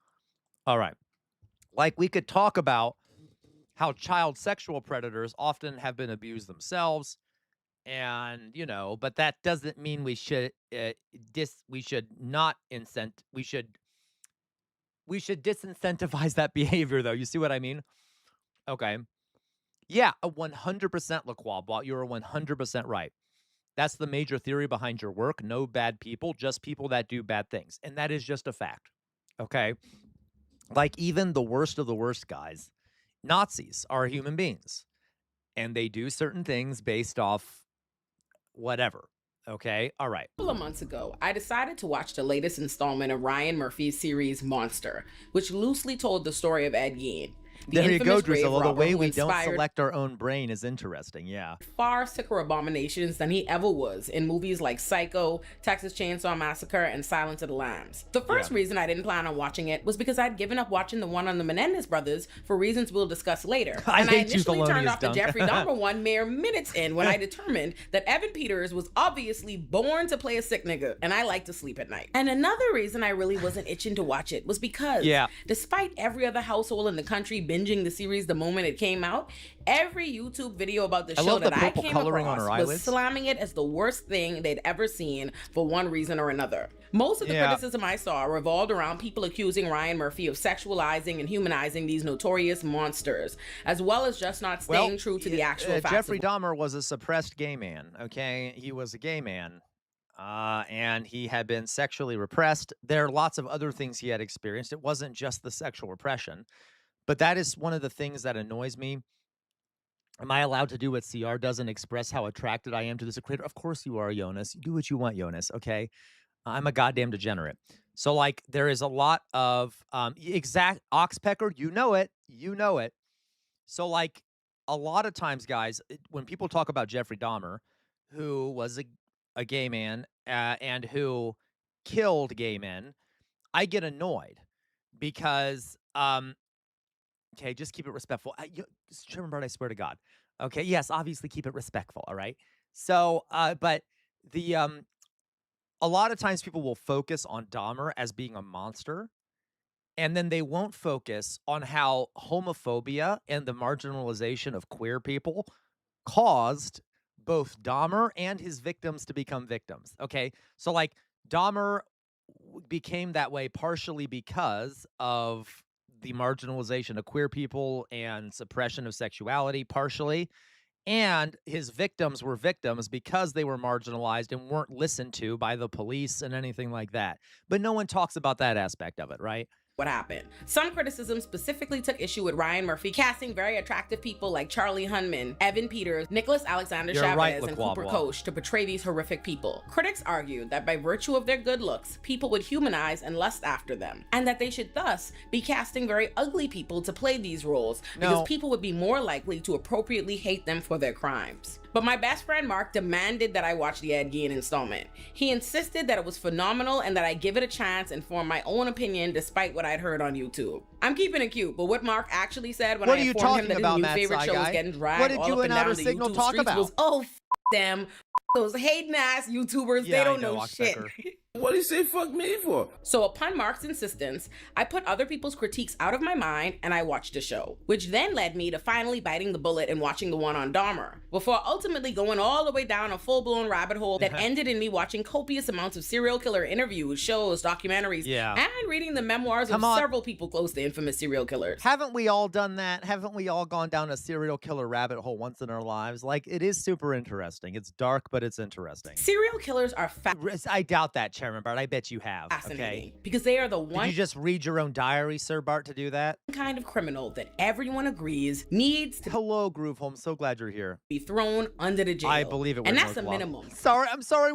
All right. Like we could talk about how child sexual predators often have been abused themselves. And, but that doesn't mean we should, we should not we should disincentivize that behavior though. You see what I mean? Okay. Yeah, a 100% LaQuab. You're 100% right. That's the major theory behind your work. No bad people, just people that do bad things. And that is just a fact. Okay. Like even the worst of the worst guys, Nazis are human beings and they do certain things based off whatever. Okay. All right. A couple of months ago, I decided to watch the latest installment of Ryan Murphy's series Monster, which loosely told the story of Ed Gein. There you go, Drusilla. The way we don't select our own brain is interesting. Yeah. Far sicker abominations than he ever was in movies like Psycho, Texas Chainsaw Massacre, and Silence of the Lambs. The first reason I didn't plan on watching it was because I'd given up watching the one on the Menendez brothers for reasons we'll discuss later. And I initially turned off the Jeffrey Dahmer one mere minutes in when I determined that Evan Peters was obviously born to play a sick nigga, and I like to sleep at night. And another reason I really wasn't itching to watch it was because despite every other household in the country binging the series the moment it came out, every YouTube video about the show that I came across was slamming it as the worst thing they'd ever seen for one reason or another. Most of the criticism I saw revolved around people accusing Ryan Murphy of sexualizing and humanizing these notorious monsters, as well as just not staying true to the actual facts. Jeffrey Dahmer was a suppressed gay man, okay? He was a gay man, and he had been sexually repressed. There are lots of other things he had experienced. It wasn't just the sexual repression. But that is one of the things that annoys me. Am I allowed to do what CR does and express how attracted I am to this creator? Of course you are, Jonas. You do what you want, Jonas, okay? I'm a goddamn degenerate. So, like, there is a lot of exact Oxpecker. You know it. You know it. So, like, a lot of times, guys, when people talk about Jeffrey Dahmer, who was a gay man and who killed gay men, I get annoyed because okay, just keep it respectful. Chairman Bart, I swear to God. Okay, yes, obviously keep it respectful, all right? So, but the a lot of times people will focus on Dahmer as being a monster, and then they won't focus on how homophobia and the marginalization of queer people caused both Dahmer and his victims to become victims, okay? So, like, Dahmer became that way partially because of the marginalization of queer people and suppression of sexuality, partially. And his victims were victims because they were marginalized and weren't listened to by the police and anything like that. But no one talks about that aspect of it, right? What happened. Some criticism specifically took issue with Ryan Murphy casting very attractive people like Charlie Hunman, Evan Peters, Nicholas Alexander Chavez, and Cooper Koch to portray these horrific people. Critics argued that by virtue of their good looks, people would humanize and lust after them, and that they should thus be casting very ugly people to play these roles because people would be more likely to appropriately hate them for their crimes. But my best friend Mark demanded that I watch the Ed Gein installment. He insisted that it was phenomenal and that I give it a chance and form my own opinion despite what I'd heard on YouTube. I'm keeping it cute, but what Mark actually said when I informed him that his new favorite show was getting dragged all up and down the YouTube streets was, oh, f them, those hating ass YouTubers, they don't know shit. What do you say fuck me for? So upon Mark's insistence, I put other people's critiques out of my mind and I watched the show, which then led me to finally biting the bullet and watching the one on Dahmer, before ultimately going all the way down a full-blown rabbit hole that ended in me watching copious amounts of serial killer interviews, shows, documentaries, and reading the memoirs of several people close to infamous serial killers. Haven't we all done that? Haven't we all gone down a serial killer rabbit hole once in our lives? Like, it is super interesting. It's dark, but it's interesting. Serial killers are I doubt that, Chairman Bart. I bet you have. Fascinating. Okay? Because they are the one. Did you just read your own diary, Sir Bart, to do that? Kind of criminal that everyone agrees needs to. Hello, Groove Home. So glad you're here. Be thrown under the jail. I believe it. And that's a minimum. Sorry, I'm sorry.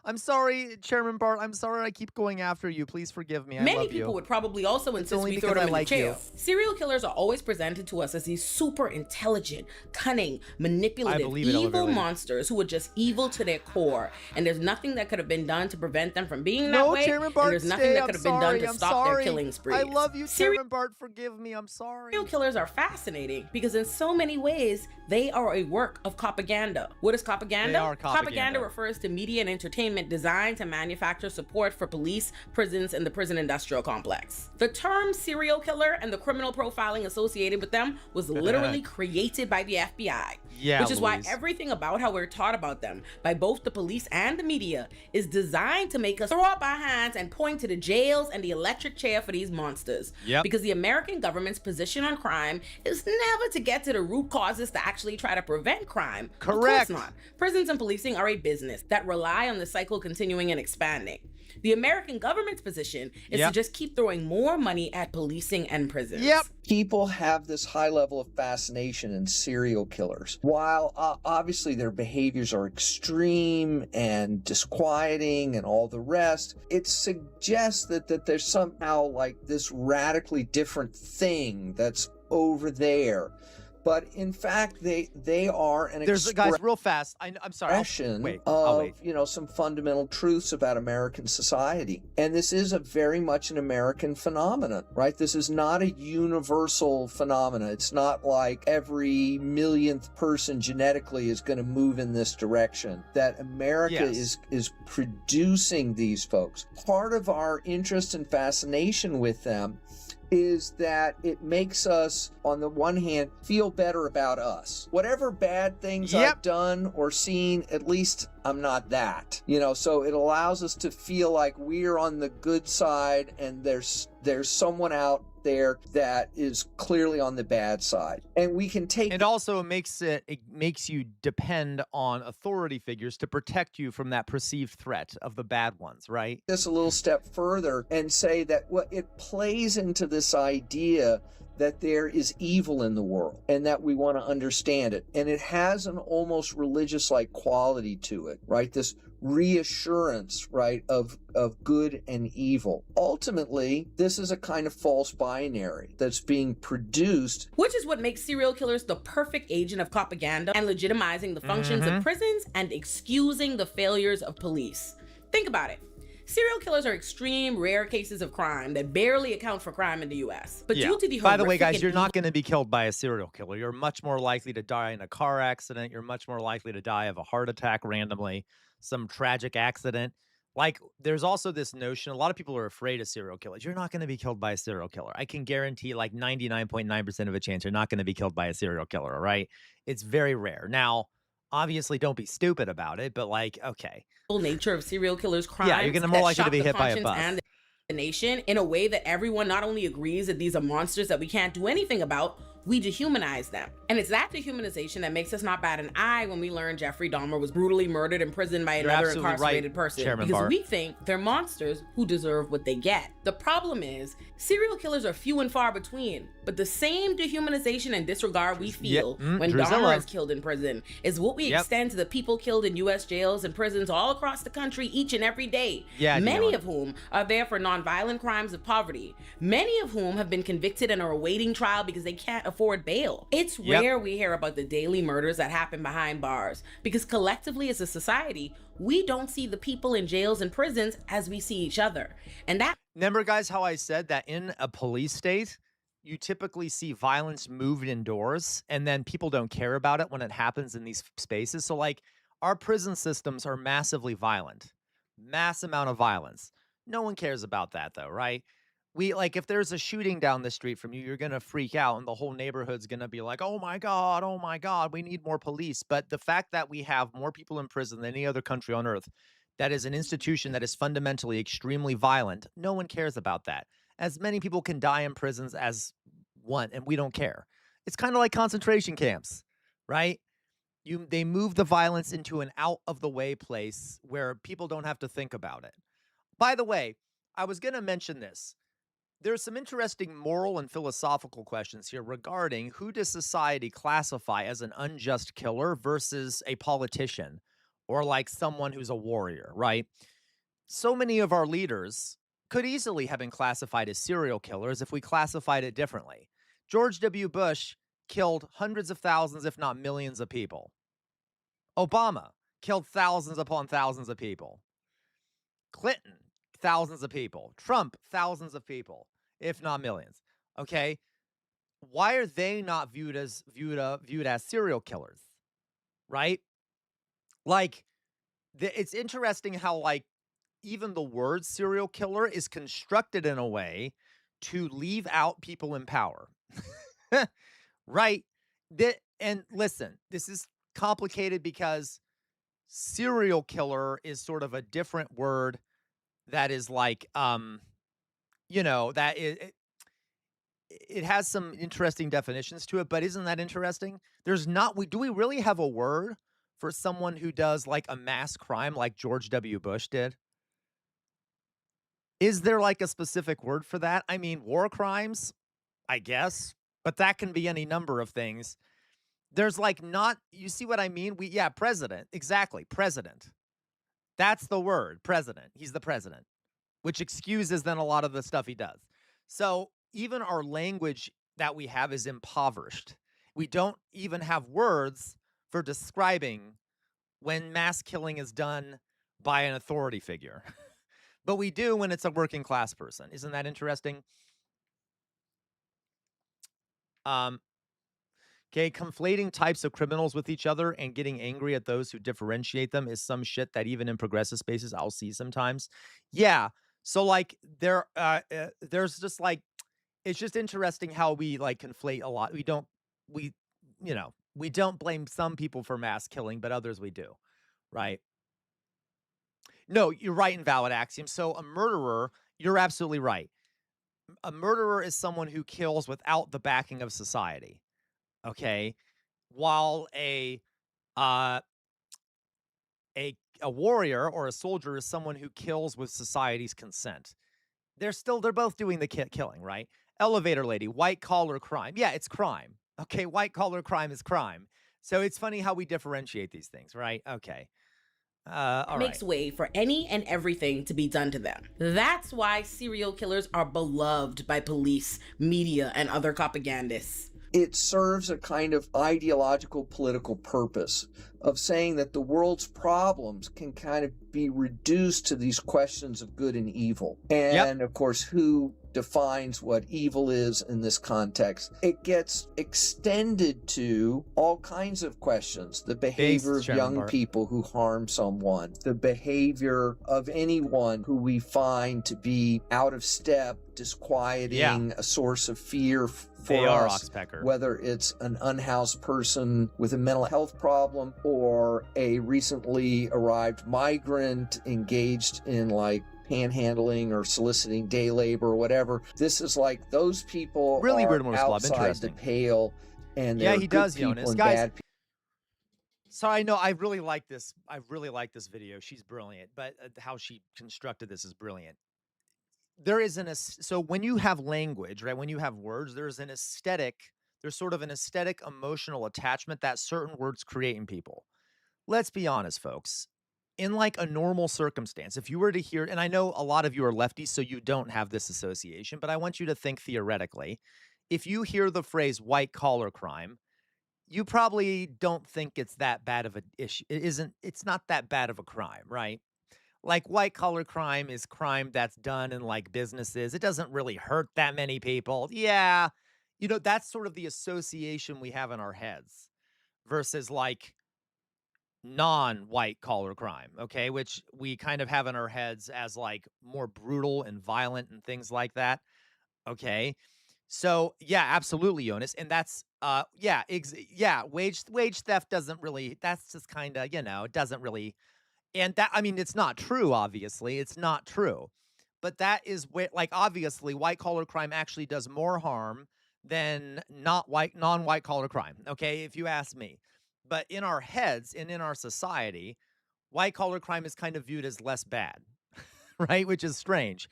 I'm sorry, Chairman Bart. I'm sorry. I keep going after you. Please forgive me. I love you. Many people would probably also insist we throw them in the jail. Serial killers are always presented to us as these super intelligent, cunning, manipulative, evil monsters who are just evil to their core. And there's nothing that could have been done to prevent prevent them from being that No, way, Chairman and Bart, there's nothing stay. that I'm could have been done sorry. to I'm stop their sorry. killing sprees. I love you, Serial Chairman Bart. Forgive me. I'm sorry. killers are fascinating because in so many ways, they are a work of propaganda. What is propaganda? They are propaganda. Refers to media and entertainment designed to manufacture support for police, prisons, and the prison industrial complex. The term serial killer and the criminal profiling associated with them was literally created by the FBI. Yeah, which is why Louise. everything about how we're taught about them by both the police and the media is designed to make us throw up our hands and point to the jails and the electric chair for these monsters. Yep. Because the American government's position on crime is never to get to the root causes to actually try to prevent crime. Correct. Of course not. Prisons and policing are a business that rely on the cycle continuing and expanding. The American government's position is to just keep throwing more money at policing and prisons. Yep. People have this high level of fascination in serial killers. While obviously their behaviors are extreme and disquieting and all the rest, it suggests that there's somehow like this radically different thing that's over there. But in fact, they are an guys, real fast. I'm sorry. I'll wait. You know, some fundamental truths about American society. And this is a very much an American phenomenon, right? This is not a universal phenomenon. It's not like every millionth person genetically is going to move in this direction. That America is producing these folks. Part of our interest and fascination with them is that it makes us, on the one hand, feel better about us. Whatever bad things I've done or seen, at least I'm not that. You know, so it allows us to feel like we're on the good side and there's someone out there that is clearly on the bad side. And we can take And also it makes you depend on authority figures to protect you from that perceived threat of the bad ones, right? this a little step further and say that it plays into this idea that there is evil in the world and that we want to understand it. And it has an almost religious-like quality to it, right? This reassurance, right, of good and evil. Ultimately, this is a kind of false binary that's being produced. Which is what makes serial killers the perfect agent of propaganda and legitimizing the functions of prisons and excusing the failures of police. Think about it. Serial killers are extreme, rare cases of crime that barely account for crime in the U.S. But due to the By the way, horrific guys, and you're not going to be killed by a serial killer. You're much more likely to die in a car accident. You're much more likely to die of a heart attack randomly, some tragic accident. Like, there's also this notion, a lot of people are afraid of serial killers. You're not going to be killed by a serial killer. I can guarantee like 99.9% of a chance you're not going to be killed by a serial killer, all right? It's very rare. Now, obviously, don't be stupid about it, but like, okay. nature of serial killers' crimes. Yeah, you're going to more likely to be hit by a bus. And the nation in a way that everyone not only agrees that these are monsters that we can't do anything about, we dehumanize them. And it's that dehumanization that makes us not bat an eye when we learn Jeffrey Dahmer was brutally murdered in prison by another incarcerated person. Chairman because Bart. we think they're monsters who deserve what they get. The problem is, serial killers are few and far between, but the same dehumanization and disregard we feel when Dahmer is killed in prison is what we extend to the people killed in U.S. jails and prisons all across the country each and every day. Many of whom are there for nonviolent crimes of poverty. Many of whom have been convicted and are awaiting trial because they can't afford bail. It's rare we hear about the daily murders that happen behind bars because collectively as a society, we don't see the people in jails and prisons as we see each other. And that Remember, guys, how I said that in a police state, you typically see violence moved indoors and then people don't care about it when it happens in these spaces. So like our prison systems are massively violent, mass amount of violence. No one cares about that though, right? We like if there's a shooting down the street from you, you're going to freak out and the whole neighborhood's going to be like, oh my God, we need more police. But the fact that we have more people in prison than any other country on earth, that is an institution that is fundamentally extremely violent. No one cares about that. As many people can die in prisons as one, and we don't care. It's kind of like concentration camps, right? They move the violence into an out of the way place where people don't have to think about it. By the way, I was going to mention this. There's some interesting moral and philosophical questions here regarding who does society classify as an unjust killer versus a politician or like someone who's a warrior, right? So many of our leaders could easily have been classified as serial killers if we classified it differently. George W. Bush killed hundreds of thousands, if not millions of people. Obama killed thousands upon thousands of people. Clinton, thousands of people. Trump, thousands of people, if not millions. Okay, why are they not viewed as serial killers? Right? Like, it's interesting how like even the word serial killer is constructed in a way to leave out people in power. Right? And listen, this is complicated because serial killer is sort of a different word that is like that it has some interesting definitions to it, but isn't that interesting? There's not do we really have a word for someone who does like a mass crime like George W. Bush did? Is there like a specific word for that? I mean, war crimes, I guess, but that can be any number of things. There's like not, you see what I mean? President. Exactly. President. That's the word, president. He's the president, which excuses then a lot of the stuff he does. So even our language that we have is impoverished. We don't even have words for describing when mass killing is done by an authority figure. But we do when it's a working class person. Isn't that interesting? Okay, conflating types of criminals with each other and getting angry at those who differentiate them is some shit that even in progressive spaces I'll see sometimes. Yeah, so like there's just like, it's just interesting how we like conflate a lot. We don't blame some people for mass killing, but others we do, right? No, you're right, invalid axiom. So a murderer, you're absolutely right. A murderer is someone who kills without the backing of society. Okay, while a warrior or a soldier is someone who kills with society's consent. They're both doing the killing, right? Elevator lady, white collar crime. Yeah, it's crime. Okay, white collar crime is crime. So it's funny how we differentiate these things, right? Okay. Makes way for any and everything to be done to them. That's why serial killers are beloved by police, media, and other propagandists. It serves a kind of ideological political purpose of saying that the world's problems can kind of be reduced to these questions of good and evil. And of course, who defines what evil is in this context? It gets extended to all kinds of questions. The behavior of young people who harm someone, the behavior of anyone who we find to be out of step, disquieting, a source of fear for us, whether it's an unhoused person with a mental health problem or a recently arrived migrant engaged in like panhandling or soliciting day labor or whatever. This is like those people really are weird outside the pale, and he does, people Jonas. and Guys, bad people. So I know I really like this. I really like this video. She's brilliant, but how she constructed this is brilliant. There is so when you have language, right? When you have words, there's sort of an aesthetic emotional attachment that certain words create in people. Let's be honest, folks. In like a normal circumstance, if you were to hear, and I know a lot of you are lefties, so you don't have this association, but I want you to think theoretically. If you hear the phrase white collar crime, you probably don't think it's that bad of an issue. It's not that bad of a crime, right? Like white collar crime is crime that's done in like businesses. It doesn't really hurt that many people. Yeah. That's sort of the association we have in our heads versus like non-white collar crime, okay, which we kind of have in our heads as like more brutal and violent and things like that. Okay. So yeah, absolutely, Jonas. And that's wage theft doesn't really, that's just kind of, it doesn't really, and that, I mean, it's not true, obviously. It's not true. But that is where, like, obviously, white collar crime actually does more harm than non-white collar crime. Okay, if you ask me. But in our heads and in our society, white collar crime is kind of viewed as less bad, right? Which is strange.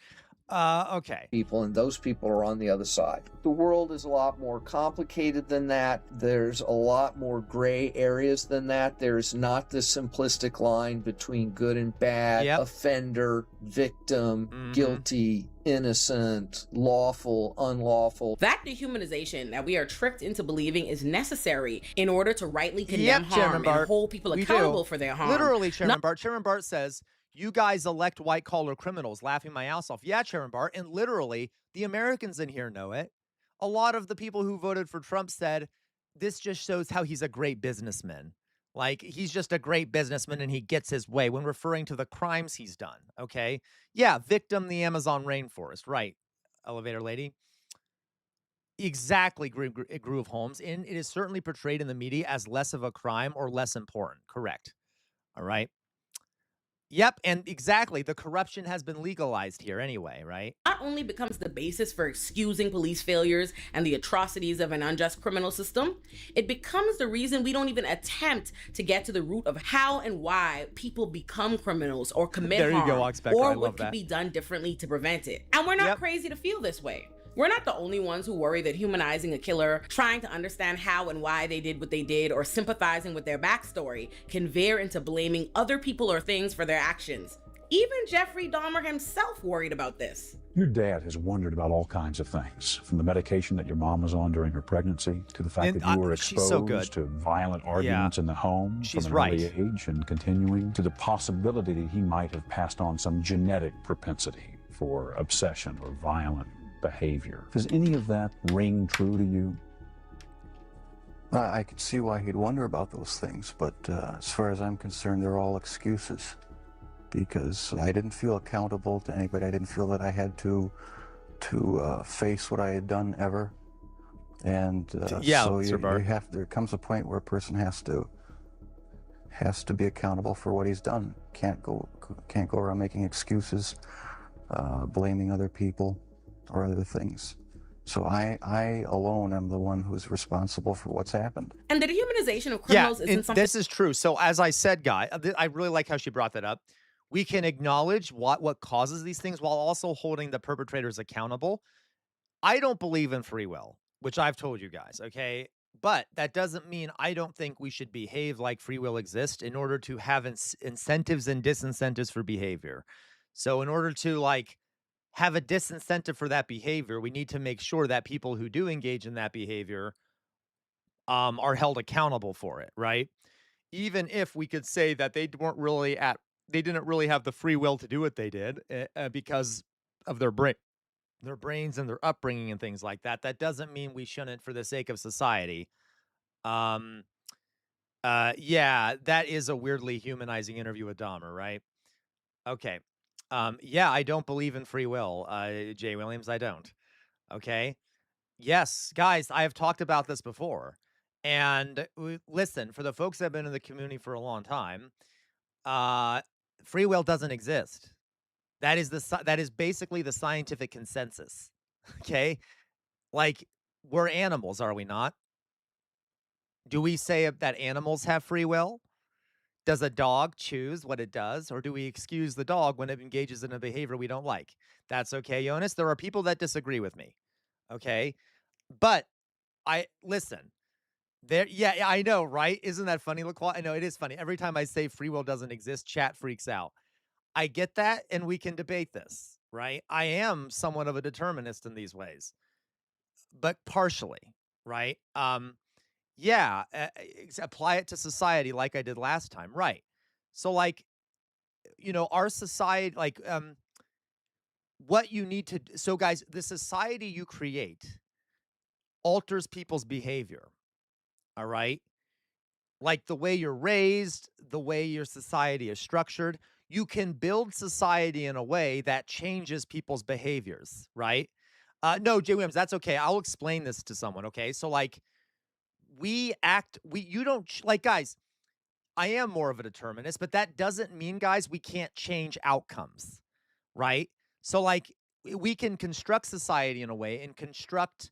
Okay. People, and those people are on the other side. The world is a lot more complicated than that. There's a lot more gray areas than that. There's not the simplistic line between good and bad, offender, victim, guilty, innocent, lawful, unlawful. That dehumanization that we are tricked into believing is necessary in order to rightly condemn harm and hold people accountable for their harm. Literally, Chairman Bart. Chairman Bart says, You guys elect white collar criminals, laughing my ass off. Yeah, Chairman Barr, and literally the Americans in here know it. A lot of the people who voted for Trump said this just shows how he's a great businessman. Like, he's just a great businessman and he gets his way when referring to the crimes he's done. Okay. Yeah. Victim, the Amazon rainforest. Right. Elevator lady. Exactly, Groove Holmes. And it is certainly portrayed in the media as less of a crime or less important. Correct. All right. Yep. And exactly. The corruption has been legalized here anyway, right? Not only becomes the basis for excusing police failures and the atrocities of an unjust criminal system, it becomes the reason we don't even attempt to get to the root of how and why people become criminals or commit There you harm, go, Oxpecker. I or love what could that. be done differently to prevent it. And we're not crazy to feel this way. We're not the only ones who worry that humanizing a killer, trying to understand how and why they did what they did, or sympathizing with their backstory can veer into blaming other people or things for their actions. Even Jeffrey Dahmer himself worried about this. Your dad has wondered about all kinds of things, from the medication that your mom was on during her pregnancy, to the fact that you were exposed to violent arguments in the home from an early age, and continuing to the possibility that he might have passed on some genetic propensity for obsession or violent behavior. Does any of that ring true to you? I could see why he'd wonder about those things, but as far as I'm concerned, they're all excuses. Because I didn't feel accountable to anybody. I didn't feel that I had to face what I had done ever. And so there comes a point where a person has to be accountable for what he's done. Can't go around making excuses, blaming other people or other things. So I alone am the one who's responsible for what's happened. And the dehumanization of criminals isn't something. This is true. So as I said, Guy, I really like how she brought that up. We can acknowledge what causes these things while also holding the perpetrators accountable. I don't believe in free will, which I've told you guys, okay? But that doesn't mean I don't think we should behave like free will exists in order to have incentives and disincentives for behavior. So in order to have a disincentive for that behavior, we need to make sure that people who do engage in that behavior are held accountable for it, right? Even if we could say that they didn't really have the free will to do what they did because of their brains and their upbringing and things like that. That doesn't mean we shouldn't, for the sake of society. Yeah, that is a weirdly humanizing interview with Dahmer, right? Okay. Yeah, I don't believe in free will, Jay Williams. I don't. Okay. Yes, guys, I have talked about this before. And listen, for the folks that have been in the community for a long time, free will doesn't exist. That is basically the scientific consensus. Okay? Like, we're animals, are we not? Do we say that animals have free will? Does a dog choose what it does, or do we excuse the dog when it engages in a behavior we don't like? That's okay, Jonas. There are people that disagree with me. Okay? But listen. Yeah, I know, right? Isn't that funny, LaQuan? I know it is funny. Every time I say free will doesn't exist, chat freaks out. I get that, and we can debate this, right? I am somewhat of a determinist in these ways, but partially, right? Yeah, apply it to society like I did last time, right? So, our society, what you need to. So, guys, the society you create alters people's behavior. All right. Like the way you're raised, the way your society is structured, you can build society in a way that changes people's behaviors, right? No, Jay Williams, that's okay. I'll explain this to someone, okay? So, guys, I am more of a determinist, but that doesn't mean, guys, we can't change outcomes, right? So, we can construct society in a way and construct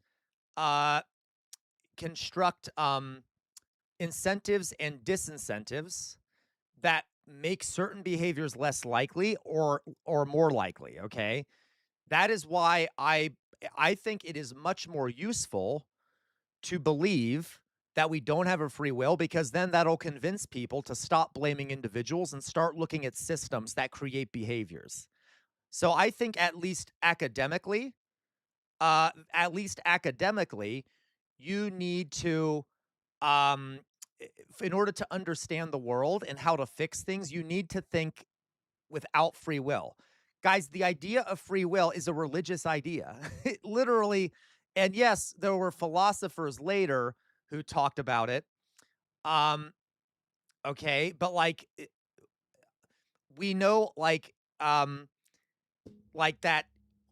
incentives and disincentives that make certain behaviors less likely or more likely, okay? That is why I think it is much more useful to believe that we don't have a free will, because then that'll convince people to stop blaming individuals and start looking at systems that create behaviors. So I think at least academically, you need to in order to understand the world and how to fix things, you need to think without free will. Guys, the idea of free will is a religious idea. It literally, and yes, there were philosophers later who talked about it. Um, okay, but like we know like that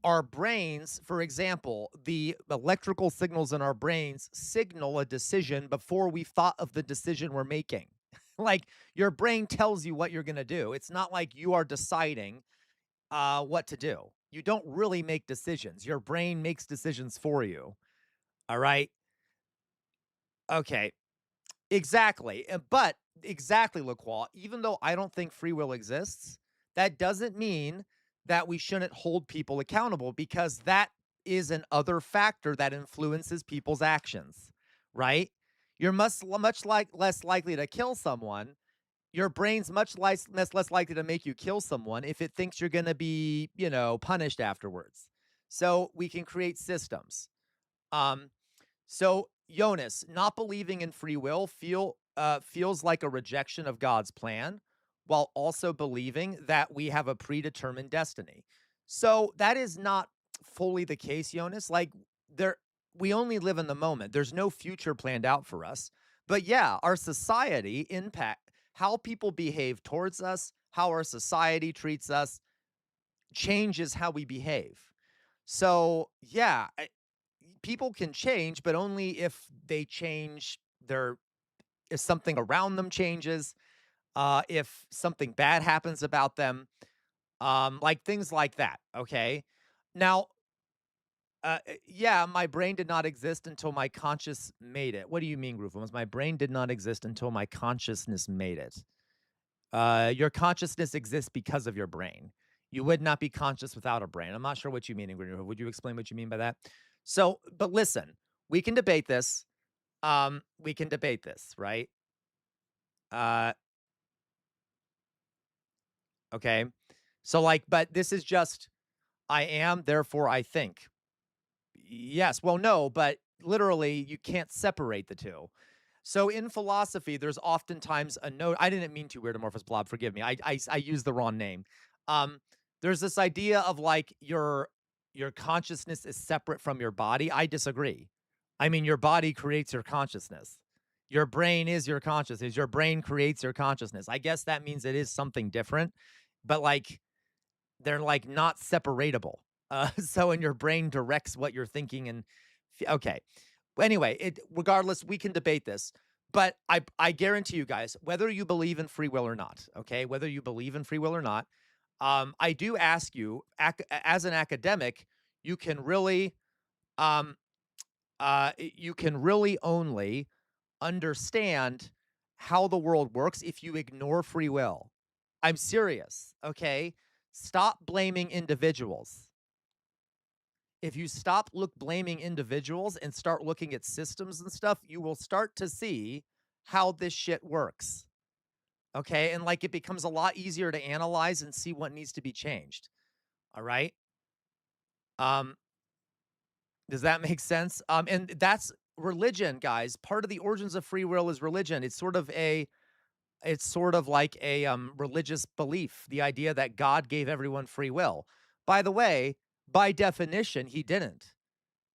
our brains, for example, the electrical signals in our brains signal a decision before we've thought of the decision we're making. Like your brain tells you what you're going to do. It's not like you are deciding what to do. You don't really make decisions. Your brain makes decisions for you. All right. Okay. Exactly. But exactly, LaQual, even though I don't think free will exists, that doesn't mean that we shouldn't hold people accountable, because that is an other factor that influences people's actions, right? You're much like less likely to kill someone. Your brain's much less likely to make you kill someone if it thinks you're going to be, punished afterwards. So we can create systems. Um, so, Jonas, not believing in free will feels like a rejection of God's plan, while also believing that we have a predetermined destiny. So that is not fully the case, Jonas. Like there, we only live in the moment. There's no future planned out for us. But yeah, our society impact how people behave towards us, how our society treats us, changes how we behave. So yeah, people can change, but only if they change if something around them changes, if something bad happens about them, like things like that. Okay. Now, yeah, my brain did not exist until my conscious made it. What do you mean, Rufus? My brain did not exist until my consciousness made it. Your consciousness exists because of your brain. You would not be conscious without a brain. I'm not sure what you mean. Would you explain what you mean by that? So, but listen, we can debate this. We can debate this, right? Uh, okay. So, like, but this is just I am, therefore I think. Yes. Well, no, but literally, you can't separate the two. So in philosophy, there's oftentimes a note. I didn't mean to, weird amorphous blob. Forgive me. I used the wrong name. Um, there's this idea of like your consciousness is separate from your body. I disagree. I mean, your body creates your consciousness. Your brain is your consciousness. Your brain creates your consciousness. I guess that means it is something different, but like they're like not separatable. So and your brain directs what you're thinking and okay. Anyway, regardless, we can debate this. But I guarantee you guys, whether you believe in free will or not, okay, whether you believe in free will or not, I do ask you, as an academic, you can really, um, you can really only understand how the world works if you ignore free will. I'm serious, okay? Stop blaming individuals. If you stop blaming individuals and start looking at systems and stuff, you will start to see how this shit works. Okay? And like it becomes a lot easier to analyze and see what needs to be changed. All right? Um does that make sense? And that's religion, guys. Part of the origins of free will is religion. It's sort of like a religious belief, the idea that God gave everyone free will. By the way, by definition, he didn't,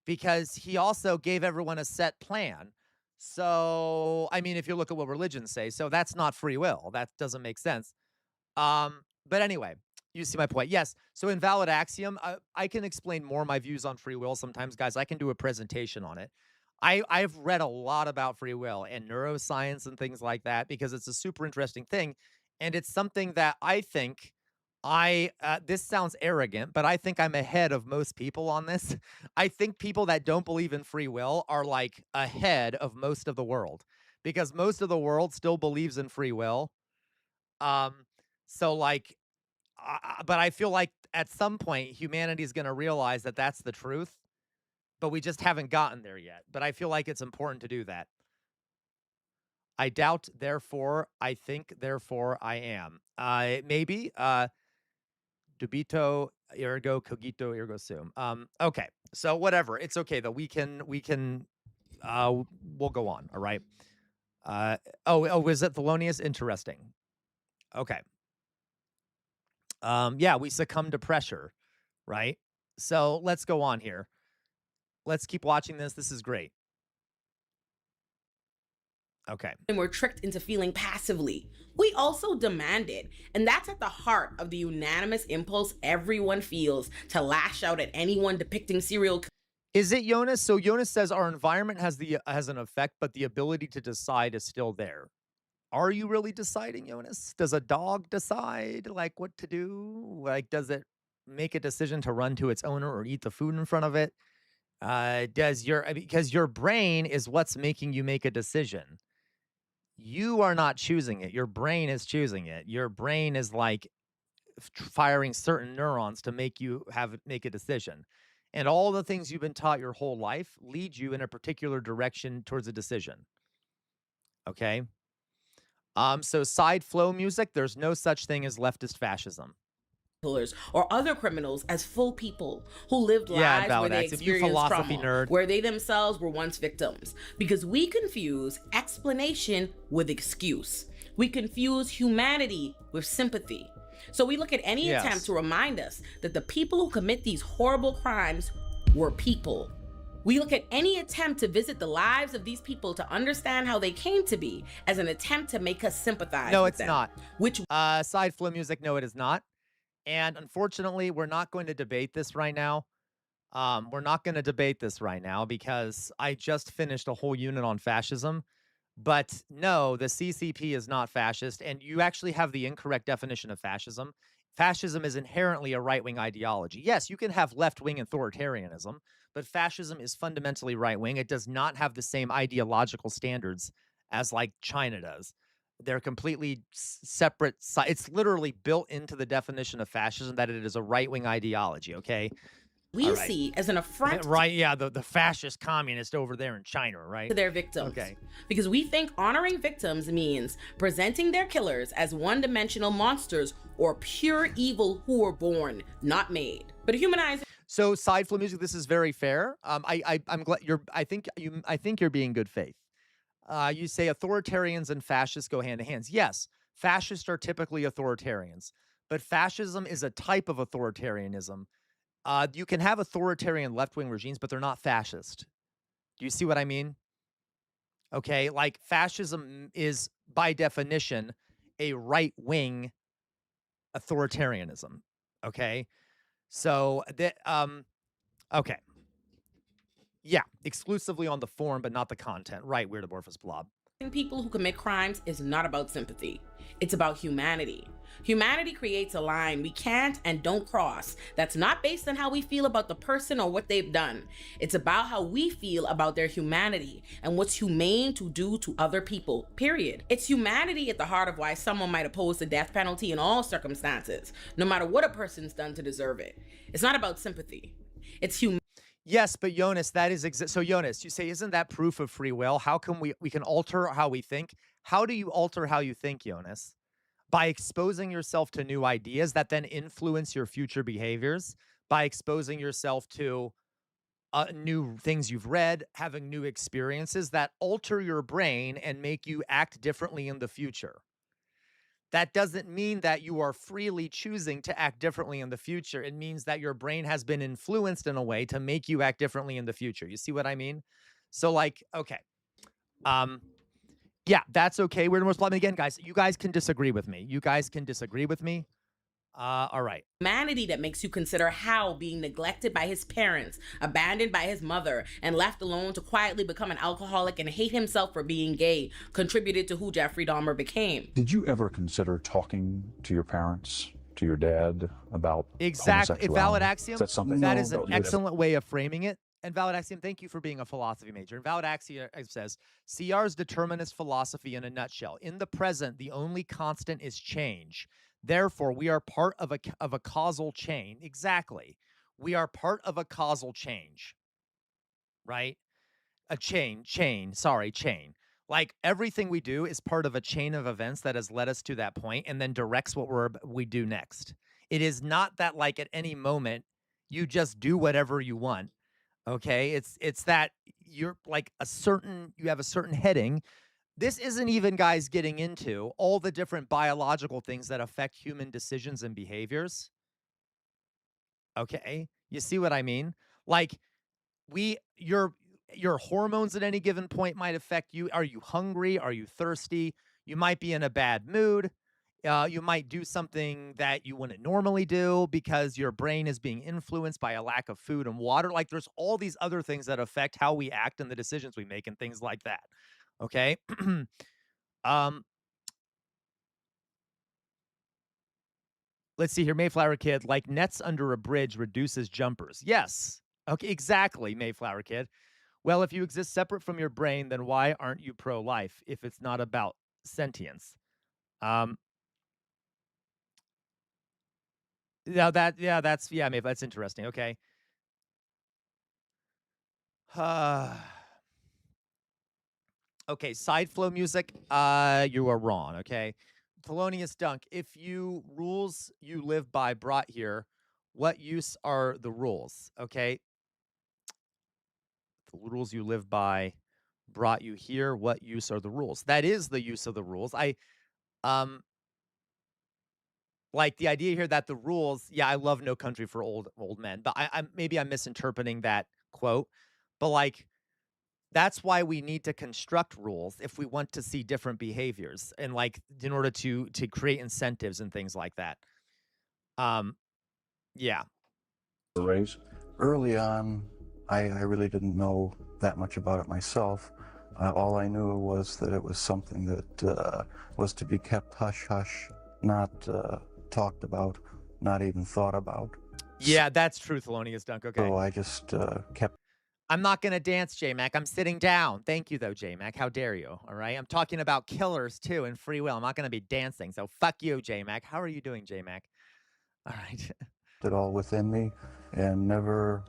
because he also gave everyone a set plan. So, I mean, if you look at what religions say, so that's not free will. That doesn't make sense. But anyway, you see my point. Yes. So invalid axiom, I can explain more my views on free will sometimes, guys. I can do a presentation on it. I've read a lot about free will and neuroscience and things like that because it's a super interesting thing. And it's something that I think this sounds arrogant, but I think I'm ahead of most people on this. I think people that don't believe in free will are like ahead of most of the world, because most of the world still believes in free will. Um, so like, but I feel like at some point humanity is going to realize that that's the truth, but we just haven't gotten there yet. But I feel like it's important to do that. I doubt, therefore I think, therefore I am. Maybe. Dubito ergo cogito ergo sum. Okay. So whatever. It's okay though. We'll go on. All right. Was it Thelonious? Interesting. Okay. Yeah, we succumb to pressure, right? So let's go on here. Let's keep watching this. This is great. Okay. And we're tricked into feeling passively. We also demand it. And that's at the heart of the unanimous impulse everyone feels to lash out at anyone depicting serial. Is it Jonas? So Jonas says our environment has an effect, but the ability to decide is still there. Are you really deciding, Jonas? Does a dog decide like what to do? Like, does it make a decision to run to its owner or eat the food in front of it? Because your brain is what's making you make a decision. You are not choosing it. Your brain is choosing it. Your brain is like firing certain neurons to make you make a decision. And all the things you've been taught your whole life lead you in a particular direction towards a decision. Okay? So side flow music, there's no such thing as leftist fascism. Or other criminals as full people who lived lives where they experienced trauma, where they themselves were once victims. Because we confuse explanation with excuse. We confuse humanity with sympathy. So we look at any attempt to remind us that the people who commit these horrible crimes were people. We look at any attempt to visit the lives of these people to understand how they came to be as an attempt to make us sympathize No, with it's them. not. Which side flow music, no, it is not. And unfortunately, we're not going to debate this right now. We're not going to debate this right now because I just finished a whole unit on fascism. But no, the CCP is not fascist, and you actually have the incorrect definition of fascism. Fascism is inherently a right-wing ideology. Yes, you can have left-wing authoritarianism, but fascism is fundamentally right-wing. It does not have the same ideological standards as like China does. They're completely separate. It's literally built into the definition of fascism that it is a right-wing ideology, okay? We see as an affront right, yeah, the fascist communist over there in China, right? to their victims. Okay. Because we think honoring victims means presenting their killers as one-dimensional monsters or pure evil who were born, not made. But humanizing. So side flow music, this is very fair. I'm glad I think you're being good faith. You say authoritarians and fascists go hand in hand. Yes, fascists are typically authoritarians, but fascism is a type of authoritarianism. You can have authoritarian left-wing regimes, but they're not fascist. Do you see what I mean? Okay, like fascism is by definition a right-wing authoritarianism. Okay, so okay, yeah, exclusively on the form, but not the content. Right, weird amorphous blob. People who commit crimes is not about sympathy. It's about humanity. Humanity creates a line we can't and don't cross that's not based on how we feel about the person or what they've done. It's about how we feel about their humanity and what's humane to do to other people, period. It's humanity at the heart of why someone might oppose the death penalty in all circumstances, no matter what a person's done to deserve it. It's not about sympathy. It's humanity. Yes, but Jonas, that is so Jonas, you say, isn't that proof of free will? How can we can alter how we think? How do you alter how you think, Jonas? By exposing yourself to new ideas that then influence your future behaviors, by exposing yourself to new things you've read, having new experiences that alter your brain and make you act differently in the future. That doesn't mean that you are freely choosing to act differently in the future. It means that your brain has been influenced in a way to make you act differently in the future. You see what I mean? So like, okay. Yeah, that's okay. We're the most again, guys. You guys can disagree with me. You guys can disagree with me. All right. Humanity that makes you consider how being neglected by his parents, abandoned by his mother, and left alone to quietly become an alcoholic and hate himself for being gay contributed to who Jeffrey Dahmer became. Did you ever consider talking to your parents, to your dad, about exactly valid axiom? Is that something? That is an excellent way of framing it. And Valid Axiom, thank you for being a philosophy major. And Valid Axiom says, CR's determinist philosophy in a nutshell. In the present, the only constant is change. Therefore, we are part of a causal chain. Exactly. We are part of a causal change. Right? A chain. Like everything we do is part of a chain of events that has led us to that point and then directs what we do next. It is not that like at any moment you just do whatever you want. Okay, it's that you're like you have a certain heading This isn't even, guys, getting into all the different biological things that affect human decisions and behaviors. Okay? You see what I mean? Like, your hormones at any given point might affect you. Are you hungry? Are you thirsty? You might be in a bad mood. You might do something that you wouldn't normally do because your brain is being influenced by a lack of food and water. Like, there's all these other things that affect how we act and the decisions we make and things like that. Okay? um Let's see here, Mayflower Kid, like nets under a bridge reduces jumpers. Yes. Okay, exactly, Mayflower Kid. Well, if you exist separate from your brain, then why aren't you pro-life if it's not about sentience? Um, maybe that's interesting. Okay. Okay, side flow music. You are wrong. Okay, Thelonious Dunk. If you rules you live by brought here, what use are the rules? Okay, the rules you live by brought you here. What use are the rules? That is the use of the rules. Um like the idea here that the rules, yeah, I love No Country for Old Men, but I'm maybe I'm misinterpreting that quote. But like that's why we need to construct rules if we want to see different behaviors and like in order to create incentives and things like that. Um yeah. Raise. Early on, I really didn't know that much about it myself. All I knew was that it was something that was to be kept hush-hush, not talked about, not even thought about. Yeah, that's true, Thelonious Dunk. Okay. So I just kept... I'm not going to dance, J-Mac. I'm sitting down. Thank you, though, J-Mac. How dare you? All right. I'm talking about killers, too, and free will. I'm not going to be dancing. So fuck you, J-Mac. How are you doing, J-Mac? All right. it all within me and never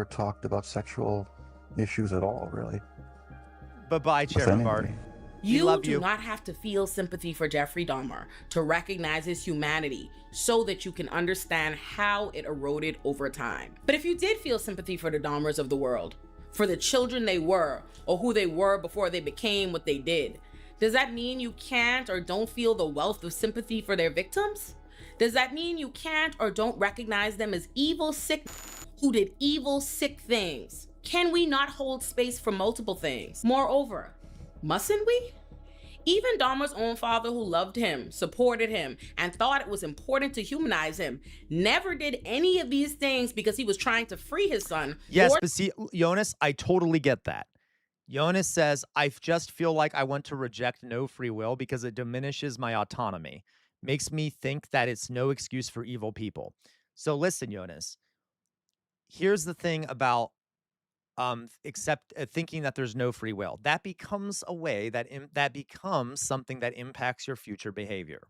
talked about sexual issues at all, really. Bye-bye, Chairman Bard. You do not have to feel sympathy for Jeffrey Dahmer to recognize his humanity so that you can understand how it eroded over time. But if you did feel sympathy for the Dahmers of the world, for the children they were or who they were before they became what they did, does that mean you can't or don't feel the wealth of sympathy for their victims? Does that mean you can't or don't recognize them as evil, sick who did evil, sick things? Can we not hold space for multiple things? Moreover, mustn't we? Even Dahmer's own father, who loved him, supported him, and thought it was important to humanize him, never did any of these things because he was trying to free his son. Yes, but see, Jonas, I totally get that. Jonas says, I just feel like I want to reject no free will because it diminishes my autonomy. Makes me think that it's no excuse for evil people. So listen, Jonas, here's the thing about thinking that there's no free will. That becomes a way that becomes something that impacts your future behavior.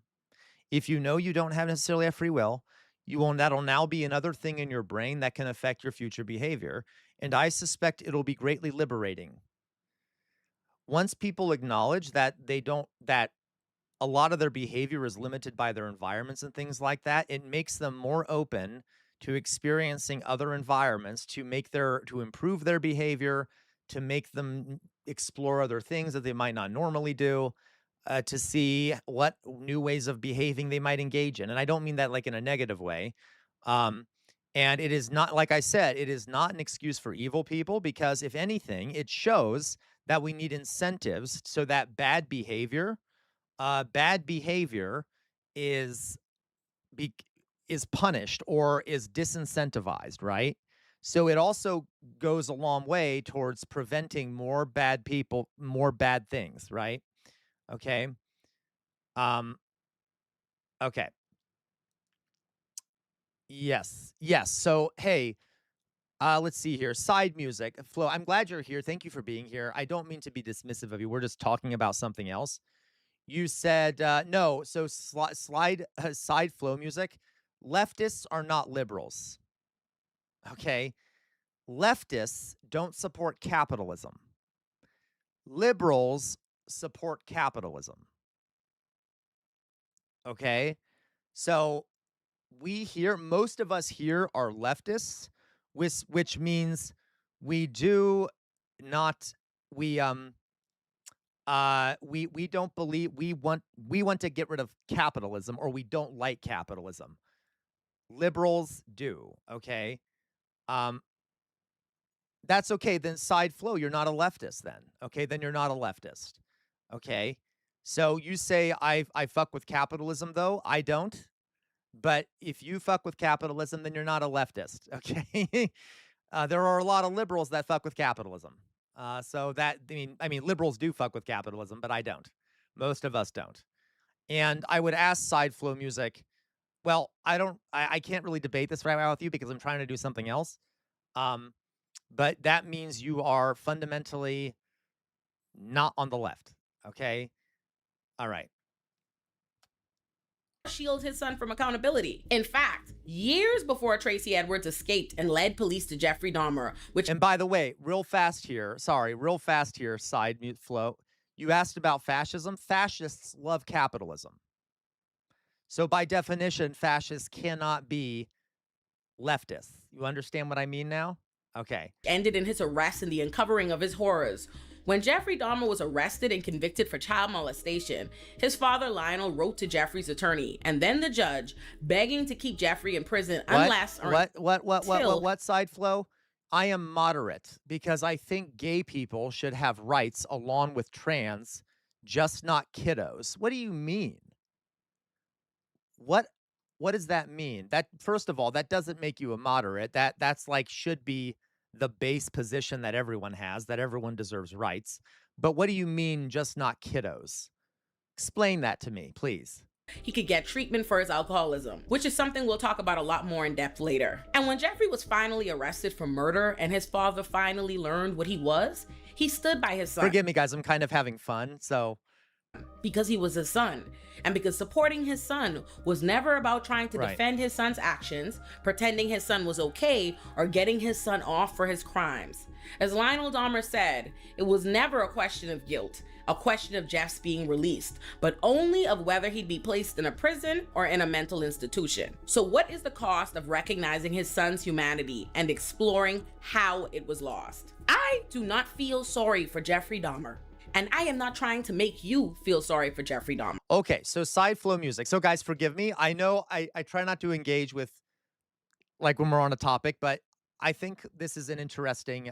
If you know you don't have necessarily a free will, that'll now be another thing in your brain that can affect your future behavior. And I suspect it'll be greatly liberating. Once people acknowledge that that a lot of their behavior is limited by their environments and things like that, it makes them more open to experiencing other environments to improve their behavior, to make them explore other things that they might not normally do, to see what new ways of behaving they might engage in. And I don't mean that like in a negative way. And it is not, like I said, it is not an excuse for evil people because if anything, it shows that we need incentives so that bad behavior is punished or is disincentivized, right? So it also goes a long way towards preventing more bad people, more bad things, right? Okay. Okay. Yes. So, hey, let's see here. Side music. Flo, I'm glad you're here. Thank you for being here. I don't mean to be dismissive of you. We're just talking about something else. You said no. So side flow music. Leftists are not liberals. Okay. Leftists don't support capitalism. Liberals support capitalism. Okay. So most of us here are leftists, which means we do not, we we don't believe we want to get rid of capitalism, or we don't like capitalism. Liberals do, okay? Um, that's okay. Then side flow, you're not a leftist then. Okay, then you're not a leftist. Okay. So you say I fuck with capitalism though. I don't. But if you fuck with capitalism, then you're not a leftist. Okay. There are a lot of liberals that fuck with capitalism. So that I mean, liberals do fuck with capitalism, but I don't. Most of us don't. And I would ask side flow music. Well, I can't really debate this right now with you because I'm trying to do something else. But that means you are fundamentally not on the left. Okay. All right. Shield his son from accountability. In fact, years before Tracy Edwards escaped and led police to Jeffrey Dahmer, which— And by the way, real fast here, side mute flow. You asked about fascism. Fascists love capitalism. So by definition, fascists cannot be leftists. You understand what I mean now? Okay. Ended in his arrest and the uncovering of his horrors. When Jeffrey Dahmer was arrested and convicted for child molestation, his father Lionel wrote to Jeffrey's attorney and then the judge, begging to keep Jeffrey in prison unless— What side flow? I am moderate because I think gay people should have rights along with trans, just not kiddos. What do you mean? What does that mean? That, first of all, that doesn't make you a moderate. That's like should be the base position that everyone has, that everyone deserves rights. But what do you mean just not kiddos? Explain that to me, please. He could get treatment for his alcoholism, which is something we'll talk about a lot more in depth later. And when Jeffrey was finally arrested for murder and his father finally learned what he was, he stood by his son. Forgive me, guys, I'm kind of having fun, so... Because he was his son, and because supporting his son was never about trying to defend his son's actions, pretending his son was okay, or getting his son off for his crimes. As Lionel Dahmer said, it was never a question of guilt, a question of Jeff's being released, but only of whether he'd be placed in a prison or in a mental institution. So what is the cost of recognizing his son's humanity and exploring how it was lost? I do not feel sorry for Jeffrey Dahmer. And I am not trying to make you feel sorry for Jeffrey Dahmer. Okay, so side flow music. So guys, forgive me. I know I try not to engage with, like, when we're on a topic, but I think this is an interesting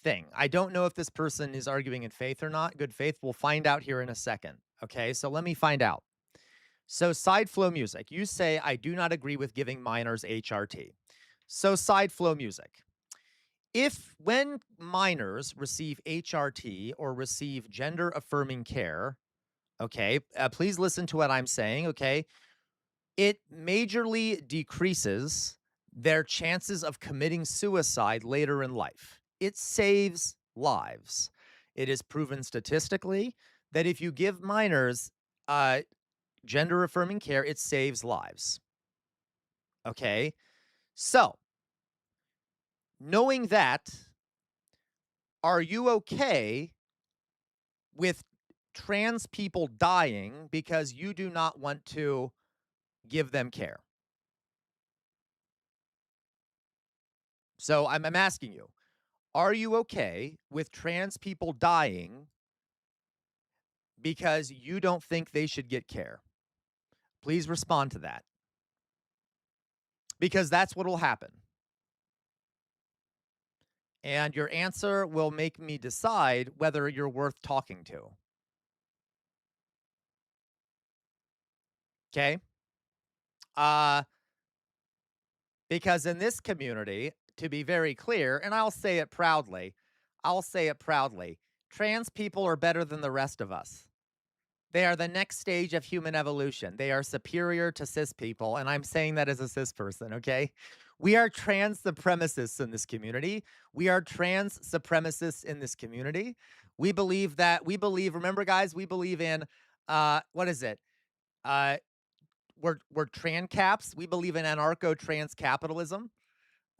thing. I don't know if this person is arguing in faith or not. Good faith. We'll find out here in a second. Okay, so let me find out. So side flow music. You say, I do not agree with giving minors HRT. So side flow music. When minors receive HRT or receive gender affirming care, okay, please listen to what I'm saying, okay, it majorly decreases their chances of committing suicide later in life. It saves lives. It is proven statistically that if you give minors gender affirming care, it saves lives. Okay, so knowing that, are you okay with trans people dying because you do not want to give them care? So I'm asking you, are you okay with trans people dying because you don't think they should get care? Please respond to that. Because that's what will happen. And your answer will make me decide whether you're worth talking to. Okay? Because in this community, to be very clear, and I'll say it proudly, trans people are better than the rest of us. They are the next stage of human evolution. They are superior to cis people, and I'm saying that as a cis person, okay? We are trans supremacists in this community. We believe, remember guys, we believe in, what is it? We're trans caps. We believe in anarcho-trans capitalism.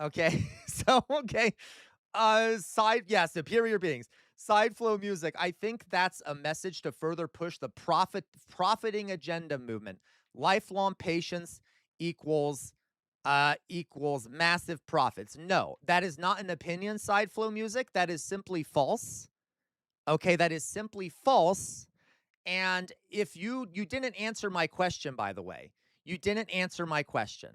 Okay, so, okay. Superior beings. Side flow music. I think that's a message to further push the profiting agenda movement. Lifelong patience equals massive profits. No, that is not an opinion, side flow music. That is simply false. Okay, that is simply false. And if you didn't answer my question, by the way, you didn't answer my question.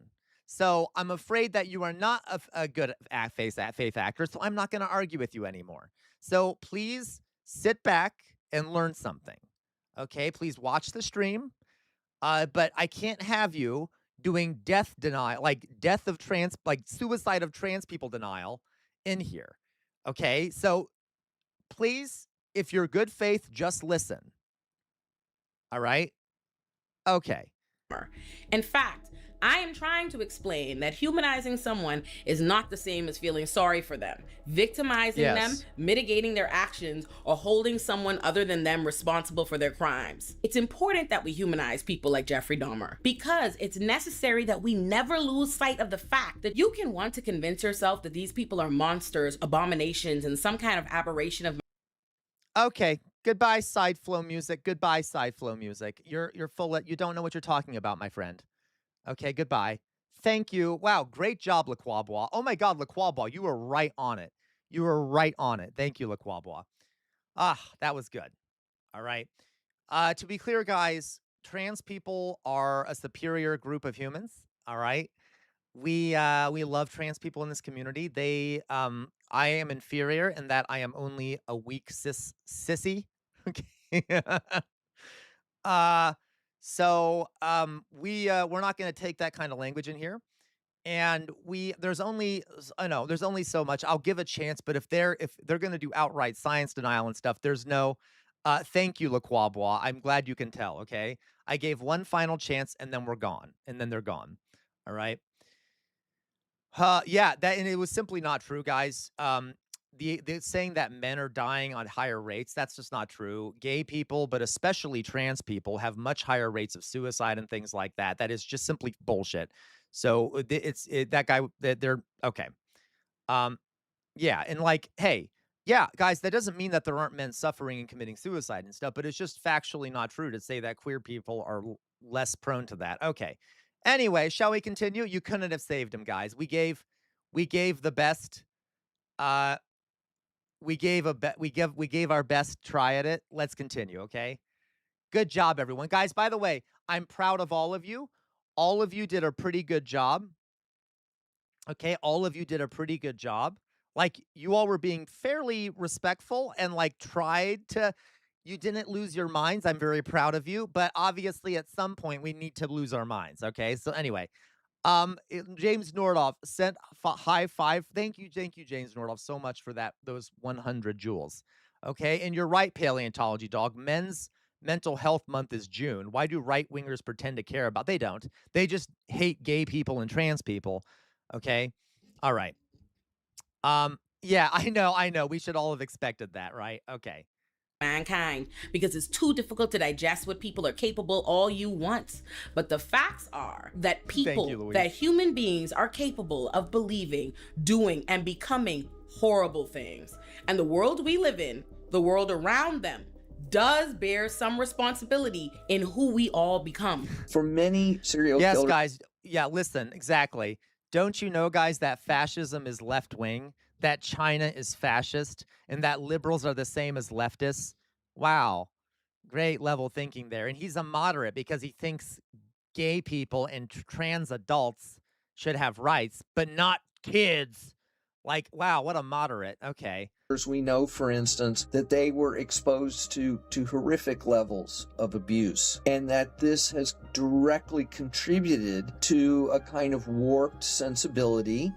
So I'm afraid that you are not a good faith actor. So I'm not going to argue with you anymore. So please sit back and learn something. Okay, please watch the stream. But I can't have you doing death denial, like suicide of trans people denial in here. Okay, so please, if you're good faith, just listen. All right. Okay. In fact, I am trying to explain that humanizing someone is not the same as feeling sorry for them, victimizing them, mitigating their actions, or holding someone other than them responsible for their crimes. It's important that we humanize people like Jeffrey Dahmer because it's necessary that we never lose sight of the fact that you can want to convince yourself that these people are monsters, abominations, and some kind of aberration of. Okay. Goodbye, side flow music. Goodbye, side flow music. You're full of, you don't know what you're talking about, my friend. Okay, goodbye. Thank you. Wow, great job, LaQuabois. Oh my God, LaQuabois, you were right on it. You were right on it. Thank you, LaQuabois. Ah, that was good. All right. To be clear, guys, trans people are a superior group of humans. All right. We love trans people in this community. I am inferior in that I am only a weak sissy. Okay. We're not going to take that kind of language in here. And there's only so much. I'll give a chance, but if they're going to do outright science denial and stuff, there's no thank you, LaQuabois. I'm glad you can tell, okay? I gave one final chance and then we're gone. And then they're gone. All right. Yeah, and it was simply not true, guys. The saying that men are dying on higher rates, that's just not true. Gay people, but especially trans people, have much higher rates of suicide and things like that. That is just simply bullshit. So that guy that they're okay. Yeah, and like, hey, yeah, guys, that doesn't mean that there aren't men suffering and committing suicide and stuff, but it's just factually not true to say that queer people are less prone to that. Okay. Anyway, shall we continue? You couldn't have saved him, guys. We gave the best. We gave our best try at it. Let's continue, okay? Good job, everyone. Guys, by the way, I'm proud of all of you. All of you did a pretty good job. Okay, all of you did a pretty good job. Like, you all were being fairly respectful and like you didn't lose your minds. I'm very proud of you, but obviously at some point we need to lose our minds, okay? So anyway, James Nordoff sent high five. Thank you, James Nordoff, so much for those 100 joules. Okay, and you're right, Paleontology Dog. Men's Mental Health Month is June. Why do right-wingers pretend to care about? They don't. They just hate gay people and trans people. Okay, all right. Yeah, I know. We should all have expected that, right? Okay. Mankind, because it's too difficult to digest what people are capable all you want. But the facts are that that human beings are capable of believing, doing, and becoming horrible things. And the world we live in, the world around them, does bear some responsibility in who we all become. For many serial killers. Yes, guys. Yeah, listen, exactly. Don't you know, guys, that fascism is left-wing? That China is fascist, and that liberals are the same as leftists. Wow. Great level thinking there. And he's a moderate because he thinks gay people and trans adults should have rights, but not kids. Like, wow, what a moderate. Okay. We know, for instance, that they were exposed to horrific levels of abuse, and that this has directly contributed to a kind of warped sensibility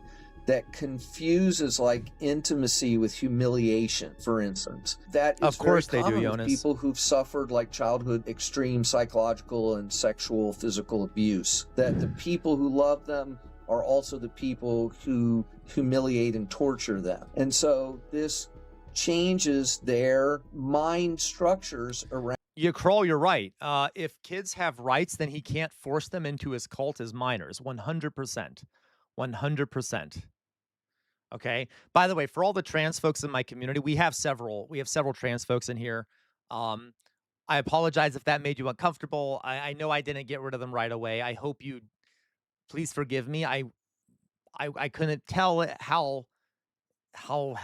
that confuses like intimacy with humiliation, for instance. That is of course very common they do, with Jonas. people who've suffered like childhood extreme psychological and sexual physical abuse. That the people who love them are also the people who humiliate and torture them. And so this changes their mind structures around. You're right. If kids have rights, then he can't force them into his cult as minors. 100%. 100%. Okay. By the way, for all the trans folks in my community, we have several trans folks in here. I apologize if that made you uncomfortable. I know I didn't get rid of them right away. I hope you please forgive me. I couldn't tell how how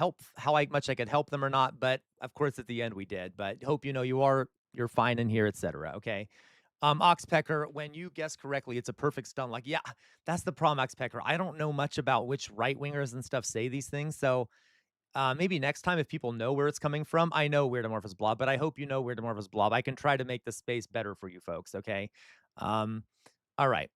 much I could help them or not. But of course, at the end we did. But hope you know you're fine in here, etc. Okay. Oxpecker, when you guess correctly, it's a perfect stun. Like, yeah, that's the problem, Oxpecker. I don't know much about which right wingers and stuff say these things. So maybe next time, if people know where it's coming from, I know Weird Amorphous Blob, but I hope you know Weird Amorphous Blob. I can try to make the space better for you folks. Okay. All right.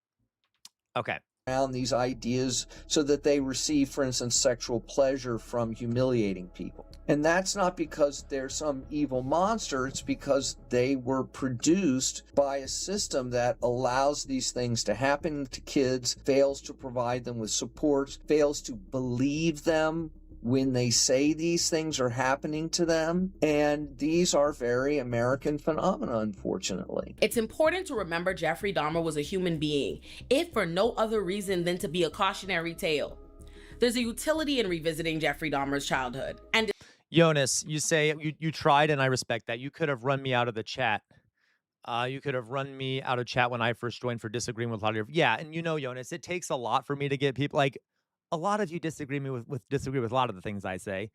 Okay. Around these ideas so that they receive, for instance, sexual pleasure from humiliating people. And that's not because they're some evil monster, it's because they were produced by a system that allows these things to happen to kids, fails to provide them with support, fails to believe them when they say these things are happening to them. And these are very American phenomena, unfortunately. It's important to remember Jeffrey Dahmer was a human being, if for no other reason than to be a cautionary tale. There's a utility in revisiting Jeffrey Dahmer's childhood. And Jonas, you say you tried, and I respect that. You could have run me out of the chat. You could have run me out of chat when I first joined for disagreeing with a lot of your... Yeah, and you know, Jonas, it takes a lot for me to get people... Like, a lot of you disagree with a lot of the things I say.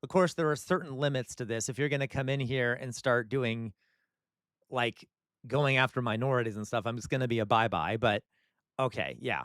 Of course, there are certain limits to this. If you're going to come in here and start doing, like, going after minorities and stuff, I'm just going to be a bye-bye. But, okay, yeah.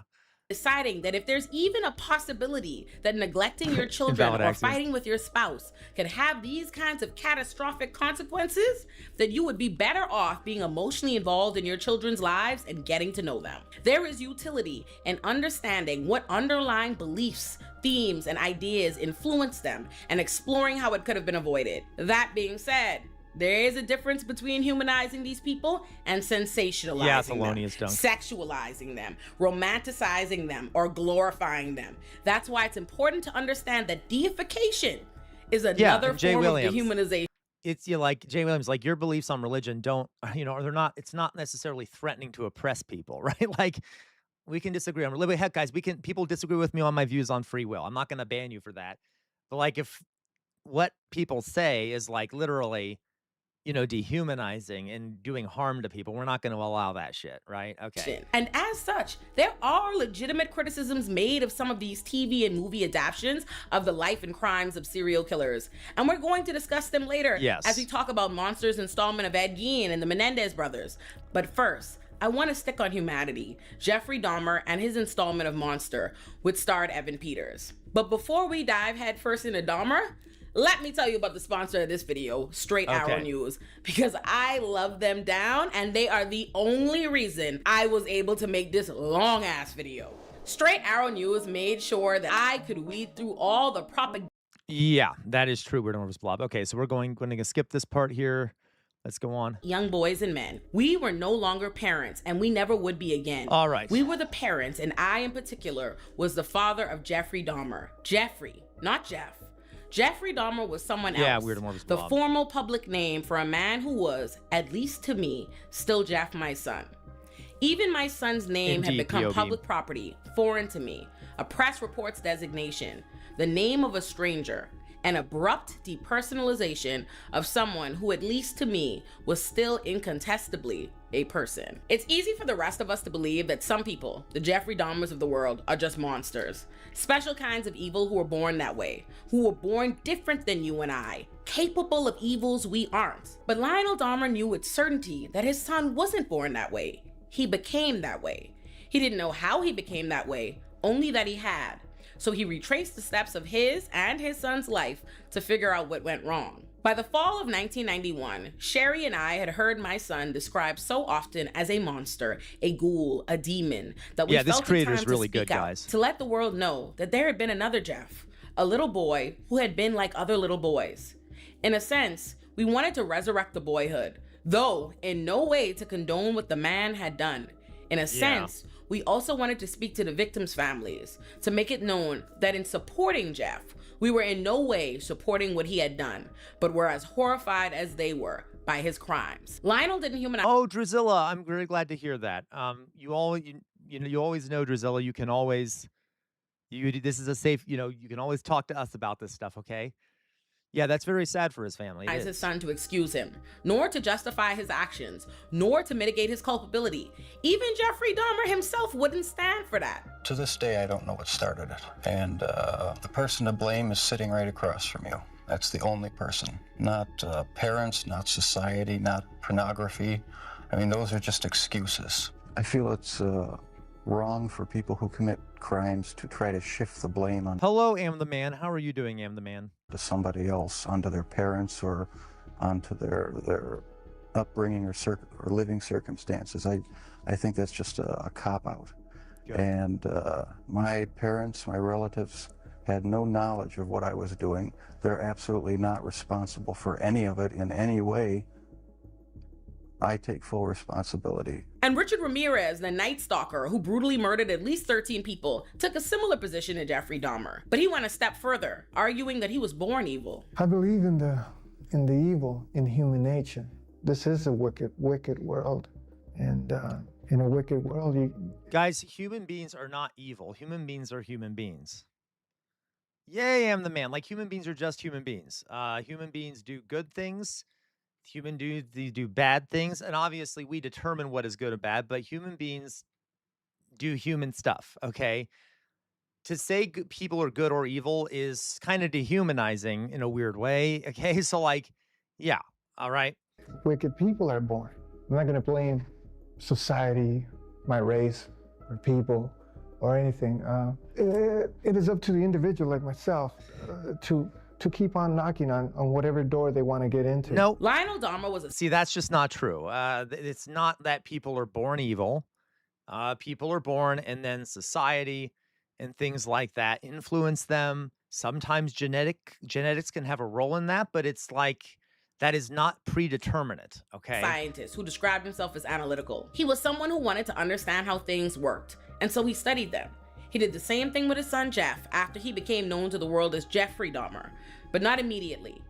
Deciding that if there's even a possibility that neglecting your children or fighting with your spouse could have these kinds of catastrophic consequences, that you would be better off being emotionally involved in your children's lives and getting to know them. There is utility in understanding what underlying beliefs, themes, and ideas influence them and exploring how it could have been avoided. That being said, there is a difference between humanizing these people and sensationalizing them, sexualizing them, romanticizing them, or glorifying them. That's why it's important to understand that deification is another form of dehumanization. It's like Jay Williams, like your beliefs on religion don't, or they're not, it's not necessarily threatening to oppress people, right? Like we can disagree on religion. Heck, guys, people disagree with me on my views on free will. I'm not going to ban you for that. But like if what people say is like literally, dehumanizing and doing harm to people, we're not going to allow that shit, right? Okay. And as such, there are legitimate criticisms made of some of these TV and movie adaptations of the life and crimes of serial killers. And we're going to discuss them later as we talk about Monsters installment of Ed Gein and the Menendez brothers. But first, I want to stick on humanity, Jeffrey Dahmer and his installment of Monster, which starred Evan Peters. But before we dive headfirst into Dahmer, let me tell you about the sponsor of this video, Straight Arrow News, because I love them down and they are the only reason I was able to make this long ass video. Straight Arrow News made sure that I could weed through all the propaganda. Yeah, that is true. Weird Amorphous Blob. Okay, so we're going to skip this part here. Let's go on. Young boys and men. We were no longer parents and we never would be again. All right. We were the parents, and I in particular was the father of Jeffrey Dahmer. Jeffrey, not Jeff. Jeffrey Dahmer was someone else, the formal public name for a man who was, at least to me, still Jeff, my son. Even my son's name had become public property, foreign to me, a press report's designation, the name of a stranger, an abrupt depersonalization of someone who, at least to me, was still incontestably a person. It's easy for the rest of us to believe that some people, the Jeffrey Dahmers of the world, are just monsters. Special kinds of evil who were born that way, who were born different than you and I, capable of evils we aren't. But Lionel Dahmer knew with certainty that his son wasn't born that way. He became that way. He didn't know how he became that way, only that he had. So he retraced the steps of his and his son's life to figure out what went wrong. By the fall of 1991, Sherry and I had heard my son described so often as a monster, a ghoul, a demon, that we felt it time to speak out, to let the world know that there had been another Jeff, a little boy who had been like other little boys. In a sense, we wanted to resurrect the boyhood, though in no way to condone what the man had done. In a sense, we also wanted to speak to the victims' families, to make it known that in supporting Jeff, we were in no way supporting what he had done, but were as horrified as they were by his crimes. Lionel didn't humanize. Oh, Drizilla, I'm very glad to hear that. You always know, Drizilla, you can always, this is a safe, you can always talk to us about this stuff, okay? Yeah, that's very sad for his family. As his son to excuse him, nor to justify his actions, nor to mitigate his culpability. Even Jeffrey Dahmer himself wouldn't stand for that. To this day, I don't know what started it. And the person to blame is sitting right across from you. That's the only person. Not parents, not society, not pornography. I mean, those are just excuses. I feel it's wrong for people who commit crimes to try to shift the blame on. Hello, Am the Man. How are you doing, Am the Man? To somebody else, onto their parents or onto their upbringing or living circumstances. I think that's just a cop-out. And my parents, my relatives, had no knowledge of what I was doing. They're absolutely not responsible for any of it in any way. I take full responsibility. And Richard Ramirez, the Night Stalker who brutally murdered at least 13 people, took a similar position to Jeffrey Dahmer. But he went a step further, arguing that he was born evil. I believe in the evil in human nature. This is a wicked world. And in a wicked world, Guys, human beings are not evil. Human beings are human beings. Yay, Am the Man. Like, human beings are just human beings. Human beings do good things. Human dudes, they do bad things, and obviously we determine what is good or bad, but human beings do human stuff, okay? To say people are good or evil is kind of dehumanizing in a weird way, okay? So, like, yeah, all right? wicked people are born. I'm not going to blame society, my race, or people, or anything. It is up to the individual like myself to keep on knocking on whatever door they want to get into. No. Lionel Dahmer was a... See, that's just not true. It's not that people are born evil. People are born, and then society and things like that influence them. Sometimes genetics can have a role in that, but it's like that is not predeterminate, okay? Scientist who described himself as analytical. He was someone who wanted to understand how things worked, and so he studied them. He did the same thing with his son Jeff after he became known to the world as Jeffrey Dahmer, but not immediately.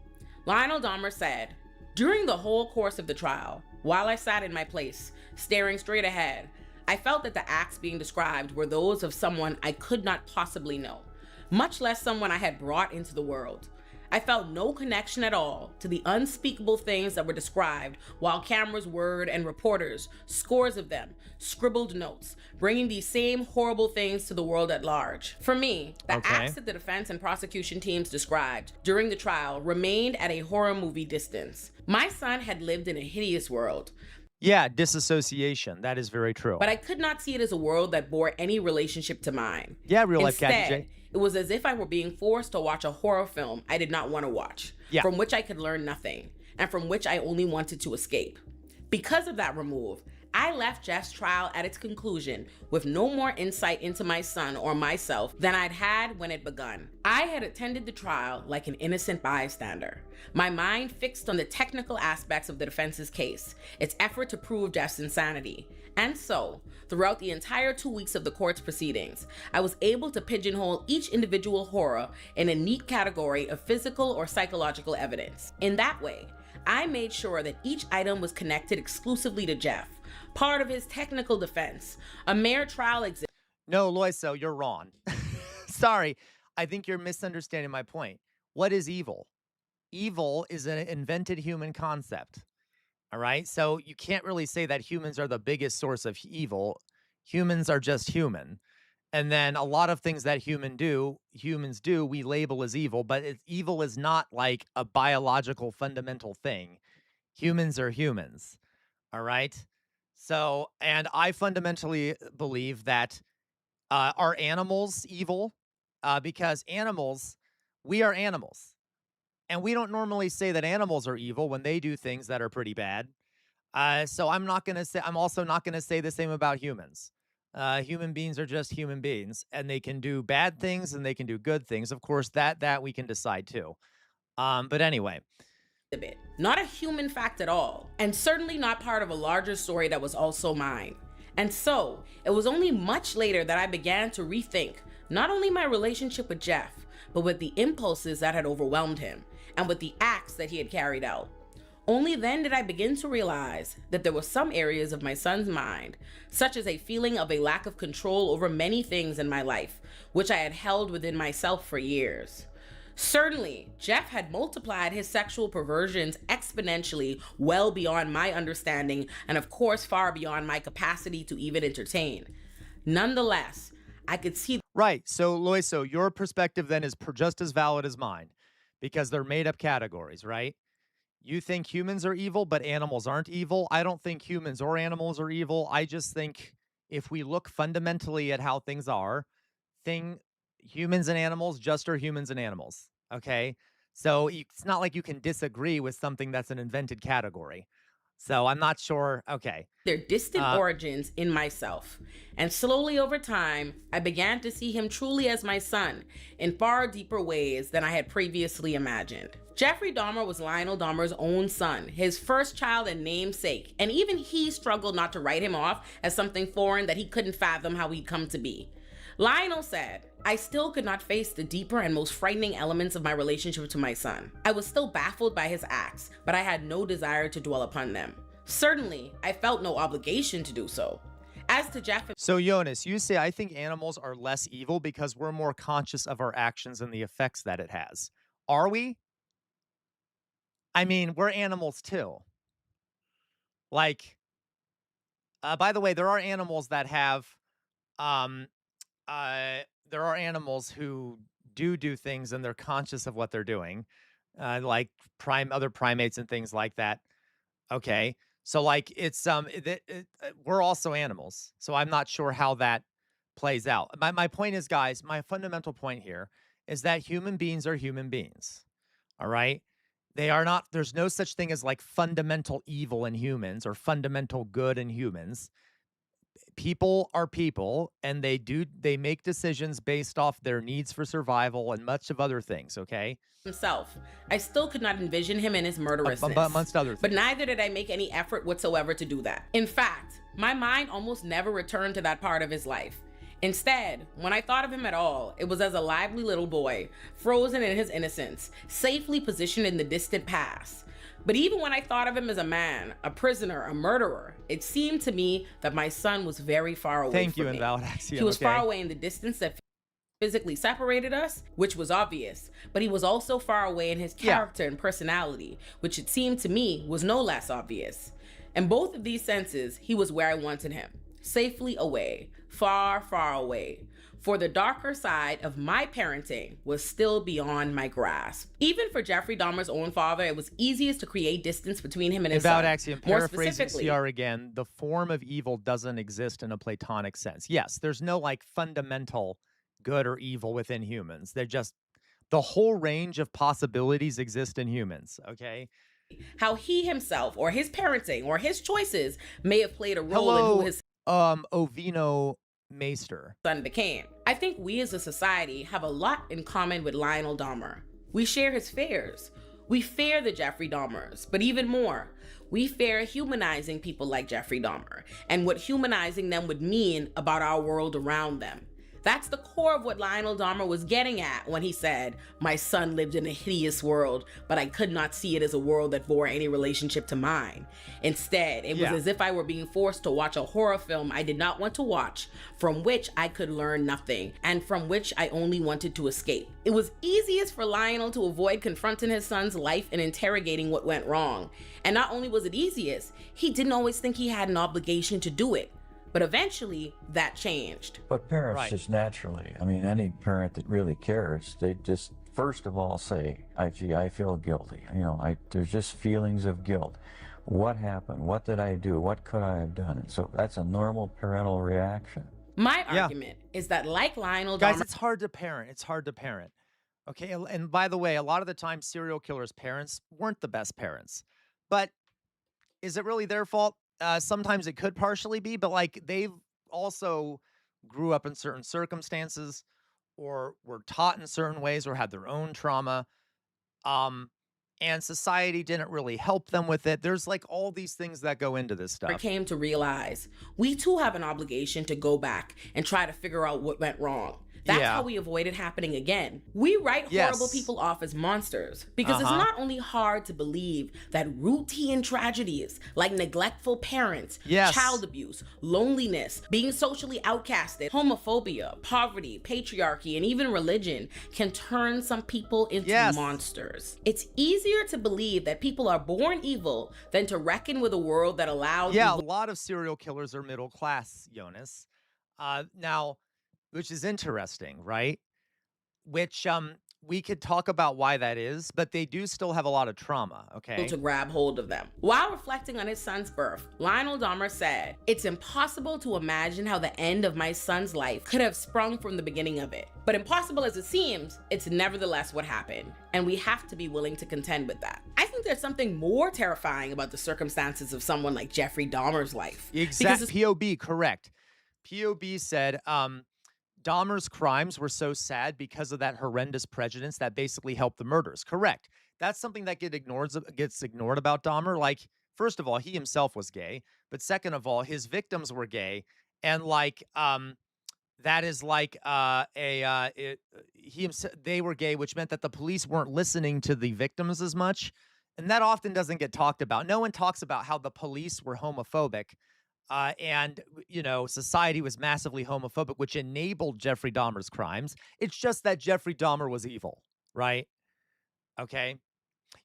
Lionel Dahmer said, "During the whole course of the trial, while I sat in my place, staring straight ahead, I felt that the acts being described were those of someone I could not possibly know, much less someone I had brought into the world. I felt no connection at all to the unspeakable things that were described while cameras whirred and reporters, scores of them, scribbled notes, bringing these same horrible things to the world at large. For me, the acts that the defense and prosecution teams described during the trial remained at a horror movie distance. My son had lived in a hideous world. Yeah, disassociation. That is very true. But I could not see it as a world that bore any relationship to mine. Yeah, real life Instead, it was as if I were being forced to watch a horror film I did not want to watch, from which I could learn nothing, and from which I only wanted to escape. Because of that remove, I left Jeff's trial at its conclusion with no more insight into my son or myself than I'd had when it begun. I had attended the trial like an innocent bystander, my mind fixed on the technical aspects of the defense's case, its effort to prove Jeff's insanity. And so, throughout the entire 2 weeks of the court's proceedings, I was able to pigeonhole each individual horror in a neat category of physical or psychological evidence. In that way, I made sure that each item was connected exclusively to Jeff, part of his technical defense, a mere trial exhibit. No, Loiso, you're wrong. Sorry, I think you're misunderstanding my point. What is evil? Evil is an invented human concept. All right, so you can't really say that humans are the biggest source of evil. Humans are just human. And then a lot of things that humans do, we label as evil, but evil is not like a biological fundamental thing. Humans are humans, all right? So, and I fundamentally believe that are animals evil? Because we are animals. And we don't normally say that animals are evil when they do things that are pretty bad. So I'm also not going to say the same about humans. Human beings are just human beings, and they can do bad things and they can do good things. Of course, that we can decide too. But anyway. Not a human fact at all, and certainly not part of a larger story that was also mine. And so, it was only much later that I began to rethink not only my relationship with Jeff, but with the impulses that had overwhelmed him, and with the acts that he had carried out. Only then did I begin to realize that there were some areas of my son's mind, such as a feeling of a lack of control over many things in my life, which I had held within myself for years. Certainly, Jeff had multiplied his sexual perversions exponentially well beyond my understanding and of course far beyond my capacity to even entertain. Nonetheless, I could see... Right, so Loiso, your perspective then is just as valid as mine, because they're made up categories, right? You think humans are evil, but animals aren't evil. I don't think humans or animals are evil. I just think if we look fundamentally at how things are, humans and animals just are humans and animals, okay? So it's not like you can disagree with something that's an invented category. So I'm not sure, okay. Their distant origins in myself. And slowly over time, I began to see him truly as my son in far deeper ways than I had previously imagined. Jeffrey Dahmer was Lionel Dahmer's own son, his first child and namesake, and even he struggled not to write him off as something foreign that he couldn't fathom how he'd come to be. Lionel said, I still could not face the deeper and most frightening elements of my relationship to my son. I was still baffled by his acts, but I had no desire to dwell upon them. Certainly, I felt no obligation to do so. As to Jeff... So Jonas, you say, I think animals are less evil because we're more conscious of our actions and the effects that it has. Are we? I mean, we're animals too. Like, by the way, there are animals that have, there are animals who do things and they're conscious of what they're doing, like other primates and things like that. Okay, so like it's we're also animals, so I'm not sure how that plays out. My point is, guys, my fundamental point here is that human beings are human beings. All right. They are not, there's no such thing as like fundamental evil in humans or fundamental good in humans. People are people, and they make decisions based off their needs for survival and much of other things, okay? Himself. I still could not envision him in his murderousness. Amongst other things. But neither did I make any effort whatsoever to do that. In fact, my mind almost never returned to that part of his life. Instead, when I thought of him at all, it was as a lively little boy, frozen in his innocence, safely positioned in the distant past. But even when I thought of him as a man, a prisoner, a murderer, it seemed to me that my son was very far away from me. Thank you, Invalid Axiom. He was far away in the distance that physically separated us, which was obvious, but he was also far away in his character and personality, which it seemed to me was no less obvious. In both of these senses, he was where I wanted him, safely away, far, far away. For the darker side of my parenting was still beyond my grasp. Even for Jeffrey Dahmer's own father, it was easiest to create distance between him and his son. Axiom, paraphrasing CR again, the form of evil doesn't exist in a Platonic sense. Yes, there's no like fundamental good or evil within humans. They're just, the whole range of possibilities exist in humans, okay? How he himself or his parenting or his choices may have played a role in who his Ovino Maester son became. I think we as a society have a lot in common with Lionel Dahmer. We share his fears. We fear the Jeffrey Dahmers, but even more, we fear humanizing people like Jeffrey Dahmer and what humanizing them would mean about our world around them. That's the core of what Lionel Dahmer was getting at when he said, my son lived in a hideous world, but I could not see it as a world that bore any relationship to mine. Instead, it was as if I were being forced to watch a horror film I did not want to watch, from which I could learn nothing, and from which I only wanted to escape. It was easiest for Lionel to avoid confronting his son's life and interrogating what went wrong. And not only was it easiest, he didn't always think he had an obligation to do it. But eventually, that changed. But parents just naturally, I mean, any parent that really cares, they just, first of all, say, gee, I feel guilty. You know, there's just feelings of guilt. What happened? What did I do? What could I have done? And so that's a normal parental reaction. My argument is that like Lionel Dahmer... Guys, it's hard to parent. It's hard to parent. Okay, and by the way, a lot of the time, serial killers' parents weren't the best parents. But is it really their fault? Sometimes it could partially be, but like they've also grew up in certain circumstances or were taught in certain ways or had their own trauma. And society didn't really help them with it. There's like all these things that go into this stuff. I came to realize we too have an obligation to go back and try to figure out what went wrong. That's how we avoid it happening again. We write horrible people off as monsters because it's not only hard to believe that routine tragedies like neglectful parents, child abuse, loneliness, being socially outcasted, homophobia, poverty, patriarchy, and even religion can turn some people into monsters. It's easier to believe that people are born evil than to reckon with a world that allows a lot of serial killers are middle class, Jonas. Now, which is interesting, right? Which we could talk about why that is, but they do still have a lot of trauma, okay? To grab hold of them. While reflecting on his son's birth, Lionel Dahmer said, "It's impossible to imagine how the end of my son's life could have sprung from the beginning of it. But impossible as it seems, it's nevertheless what happened. And we have to be willing to contend with that." I think there's something more terrifying about the circumstances of someone like Jeffrey Dahmer's life. Exact POB, correct. POB said, Dahmer's crimes were so sad because of that horrendous prejudice that basically helped the murders. Correct. That's something that gets ignored about Dahmer. Like, first of all, he himself was gay, but second of all, his victims were gay, and like, that is like they were gay, which meant that the police weren't listening to the victims as much, and that often doesn't get talked about. No one talks about how the police were homophobic. And, you know, society was massively homophobic, which enabled Jeffrey Dahmer's crimes. It's just that Jeffrey Dahmer was evil, right? Okay.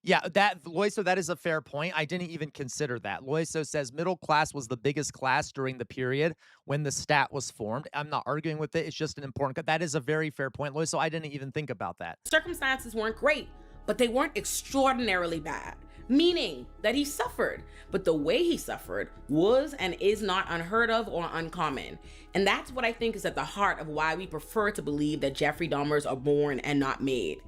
Yeah, Loiso, that is a fair point. I didn't even consider that. Loiso says middle class was the biggest class during the period when the stat was formed. I'm not arguing with it. It's just an important, that is a very fair point, Loiso. I didn't even think about that. Circumstances weren't great, but they weren't extraordinarily bad. Meaning that he suffered, but the way he suffered was and is not unheard of or uncommon. And that's what I think is at the heart of why we prefer to believe that Jeffrey Dahmers are born and not made.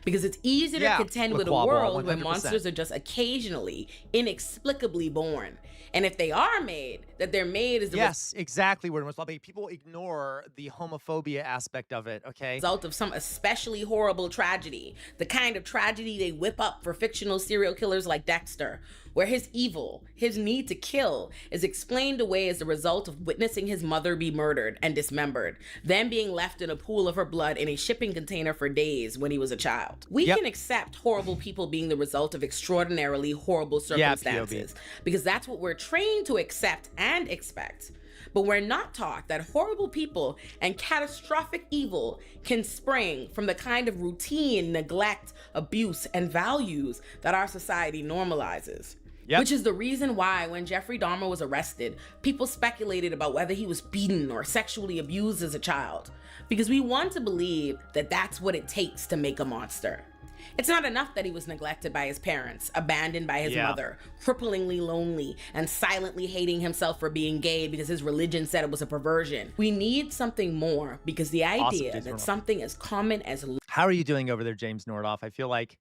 Because it's easy to contend with a world where monsters are just occasionally, inexplicably born. And if they are made, that they're made as the exactly where it was. People ignore the homophobia aspect of it, okay? Result of some especially horrible tragedy, the kind of tragedy they whip up for fictional serial killers like Dexter, where his evil, his need to kill, is explained away as the result of witnessing his mother be murdered and dismembered, then being left in a pool of her blood in a shipping container for days when he was a child. We can accept horrible people being the result of extraordinarily horrible circumstances, because that's what we're trained to accept and expect. But we're not taught that horrible people and catastrophic evil can spring from the kind of routine, neglect, abuse, and values that our society normalizes. Which is the reason why when Jeffrey Dahmer was arrested, people speculated about whether he was beaten or sexually abused as a child. Because we want to believe that that's what it takes to make a monster. It's not enough that he was neglected by his parents, abandoned by his mother, cripplingly lonely, and silently hating himself for being gay because his religion said it was a perversion. We need something more, because the idea that something as common as... How are you doing over there, James Nordoff? I feel like...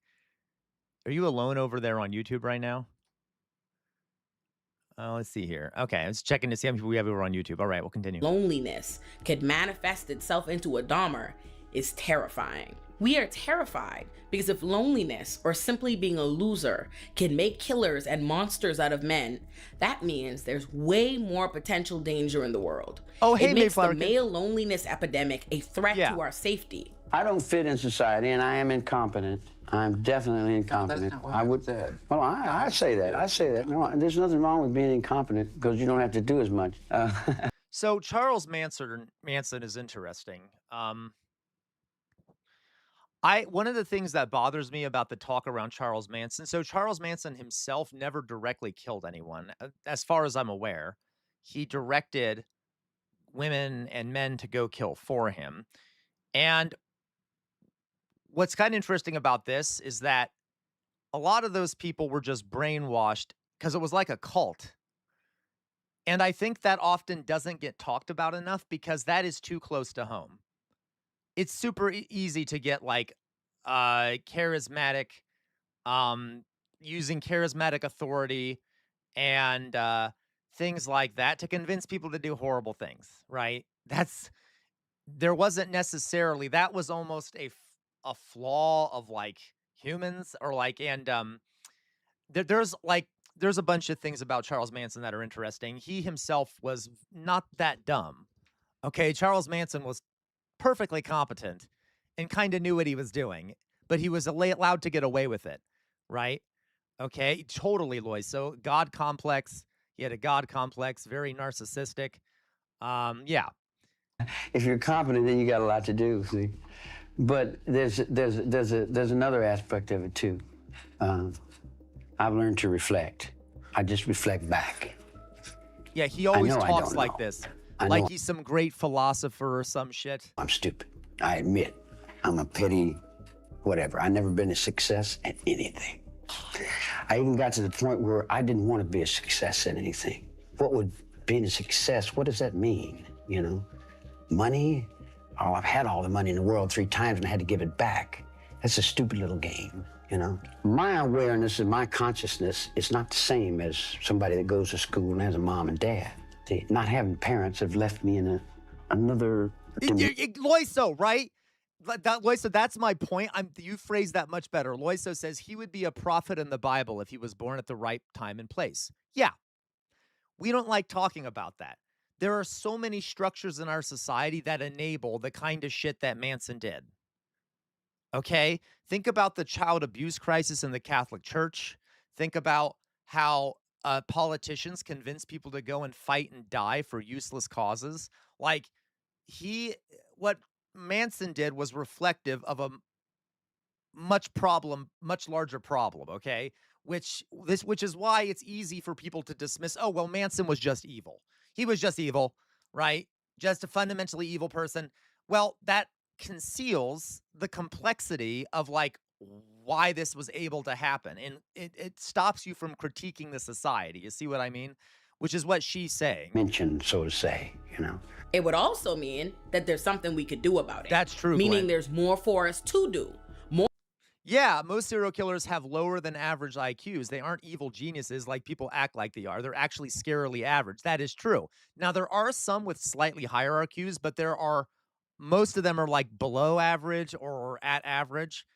Are you alone over there on YouTube right now? Let's see here. Okay, I was checking to see how many people we have over on YouTube. All right, we'll continue. Loneliness could manifest itself into a Dahmer is terrifying. We are terrified because if loneliness or simply being a loser can make killers and monsters out of men, that means there's way more potential danger in the world. Oh, hey, it makes the male loneliness epidemic a threat to our safety. I don't fit in society, and I am incompetent. I'm definitely incompetent. That's not what I would say. Well, I say that. I say that. No, there's nothing wrong with being incompetent because you don't have to do as much. So Charles Manson is interesting. One of the things that bothers me about the talk around Charles Manson, so Charles Manson himself never directly killed anyone, as far as I'm aware. He directed women and men to go kill for him. And what's kind of interesting about this is that a lot of those people were just brainwashed because it was like a cult. And I think that often doesn't get talked about enough because that is too close to home. It's super easy to get like charismatic, using charismatic authority and things like that to convince people to do horrible things, right? There wasn't necessarily, that was almost a flaw of like humans or like, and there's a bunch of things about Charles Manson that are interesting. He himself was not that dumb. Okay, Charles Manson was perfectly competent and kind of knew what he was doing, but he was allowed to get away with it, right? Okay, totally, Lois. So God complex. He had a God complex, very narcissistic. Yeah. If you're competent, then you got a lot to do. See, but there's another aspect of it too. I've learned to reflect. I just reflect back. Yeah, he always talks like this, like he's some great philosopher or some shit. I'm stupid. I admit, I'm a petty, whatever. I've never been a success at anything. I even got to the point where I didn't want to be a success at anything. What would being a success, what does that mean, you know? Money? Oh, I've had all the money in the world 3 times and I had to give it back. That's a stupid little game, you know? My awareness and my consciousness is not the same as somebody that goes to school and has a mom and dad. See, not having parents have left me in another... Loiso, right? Loiso, that's my point. You phrased that much better. Loiso says he would be a prophet in the Bible if he was born at the right time and place. Yeah. We don't like talking about that. There are so many structures in our society that enable the kind of shit that Manson did. Okay? Think about the child abuse crisis in the Catholic Church. Think about how politicians convince people to go and fight and die for useless causes. Like, what Manson did was reflective of a much larger problem, okay? Which is why it's easy for people to dismiss, oh, well, Manson was just evil. He was just evil, right? Just a fundamentally evil person. Well, that conceals the complexity of, like, why this was able to happen. And it stops you from critiquing the society. You see what I mean? Which is what she's saying. Mentioned, so to say, you know. It would also mean that there's something we could do about it. That's true, Meaning Glenn. There's more for us to do. Yeah, most serial killers have lower than average IQs. They aren't evil geniuses like people act like they are. They're actually scarily average. That is true. Now, there are some with slightly higher IQs, but most of them are like below average or at average.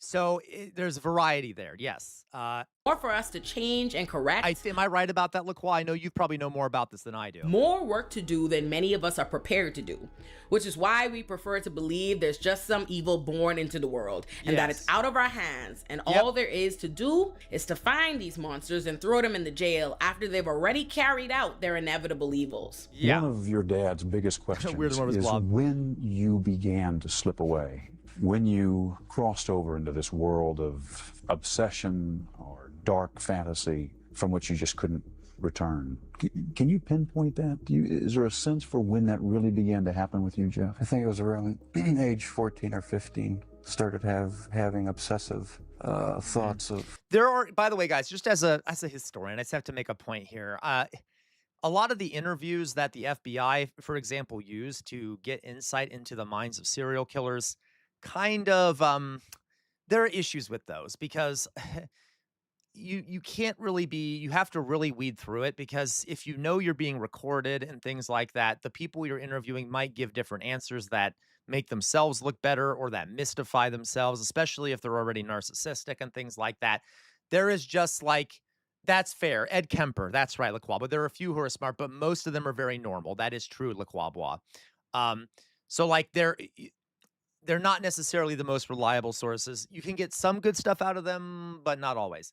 So there's variety there, yes. More for us to change and correct. Am I right about that, LaCroix? I know you probably know more about this than I do. More work to do than many of us are prepared to do, which is why we prefer to believe there's just some evil born into the world and that it's out of our hands. And all there is to do is to find these monsters and throw them in the jail after they've already carried out their inevitable evils. Yeah. One of your dad's biggest questions is when you began to slip away. When you crossed over into this world of obsession or dark fantasy from which you just couldn't return. Can you pinpoint that? Is there a sense for when that really began to happen with you, Jeff? I think it was around age 14 or 15. Started having obsessive thoughts of... There are, by the way, guys, just as a historian, I just have to make a point here. A lot of the interviews that the FBI, for example, use to get insight into the minds of serial killers, kind of, there are issues with those because you can't really you have to really weed through it, because if you know you're being recorded and things like that, the people you're interviewing might give different answers that make themselves look better or that mystify themselves, especially if they're already narcissistic and things like that. There is just like, that's fair. Ed Kemper, that's right, LaCroix. But there are a few who are smart, but most of them are very normal. That is true, LaCroix. So like they're not necessarily the most reliable sources. You can get some good stuff out of them, but not always.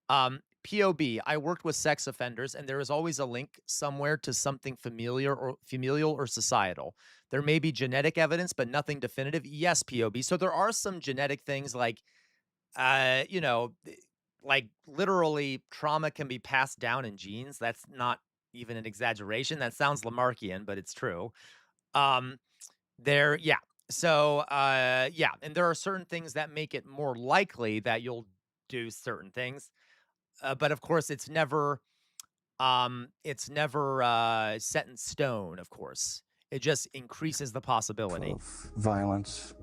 POB, I worked with sex offenders, and there is always a link somewhere to something familial or societal. There may be genetic evidence, but nothing definitive. Yes, POB. So there are some genetic things like, like literally trauma can be passed down in genes. That's not even an exaggeration. That sounds Lamarckian, but it's true. So, and there are certain things that make it more likely that you'll do certain things. But of course, it's never set in stone, of course. It just increases the possibility. Of violence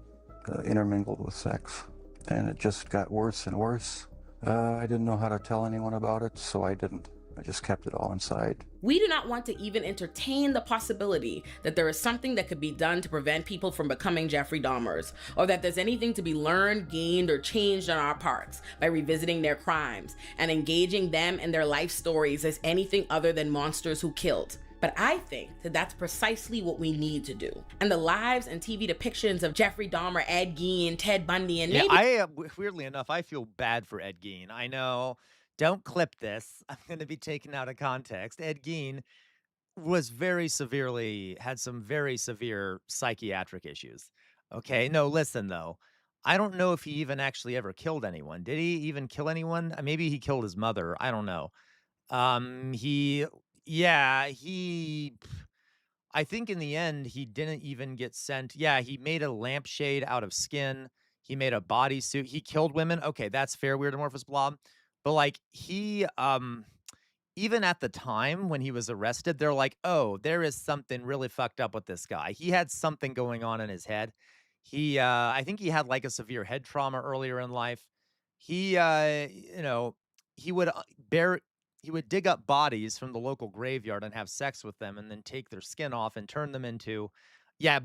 intermingled with sex. And it just got worse and worse. I didn't know how to tell anyone about it, so I didn't. I just kept it all inside. We do not want to even entertain the possibility that there is something that could be done to prevent people from becoming Jeffrey Dahmers, or that there's anything to be learned, gained, or changed on our parts by revisiting their crimes and engaging them and their life stories as anything other than monsters who killed. But I think that that's precisely what we need to do. And the lives and TV depictions of Jeffrey Dahmer, Ed Gein, Ted Bundy, and maybe... weirdly enough, I feel bad for Ed Gein. I know, don't clip this. I'm going to be taken out of context. Ed Gein was had some very severe psychiatric issues. Okay, no, listen though. I don't know if he even actually ever killed anyone. Did he even kill anyone? Maybe he killed his mother. I don't know. I think in the end, he didn't even get sent. Yeah, he made a lampshade out of skin. He made a bodysuit. He killed women. Okay, that's fair, Weird Amorphous Blob. But like even at the time when he was arrested, they're like, oh, there is something really fucked up with this guy. He had something going on in his head. I think he had like a severe head trauma earlier in life. He, he would he would dig up bodies from the local graveyard and have sex with them and then take their skin off and turn them into,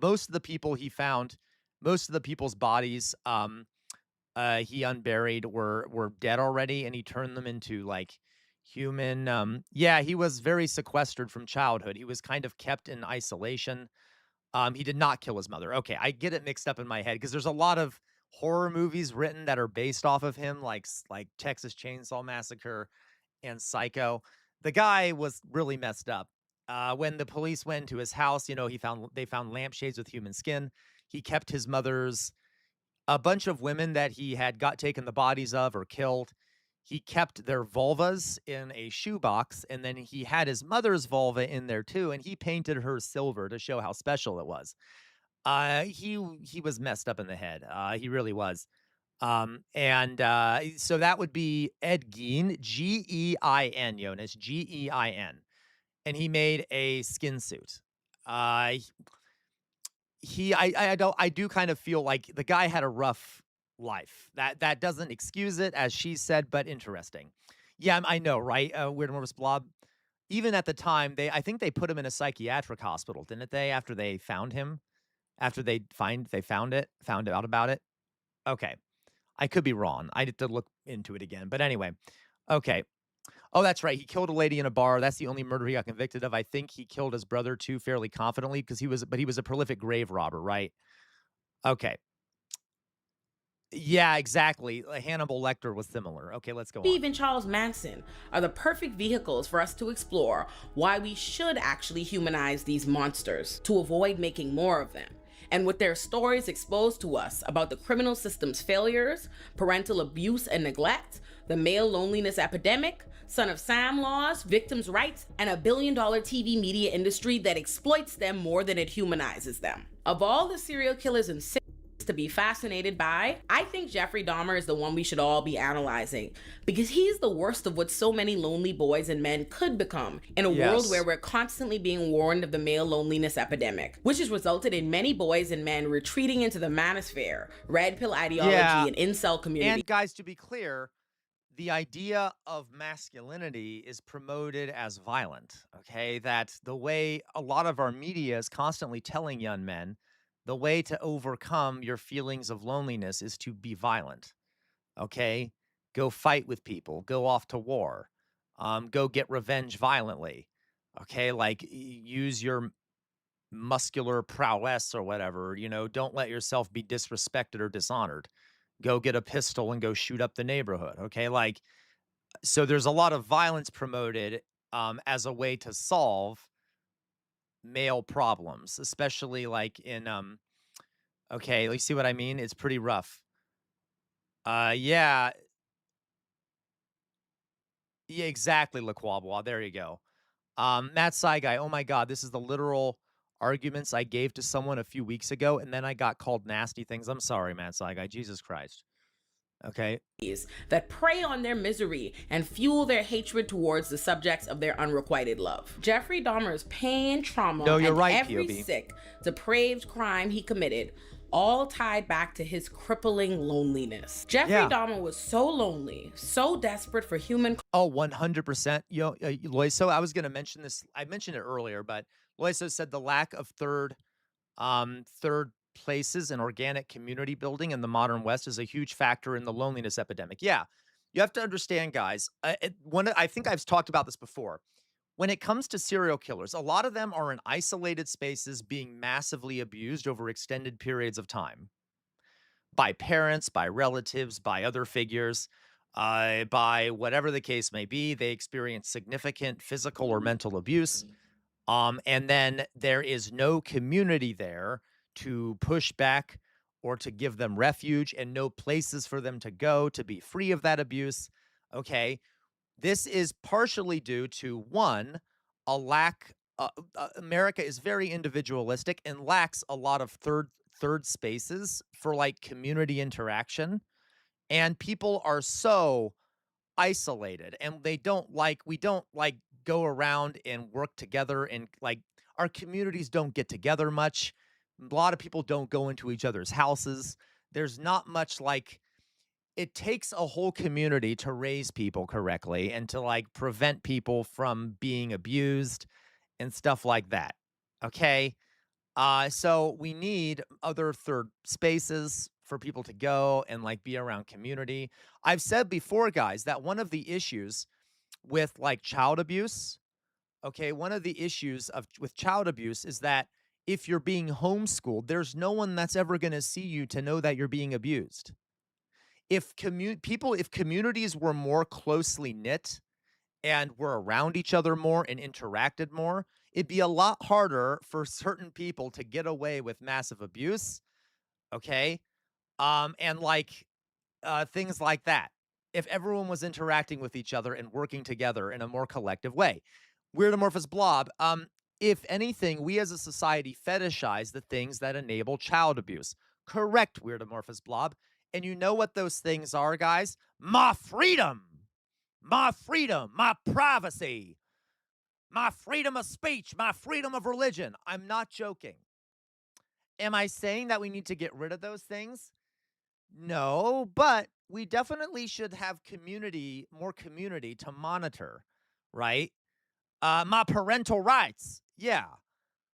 most of the people he found, most of the people's bodies, he unburied were dead already, and he turned them into like human. He was very sequestered from childhood. He was kind of kept in isolation. He did not kill his mother. Okay, I get it mixed up in my head because there's a lot of horror movies written that are based off of him, like Texas Chainsaw Massacre and Psycho. The guy was really messed up. When the police went to his house, they found lampshades with human skin. He kept his mother's, a bunch of women that he had taken the bodies of or killed. He kept their vulvas in a shoebox, and then he had his mother's vulva in there too, and he painted her silver to show how special it was. He was messed up in the head. He really was. So that would be Ed Gein, Gein, Jonas, Gein, and he made a skin suit. I do kind of feel like the guy had a rough life. That doesn't excuse it, as she said, but interesting. Yeah, I know, right? Weird Morris Blob. Even at the time, I think they put him in a psychiatric hospital, didn't they? After they found him, after they found out about it. Okay, I could be wrong. I had to look into it again. But anyway, okay. Oh, that's right. He killed a lady in a bar. That's the only murder he got convicted of. I think he killed his brother too, fairly confidently, because he was a prolific grave robber, right? Okay. Yeah, exactly. Hannibal Lecter was similar. Okay, let's go on. Even Charles Manson are the perfect vehicles for us to explore why we should actually humanize these monsters to avoid making more of them. And with their stories exposed to us about the criminal system's failures, parental abuse and neglect, the male loneliness epidemic, Son of Sam laws, victims' rights, and a billion-dollar TV media industry that exploits them more than it humanizes them. Of all the serial killers and to be fascinated by, I think Jeffrey Dahmer is the one we should all be analyzing, because he's the worst of what so many lonely boys and men could become in a world where we're constantly being warned of the male loneliness epidemic, which has resulted in many boys and men retreating into the manosphere, red pill ideology, and incel community. And guys, to be clear, the idea of masculinity is promoted as violent, okay? That the way a lot of our media is constantly telling young men, the way to overcome your feelings of loneliness is to be violent, okay? Go fight with people, go off to war, go get revenge violently, okay? Like, use your muscular prowess or whatever, don't let yourself be disrespected or dishonored. Go get a pistol and go shoot up the neighborhood, okay? Like, so there's a lot of violence promoted as a way to solve male problems, especially like in, okay, you see what I mean? It's pretty rough. Yeah, exactly, LaQuabois. There you go. Matt Saigai, oh my God, this is the literal arguments I gave to someone a few weeks ago, and then I got called nasty things. I'm sorry, Matt Saigai. Jesus Christ. Okay. That prey on their misery and fuel their hatred towards the subjects of their unrequited love. Jeffrey Dahmer's pain, trauma, and every sick, depraved crime he committed all tied back to his crippling loneliness. Jeffrey Dahmer was so lonely, so desperate for human... Oh, 100%. Loiso, I was going to mention this. I mentioned it earlier, but Loiso said the lack of third places in organic community building in the modern West is a huge factor in the loneliness epidemic. Yeah, you have to understand, guys. I think I've talked about this before. when it comes to serial killers, a lot of them are in isolated spaces being massively abused over extended periods of time by parents, by relatives, by other figures, by whatever the case may be. They experience significant physical or mental abuse. And then there is no community there to push back or to give them refuge, and no places for them to go to be free of that abuse. Okay. This is partially due to one, a lack. America is very individualistic and lacks a lot of third spaces for like community interaction, and people are so isolated, and we don't like go around and work together, and like our communities don't get together much. A lot of people don't go into each other's houses. There's not much like it takes a whole community to raise people correctly and to like prevent people from being abused and stuff like that. Okay? So we need other third spaces for people to go and like be around community. I've said before, guys, that one of the issues with like child abuse, okay, one of the issues with child abuse is that if you're being homeschooled, there's no one that's ever going to see you to know that you're being abused. If communities were more closely knit and were around each other more and interacted more, it'd be a lot harder for certain people to get away with massive abuse, okay? And like things like that. If everyone was interacting with each other and working together in a more collective way. Weird Amorphous Blob, if anything, we as a society fetishize the things that enable child abuse. Correct, Weird Amorphous Blob. And you know what those things are, guys? My freedom, my privacy, my freedom of speech, my freedom of religion. I'm not joking. Am I saying that we need to get rid of those things? No, but we definitely should have more community to monitor, right? My parental rights. Yeah.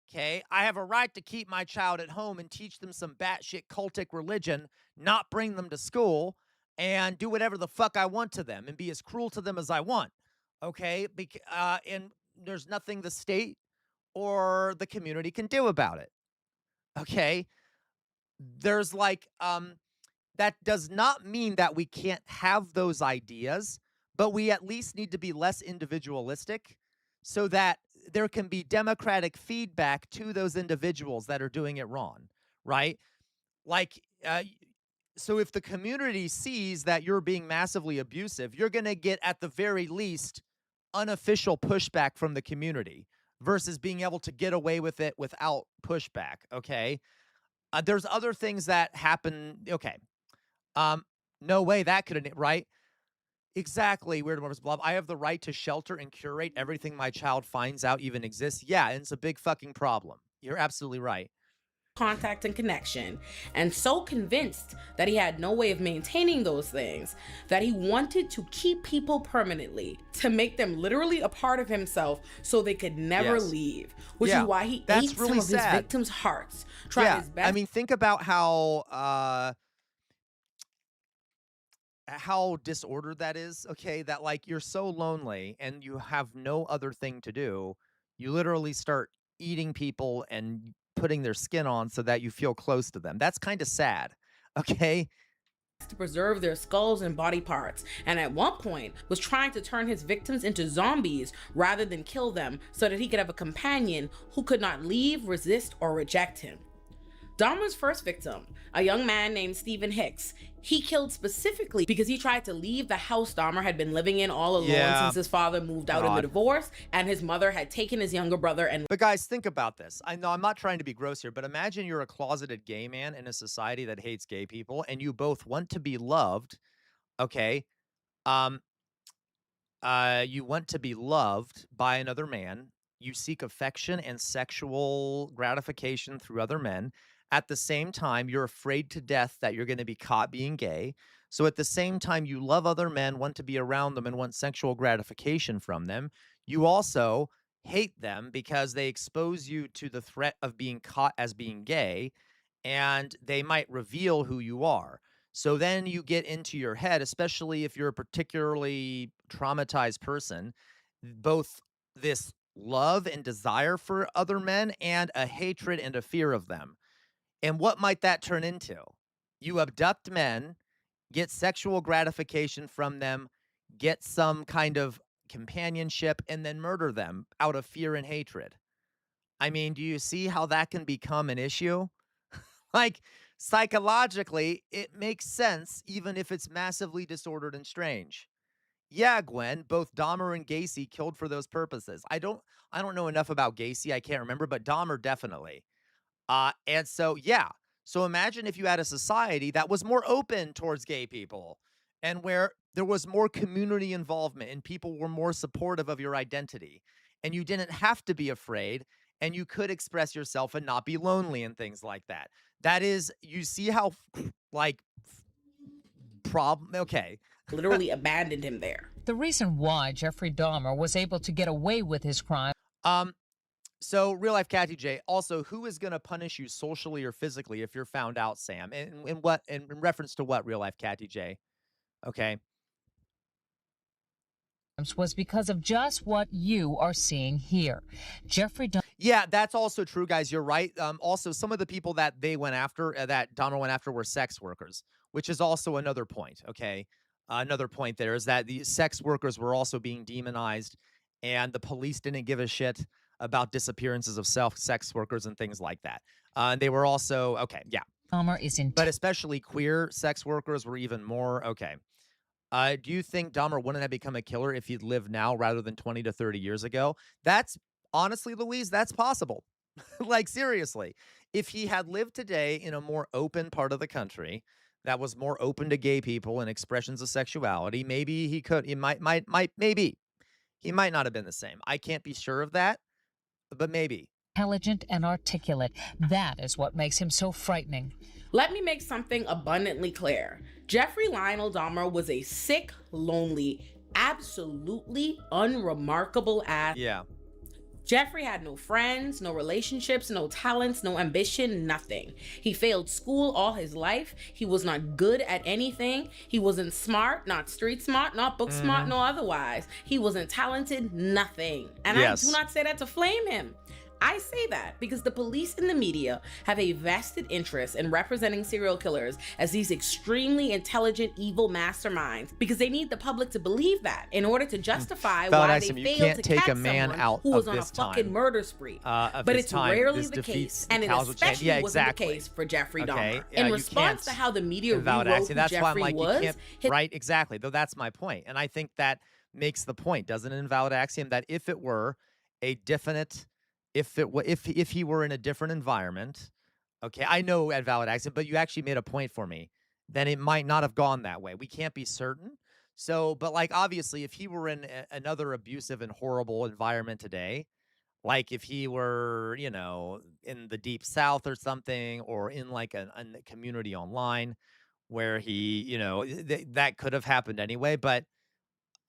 Okay. I have a right to keep my child at home and teach them some batshit cultic religion, not bring them to school, and do whatever the fuck I want to them and be as cruel to them as I want. Okay. And there's nothing the state or the community can do about it. Okay. There's like, that does not mean that we can't have those ideas, but we at least need to be less individualistic so that there can be democratic feedback to those individuals that are doing it wrong, right? Like, so if the community sees that you're being massively abusive, you're going to get, at the very least, unofficial pushback from the community versus being able to get away with it without pushback, okay? There's other things that happen, okay. No way that could, right? Exactly, Weird Amorphous Blob. I have the right to shelter and curate everything my child finds out even exists. Yeah, and it's a big fucking problem. You're absolutely right. Contact and connection, and so convinced that he had no way of maintaining those things that he wanted to keep people permanently, to make them literally a part of himself so they could never leave, which is why he ate really some of his victims' hearts, tried his best. I mean, think about how disordered that is, okay? That like you're so lonely and you have no other thing to do. You literally start eating people and putting their skin on so that you feel close to them. That's kind of sad, okay? To preserve their skulls and body parts, and at one point was trying to turn his victims into zombies rather than kill them so that he could have a companion who could not leave, resist, or reject him. Dahmer's first victim, a young man named Stephen Hicks, he killed specifically because he tried to leave the house Dahmer had been living in all alone since his father moved out in the divorce, and his mother had taken his younger brother and... But guys, think about this. I know I'm not trying to be gross here, but imagine you're a closeted gay man in a society that hates gay people, and you both want to be loved, okay? You want to be loved by another man. You seek affection and sexual gratification through other men. At the same time, you're afraid to death that you're going to be caught being gay. So at the same time, you love other men, want to be around them, and want sexual gratification from them. You also hate them because they expose you to the threat of being caught as being gay, and they might reveal who you are. So then you get into your head, especially if you're a particularly traumatized person, both this love and desire for other men and a hatred and a fear of them. And what might that turn into? You abduct men, get sexual gratification from them, get some kind of companionship, and then murder them out of fear and hatred. I mean, do you see how that can become an issue? Like, psychologically, it makes sense, even if it's massively disordered and strange. Yeah, Gwen, both Dahmer and Gacy killed for those purposes. I don't know enough about Gacy, I can't remember, but Dahmer definitely. And so, yeah. So imagine if you had a society that was more open towards gay people and where there was more community involvement and people were more supportive of your identity and you didn't have to be afraid and you could express yourself and not be lonely and things like that. That is, you see how like okay. Literally abandoned him there. The reason why Jeffrey Dahmer was able to get away with his crime. So, real life Catty J, also, who is going to punish you socially or physically if you're found out, Sam? And in reference to what, real life Catty J? Okay. Was because of just what you are seeing here. Jeffrey Dahmer. Yeah, that's also true, guys. You're right. Also, some of the people that they went after, that Dahmer went after, were sex workers, which is also another point, okay? Another point there is that the sex workers were also being demonized, and the police didn't give a shit about disappearances of sex workers and things like that. They were also, okay, yeah. Dahmer is in. But especially queer sex workers were even more, okay. Do you think Dahmer wouldn't have become a killer if he'd lived now rather than 20 to 30 years ago? That's, honestly, Louise, that's possible. Like, seriously. If he had lived today in a more open part of the country that was more open to gay people and expressions of sexuality, maybe he could, maybe. He might not have been the same. I can't be sure of that, but maybe. Intelligent and articulate. That is what makes him so frightening. Let me make something abundantly clear. Jeffrey Lionel Dahmer was a sick, lonely, absolutely unremarkable ass. Yeah. Jeffrey had no friends, no relationships, no talents, no ambition, nothing. He failed school all his life. He was not good at anything. He wasn't smart, not street smart, not book smart, no otherwise. He wasn't talented, nothing. And yes. I do not say that to flame him. I say that because the police and the media have a vested interest in representing serial killers as these extremely intelligent, evil masterminds because they need the public to believe that in order to justify why they failed to catch someone who was on a fucking murder spree. But it's rarely the case, and it especially wasn't the case for Jeffrey Dahmer. In response to how the media rewrote who Jeffrey was. Right, exactly, though that's my point. And I think that makes the point, doesn't it, invalid axiom, that if it were a definite... If he were in a different environment, okay, I know at valid accent, but you actually made a point for me, then it might not have gone that way. We can't be certain. So, but like, obviously, if he were in another abusive and horrible environment today, like if he were, you know, in the deep South or something, or in like a community online where he, you know, that could have happened anyway, but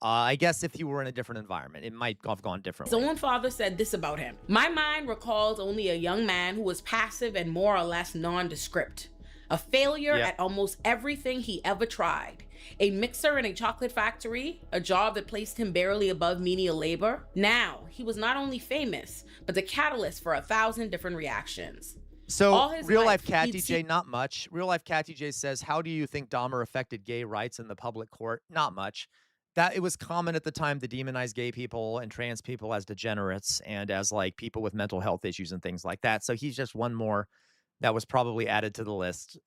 I guess if you were in a different environment, it might have gone differently. His own father said this about him. My mind recalls only a young man who was passive and more or less nondescript. A failure at almost everything he ever tried. A mixer in a chocolate factory, a job that placed him barely above menial labor. Now, he was not only famous, but the catalyst for 1,000 different reactions. So, real life Catty J, not much. Real life Catty J says, how do you think Dahmer affected gay rights in the public court? Not much. That it was common at the time to demonize gay people and trans people as degenerates and as like people with mental health issues and things like that. So he's just one more that was probably added to the list,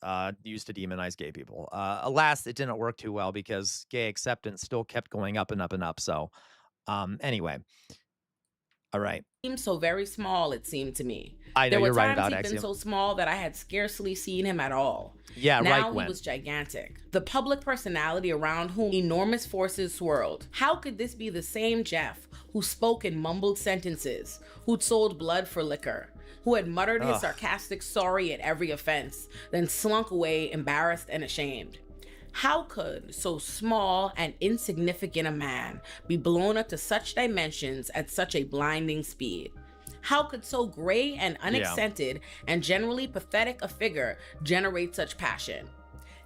used to demonize gay people. Alas, it didn't work too well because gay acceptance still kept going up and up and up. So anyway, all right. Seemed so very small, it seemed to me. I know, there were you're right times about he'd been so small that I had scarcely seen him at all. Yeah, now right. He was gigantic. The public personality around whom enormous forces swirled. How could this be the same Jeff who spoke in mumbled sentences, who'd sold blood for liquor, who had muttered his sarcastic sorry at every offense, then slunk away embarrassed and ashamed? How could so small and insignificant a man be blown up to such dimensions at such a blinding speed? How could so gray and unaccented and generally pathetic a figure generate such passion?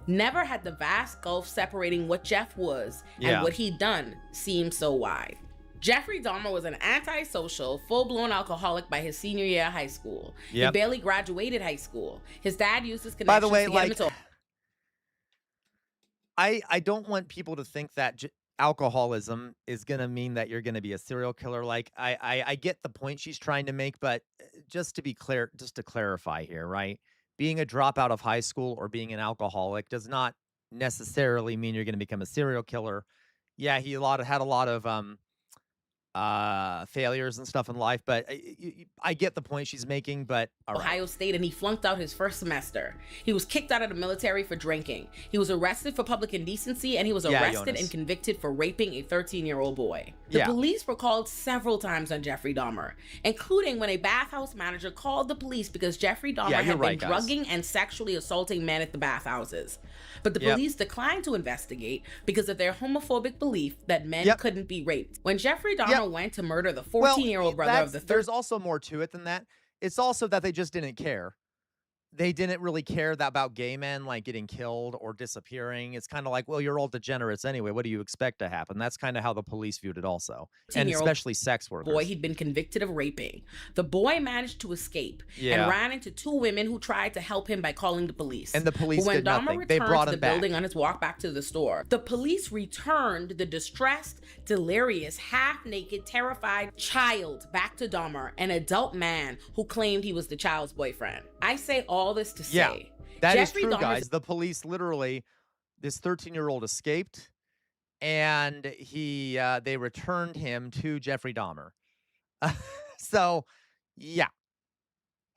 Never had the vast gulf separating what Jeff was and what he'd done seemed so wide. Jeffrey Dahmer was an antisocial, full-blown alcoholic by his senior year of high school. Yep. He barely graduated high school. His dad used his connections By the way, to get like, him into... I don't want people to think that alcoholism is going to mean that you're going to be a serial killer. Like, I get the point she's trying to make, but just to be clear, just to clarify here, right? Being a dropout of high school or being an alcoholic does not necessarily mean you're going to become a serial killer. Yeah, he had a lot of failures and stuff in life, but I get the point she's making. But Ohio State, and he flunked out his first semester. He was kicked out of the military for drinking. He was arrested for public indecency, and he was arrested and convicted for raping a 13-year-old boy. The police were called several times on Jeffrey Dahmer, including when a bathhouse manager called the police because Jeffrey Dahmer had been drugging and sexually assaulting men at the bathhouses. But the police declined to investigate because of their homophobic belief that men couldn't be raped. When Jeffrey Dahmer went to murder the 14-year-old brother of the there's also more to it than that. It's also that they just didn't care. They didn't really care about gay men like getting killed or disappearing. It's kind of like, well, you're all degenerates anyway. What do you expect to happen? That's kind of how the police viewed it also. And especially sex workers. Boy he'd been convicted of raping. The boy managed to escape and ran into two women who tried to help him by calling the police. And the police did nothing. When Dahmer They returned brought to him the building on his walk back to the store, the police returned the distressed, delirious, half-naked, terrified child back to Dahmer, an adult man who claimed he was the child's boyfriend. I say all this to say, that is true, guys. The police literally, this 13-year-old escaped, and they returned him to Jeffrey Dahmer. So, yeah.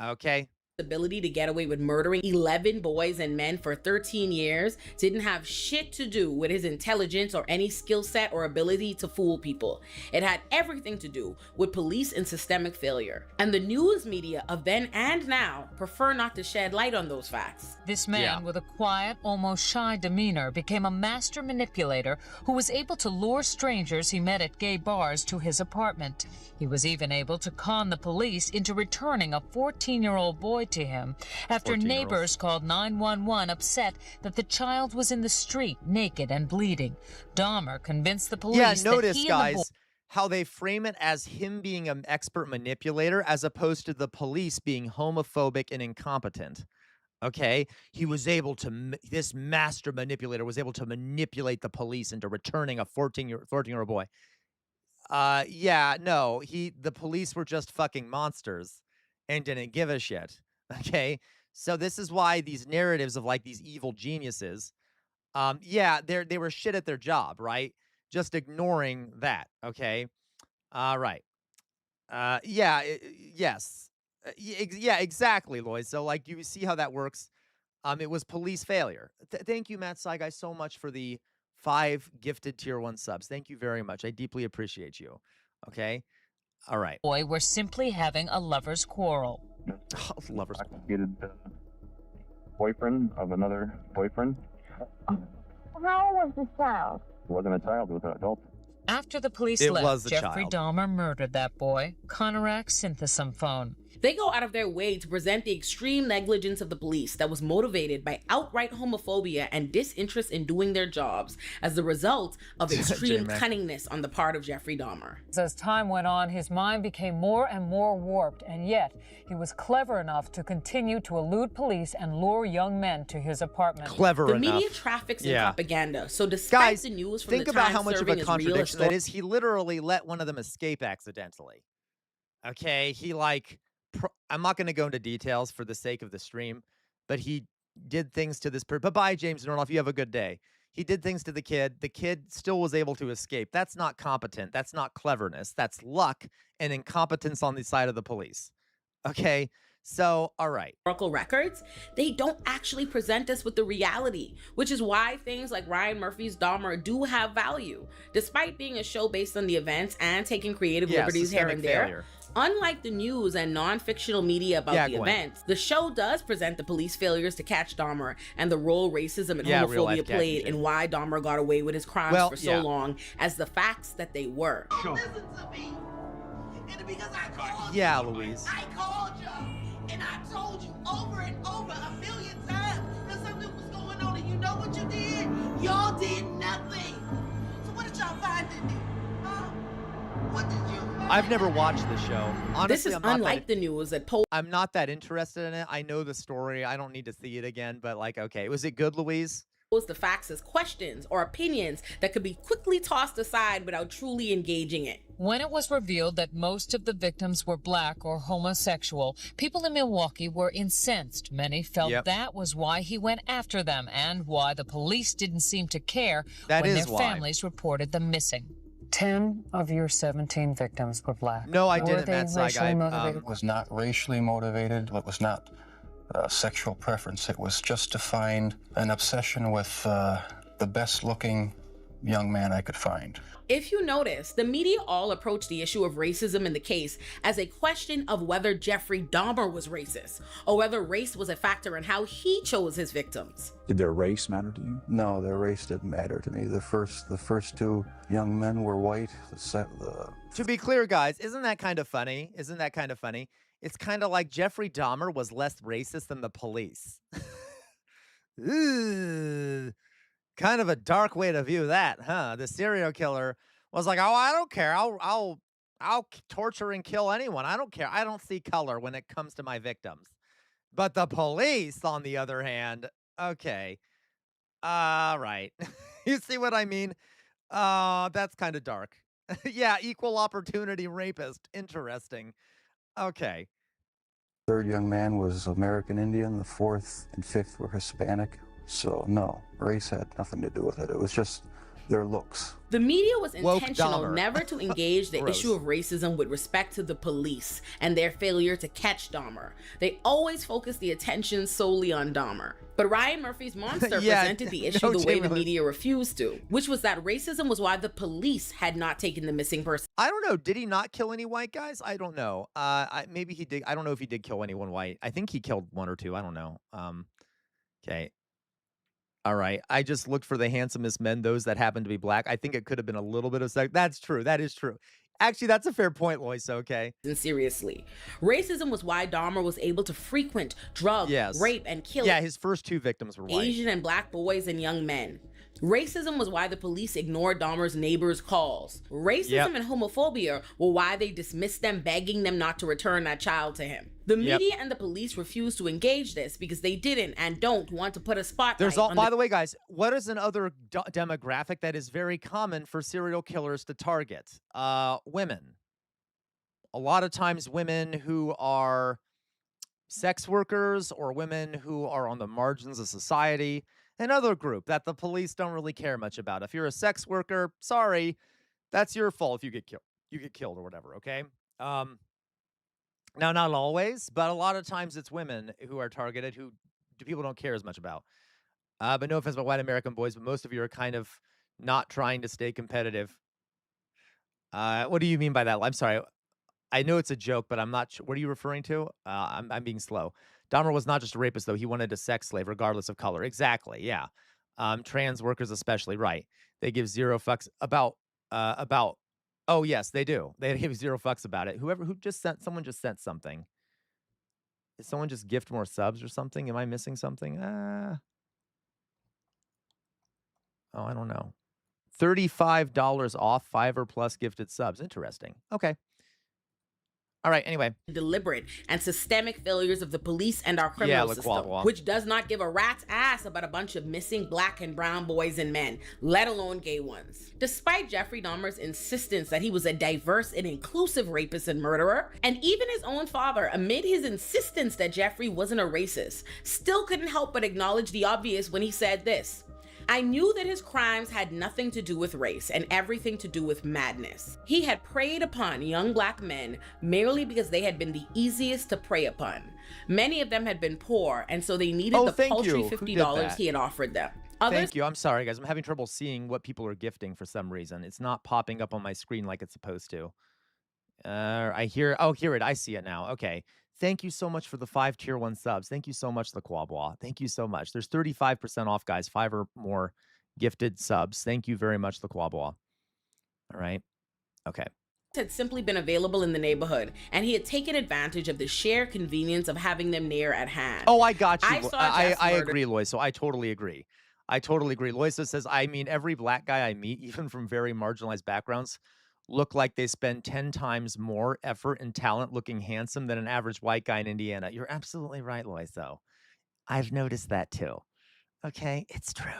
Okay. Ability to get away with murdering 11 boys and men for 13 years didn't have shit to do with his intelligence or any skill set or ability to fool people. It had everything to do with police and systemic failure. And the news media of then and now prefer not to shed light on those facts. This man with a quiet, almost shy demeanor became a master manipulator who was able to lure strangers he met at gay bars to his apartment. He was even able to con the police into returning a 14-year-old boy to him after neighbors called 911 upset that the child was in the street naked and bleeding. Dahmer convinced the police notice, that he guys, how they frame it as him being an expert manipulator as opposed to the police being homophobic and incompetent. Okay, he was able to, this master manipulator was able to manipulate the police into returning a 14-year-old boy. The police were just fucking monsters and didn't give a shit. Okay, so this is why these narratives of like these evil geniuses, they were shit at their job, right? Just ignoring that. Okay, right. Yes. Exactly, Lloyd. So like you see how that works. It was police failure. Thank you, Matt Saigai, so much for the 5 gifted tier 1 subs. Thank you very much. I deeply appreciate you. Okay, all right. Boy, we're simply having a lover's quarrel. Lover's boyfriend of another boyfriend. How old was the child? It wasn't a child, it was an adult. After the police left, Jeffrey Dahmer murdered that boy. Conorak Synthesum phone. They go out of their way to present the extreme negligence of the police that was motivated by outright homophobia and disinterest in doing their jobs as the result of extreme cunningness on the part of Jeffrey Dahmer. As time went on, his mind became more and more warped, and yet he was clever enough to continue to elude police and lure young men to his apartment. Clever enough. The media traffics in propaganda. So despite the news from think the about Times how much of serving a as contradiction that is. He literally let one of them escape accidentally. Okay, he I'm not going to go into details for the sake of the stream, but he did things to this person. Bye-bye, James Norloff. You have a good day. He did things to the kid. The kid still was able to escape. That's not competent. That's not cleverness. That's luck and incompetence on the side of the police. Okay, so, all right. Historical records, they don't actually present us with the reality, which is why things like Ryan Murphy's Dahmer do have value. Despite being a show based on the events and taking creative liberties here and there, unlike the news and non-fictional media about the events, the show does present the police failures to catch Dahmer and the role racism and homophobia played in why Dahmer got away with his crimes for so long as the facts that they were. Listen to me. And because I called you, Louise. I called you, and I told you over and over 1,000,000 times that something was going on, and you know what you did? Y'all did nothing. So what did y'all find in me? Huh? What I've never watched the show. Honestly, this is unlike the news that I'm not that interested in it. I know the story. I don't need to see it again, but like, okay. Was it good, Louise? The facts as questions or opinions that could be quickly tossed aside without truly engaging it. When it was revealed that most of the victims were black or homosexual, people in Milwaukee were incensed. Many felt that was why he went after them and why the police didn't seem to care when their families reported them missing. 10 of your 17 victims were black. No, I didn't, Matt It was not racially motivated. It was not sexual preference. It was just to find an obsession with the best-looking young man I could find. If you notice, the media all approached the issue of racism in the case as a question of whether Jeffrey Dahmer was racist, or whether race was a factor in how he chose his victims. Did their race matter to you? No, their race didn't matter to me. The first two young men were white. To be clear, guys, isn't that kind of funny? Isn't that kind of funny? It's kind of like Jeffrey Dahmer was less racist than the police. Ooh. Kind of a dark way to view that, huh? The serial killer was like, "Oh, I don't care. I'll torture and kill anyone. I don't care. I don't see color when it comes to my victims." But the police, on the other hand, okay. Right. You see what I mean? That's kind of dark. Yeah, equal opportunity rapist. Interesting. Okay. Third young man was American Indian. The fourth and fifth were Hispanic. So, no, race had nothing to do with it. It was just their looks. The media was intentional never to engage the issue of racism with respect to the police and their failure to catch Dahmer. They always focused the attention solely on Dahmer. But Ryan Murphy's Monster presented the issue the way the media refused to, which was that racism was why the police had not taken the missing person. I don't know. Did he not kill any white guys? I don't know. Maybe he did. I don't know if he did kill anyone white. I think he killed one or two. I don't know. Okay. All right. I just looked for the handsomest men, those that happen to be black. I think it could have been a little bit of sex. That's true. That is true. Actually, that's a fair point, Lois. Okay. And seriously, racism was why Dahmer was able to frequent, drug, rape, and kill. Yeah, his first two victims were white. Asian and black boys and young men. Racism was why the police ignored Dahmer's neighbors' calls. Racism and homophobia were why they dismissed them, begging them not to return that child to him. The media and the police refused to engage this because they didn't and don't want to put a spotlight on by the way, guys, what is another demographic that is very common for serial killers to target? Women. A lot of times women who are sex workers or women who are on the margins of society. Another group that the police don't really care much about. If you're a sex worker, sorry, that's your fault if you get killed. You get killed or whatever, okay? Now, not always, but a lot of times it's women who are targeted who people don't care as much about. But no offense about white American boys, but most of you are kind of not trying to stay competitive. What do you mean by that? I'm sorry. I know it's a joke, but I'm not sure. What are you referring to? I'm being slow. Dahmer was not just a rapist, though. He wanted a sex slave, regardless of color. Exactly, yeah. Trans workers especially, right. They give zero fucks about, oh, yes, they do. They give zero fucks about it. Someone just sent something. Did someone just gift more subs or something? Am I missing something? Oh, I don't know. $35 off Fiverr Plus gifted subs. Interesting. Okay. All right, anyway. Deliberate and systemic failures of the police and our criminal system, which does not give a rat's ass about a bunch of missing black and brown boys and men, let alone gay ones. Despite Jeffrey Dahmer's insistence that he was a diverse and inclusive rapist and murderer, and even his own father, amid his insistence that Jeffrey wasn't a racist, still couldn't help but acknowledge the obvious when he said this: "I knew that his crimes had nothing to do with race and everything to do with madness. He had preyed upon young black men merely because they had been the easiest to prey upon. Many of them had been poor, and so they needed the paltry $50 he had offered them." Thank you. I'm sorry, guys. I'm having trouble seeing what people are gifting for some reason. It's not popping up on my screen like it's supposed to. Here it. I see it now. Okay. Thank you so much for the 5 tier 1 subs. Thank you so much, the Quabois. Thank you so much. There's 35% off, guys. 5 or more gifted subs. Thank you very much, the Quabois. All right. Okay. Had simply been available in the neighborhood, and he had taken advantage of the sheer convenience of having them near at hand. Oh, I got you. I agree, Lois. So I totally agree. Loisa says, I mean, every black guy I meet, even from very marginalized backgrounds, look like they spend 10 times more effort and talent looking handsome than an average white guy in Indiana. You're absolutely right, Lois, though. I've noticed that too. Okay, it's true.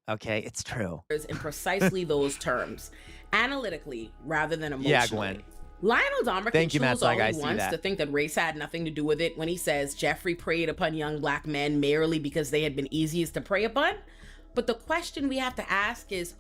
Okay, it's true. In precisely those terms, analytically rather than emotionally. Yeah, Gwen. Lionel Dahmer Thank you, can Matt choose all Saiga, I he see wants that. to think that race had nothing to do with it when he says Jeffrey preyed upon young black men merely because they had been easiest to prey upon. But the question we have to ask is,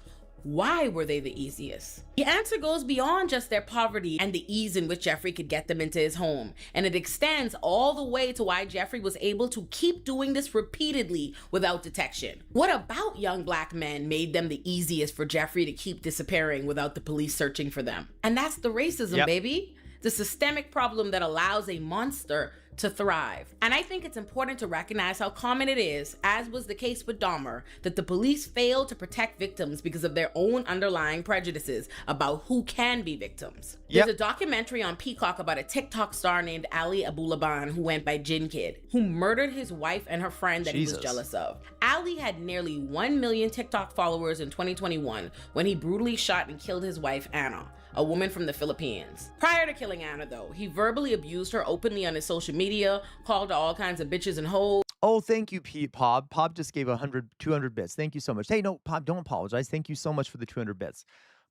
why were they the easiest? The answer goes beyond just their poverty and the ease in which Jeffrey could get them into his home. And it extends all the way to why Jeffrey was able to keep doing this repeatedly without detection. What about young black men made them the easiest for Jeffrey to keep disappearing without the police searching for them? And that's the racism, baby. The systemic problem that allows a monster to thrive. And I think it's important to recognize how common it is, as was the case with Dahmer, that the police fail to protect victims because of their own underlying prejudices about who can be victims. There's a documentary on Peacock about a TikTok star named Ali Abulaban who went by Jin Kid, who murdered his wife and her friend that he was jealous of. Ali had nearly 1 million TikTok followers in 2021 when he brutally shot and killed his wife, Anna, a woman from the Philippines. Prior to killing Anna, though, he verbally abused her openly on his social media, called her all kinds of bitches and hoes. Oh, thank you, Pob. Pob just gave 200 bits. Thank you so much. Hey, no, Pob, don't apologize. Thank you so much for the 200 bits.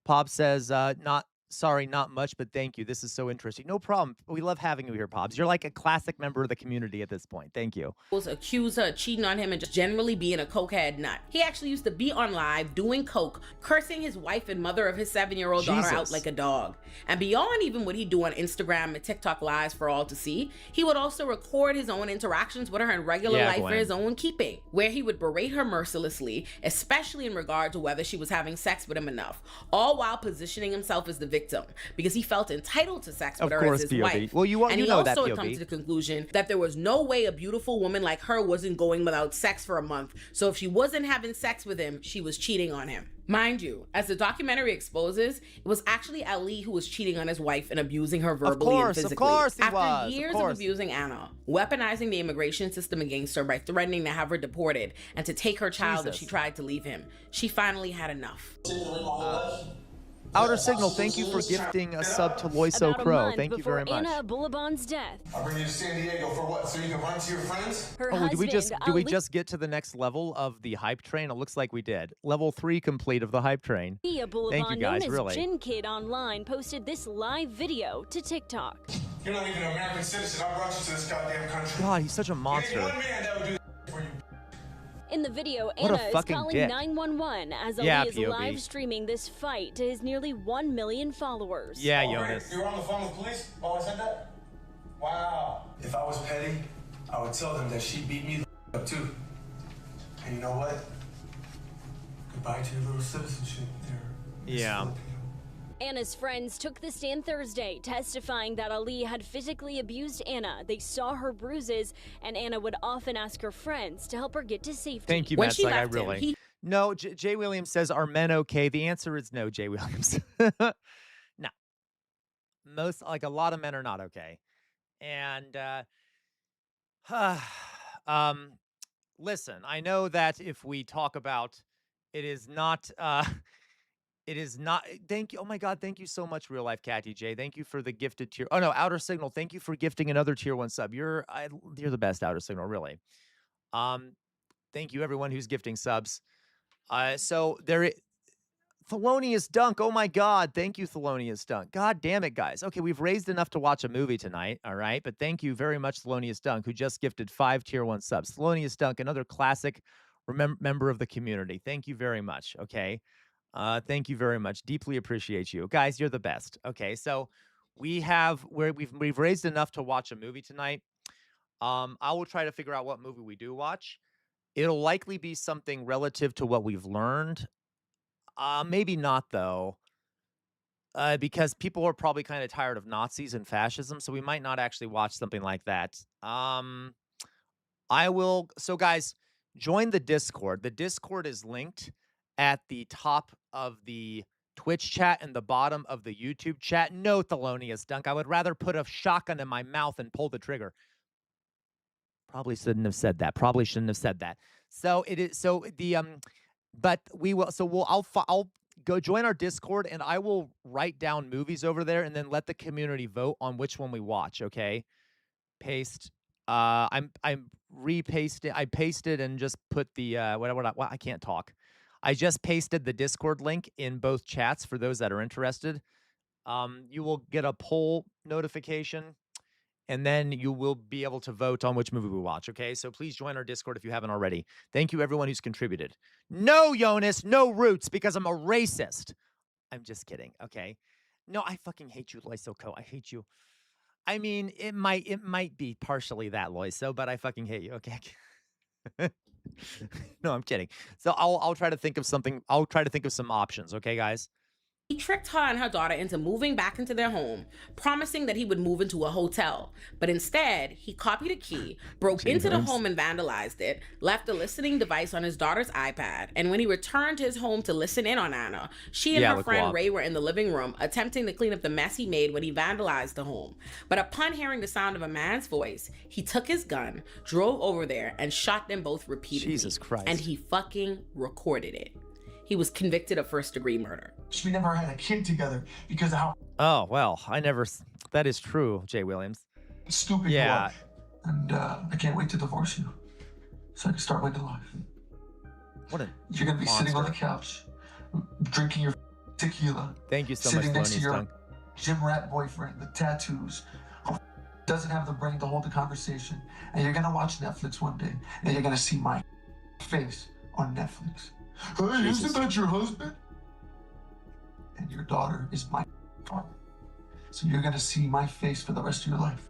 Pob says, not much, but thank you. This is so interesting. No problem. We love having you here, Pobs. You're like a classic member of the community at this point. Thank you. Accused her of cheating on him and just generally being a cokehead nut. He actually used to be on live doing coke, cursing his wife and mother of his 7-year-old daughter out like a dog. And beyond even what he'd do on Instagram and TikTok lives for all to see, he would also record his own interactions with her in regular life for his own keeping, where he would berate her mercilessly, especially in regard to whether she was having sex with him enough, all while positioning himself as the victim because he felt entitled to sex with her as his wife. Well, and he also had come to the conclusion that there was no way a beautiful woman like her wasn't going without sex for a month. So if she wasn't having sex with him, she was cheating on him. Mind you, as the documentary exposes, it was actually Ali who was cheating on his wife and abusing her verbally and physically. Of course he After was. years of abusing Anna, weaponizing the immigration system against her by threatening to have her deported and to take her child if she tried to leave him, she finally had enough. Outer Signal, thank you for gifting a sub to Loiso Crow. Thank you very much. Anna Abulaban's death. I bring you to San Diego for what? So you can run to your friends? Did we just get to the next level of the hype train? It looks like we did. Level 3 complete of the hype train. Thank you guys, really. Jin Kid Online posted this live video to TikTok. You're not even an American citizen. I brought you to this goddamn country. God, he's such a monster. One man that would do that for you. In the video, Anna is calling 911 as Ali is live streaming this fight to his nearly 1 million followers. Yeah, Jonas. You were on the phone with police while I said that? Wow. If I was petty, I would tell them that she beat me the up too. And you know what? Goodbye to your little citizenship there. Yeah. Anna's friends took the stand Thursday, testifying that Ali had physically abused Anna. They saw her bruises, and Anna would often ask her friends to help her get to safety. Thank you, Matt. No, Jay Williams says, are men okay? The answer is no, Jay Williams. No. A lot of men are not okay. And, listen, I know that if we talk about it is not, thank you. Oh my God. Thank you so much, Real Life Catty J. Thank you for the gifted tier. Oh no, Outer Signal. Thank you for gifting another tier 1 sub. You're the best, Outer Signal, really. Thank you everyone who's gifting subs. So Thelonious Dunk. Oh my God. Thank you, Thelonious Dunk. God damn it, guys. Okay, we've raised enough to watch a movie tonight. All right. But thank you very much, Thelonious Dunk, who just gifted 5 tier 1 subs. Thelonious Dunk, another classic member of the community. Thank you very much. Okay. Thank you very much. Deeply appreciate you. Guys, you're the best. Okay, so we've raised enough to watch a movie tonight. I will try to figure out what movie we do watch. It'll likely be something relative to what we've learned. Maybe not, though. Because people are probably kind of tired of Nazis and fascism, so we might not actually watch something like that. So guys, join the Discord. The Discord is linked at the top of the Twitch chat and the bottom of the YouTube chat. No, Thelonious Dunk. I would rather put a shotgun in my mouth and pull the trigger. Probably shouldn't have said that. So it is. So the but we will. So I'll go join our Discord, and I will write down movies over there, and then let the community vote on which one we watch. Okay, paste. I'm repasting. I pasted and just put the I can't talk. I just pasted the Discord link in both chats for those that are interested. You will get a poll notification, and then you will be able to vote on which movie we watch, okay? So please join our Discord if you haven't already. Thank you, everyone who's contributed. No, Jonas, no roots, because I'm a racist. I'm just kidding, okay? No, I fucking hate you, Loisoko. I hate you. I mean, it might be partially that, Loiso, but I fucking hate you, okay? No, I'm kidding. So I'll try to think of something. I'll try to think of some options, okay, guys? He tricked her and her daughter into moving back into their home, promising that he would move into a hotel. But instead, he copied a key, broke into the home and vandalized it, left a listening device on his daughter's iPad, and when he returned to his home to listen in on Anna, she and her friend Ray were in the living room attempting to clean up the mess he made when he vandalized the home. But upon hearing the sound of a man's voice, he took his gun, drove over there, and shot them both repeatedly. Jesus Christ. And he fucking recorded it. He was convicted of first-degrey murder. We never had a kid together because of how Oh, well, that is true, Jay Williams. stupid you are. And I can't wait to divorce you so I can start my new life. What a You're going to be sitting on the couch, drinking your tequila. Thank you so sitting much, next to Thelonious your Dunk. gym rat boyfriend with tattoos who doesn't have the brain to hold the conversation. And you're going to watch Netflix one day and you're going to see my face on Netflix. Hey, isn't that your husband? And your daughter is my daughter. So you're gonna see my face for the rest of your life.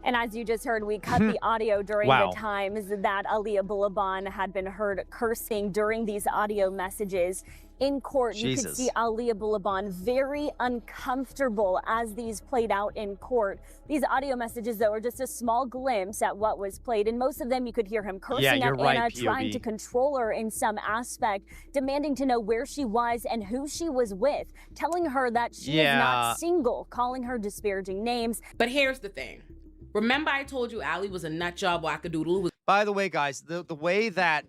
And as you just heard, we cut the audio during the times that Aaliyah Bulaban had been heard cursing during these audio messages. In court, you could see Aaliyah Bulaban very uncomfortable as these played out in court. These audio messages, though, are just a small glimpse at what was played. And most of them, you could hear him cursing at Anna, trying to control her in some aspect, demanding to know where she was and who she was with, telling her that she is not single, calling her disparaging names. But here's the thing. Remember I told you Allie was a nut job wackadoodle? By the way, guys, the way that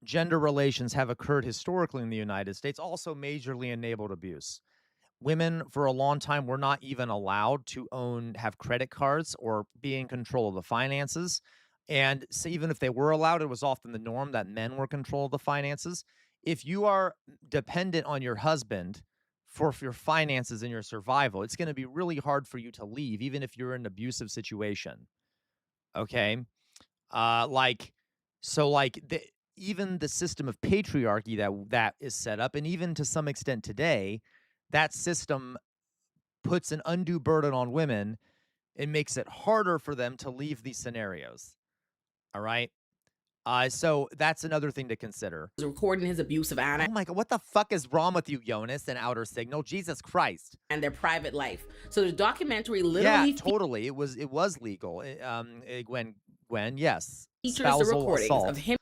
gender relations have occurred historically in the United States also majorly enabled abuse. Women, for a long time, were not even allowed to have credit cards or be in control of the finances. And so even if they were allowed, it was often the norm that men were in control of the finances. If you are dependent on your husband for your finances and your survival, it's going to be really hard for you to leave, even if you're in an abusive situation. Okay? Even the system of patriarchy that is set up, and even to some extent today, that system puts an undue burden on women and makes it harder for them to leave these scenarios. All right? So that's another thing to consider. Recording his abuse of Anna. Oh my God, what the fuck is wrong with you, Jonas and Outer Signal? Jesus Christ. And their private life. So the documentary literally... Yeah, totally. It was legal. Gwen, yes. Features the recordings of him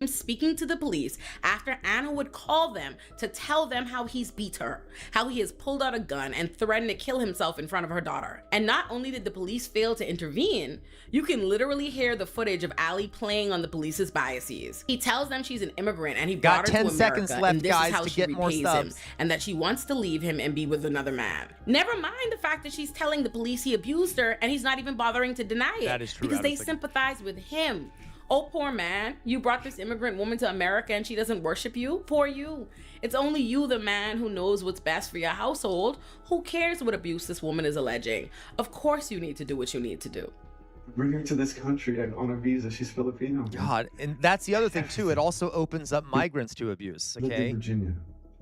speaking to the police after Anna would call them to tell them how he's beat her, how he has pulled out a gun and threatened to kill himself in front of her daughter. And not only did the police fail to intervene, you can literally hear the footage of Allie playing on the police's biases. He tells them she's an immigrant and he brought her to America, and this is how she repays him, and that she wants to leave him and be with another man. Never mind the fact that she's telling the police he abused her and he's not even bothering to deny it. That is true, because they sympathize with him. Oh, poor man, you brought this immigrant woman to America and she doesn't worship you? Poor you. It's only you, the man, who knows what's best for your household. Who cares what abuse this woman is alleging? Of course you need to do what you need to do. Bring her to this country and on a visa. She's Filipino. God, and that's the other thing, too. It also opens up migrants to abuse, okay? I live in Virginia.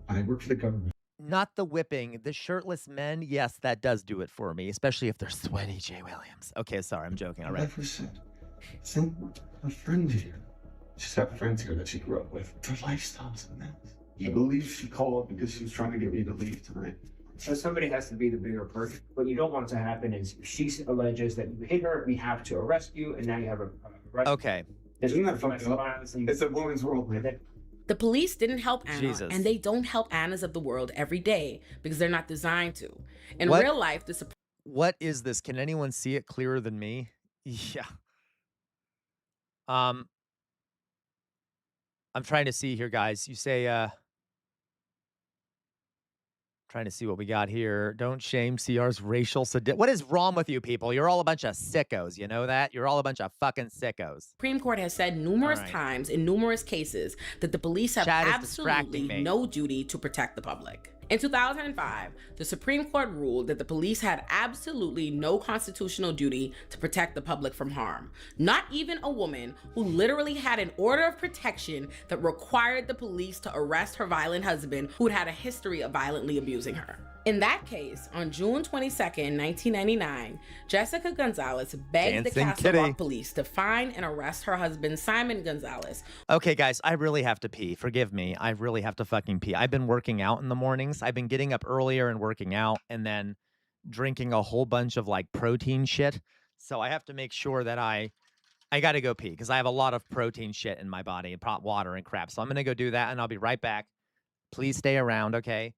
I work for the government. Not the whipping. The shirtless men, yes, that does do it for me, especially if they're sweaty, Jay Williams. Okay, sorry, I'm joking. All right. Send a friend here. She's got friends here that she grew up with. Their lifestyle's a mess. I believe she called because she was trying to get me to leave tonight. So somebody has to be the bigger person. What you don't want to happen is she alleges that you hit her, we have to arrest you, and now you have a arrest. Okay. Isn't that fucked up? It's a woman's world, man. The police didn't help Anna, and they don't help Annas of the world every day because they're not designed to. In real life, what is this? Can anyone see it clearer than me? Yeah. I'm trying to see here, guys. You say, trying to see what we got here. Don't shame CR's racial sadism. What is wrong with you people? You're all a bunch of sickos. You know that? You're all a bunch of fucking sickos. Supreme Court has said numerous times in numerous cases that the police have absolutely no duty to protect the public. In 2005, the Supreme Court ruled that the police had absolutely no constitutional duty to protect the public from harm. Not even a woman who literally had an order of protection that required the police to arrest her violent husband who'd had a history of violently abusing her. In that case, on June 22nd, 1999, Jessica Gonzalez begged the Castle Rock police to find and arrest her husband, Simon Gonzalez. Okay, guys, I really have to pee. Forgive me. I really have to fucking pee. I've been working out in the mornings. I've been getting up earlier and working out and then drinking a whole bunch of like protein shit. So I have to make sure that I got to go pee because I have a lot of protein shit in my body and pot water and crap. So I'm going to go do that and I'll be right back. Please stay around, okay?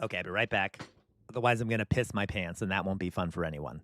Okay, I'll be right back. Otherwise, I'm going to piss my pants, and that won't be fun for anyone.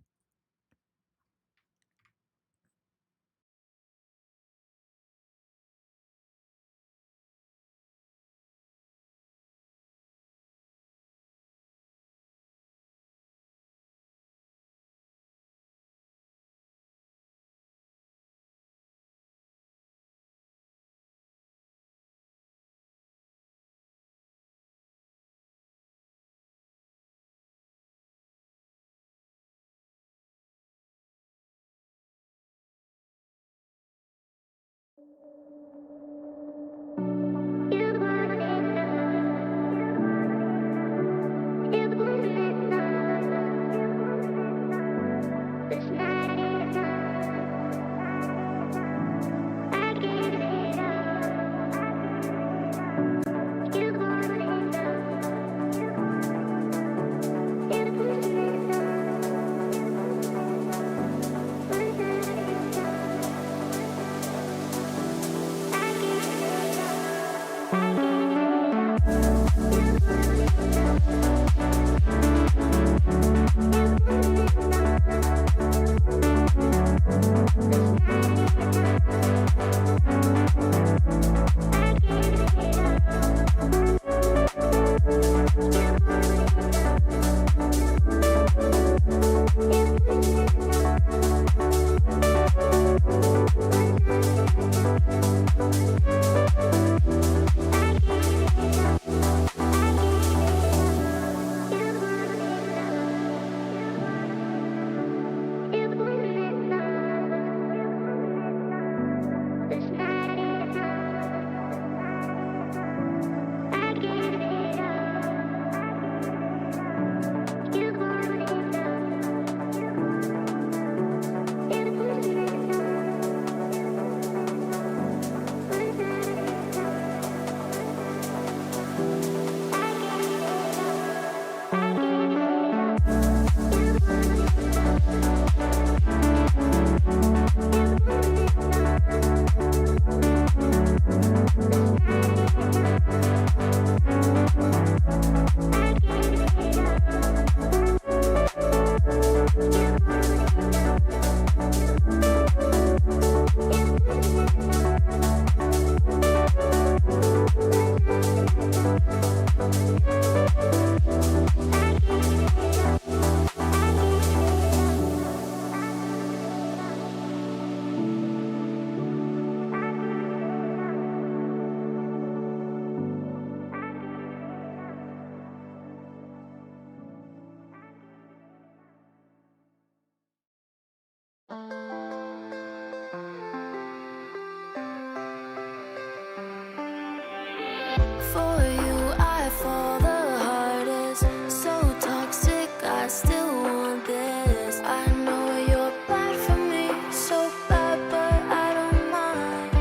For you, I fall the hardest. So toxic, I still want this. I know you're bad for me, so bad, but I don't mind.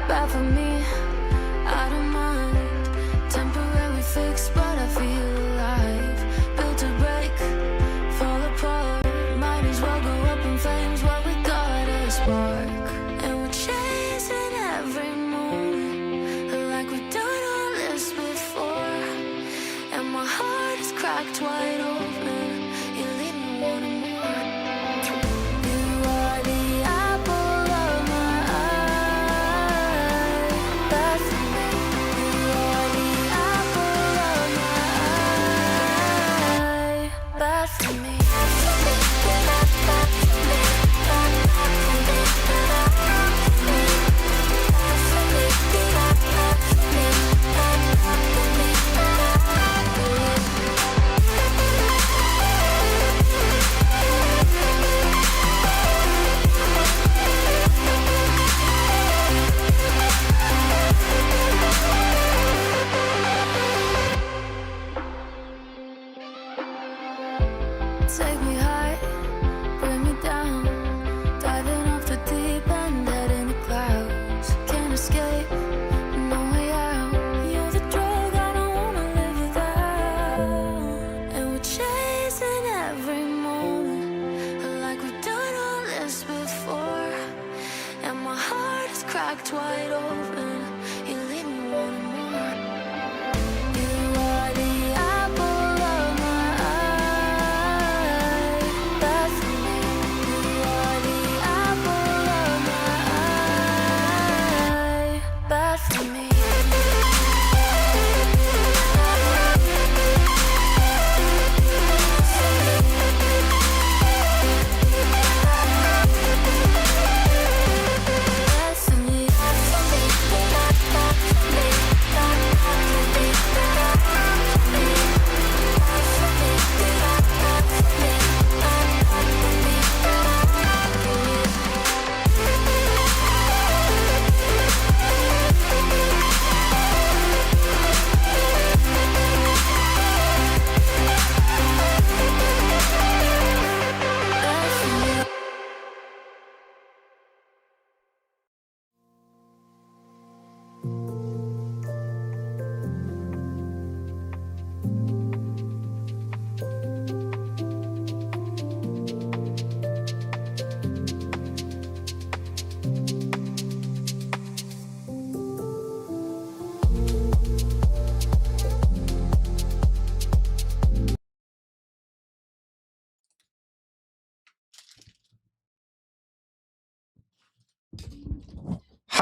Bad for me, I don't mind. Temporary fix, but I feel alive. Built to break, fall apart. Might as well go up in flames while we got a spark. And we're chasing every moment like we've done all this before. And my heart is cracked wide open. You leave me wanting more. You are the apple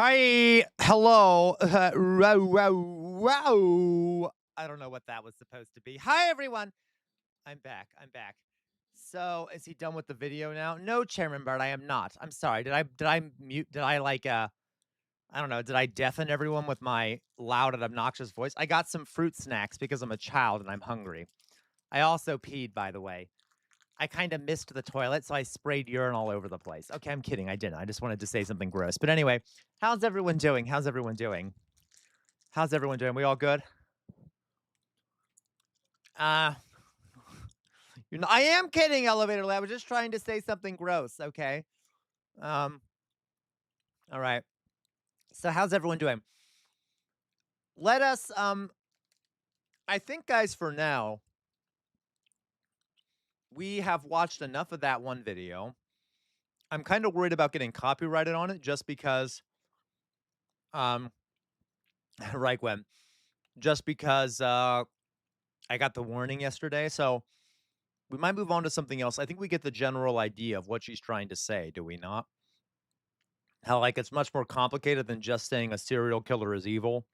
Hi, hello. Wow. I don't know what that was supposed to be. Hi, everyone. I'm back. So, is he done with the video now? No, Chairman Bird, I am not. I'm sorry. Did I mute? Did I like I don't know, did I deafen everyone with my loud and obnoxious voice? I got some fruit snacks because I'm a child and I'm hungry. I also peed, by the way. I kind of missed the toilet, so I sprayed urine all over the place. Okay, I'm kidding. I didn't. I just wanted to say something gross. But anyway, how's everyone doing? We all good? I am kidding, Elevator Lab. I was just trying to say something gross, okay? All right. So how's everyone doing? Let us, I think, guys, for now, we have watched enough of that one video. I'm kind of worried about getting copyrighted on it just because, Reich went, just because, I got the warning yesterday, so we might move on to something else. I think we get the general idea of what she's trying to say, do we not? How, like, it's much more complicated than just saying a serial killer is evil.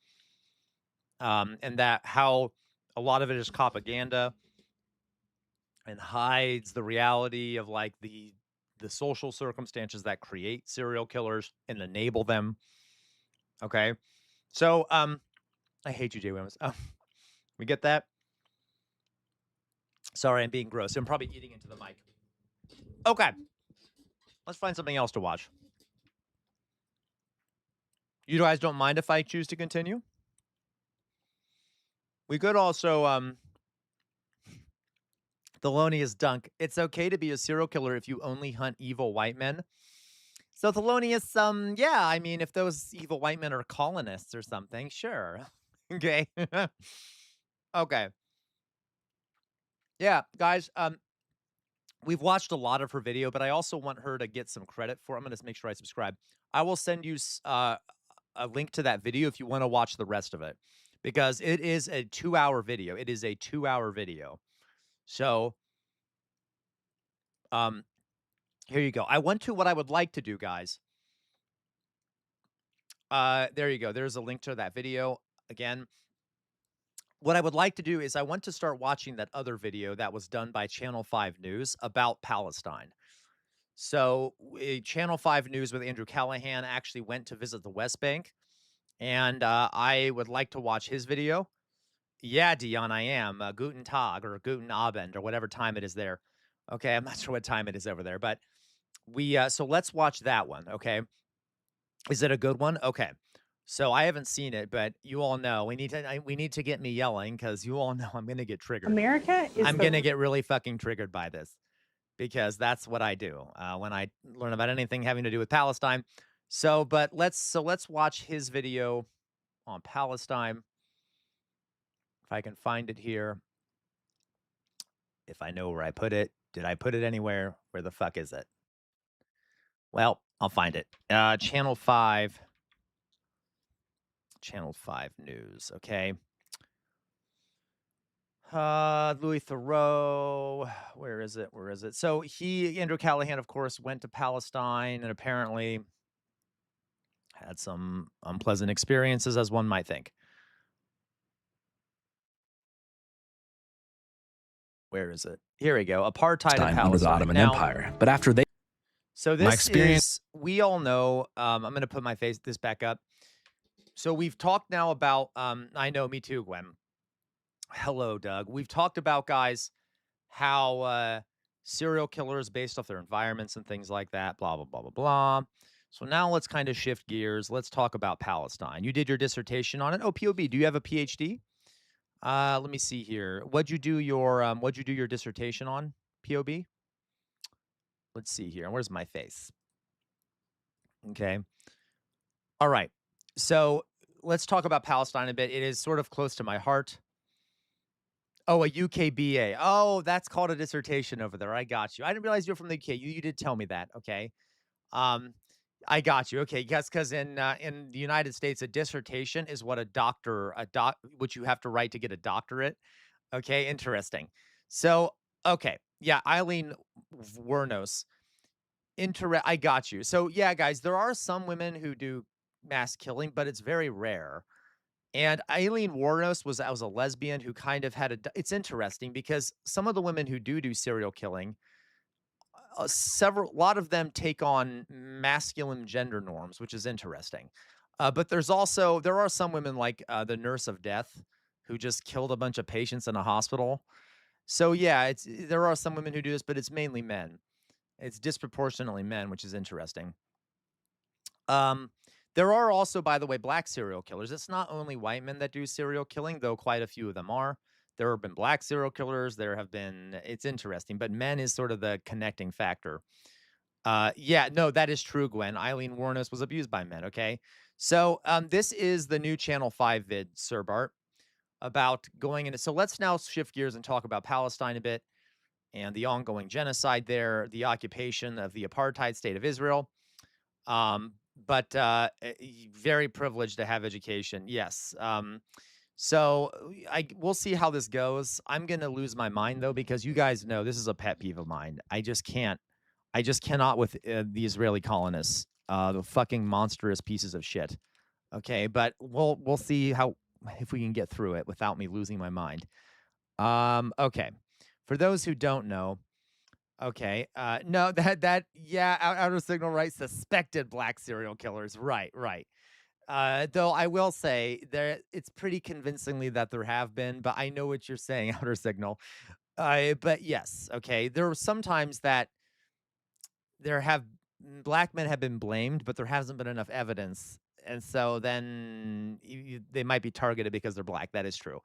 And that how a lot of it is propaganda and hides the reality of, like, the social circumstances that create serial killers and enable them. Okay? So, I hate you, Jay Williams. We get that? Sorry, I'm being gross. I'm probably eating into the mic. Okay. Let's find something else to watch. You guys don't mind if I choose to continue? We could also, Thelonious Dunk. It's okay to be a serial killer if you only hunt evil white men. So Thelonious, yeah, I mean, if those evil white men are colonists or something, sure. Okay. Okay. Yeah, guys, we've watched a lot of her video, but I also want her to get some credit for. I'm going to make sure I subscribe. I will send you a link to that video if you want to watch the rest of it, because it is a 2-hour video. It is a 2-hour video. So, here you go. I went to what I would like to do, guys. There you go. There's a link to that video. Again, what I would like to do is I want to start watching that other video that was done by Channel 5 News about Palestine. So Channel 5 News with Andrew Callahan actually went to visit the West Bank, and I would like to watch his video. Yeah, Dion, I am. Guten Tag or Guten Abend or whatever time it is there. Okay, I'm not sure what time it is over there, but so let's watch that one, okay? Is it a good one? Okay. So I haven't seen it, but you all know we need to get me yelling because you all know I'm going to get triggered. I'm going to get really fucking triggered by this because that's what I do when I learn about anything having to do with Palestine. So, but let's watch his video on Palestine. If I can find it here. If I know where I put it. Did I put it anywhere? Where the fuck is it? Well, I'll find it. Channel 5 News, okay. Louis Theroux, where is it? So Andrew Callahan, of course, went to Palestine and apparently had some unpleasant experiences, as one might think. Where is it? Here we go. Apartheid in Palestine. Under the Ottoman Empire. But after they... So this is, we all know, I'm going to put this back up. So we've talked now about, I know, me too, Gwen. Hello, Doug. We've talked about, guys, how serial killers based off their environments and things like that, blah, blah, blah, blah, blah. So now let's kind of shift gears. Let's talk about Palestine. You did your dissertation on it. Oh, POB, do you have a PhD? Let me see here. What'd you do your dissertation on, POB? Let's see here. Where's my face? Okay. All right. So let's talk about Palestine a bit. It is sort of close to my heart. Oh, a UK BA. Oh, that's called a dissertation over there. I got you. I didn't realize you're from the UK. You did tell me that. Okay. I got you. Okay. Yes, because in the United States, a dissertation is what which you have to write to get a doctorate. Okay. Interesting. So, okay. Yeah. Eileen Wernos. I got you. So, yeah, guys, there are some women who do mass killing, but it's very rare. And Aileen Wuornos was a lesbian who kind of had it's interesting because some of the women who do serial killing, a lot of them take on masculine gender norms, which is interesting. But there are some women like the nurse of death who just killed a bunch of patients in a hospital. So yeah, there are some women who do this, but it's mainly men. It's disproportionately men, which is interesting. There are also, by the way, black serial killers. It's not only white men that do serial killing, though quite a few of them are. There have been black serial killers. It's interesting, but men is sort of the connecting factor. Yeah, no, that is true, Gwen. Aileen Wuornos was abused by men, okay? So this is the new Channel 5 vid, Sir Bart, about going into... So let's now shift gears and talk about Palestine a bit and the ongoing genocide there, the occupation of the apartheid state of Israel. But very privileged to have education. Yes. So we'll see how this goes. I'm going to lose my mind, though, because you guys know this is a pet peeve of mine. I just cannot with the Israeli colonists, the fucking monstrous pieces of shit. Okay, but we'll see if we can get through it without me losing my mind. Okay. For those who don't know, okay. No, yeah, outer signal, right? Suspected black serial killers. Right. Though I will say it's pretty convincingly that there have been, but I know what you're saying, outer signal. But yes, okay. There were sometimes that black men have been blamed, but there hasn't been enough evidence. And so then they might be targeted because they're black. That is true.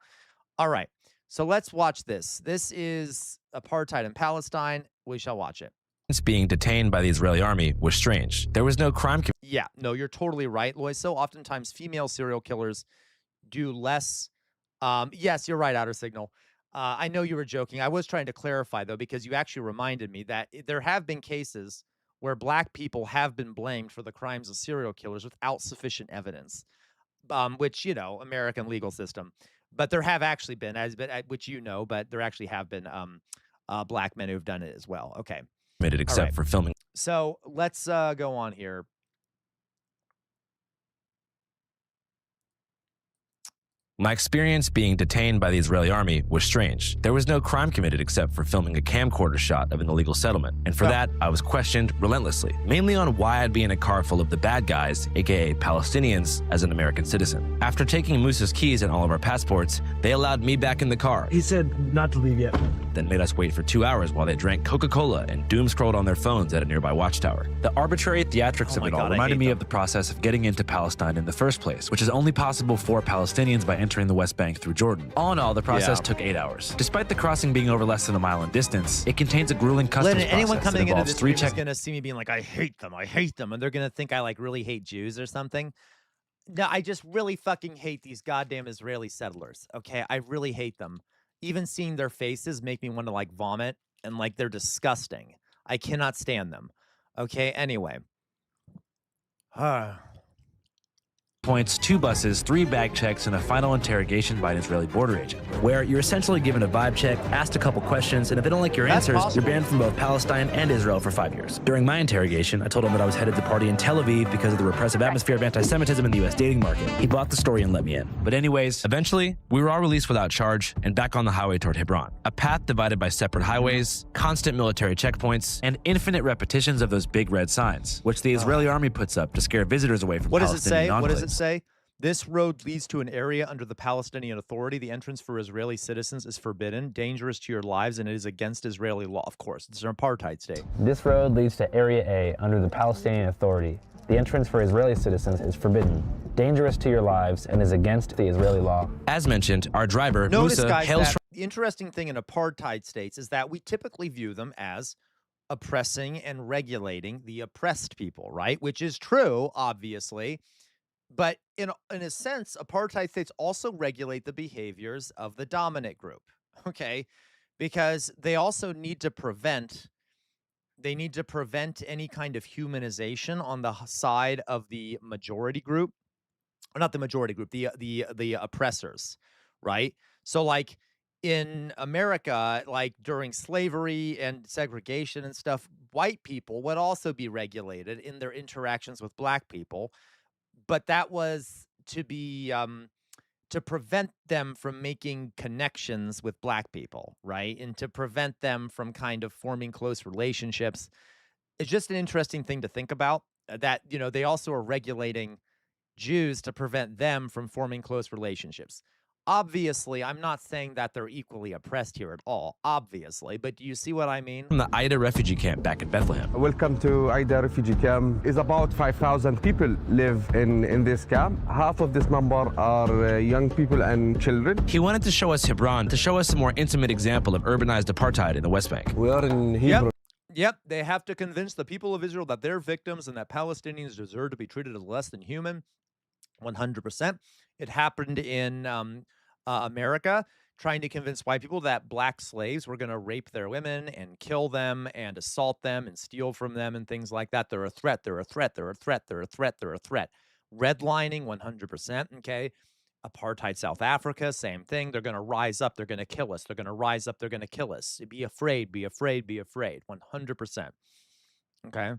All right. So let's watch this. This is apartheid in Palestine. We shall watch it. Being detained by the Israeli army was strange. There was no crime. Yeah, no, you're totally right, Lois. So oftentimes female serial killers do less. Yes, you're right, outer signal. I know you were joking. I was trying to clarify, though, because you actually reminded me that there have been cases where black people have been blamed for the crimes of serial killers without sufficient evidence, which, American legal system. But there have actually been, which but there actually have been black men who've done it as well. Okay. Except for filming. So let's go on here. My experience being detained by the Israeli army was strange. There was no crime committed except for filming a camcorder shot of an illegal settlement. And for that, I was questioned relentlessly, mainly on why I'd be in a car full of the bad guys, aka Palestinians, as an American citizen. After taking Musa's keys and all of our passports, they allowed me back in the car. He said not to leave yet. Then made us wait for 2 hours while they drank Coca-Cola and doom-scrolled on their phones at a nearby watchtower. The arbitrary theatrics of it all reminded me of the process of getting into Palestine in the first place, which is only possible for Palestinians by entering the West Bank through Jordan. All in all, the process took 8 hours. Despite the crossing being over less than a mile in distance, it contains a grueling customs process anyone coming that into involves this 3 room is going to see me being like, I hate them, and they're going to think I really hate Jews or something. No, I just really fucking hate these goddamn Israeli settlers, okay? I really hate them. Even seeing their faces make me want to vomit, and they're disgusting. I cannot stand them. Okay, anyway. Points, 2 buses, 3 bag checks, and a final interrogation by an Israeli border agent, where you're essentially given a vibe check, asked a couple questions, and if they don't like your answers, you're banned from both Palestine and Israel for 5 years. During my interrogation, I told him that I was headed to party in Tel Aviv because of the repressive atmosphere of anti-Semitism in the U.S. dating market. He bought the story and let me in. But anyways, eventually, we were all released without charge and back on the highway toward Hebron, a path divided by separate highways, constant military checkpoints, and infinite repetitions of those big red signs, which the Israeli army puts up to scare visitors away from Palestinian enclaves. What does it say? This road leads to an area under the Palestinian Authority. The entrance for Israeli citizens is forbidden, dangerous to your lives, and it is against Israeli law. Of course, it's an apartheid state. This road leads to Area A under the Palestinian Authority. The entrance for Israeli citizens is forbidden, dangerous to your lives, and is against the Israeli law. As mentioned, our driver, Musa, hails from... The interesting thing in apartheid states is that we typically view them as oppressing and regulating the oppressed people, right? Which is true, obviously. But in a sense, apartheid states also regulate the behaviors of the dominant group, okay? Because they also need to prevent any kind of humanization on the side of the majority group, or not the majority group, the oppressors, right? So like in America, like during slavery and segregation and stuff, white people would also be regulated in their interactions with black people. but that was to be to prevent them from making connections with black people, right? And to prevent them from kind of forming close relationships. It's just an interesting thing to think about, that, you know, they also are regulating Jews to prevent them from forming close relationships. Obviously, I'm not saying that they're equally oppressed here at all, obviously, but do you see what I mean? From the Aida refugee camp back in Bethlehem. Welcome to Aida refugee camp. It's about 5,000 people live in this camp. Half of this number are young people and children. He wanted to show us Hebron, to show us a more intimate example of urbanized apartheid in the West Bank. We are in Hebron. Yep, they have to convince the people of Israel that they're victims and that Palestinians deserve to be treated as less than human. 100%. It happened in America, trying to convince white people that black slaves were going to rape their women and kill them and assault them and steal from them and things like that. They're a threat. They're a threat. They're a threat. They're a threat. They're a threat. Redlining, 100%. Okay. Apartheid South Africa, same thing. They're going to rise up. They're going to kill us. They're going to rise up. They're going to kill us. Be afraid. Be afraid. Be afraid. 100%. Okay.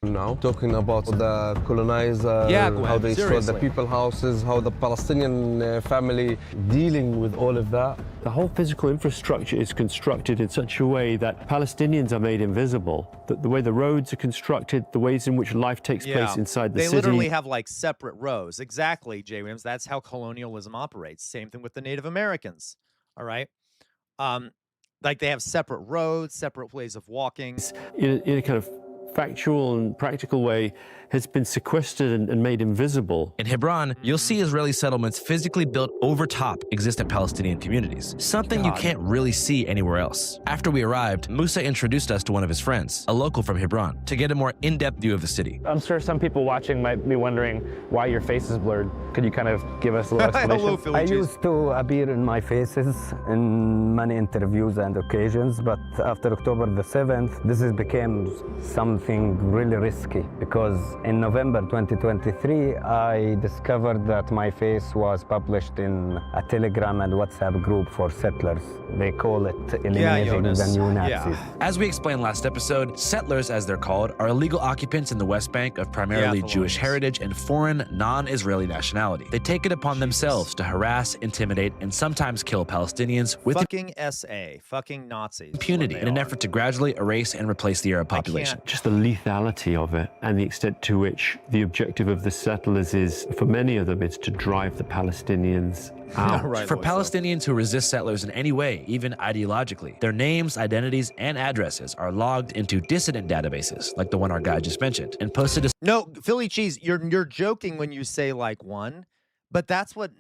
Now, talking about the colonizer, how they destroyed the people houses, how the Palestinian family dealing with all of that. The whole physical infrastructure is constructed in such a way that Palestinians are made invisible. The way the roads are constructed, the ways in which life takes place inside the city. They literally have like separate rows. Exactly, Jay Williams. That's how colonialism operates. Same thing with the Native Americans. All right. Like they have separate roads, separate ways of walking. In a kind of factual and practical way has been sequestered and made invisible. In Hebron, you'll see Israeli settlements physically built over top existent Palestinian communities, something you can't really see anywhere else. After we arrived, Musa introduced us to one of his friends, a local from Hebron, to get a more in-depth view of the city. I'm sure some people watching might be wondering why your face is blurred. Could you kind of give us a little explanation? Hello, I used to appear in my faces in many interviews and occasions, but after October the 7th, this has become something really risky, because in November 2023, I discovered that my face was published in a Telegram and WhatsApp group for settlers. They call it eliminating the new Nazis. As we explained last episode, settlers, as they're called, are illegal occupants in the West Bank of primarily Jewish heritage and foreign, non-Israeli nationality. They take it upon themselves to harass, intimidate, and sometimes kill Palestinians with fucking SA, fucking Nazis. Impunity in an effort to gradually erase and replace the Arab population. Just the lethality of it and the extent to which the objective of the settlers is, for many of them, it's to drive the Palestinians out. For Palestinians who resist settlers in any way, even ideologically, their names, identities, and addresses are logged into dissident databases, like the one our guy just mentioned, and posted to... No, Philly Cheese, you're joking when you say like one, but that's what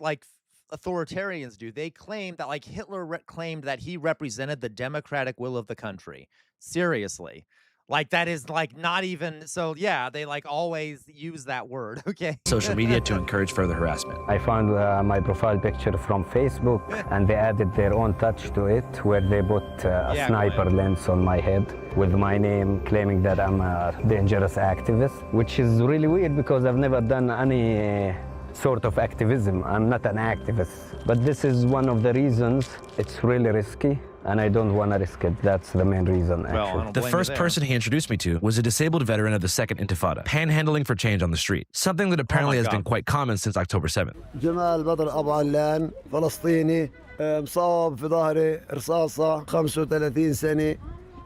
like authoritarians do. They claim that like Hitler claimed that he represented the democratic will of the country. Seriously. Like that is like not even, so yeah, they like always use that word, okay? Social media to encourage further harassment. I found my profile picture from Facebook, and they added their own touch to it, where they put a sniper lens on my head with my name, claiming that I'm a dangerous activist, which is really weird because I've never done any sort of activism. I'm not an activist, but this is one of the reasons. It's really risky, and I don't want to risk it. That's the main reason, actually. The first person he introduced me to was a disabled veteran of the Second Intifada, panhandling for change on the street, something that apparently has been quite common since October 7th. جمال بدر أبو علان فلسطيني مصاب في ظهري رصاصة 35 سنة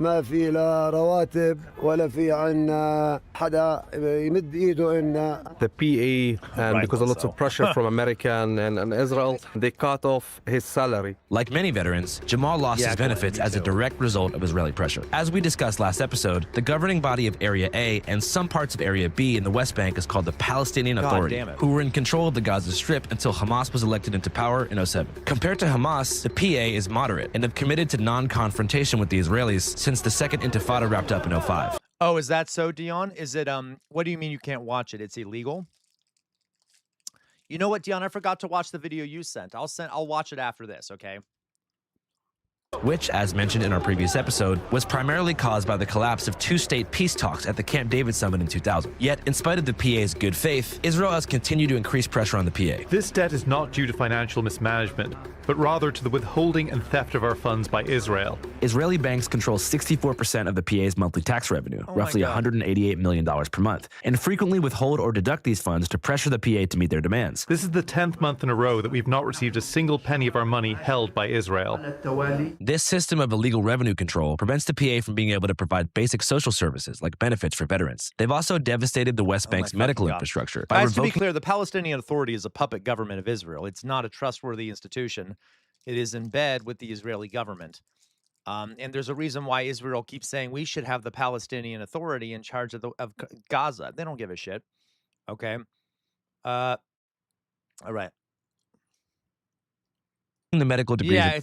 ما في لا رواتب ولا في عنا حدا يمد ايده إن the PA, and because of lots of pressure from America and Israel, they cut off his salary. Like many veterans, Jamal lost his benefits as a direct result of Israeli pressure. As we discussed last episode, the governing body of Area A and some parts of Area B in the West Bank is called the Palestinian Authority, who were in control of the Gaza Strip until Hamas was elected into power in 2007. Compared to Hamas, the PA is moderate and have committed to non-confrontation with the Israelis since the Second Intifada wrapped up in 2005. Oh, is that so, Dion? Is it, what do you mean you can't watch it? It's illegal? You know what, Dion? I forgot to watch the video you sent. I'll watch it after this, okay? Which, as mentioned in our previous episode, was primarily caused by the collapse of two-state peace talks at the Camp David summit in 2000. Yet, in spite of the PA's good faith, Israel has continued to increase pressure on the PA. This debt is not due to financial mismanagement. but rather to the withholding and theft of our funds by Israel. Israeli banks control 64% of the PA's monthly tax revenue, roughly $188 million per month, and frequently withhold or deduct these funds to pressure the PA to meet their demands. This is the 10th month in a row that we've not received a single penny of our money held by Israel. This system of illegal revenue control prevents the PA from being able to provide basic social services like benefits for veterans. They've also devastated the West Bank's medical infrastructure. Guys, to be clear, the Palestinian Authority is a puppet government of Israel. It's not a trustworthy institution. It is in bed with the Israeli government. And there's a reason why Israel keeps saying we should have the Palestinian Authority in charge of Gaza. They don't give a shit. Okay. All right. The medical degrees. Yeah,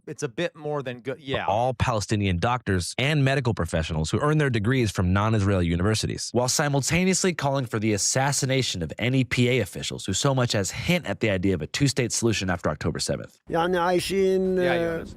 it's a bit more than good. Yeah. All Palestinian doctors and medical professionals who earn their degrees from non-Israeli universities, while simultaneously calling for the assassination of any PA officials who so much as hint at the idea of a two-state solution after October 7th. يعني عايشين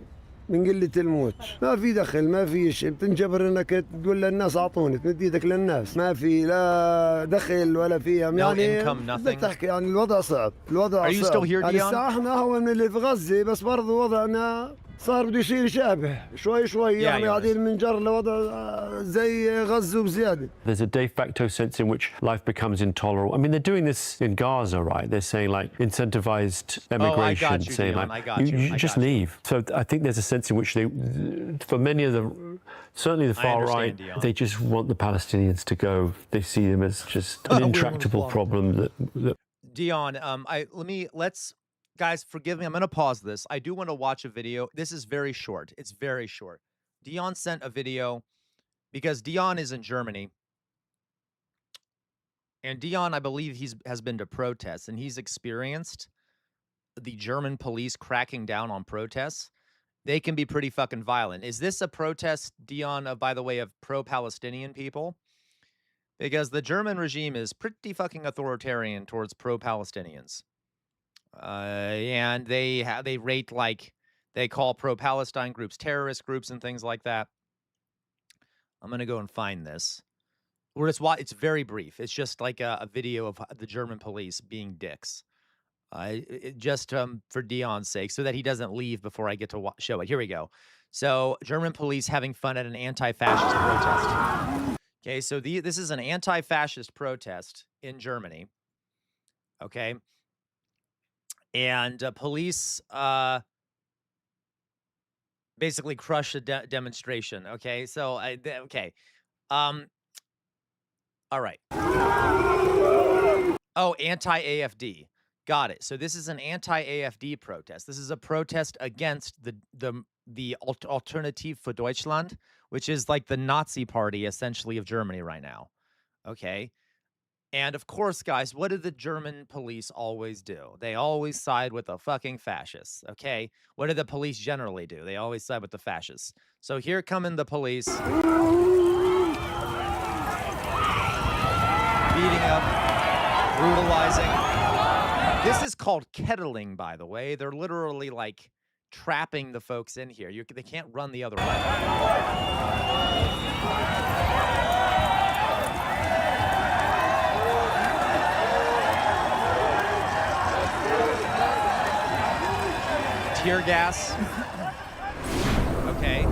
من قلة الموت، ما في دخل، ما في شيء، بتنجبر انك تقول للناس اعطوني، تمد ايدك للناس، ما في لا دخل ولا في يعني بدك تحكي يعني الوضع صعب، الوضع صعب. يعني الساعة احنا اهون من اللي في غزة، بس برضه وضعنا صار بده يصير يشابه شوي شوي يعني قاعدين بنجر لوضع زي غزة وبزيادة. There's a de facto sense in which life becomes intolerable. I mean, they're doing this in Gaza, right? They're saying like incentivized emigration, saying like you just leave. So I think there's a sense in which they, for many of the, certainly the far right, they just want the Palestinians to go. They see them as just an intractable problem. That Dion, let's. Guys, forgive me. I'm going to pause this. I do want to watch a video. This is very short. It's very short. Dion sent a video because Dion is in Germany. And Dion, I believe has been to protests, and he's experienced the German police cracking down on protests. They can be pretty fucking violent. Is this a protest, Dion, by the way, of pro-Palestinian people? Because the German regime is pretty fucking authoritarian towards pro-Palestinians. And they rate, like, they call pro-Palestine groups terrorist groups and things like that. I'm going to go and find this. It's very brief. It's just like a video of the German police being dicks. Just for Dion's sake, so that he doesn't leave before I get to show it. Here we go. So, German police having fun at an anti-fascist protest. Okay, so this is an anti-fascist protest in Germany. Okay. And police basically crushed a demonstration. Okay, so okay, all right. Oh, anti-AFD. Got it. So this is an anti-AFD protest. This is a protest against the Alternative für Deutschland, which is like the Nazi party essentially of Germany right now. Okay. And of course, guys, what do the German police always do? They always side with the fucking fascists, okay? What do the police generally do? They always side with the fascists. So here come in the police. Beating up, brutalizing. This is called kettling, by the way. They're literally like trapping the folks in here. They can't run the other way. Tear gas. Okay.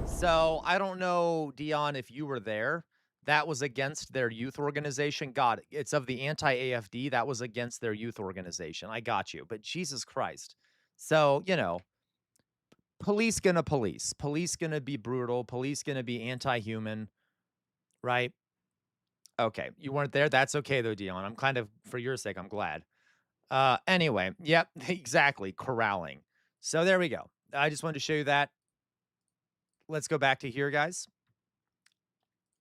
So I don't know, Dion, if you were there. That was against their youth organization. God, it's of the anti-AFD. That was against their youth organization. I got you. But Jesus Christ. So, you know, police gonna police. Police gonna be brutal. Police gonna be anti-human. Right? Okay. You weren't there? That's okay, though, Dion. I'm kind of, for your sake, I'm glad. Anyway. Yep. Exactly. Corralling. So there we go. I just wanted to show you that. Let's go back to here, guys.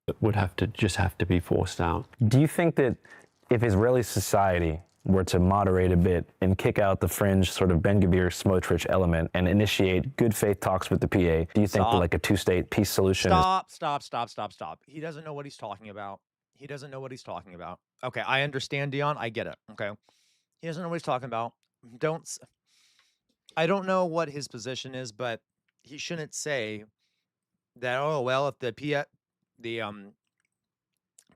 It would have to be forced out. Do you think that if Israeli society were to moderate a bit and kick out the fringe sort of Ben-Gvir Smotrich element and initiate good faith talks with the PA, do you think that like a two-state peace solution Stop. He doesn't know what he's talking about. He doesn't know what he's talking about. Okay, I understand, Dion. I get it. Okay. He doesn't know what he's talking about. I don't know what his position is, but he shouldn't say that, oh, well, if the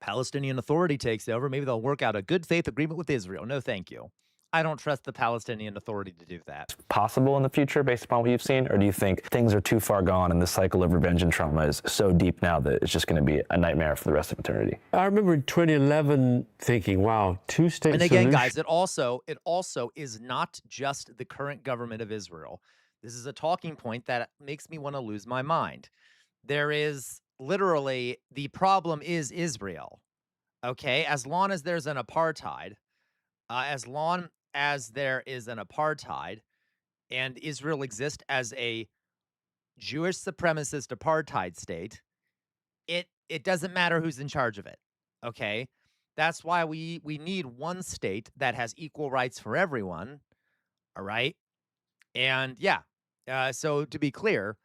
Palestinian Authority takes over, maybe they'll work out a good faith agreement with Israel. No, thank you. I don't trust the Palestinian Authority to do that. Possible in the future based upon what you've seen? Or do you think things are too far gone and the cycle of revenge and trauma is so deep now that it's just going to be a nightmare for the rest of eternity? I remember in 2011 thinking, wow, two-state And again, solution. guys, it also is not just the current government of Israel. This is a talking point that makes me want to lose my mind. There is literally, the problem is Israel. Okay, as long as there's an apartheid, as long as there is an apartheid and Israel exists as a Jewish supremacist apartheid state, it doesn't matter who's in charge of it. Okay, that's why we need one state that has equal rights for everyone. All right, and yeah, so to be clear.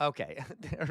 Okay,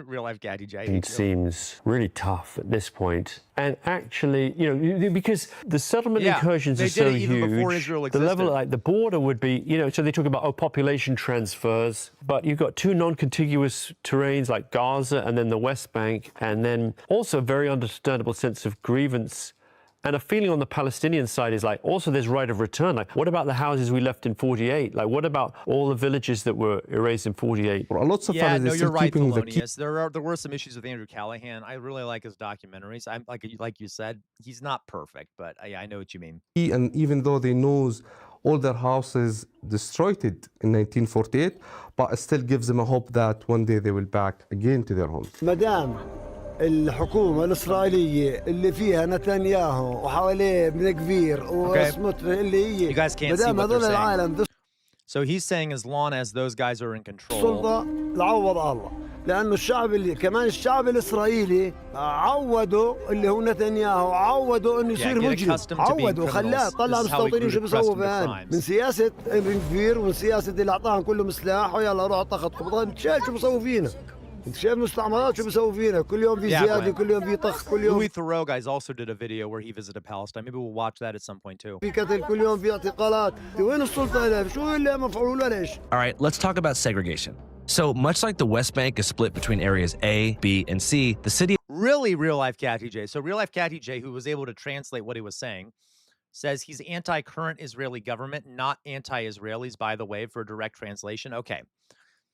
real life Gaddy J. It seems really tough at this point. And actually, you know, because the settlement incursions are so huge, before Israel existed. The level, like the border would be, you know, so they talk about, population transfers, but you've got two non-contiguous terrains like Gaza and then the West Bank, and then also a very understandable sense of grievance. And a feeling on the Palestinian side is like, also there's right of return. Like, what about the houses we left in 48? Like, what about all the villages that were erased in 48? Yeah, no, you're right, Thelonious. There were some issues with Andrew Callahan. I really like his documentaries. I'm like you said, he's not perfect, but I know what you mean. And even though they knows all their houses destroyed it in 1948, but it still gives them a hope that one day they will back again to their homes. Madame. الحكومة الإسرائيلية اللي فيها نتنياهو وحواليه بن كفير وسموتريتش اللي هي مدام هذول العالم. So he's saying as long as those guys are in control. السلطة لعوض الله لأنه الشعب اللي كمان الشعب الإسرائيلي عودوا اللي هو نتنياهو عودوا إنه يصير مجرم عودوا خلاه طلع مستوطنين شو بيسووا فيها من سياسة بن كفير ومن سياسة اللي أعطاهم كلهم سلاح ويلا روح طخت قبضان شايف شو بيسووا فينا. Louis Theroux, guys, also did a video where he visited Palestine. Maybe we'll watch that at some point too. All right, let's talk about segregation. So much like the West Bank is split between areas A, B, and C, the city... Really real life Catty J. So real life Catty J, who was able to translate what he was saying, says he's anti-current Israeli government, not anti-Israelis, by the way, for direct translation. Okay.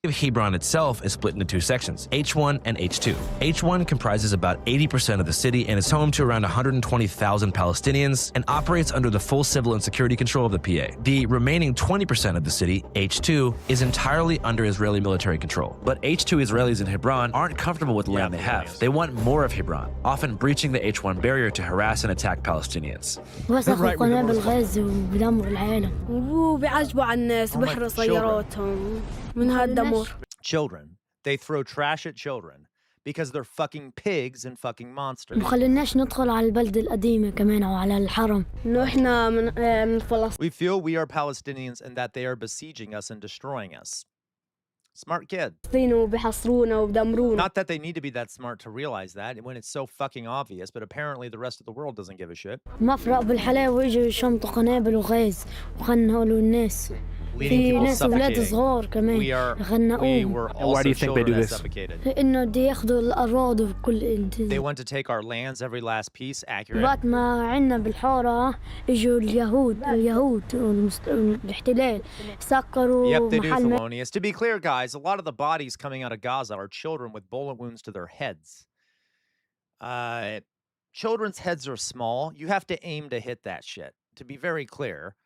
Hebron itself is split into two sections, H1 and H2. H1 comprises about 80% of the city and is home to around 120,000 Palestinians and operates under the full civil and security control of the PA. The remaining 20% of the city, H2, is entirely under Israeli military control. But H2 Israelis in Hebron aren't comfortable with the land they have. They want more of Hebron, often breaching the H1 barrier to harass and attack Palestinians. Children. They throw trash at children because they're fucking pigs and fucking monsters. We feel we are Palestinians and that they are besieging us and destroying us. Smart kid. Not that they need to be that smart to realize that when it's so fucking obvious, but apparently the rest of the world doesn't give a shit. We were also Why do you think they do this? They want to take our lands, every last piece, accurate. Yep, they do, Thelonious. To be clear, guys, a lot of the bodies coming out of Gaza are children with bullet wounds to their heads. Children's heads are small. You have to aim to hit that shit. To be very clear,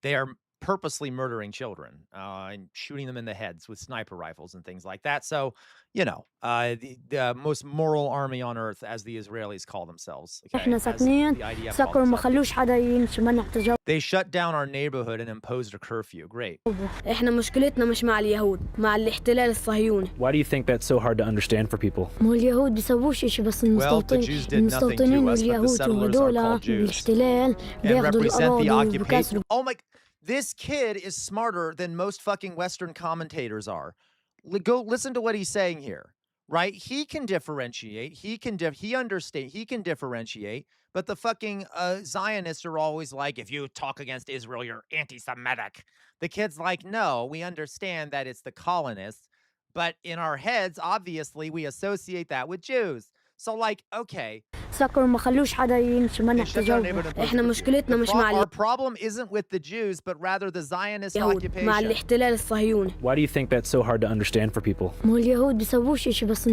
they are purposely murdering children and shooting them in the heads with sniper rifles and things like that. So, you know, the most moral army on earth, as the Israelis call themselves. Okay? They shut down our neighborhood and imposed a curfew. Great. Why do you think that's so hard to understand for people? Well, the Jews did nothing to us, but the settlers are called Jews and represent the occupation. Oh my... This kid is smarter than most fucking Western commentators are. Go listen to what he's saying here, right? He can differentiate. He can differentiate. But the fucking Zionists are always like, if you talk against Israel, you're anti-Semitic. The kid's like, no, we understand that it's the colonists. But in our heads, obviously, we associate that with Jews. So, like, okay, سكروا ما خلوش حدا يمشي منع تجول. إحنا مشكلتنا مش مع Our problem isn't with the Jews, but rather the Zionist اليهود مع occupation. الاحتلال الصهيوني. Why do you think that's so hard to understand for people? ما اليهود بيسووش إشي بس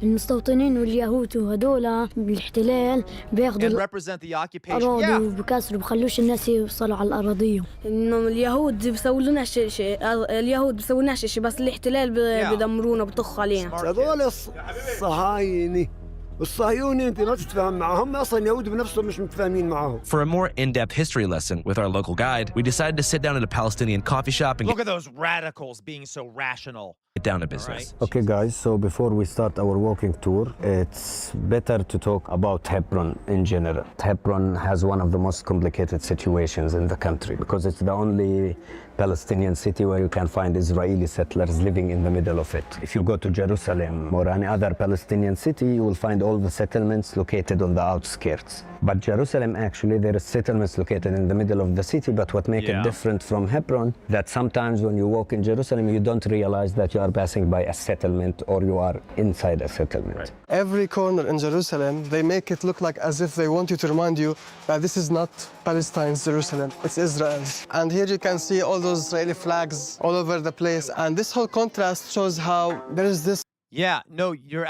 المستوطنين واليهود وهدول بالاحتلال بياخدوا And represent the occupation. الأراضي Yeah. وبكسروا بخلوش الناس يوصلوا على الأراضي. إنه اليهود بيسووا لنا شيء اليهود بيسووا لنا شيء بس الاحتلال بيدمرونا بيطخوا علينا. هذول الصهاينة والصهيوني انت ما تتفاهم معهم اصلا يهود بنفسهم مش متفاهمين معهم. For a more in-depth history lesson with our local guide, we decided to sit down at a Palestinian coffee shop and Look at those radicals being so rational. get down to business. Okay, guys, so before we start our walking tour, it's better to talk about Hebron in general. Hebron has one of the most complicated situations in the country because it's the only Palestinian city where you can find Israeli settlers living in the middle of it. If you go to Jerusalem or any other Palestinian city, you will find all the settlements located on the outskirts. But Jerusalem, actually, there are settlements located in the middle of the city, but what makes it different from Hebron, that sometimes when you walk in Jerusalem, you don't realize that you are passing by a settlement or you are inside a settlement. Right. Every corner in Jerusalem, they make it look like as if they want you to remind you that this is not Palestine's Jerusalem, it's Israel's. And here you can see all those Israeli flags all over the place. And this whole contrast shows how there is this. Yeah, no, you're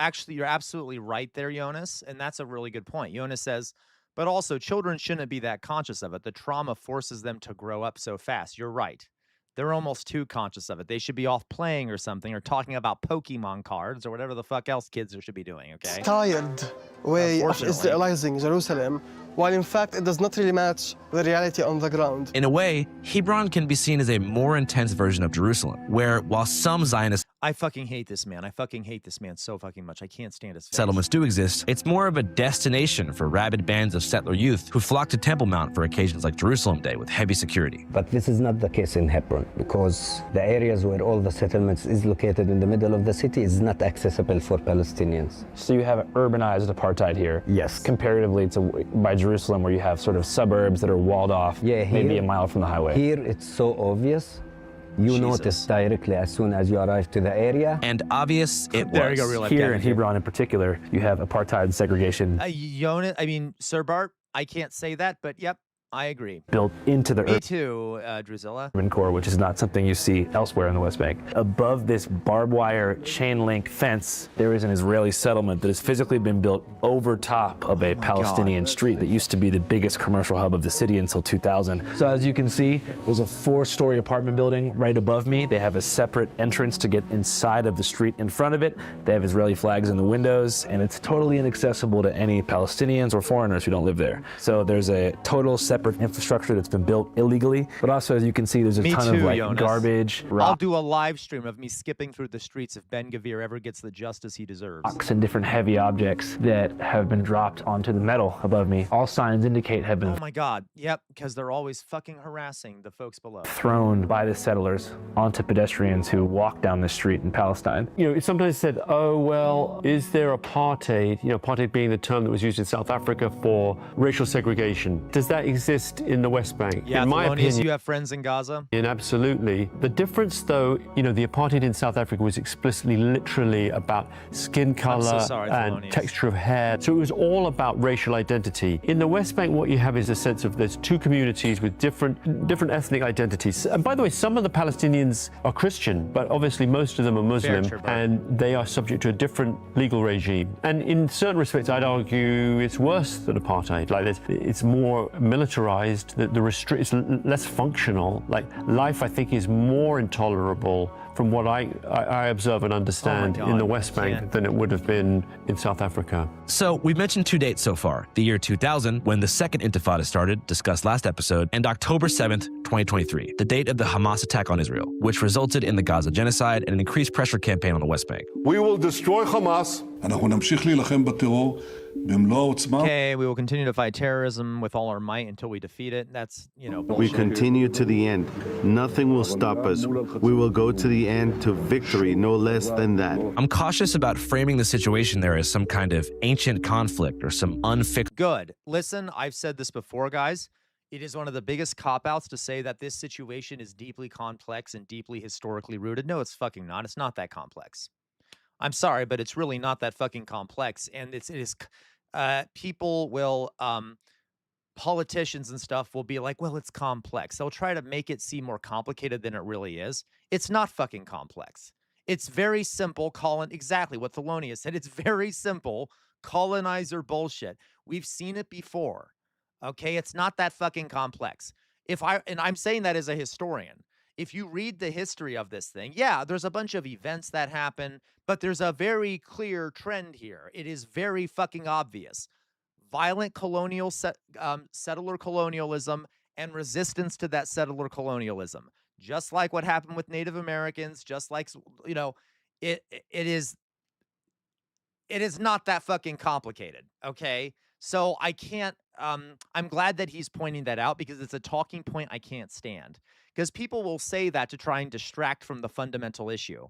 absolutely right there, Jonas. And that's a really good point. Jonas says, but also children shouldn't be that conscious of it. The trauma forces them to grow up so fast. You're right. They're almost too conscious of it. They should be off playing or something or talking about Pokemon cards or whatever the fuck else kids should be doing, okay? Tired way of Israelizing Jerusalem, while in fact it does not really match the reality on the ground. In a way, Hebron can be seen as a more intense version of Jerusalem, where while some Zionist I fucking hate this man. I fucking hate this man so fucking much. I can't stand his face. settlements do exist, it's more of a destination for rabid bands of settler youth who flock to Temple Mount for occasions like Jerusalem Day with heavy security. But this is not the case in Hebron because the areas where all the settlements is located in the middle of the city is not accessible for Palestinians. So you have urbanized apartheid here. Yes. Comparatively to by Jerusalem, where you have sort of suburbs that are walled off, maybe a mile from the highway. Here it's so obvious. You notice directly as soon as you arrive to the area. And obvious it There was. you go, real life Here Gavin in Hebron in particular, you have apartheid segregation Jonas, Sir Bart, I can't say that, but yep, I agree. built into the Me too, Drusilla. urban core, which is not something you see elsewhere in the West Bank. Above this barbed wire chain link fence, there is an Israeli settlement that has physically been built over top of a Palestinian street that used to be the biggest commercial hub of the city until 2000. So as you can see, there's a 4-story apartment building right above me. They have a separate entrance to get inside of the street in front of it. They have Israeli flags in the windows, and it's totally inaccessible to any Palestinians or foreigners who don't live there. So there's a total separate infrastructure that's been built illegally, but also as you can see, there's a ton of like Jonas. garbage, I'll do a live stream of me skipping through the streets if Ben Gvir ever gets the justice he deserves. rocks and different heavy objects that have been dropped onto the metal above me. All signs indicate have been Oh my God. Yep, because they're always fucking harassing the folks below. thrown by the settlers onto pedestrians who walk down the street in Palestine. You know, it's sometimes said, oh, well, is there apartheid? You know, apartheid being the term that was used in South Africa for racial segregation. Does that exist in the West Bank? Yeah, in my Thelonious, opinion, you have friends in Gaza? Absolutely. The difference, though, you know, the apartheid in South Africa was explicitly, literally about skin color and texture of hair. So it was all about racial identity. In the West Bank, what you have is a sense of there's two communities with different ethnic identities. And by the way, some of the Palestinians are Christian, but obviously most of them are Muslim, and they are subject to a different legal regime. And in certain respects, I'd argue it's worse than apartheid. Like it's more militarized. It's less functional. Like life, I think, is more intolerable from what I observe and understand in the West Bank than it would have been in South Africa. So we've mentioned 2 dates so far. The year 2000, when the second intifada started, discussed last episode, and October 7th, 2023, the date of the Hamas attack on Israel, which resulted in the Gaza genocide and an increased pressure campaign on the West Bank. We will destroy Hamas. אנחנו נמשיך להילחם בטרור במלוא העוצמה. Okay, we will continue to fight terrorism with all our might until we defeat it. That's, you know, bullshit. We continue to the end. Nothing will stop us. We will go to the end, to victory, no less than that. I'm cautious about framing the situation there as some kind of ancient conflict or some unfixed. Good. Listen, I've said this before, guys. It is one of the biggest cop-outs to say that this situation is deeply complex and deeply historically rooted. No, it's fucking not. It's not that complex. I'm sorry, but it's really not that fucking complex. And it is people will, politicians and stuff will be like, well, it's complex. They'll try to make it seem more complicated than it really is. It's not fucking complex. It's very simple. Exactly what Thelonious said. It's very simple colonizer bullshit. We've seen it before. Okay, it's not that fucking complex. And I'm saying that as a historian. If you read the history of this thing, yeah, there's a bunch of events that happen, but there's a very clear trend here. It is very fucking obvious. Violent colonial settler colonialism and resistance to that settler colonialism. Just like what happened with Native Americans, just like, you know, it is not that fucking complicated, okay? So I can't, I'm glad that he's pointing that out because it's a talking point I can't stand. Because people will say that to try and distract from the fundamental issue,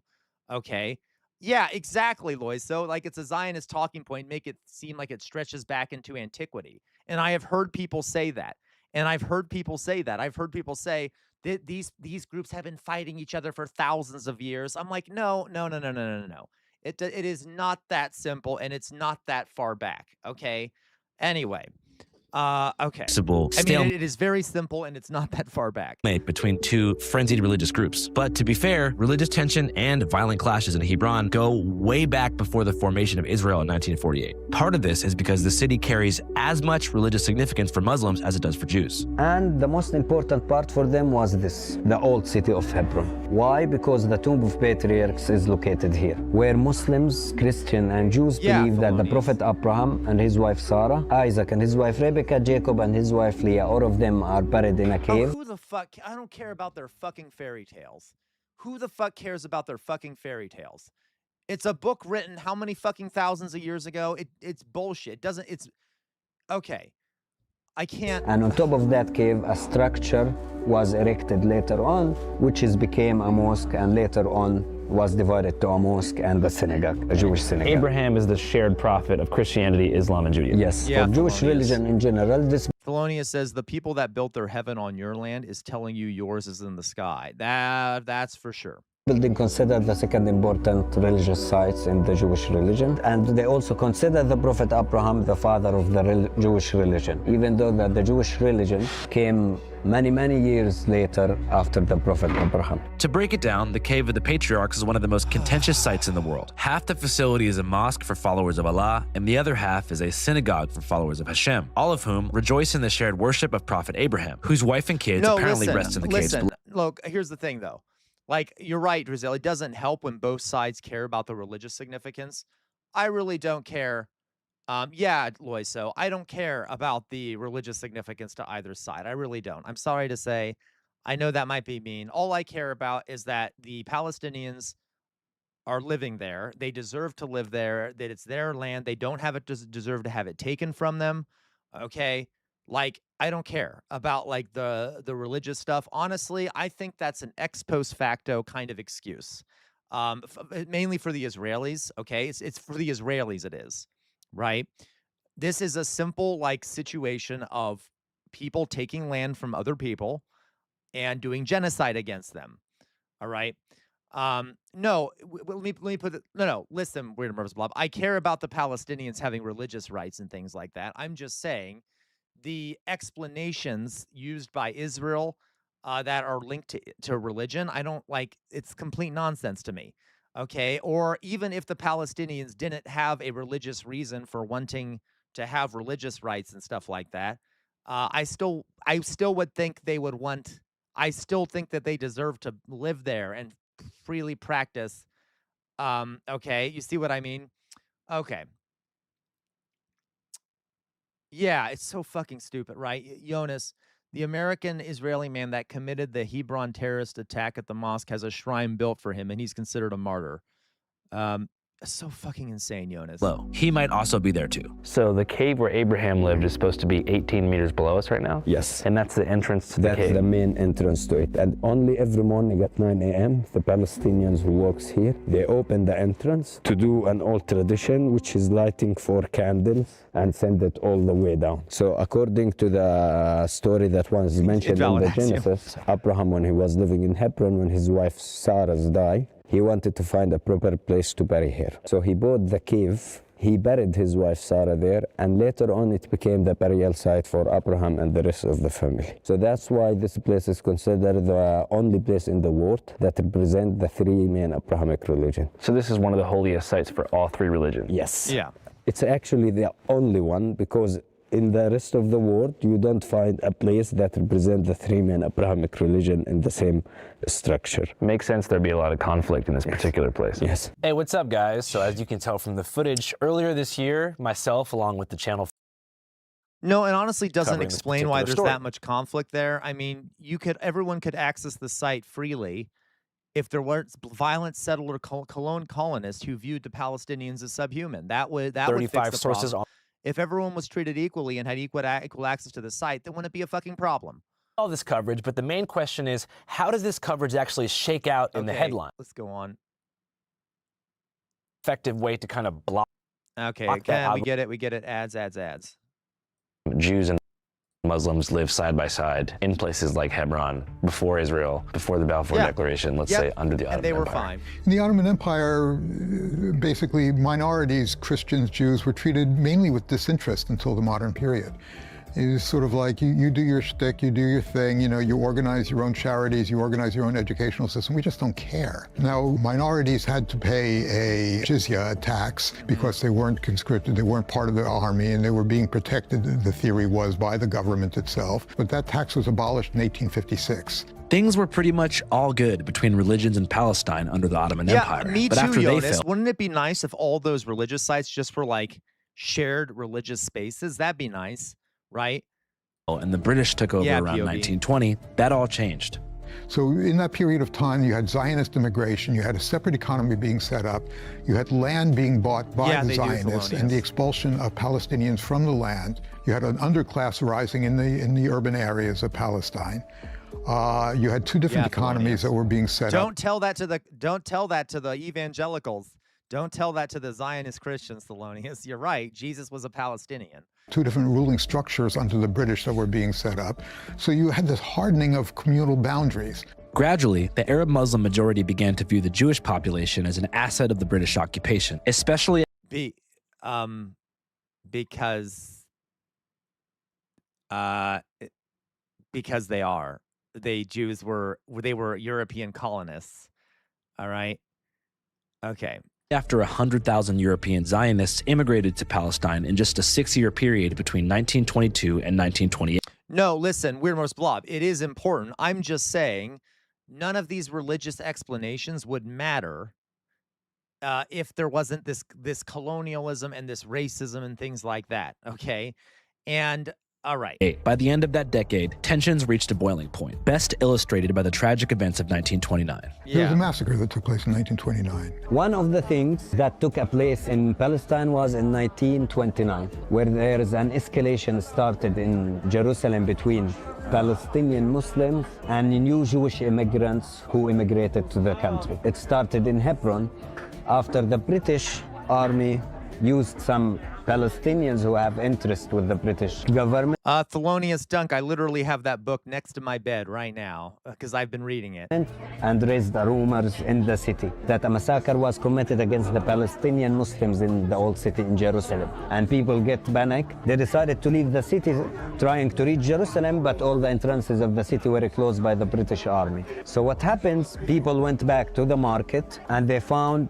okay? Yeah, exactly, Lois. So, like, it's a Zionist talking point, make it seem like it stretches back into antiquity. And I have heard people say that. And I've heard people say that. I've heard people say that these groups have been fighting each other for thousands of years. I'm like, no. It is not that simple, and it's not that far back, okay? Anyway, okay. I mean, it is very simple, and it's not that far back. Between two frenzied religious groups. But to be fair, religious tension and violent clashes in Hebron go way back before the formation of Israel in 1948. Part of this is because the city carries as much religious significance for Muslims as it does for Jews. And the most important part for them was this, the old city of Hebron. Why? Because the tomb of patriarchs is located here, where Muslims, Christians, and Jews believe that the Prophet Abraham and his wife Sarah, Isaac and his wife Rebecca, Jacob and his wife Leah, all of them are buried in a cave. Who the fuck? I don't care about their fucking fairy tales. Who the fuck cares about their fucking fairy tales? It's a book written how many fucking thousands of years ago? It's bullshit. It's okay. I can't. And on top of that cave, a structure was erected later on, which became a mosque, and later on was divided to a mosque and a synagogue, a Jewish synagogue. Abraham is the shared prophet of Christianity, Islam, and Judaism. Yes, for Jewish religion in general, this. Thelonious says the people that built their heaven on your land is telling you yours is in the sky. That's for sure. Building considered the second important religious sites in the Jewish religion, and they also consider the Prophet Abraham the father of the Jewish religion, even though the Jewish religion came many years later after the Prophet Abraham. To break it down, the Cave of the Patriarchs is one of the most contentious sites in the world. Half the facility is a mosque for followers of Allah, and the other half is a synagogue for followers of Hashem, all of whom rejoice in the shared worship of Prophet Abraham, whose wife and kids apparently rest in the caves. Look, here's the thing, though. Like, you're right, Rizal. It doesn't help when both sides care about the religious significance. I really don't care. Yeah, Loiso, I don't care about the religious significance to either side. I really don't. I'm sorry to say. I know that might be mean. All I care about is that the Palestinians are living there. They deserve to live there, that it's their land. They don't deserve to have it taken from them. Okay? Like, I don't care about, like, the religious stuff. Honestly, I think that's an ex post facto kind of excuse. Mainly for the Israelis, okay? It's for the Israelis, it is, right? This is a simple, like, situation of people taking land from other people and doing genocide against them, all right? No, let me put it, no, listen, Weird and Murph's Blob. I care about the Palestinians having religious rights and things like that. I'm just saying the explanations used by Israel that are linked to religion, I don't like, it's complete nonsense to me. Okay. Or even if the Palestinians didn't have a religious reason for wanting to have religious rights and stuff like that, I still would think they would want, I still think that they deserve to live there and freely practice. Okay. You see what I mean? Okay. Yeah, it's so fucking stupid, right? Jonas, the American-Israeli man that committed the Hebron terrorist attack at the mosque has a shrine built for him, and he's considered a martyr. It's so fucking insane, Jonas. Low. He might also be there too. So the cave where Abraham lived is supposed to be 18 meters below us right now? Yes. And that's the entrance to the cave? That's the main entrance to it. And only every morning at 9 a.m., the Palestinians who works here, they open the entrance to do an old tradition, which is lighting 4 candles and send it all the way down. So according to the story that was mentioned in the Genesis, Abraham, when he was living in Hebron, when his wife Sarah died, he wanted to find a proper place to bury her. So he bought the cave He buried his wife Sarah there, and later on it became the burial site for Abraham and the rest of the family. So that's why this place is considered the only place in the world that represents the three main Abrahamic religions. So this is one of the holiest sites for all three religions? Yes. Yeah. It's actually the only one, because in the rest of the world, you don't find a place that represents the three main Abrahamic religion in the same structure. Makes sense there'd be a lot of conflict in this particular place. Yes. Hey, what's up, guys? So as you can tell from the footage, earlier this year, myself, along with the channel... No, and honestly doesn't explain why there's story. that much conflict there. I mean, everyone could access the site freely if there weren't violent settler colonists who viewed the Palestinians as subhuman. That would fix the sources problem. If everyone was treated equally and had equal access to the site, then wouldn't it be a fucking problem? all this coverage, but the main question is, how does this coverage actually shake out in the headline? Let's go on. Effective way to kind of block. Okay, again, we get it. We get it. Ads. Jews and Muslims live side by side in places like Hebron before Israel, before the Balfour Declaration, let's say under the Ottoman Empire. And they were fine. In the Ottoman Empire, basically minorities, Christians, Jews, were treated mainly with disinterest until the modern period. It was sort of like you do your shtick, you do your thing, you know, you organize your own charities, you organize your own educational system. We just don't care. Now, minorities had to pay a jizya tax because they weren't conscripted, they weren't part of the army, and they were being protected, the theory was, by the government itself. But that tax was abolished in 1856. Things were pretty much all good between religions in Palestine under the Ottoman Empire. Me but too, after Jonas. they fell, wouldn't it be nice if all those religious sites just were like shared religious spaces? That'd be nice. Right? And the British took over around 1920, that all changed. So in that period of time, you had Zionist immigration, you had a separate economy being set up, you had land being bought by the Zionists and the expulsion of Palestinians from the land. You had an underclass rising in the urban areas of Palestine. You had two different economies that were being set up. Don't tell that to the evangelicals. Don't tell that to the Zionist Christians, Thelonious. You're right. Jesus was a Palestinian. Two different ruling structures under the British that were being set up. So you had this hardening of communal boundaries. Gradually, the Arab Muslim majority began to view the Jewish population as an asset of the British occupation, especially because Jews were European colonists. All right. Okay. After 100,000 European Zionists immigrated to Palestine in just a 6-year period between 1922 and 1928. No, listen, Weird Most Blob, it is important. I'm just saying none of these religious explanations would matter if there wasn't this colonialism and this racism and things like that, okay? And all right. By the end of that decade, tensions reached a boiling point, best illustrated by the tragic events of 1929. There was a massacre that took place in 1929. One of the things that took place in Palestine was in 1929, where there is an escalation started in Jerusalem between Palestinian Muslims and new Jewish immigrants who immigrated to the country. It started in Hebron after the British Army used some Palestinians who have interest with the British government. Thelonious Dunk, I literally have that book next to my bed right now because I've been reading it. And raised the rumors in the city that a massacre was committed against the Palestinian Muslims in the old city in Jerusalem. And people get panic. They decided to leave the city trying to reach Jerusalem, but all the entrances of the city were closed by the British Army. So what happens, people went back to the market and they found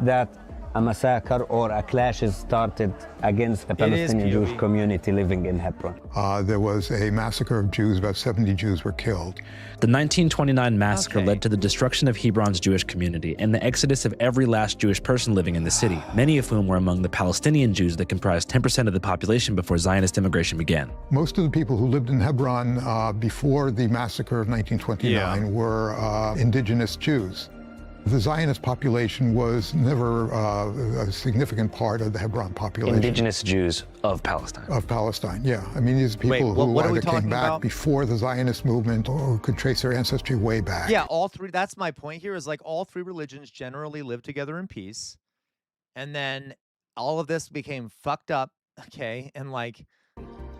that a massacre or a clash started against the Palestinian Jewish community living in Hebron. There was a massacre of Jews, about 70 Jews were killed. The 1929 massacre led to the destruction of Hebron's Jewish community and the exodus of every last Jewish person living in the city, many of whom were among the Palestinian Jews that comprised 10% of the population before Zionist immigration began. Most of the people who lived in Hebron before the massacre of 1929 were indigenous Jews. The Zionist population was never a significant part of the Hebron population. Indigenous Jews of Palestine. Of Palestine, yeah. I mean, these people who either came back before the Zionist movement or could trace their ancestry way back. Yeah, all three. That's my point here is like all three religions generally live together in peace. And then all of this became fucked up, okay? And like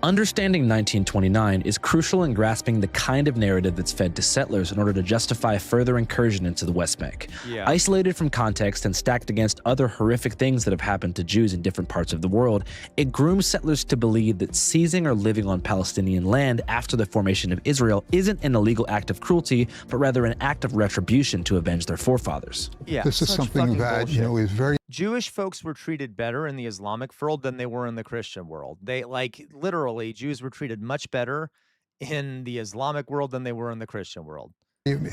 Understanding 1929 is crucial in grasping the kind of narrative that's fed to settlers in order to justify further incursion into the West Bank. Yeah. Isolated from context and stacked against other horrific things that have happened to Jews in different parts of the world, it grooms settlers to believe that seizing or living on Palestinian land after the formation of Israel isn't an illegal act of cruelty, but rather an act of retribution to avenge their forefathers. Yeah, this is something that, you know, is very... Jewish folks were treated better in the Islamic world than they were in the Christian world. They, like, literally, Jews were treated much better in the Islamic world than they were in the Christian world.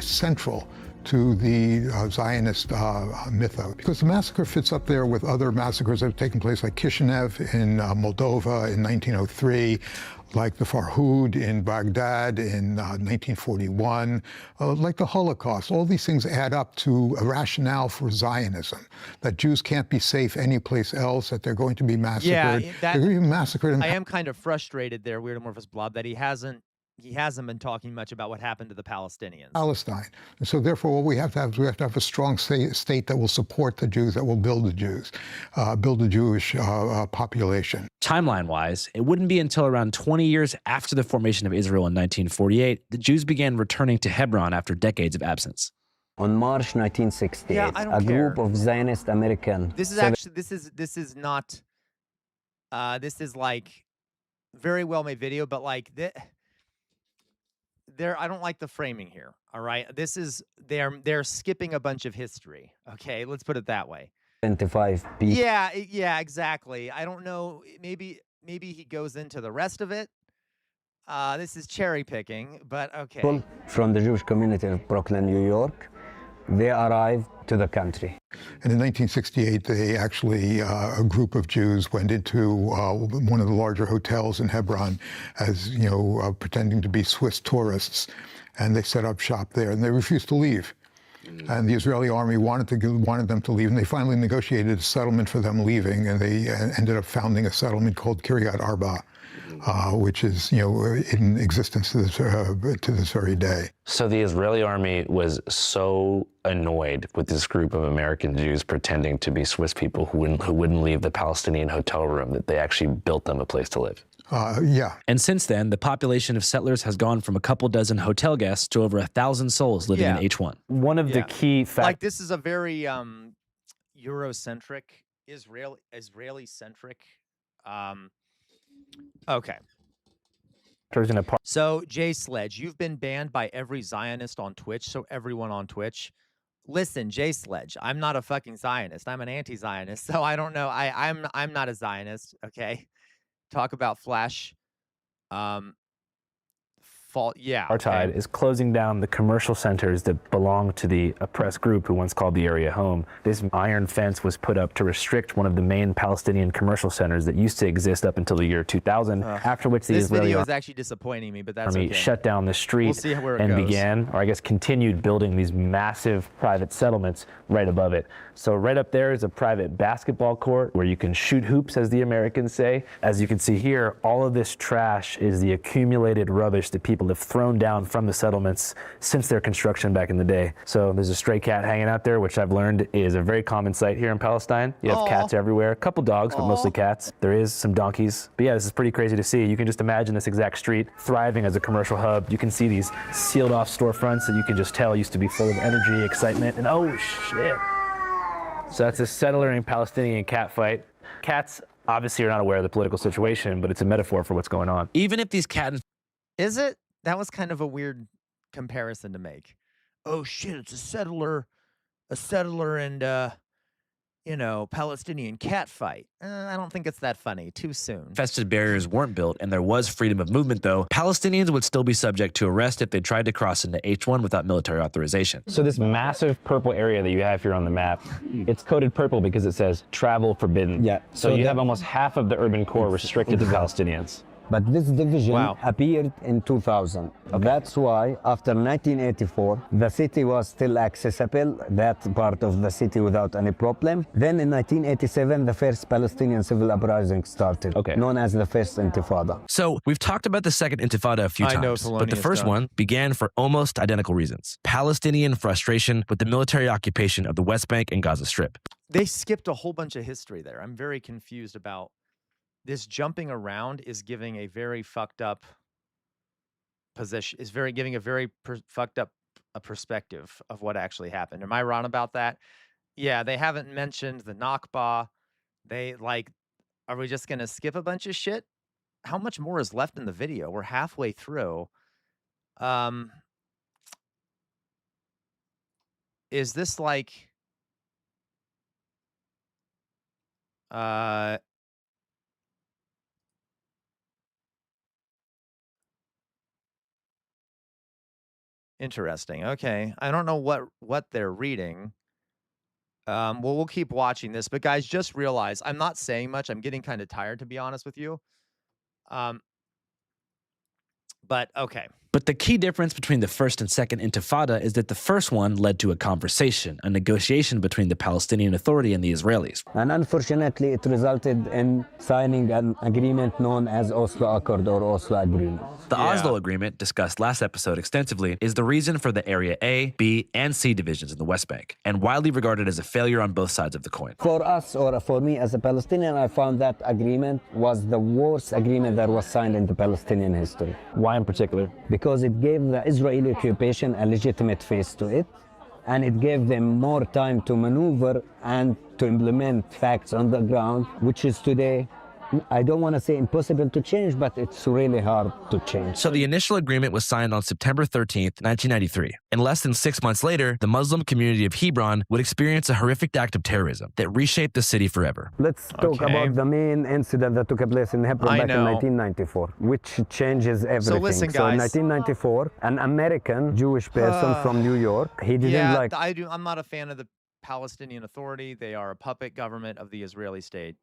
Central to the Zionist mythos, because the massacre fits up there with other massacres that have taken place, like Kishinev in Moldova in 1903, like the Farhud in Baghdad in 1941, like the Holocaust. All these things add up to a rationale for Zionism, that Jews can't be safe anyplace else, that they're going to be massacred. Yeah, they're going to be massacred. I am kind of frustrated there, Weirdomorphous Blob, that he hasn't been talking much about what happened to the Palestinians. Palestine. And so therefore what we have to have is we have to have a strong state that will support the Jews, that will build the Jews, build a Jewish population. Timeline-wise, it wouldn't be until around 20 years after the formation of Israel in 1948 that Jews began returning to Hebron after decades of absence. On March 1968, a group of Zionist American... This is actually, this is not, this is like very well-made video, but like, I don't like the framing here, all right? This is, they're skipping a bunch of history, okay? Let's put it that way. 25 people. Yeah, exactly. I don't know, maybe he goes into the rest of it. This is cherry picking, but okay. From the Jewish community of Brooklyn, New York, they arrived to the country. And in 1968, they actually, a group of Jews went into one of the larger hotels in Hebron as, you know, pretending to be Swiss tourists, and they set up shop there, and they refused to leave. And the Israeli army wanted them to leave, and they finally negotiated a settlement for them leaving, and they ended up founding a settlement called Kiryat Arba, which is, you know, in existence to this very day. So the Israeli army was so annoyed with this group of American Jews pretending to be Swiss people who wouldn't leave the Palestinian hotel room that they actually built them a place to live. Yeah. And since then, the population of settlers has gone from a couple dozen hotel guests to over 1,000 souls living in H1. One of the key factors... Like, this is a very Eurocentric, Israeli-centric. Okay. So, Jay Sledge, you've been banned by every Zionist on Twitch, so everyone on Twitch. Listen, Jay Sledge, I'm not a fucking Zionist. I'm an anti-Zionist, so I don't know. I'm not a Zionist, okay? Talk about Flash. Apartheid is closing down the commercial centers that belong to the oppressed group who once called the area home. This iron fence was put up to restrict one of the main Palestinian commercial centers that used to exist up until the year 2000, after which the Israeli video is actually disappointing me, but that's army okay. shut down the street and began, or I guess continued building these massive private settlements right above it. So right up there is a private basketball court where you can shoot hoops, as the Americans say. As you can see here, all of this trash is the accumulated rubbish that people have thrown down from the settlements since their construction back in the day. So there's a stray cat hanging out there, which I've learned is a very common sight here in Palestine. You have cats everywhere, a couple dogs, but mostly cats. There is some donkeys. But yeah, this is pretty crazy to see. You can just imagine this exact street thriving as a commercial hub. You can see these sealed off storefronts that you can just tell used to be full of energy, excitement, and oh shit. So that's a settler and Palestinian cat fight. Cats obviously are not aware of the political situation, but it's a metaphor for what's going on. Even if these cats... Is it? That was kind of a weird comparison to make. Oh shit, it's a settler and you know, Palestinian cat fight. I don't think it's that funny. Too soon. Infested barriers weren't built, and there was freedom of movement, though. Palestinians would still be subject to arrest if they tried to cross into H1 without military authorization. So this massive purple area that you have here on the map, it's coded purple because it says travel forbidden. Yeah. So you have almost half of the urban core restricted to Palestinians. But this division appeared in 2000. That's why, after 1984, the city was still accessible, that part of the city without any problem. Then in 1987, the first Palestinian civil uprising started, known as the First Intifada. So we've talked about the Second Intifada a few times, but the first one began for almost identical reasons. Palestinian frustration with the military occupation of the West Bank and Gaza Strip. They skipped a whole bunch of history there. I'm very confused about this jumping around is giving a very fucked up position, is giving a very fucked up a perspective of what actually happened. Am I wrong about that? Yeah, they haven't mentioned the Nakba. They like, are we just gonna skip a bunch of shit? How much more is left in the video? We're halfway through. Is this like interesting. Okay. I don't know what they're reading. Well, we'll keep watching this, but guys, just realize I'm not saying much. I'm getting kind of tired, to be honest with you. But okay. But the key difference between the first and second Intifada is that the first one led to a conversation, a negotiation between the Palestinian Authority and the Israelis. And unfortunately, it resulted in signing an agreement known as Oslo Accord or Oslo Agreement. The Oslo Agreement, discussed last episode extensively, is the reason for the Area A, B, and C divisions in the West Bank, and widely regarded as a failure on both sides of the coin. For us, or for me as a Palestinian, I found that agreement was the worst agreement that was signed in the Palestinian history. Why in particular? Because it gave the Israeli occupation a legitimate face to it, and it gave them more time to maneuver and to implement facts on the ground, which is today, I don't want to say impossible to change, but it's really hard to change. So the initial agreement was signed on September 13th, 1993. And less than 6 months later, the Muslim community of Hebron would experience a horrific act of terrorism that reshaped the city forever. Let's talk about the main incident that took place in Hebron back in 1994, which changes everything. So listen, guys. So in 1994, an American Jewish person from New York, he didn't like... I'm not a fan of the Palestinian Authority. They are a puppet government of the Israeli state.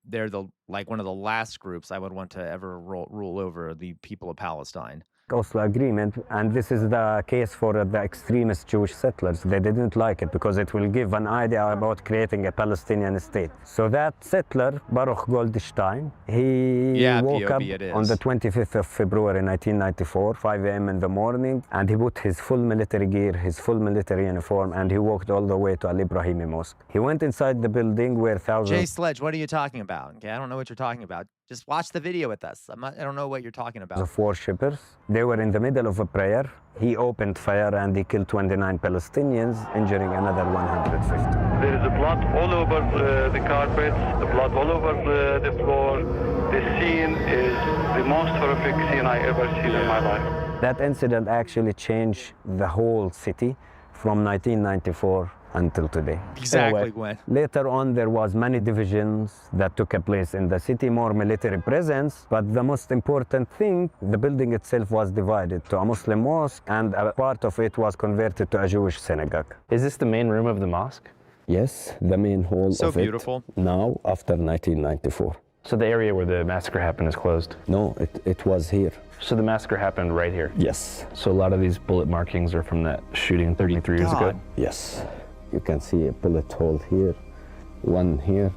They're one of the last groups I would want to ever rule over the people of Palestine. Oslo Agreement, and this is the case for the extremist Jewish settlers. They didn't like it because it will give an idea about creating a Palestinian state. So that settler, Baruch Goldstein, he woke up on the 25th of February 1994, 5 a.m. in the morning, and he put his full military gear, his full military uniform, and he walked all the way to Al Ibrahimi Mosque. He went inside the building where thousands... Jay Sledge, what are you talking about? Okay, I don't know what you're talking about. Just watch the video with us. I don't know what you're talking about. Of worshippers. They were in the middle of a prayer. He opened fire and he killed 29 Palestinians, injuring another 150. There is blood all over the carpets, the blood all over the floor. The scene is the most horrific scene I ever seen in my life. That incident actually changed the whole city from 1994 until today. Exactly, Gwen. Later on, there was many divisions that took place in the city, more military presence, but the most important thing, the building itself was divided to a Muslim mosque, and a part of it was converted to a Jewish synagogue. Is this the main room of the mosque? Yes, the main hall of it. So beautiful. Now, after 1994. So the area where the massacre happened is closed? No, it was here. So the massacre happened right here? Yes. So a lot of these bullet markings are from that shooting 33 years ago? Yes. You can see a bullet hole here, one here.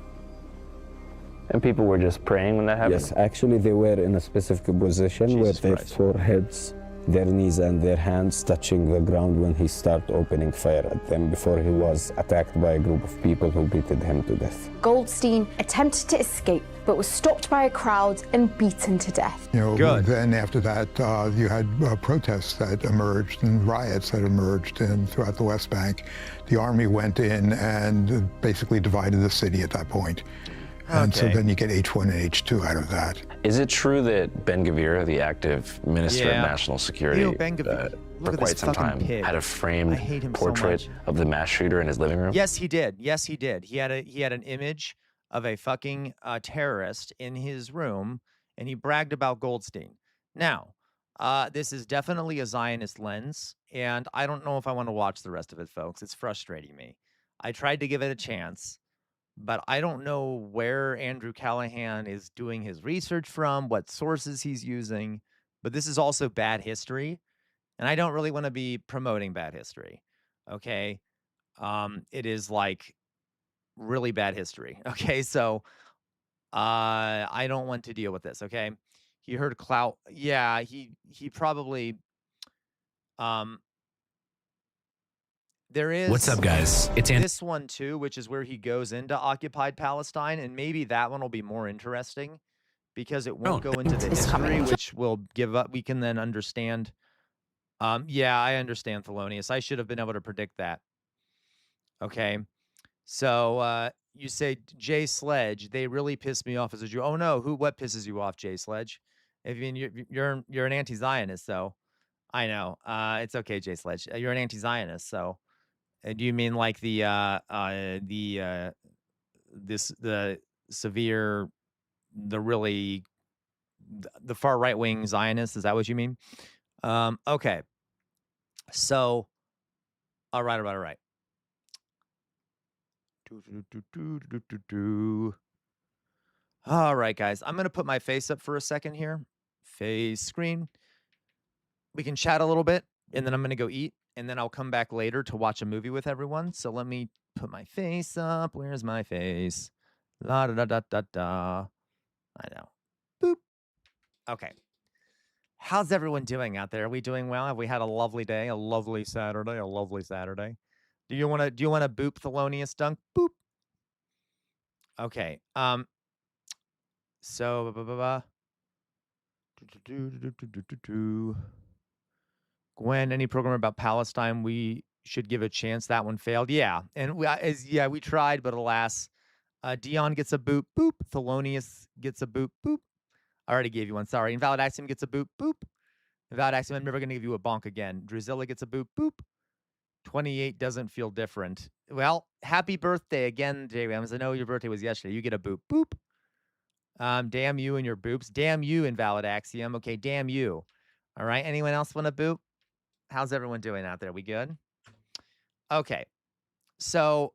And people were just praying when that happened? Yes, actually they were in a specific position where their foreheads, their knees and their hands touching the ground when he started opening fire at them before he was attacked by a group of people who beated him to death. Goldstein attempted to escape but was stopped by a crowd and beaten to death. You know, then after that, you had protests that emerged and riots that emerged throughout the West Bank. The army went in and basically divided the city at that point. And so then you get H1 and H2 out of that. Is it true that Ben-Gvir, the active Minister of National Security, for quite some time, had a framed portrait of the mass shooter in his living room? Yes, he did. Yes, he did. He had an image of a fucking terrorist in his room, and he bragged about Goldstein. Now, this is definitely a Zionist lens, and I don't know if I want to watch the rest of it, folks. It's frustrating me. I tried to give it a chance, but I don't know where Andrew Callahan is doing his research from, what sources he's using, but this is also bad history, and I don't really want to be promoting bad history, okay? It is like really bad history, okay? So I don't want to deal with this, okay? He heard clout. Yeah, he probably There is. What's up, guys? It's Andy. This one too, which is where he goes into occupied Palestine, and maybe that one will be more interesting because it won't go into the history, which will give up. We can then understand. Yeah, I understand, Thelonious. I should have been able to predict that. Okay, so you say Jay Sledge. They really pissed me off as a Jew. Oh no, what pisses you off, Jay Sledge? I mean, you're an anti-Zionist, so I know. It's okay, Jay Sledge. You're an anti-Zionist, so. Do you mean like the severe, the far right wing Zionists? Is that what you mean? Okay. So, all right. All right, guys. I'm gonna put my face up for a second here. Face screen. We can chat a little bit, and then I'm gonna go eat. And then I'll come back later to watch a movie with everyone. So let me put my face up. Where's my face? La da da da da da. I know. Boop. Okay. How's everyone doing out there? Are we doing well? Have we had a lovely day? A lovely Saturday? A lovely Saturday? Do you want to boop Thelonious Dunk? Boop. Okay. So Gwen, any program about Palestine we should give a chance? That one failed. Yeah, and we tried, but alas, Dion gets a boop boop. Thelonious gets a boop boop. I already gave you one. Sorry. Invalid Axiom gets a boop boop. Invalid Axiom, I'm never going to give you a bonk again. Druzilla gets a boop boop. 28 doesn't feel different. Well, happy birthday again, J. Rams. I know your birthday was yesterday. You get a boop boop. Damn you and your boops. Damn you, Invalid Axiom. Okay, damn you. All right. Anyone else want a boop? How's everyone doing out there? We good? Okay. So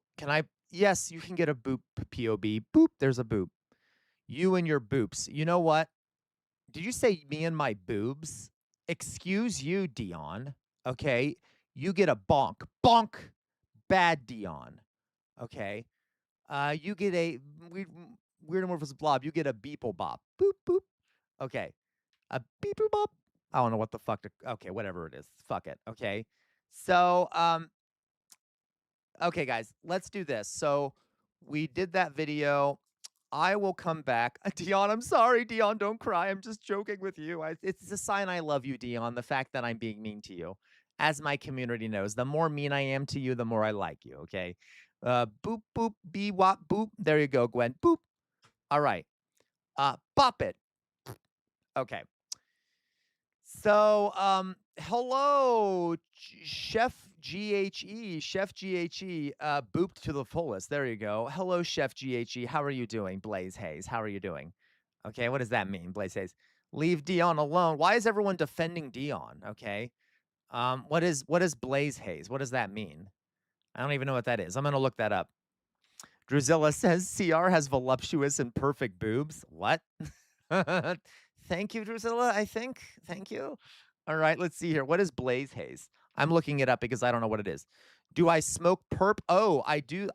yes, you can get a boop, POB. Boop, there's a boop. You and your boops. You know what? Did you say me and my boobs? Excuse you, Dion. Okay. You get a bonk. Bonk. Bad Dion. Okay. You get a weird amorphous blob. You get a beeple bop. Boop, boop. Okay. A beeple bop. I don't know what the fuck okay, whatever it is. Fuck it. Okay. So, okay, guys, let's do this. So we did that video. I will come back. Dion, I'm sorry, Dion, don't cry. I'm just joking with you. It's a sign I love you, Dion, the fact that I'm being mean to you. As my community knows, the more mean I am to you, the more I like you, okay? Boop, boop, bee, wop, boop. There you go, Gwen. Boop. All right. Bop it. Okay. So, hello, Chef GHE, booped to the fullest. There you go. Hello, Chef GHE. How are you doing, Blaze Hayes? How are you doing? Okay, what does that mean, Blaze Hayes? Leave Dion alone. Why is everyone defending Dion? Okay. What is Blaze Hayes? What does that mean? I don't even know what that is. I'm gonna look that up. Druzilla says CR has voluptuous and perfect boobs. What? Thank you, Drusilla, I think. Thank you. All right, let's see here. What is Blaze Haze? I'm looking it up because I don't know what it is. Do I smoke perp? Oh, I do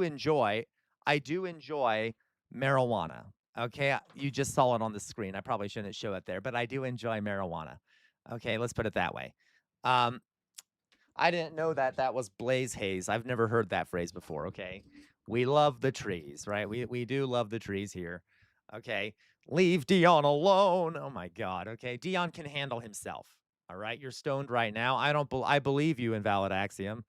enjoy marijuana. Okay, you just saw it on the screen. I probably shouldn't show it there, but I do enjoy marijuana. Okay, let's put it that way. I didn't know that was Blaze Haze. I've never heard that phrase before, okay? We love the trees, right? We do love the trees here. Okay. Leave Dion alone. Oh my God. Okay. Dion can handle himself. All right. You're stoned right now. I believe you, Invalid Axiom.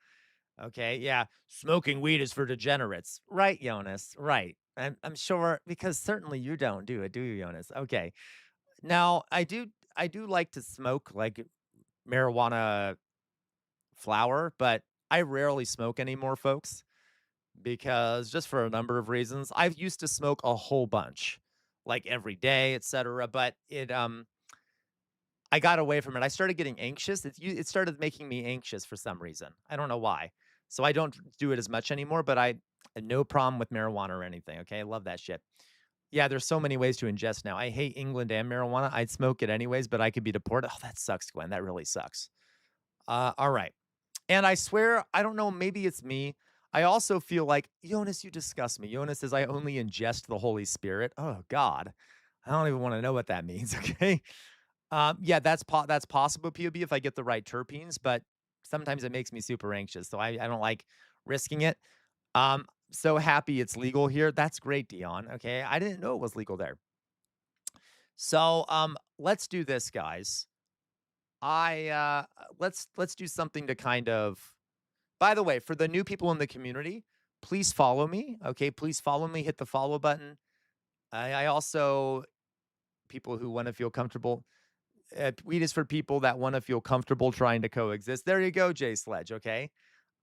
Okay. Yeah. Smoking weed is for degenerates. Right, Jonas. Right. I'm sure, because certainly you don't do it, do you, Jonas? Okay. Now, I do like to smoke like marijuana flower, but I rarely smoke anymore, folks, because just for a number of reasons. I used to smoke a whole bunch, like every day, etc. But I got away from it. I started getting anxious. It started making me anxious for some reason. I don't know why. So I don't do it as much anymore, but I had no problem with marijuana or anything. Okay. I love that shit. Yeah, there's so many ways to ingest now. I hate England and marijuana. I'd smoke it anyways, but I could be deported. Oh, that sucks, Gwen. That really sucks. All right. And I swear, I don't know, maybe it's me. I also feel like, Jonas, you disgust me. Jonas says I only ingest the Holy Spirit. Oh, God. I don't even want to know what that means, okay? Yeah, that's possible, POB, if I get the right terpenes, but sometimes it makes me super anxious. So I don't like risking it. So happy it's legal here. That's great, Dion. Okay. I didn't know it was legal there. So let's do this, guys. Let's do something to kind of, by the way, for the new people in the community, please follow me. Okay, please follow me, hit the follow button. I also, people who want to feel comfortable, tweet is for people that want to feel comfortable trying to coexist. There you go, Jay Sledge. Okay.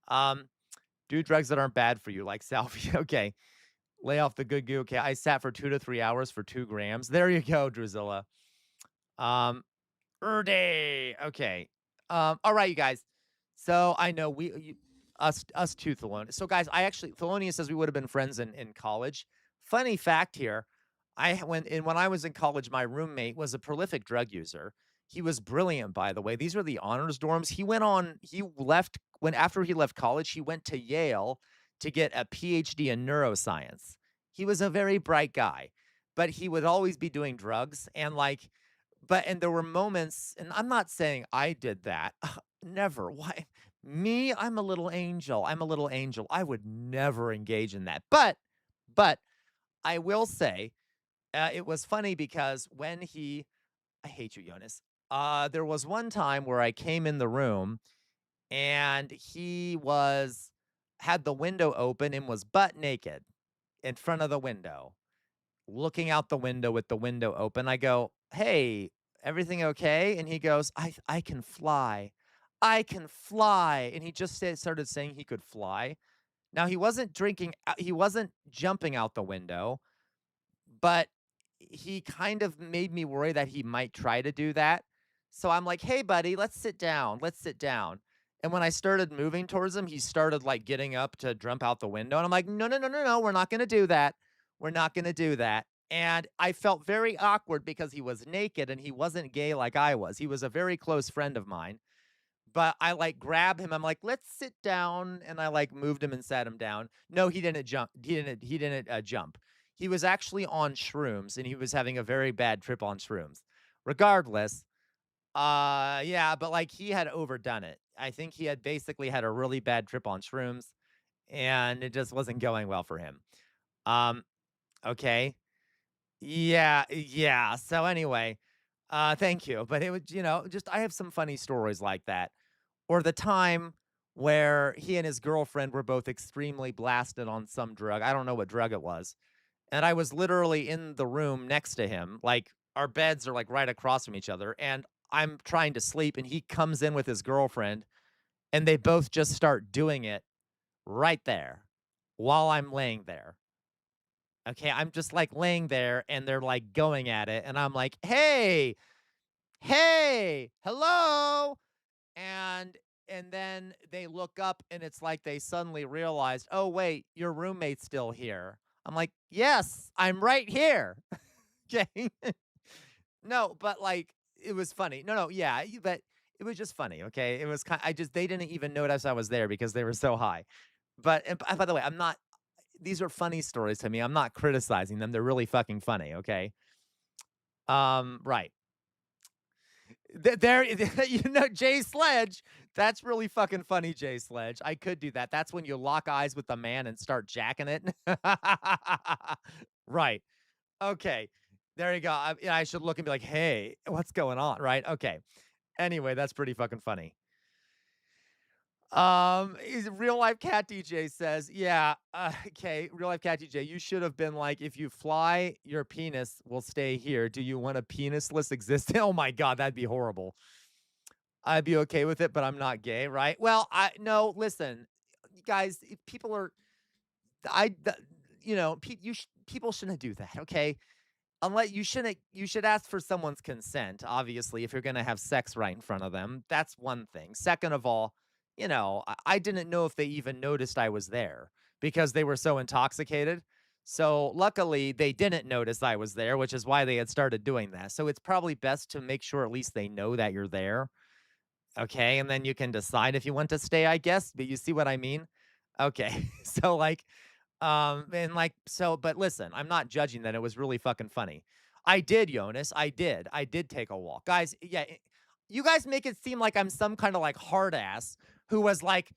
Do drugs that aren't bad for you, like Salvia. Okay. Lay off the good goo. Okay. I sat for 2 to 3 hours for 2 grams. There you go, Drusilla. Day. Okay. All right, you guys. So I know us too, Thelonious. So guys, Thelonious says we would have been friends in college. Funny fact here, when I was in college, my roommate was a prolific drug user. He was brilliant, by the way. These were the honors dorms. After he left college, he went to Yale to get a PhD in neuroscience. He was a very bright guy, but he would always be doing drugs and there were moments, and I'm not saying I did that. Never. Why? Me, I'm a little angel. I would never engage in that. But I will say, it was funny because I hate you, Jonas. There was one time where I came in the room and he had the window open and was butt naked in front of the window, looking out the window with the window open. I go, "Hey, everything okay?" And he goes, I can fly. I can fly. And he just started saying he could fly. Now, he wasn't jumping out the window, but he kind of made me worry that he might try to do that. So I'm like, "Hey, buddy, let's sit down. Let's sit down." And when I started moving towards him, he started getting up to jump out the window. And I'm like, "No, no, no, no, no. We're not going to do that. We're not going to do that." And I felt very awkward because he was naked and he wasn't gay like I was. He was a very close friend of mine. But I grabbed him. I'm like, "Let's sit down." And I moved him and sat him down. No, he didn't jump. He didn't jump. He was actually on shrooms and he was having a very bad trip on shrooms. Regardless, yeah, but he had overdone it. I think he had basically had a really bad trip on shrooms and it just wasn't going well for him. Okay. Yeah. So anyway, thank you. But it was, I have some funny stories like that. Or the time where he and his girlfriend were both extremely blasted on some drug. I don't know what drug it was. And I was literally in the room next to him. Our beds are right across from each other. And I'm trying to sleep and he comes in with his girlfriend and they both just start doing it right there while I'm laying there. Okay, I'm just laying there and they're going at it and I'm like, "Hey, hello." And then they look up and it's like they suddenly realized, "Oh wait, your roommate's still here." I'm like, "Yes, I'm right here." Okay. No, but it was funny. No, yeah, but it was just funny, okay? It was they didn't even notice I was there because they were so high. But and by the way, these are funny stories to me. I'm not criticizing them. They're really fucking funny, okay? Right. There, Jay Sledge. That's really fucking funny, Jay Sledge. I could do that. That's when you lock eyes with the man and start jacking it. Right. Okay. There you go. I should look and be like, "Hey, what's going on?" Right? Okay. Anyway, that's pretty fucking funny. Real life cat DJ says, "Yeah, okay, real life cat DJ, you should have been like, if you fly, your penis will stay here. Do you want a penisless existence?" Oh my God, that'd be horrible. I'd be okay with it, but I'm not gay, right? Well, no, listen, you guys, if people are, people shouldn't do that, okay? Unless you should ask for someone's consent, obviously, if you're going to have sex right in front of them. That's one thing. Second of all, I didn't know if they even noticed I was there because they were so intoxicated. So luckily they didn't notice I was there, which is why they had started doing that. So it's probably best to make sure at least they know that you're there. Okay. And then you can decide if you want to stay, I guess. But you see what I mean? Okay. So but listen, I'm not judging that. It was really fucking funny. I did, Jonas. I did take a walk. Guys, yeah, you guys make it seem like I'm some kind of hard ass who was like,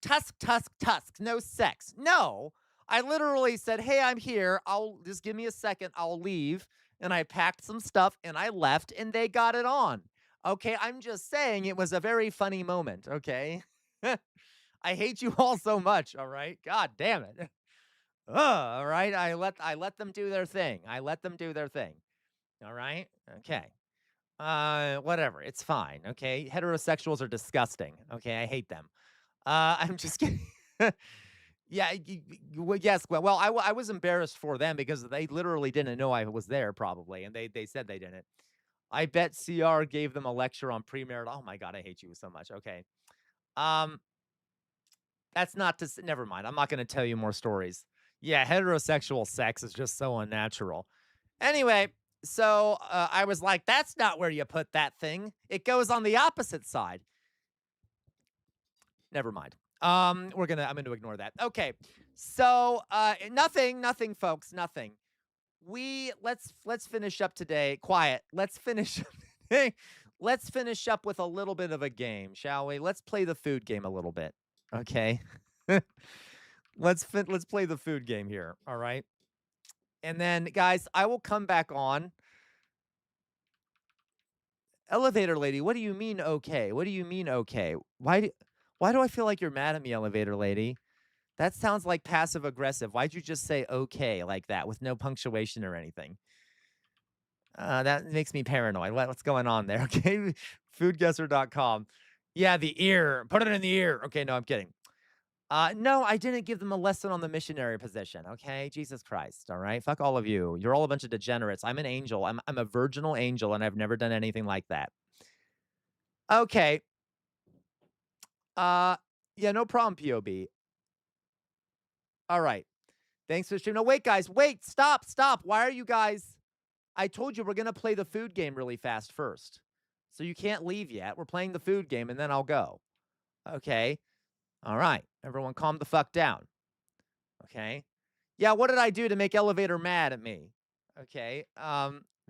tusk, tusk, tusk, no sex. No, I literally said, hey, I'm here. I'll just give me a second. I'll leave. And I packed some stuff and I left and they got it on. Okay, I'm just saying it was a very funny moment, okay? I hate you all so much, all right? God damn it. All right, I let them do their thing. I let them do their thing. All right? Okay. Whatever. It's fine, okay? Heterosexuals are disgusting, okay? I hate them. I'm just kidding. Yeah, yes. Well, I was embarrassed for them because they literally didn't know I was there, probably, and they said they didn't. I bet CR gave them a lecture on premarital. Oh my God, I hate you so much. Okay, that's not to. Never mind. I'm not going to tell you more stories. Yeah, heterosexual sex is just so unnatural. Anyway, so I was like, that's not where you put that thing. It goes on the opposite side. Never mind. I'm gonna ignore that. Okay. So nothing, folks, nothing. Let's finish up today. Quiet. Let's finish up today. Let's finish up with a little bit of a game, shall we? Let's play the food game a little bit. Okay. Let's play the food game here. All right. And then, guys, I will come back on. Elevator lady, what do you mean okay? What do you mean okay? Why do I feel like you're mad at me, elevator lady? That sounds like passive aggressive. Why'd you just say okay like that with no punctuation or anything? That makes me paranoid. What's going on there? Okay. Foodguesser.com. Yeah, the ear. Put it in the ear. Okay, no, I'm kidding. No, I didn't give them a lesson on the missionary position, okay? Jesus Christ, all right? Fuck all of you. You're all a bunch of degenerates. I'm an angel. I'm a virginal angel, and I've never done anything like that. Okay. Yeah, no problem, POB. All right. Thanks for the stream. No, wait, guys. Wait, stop. Why are you guys... I told you we're going to play the food game really fast first. So you can't leave yet. We're playing the food game, and then I'll go. Okay. All right. Everyone calm the fuck down. Okay. Yeah, what did I do to make Elevator mad at me? Okay.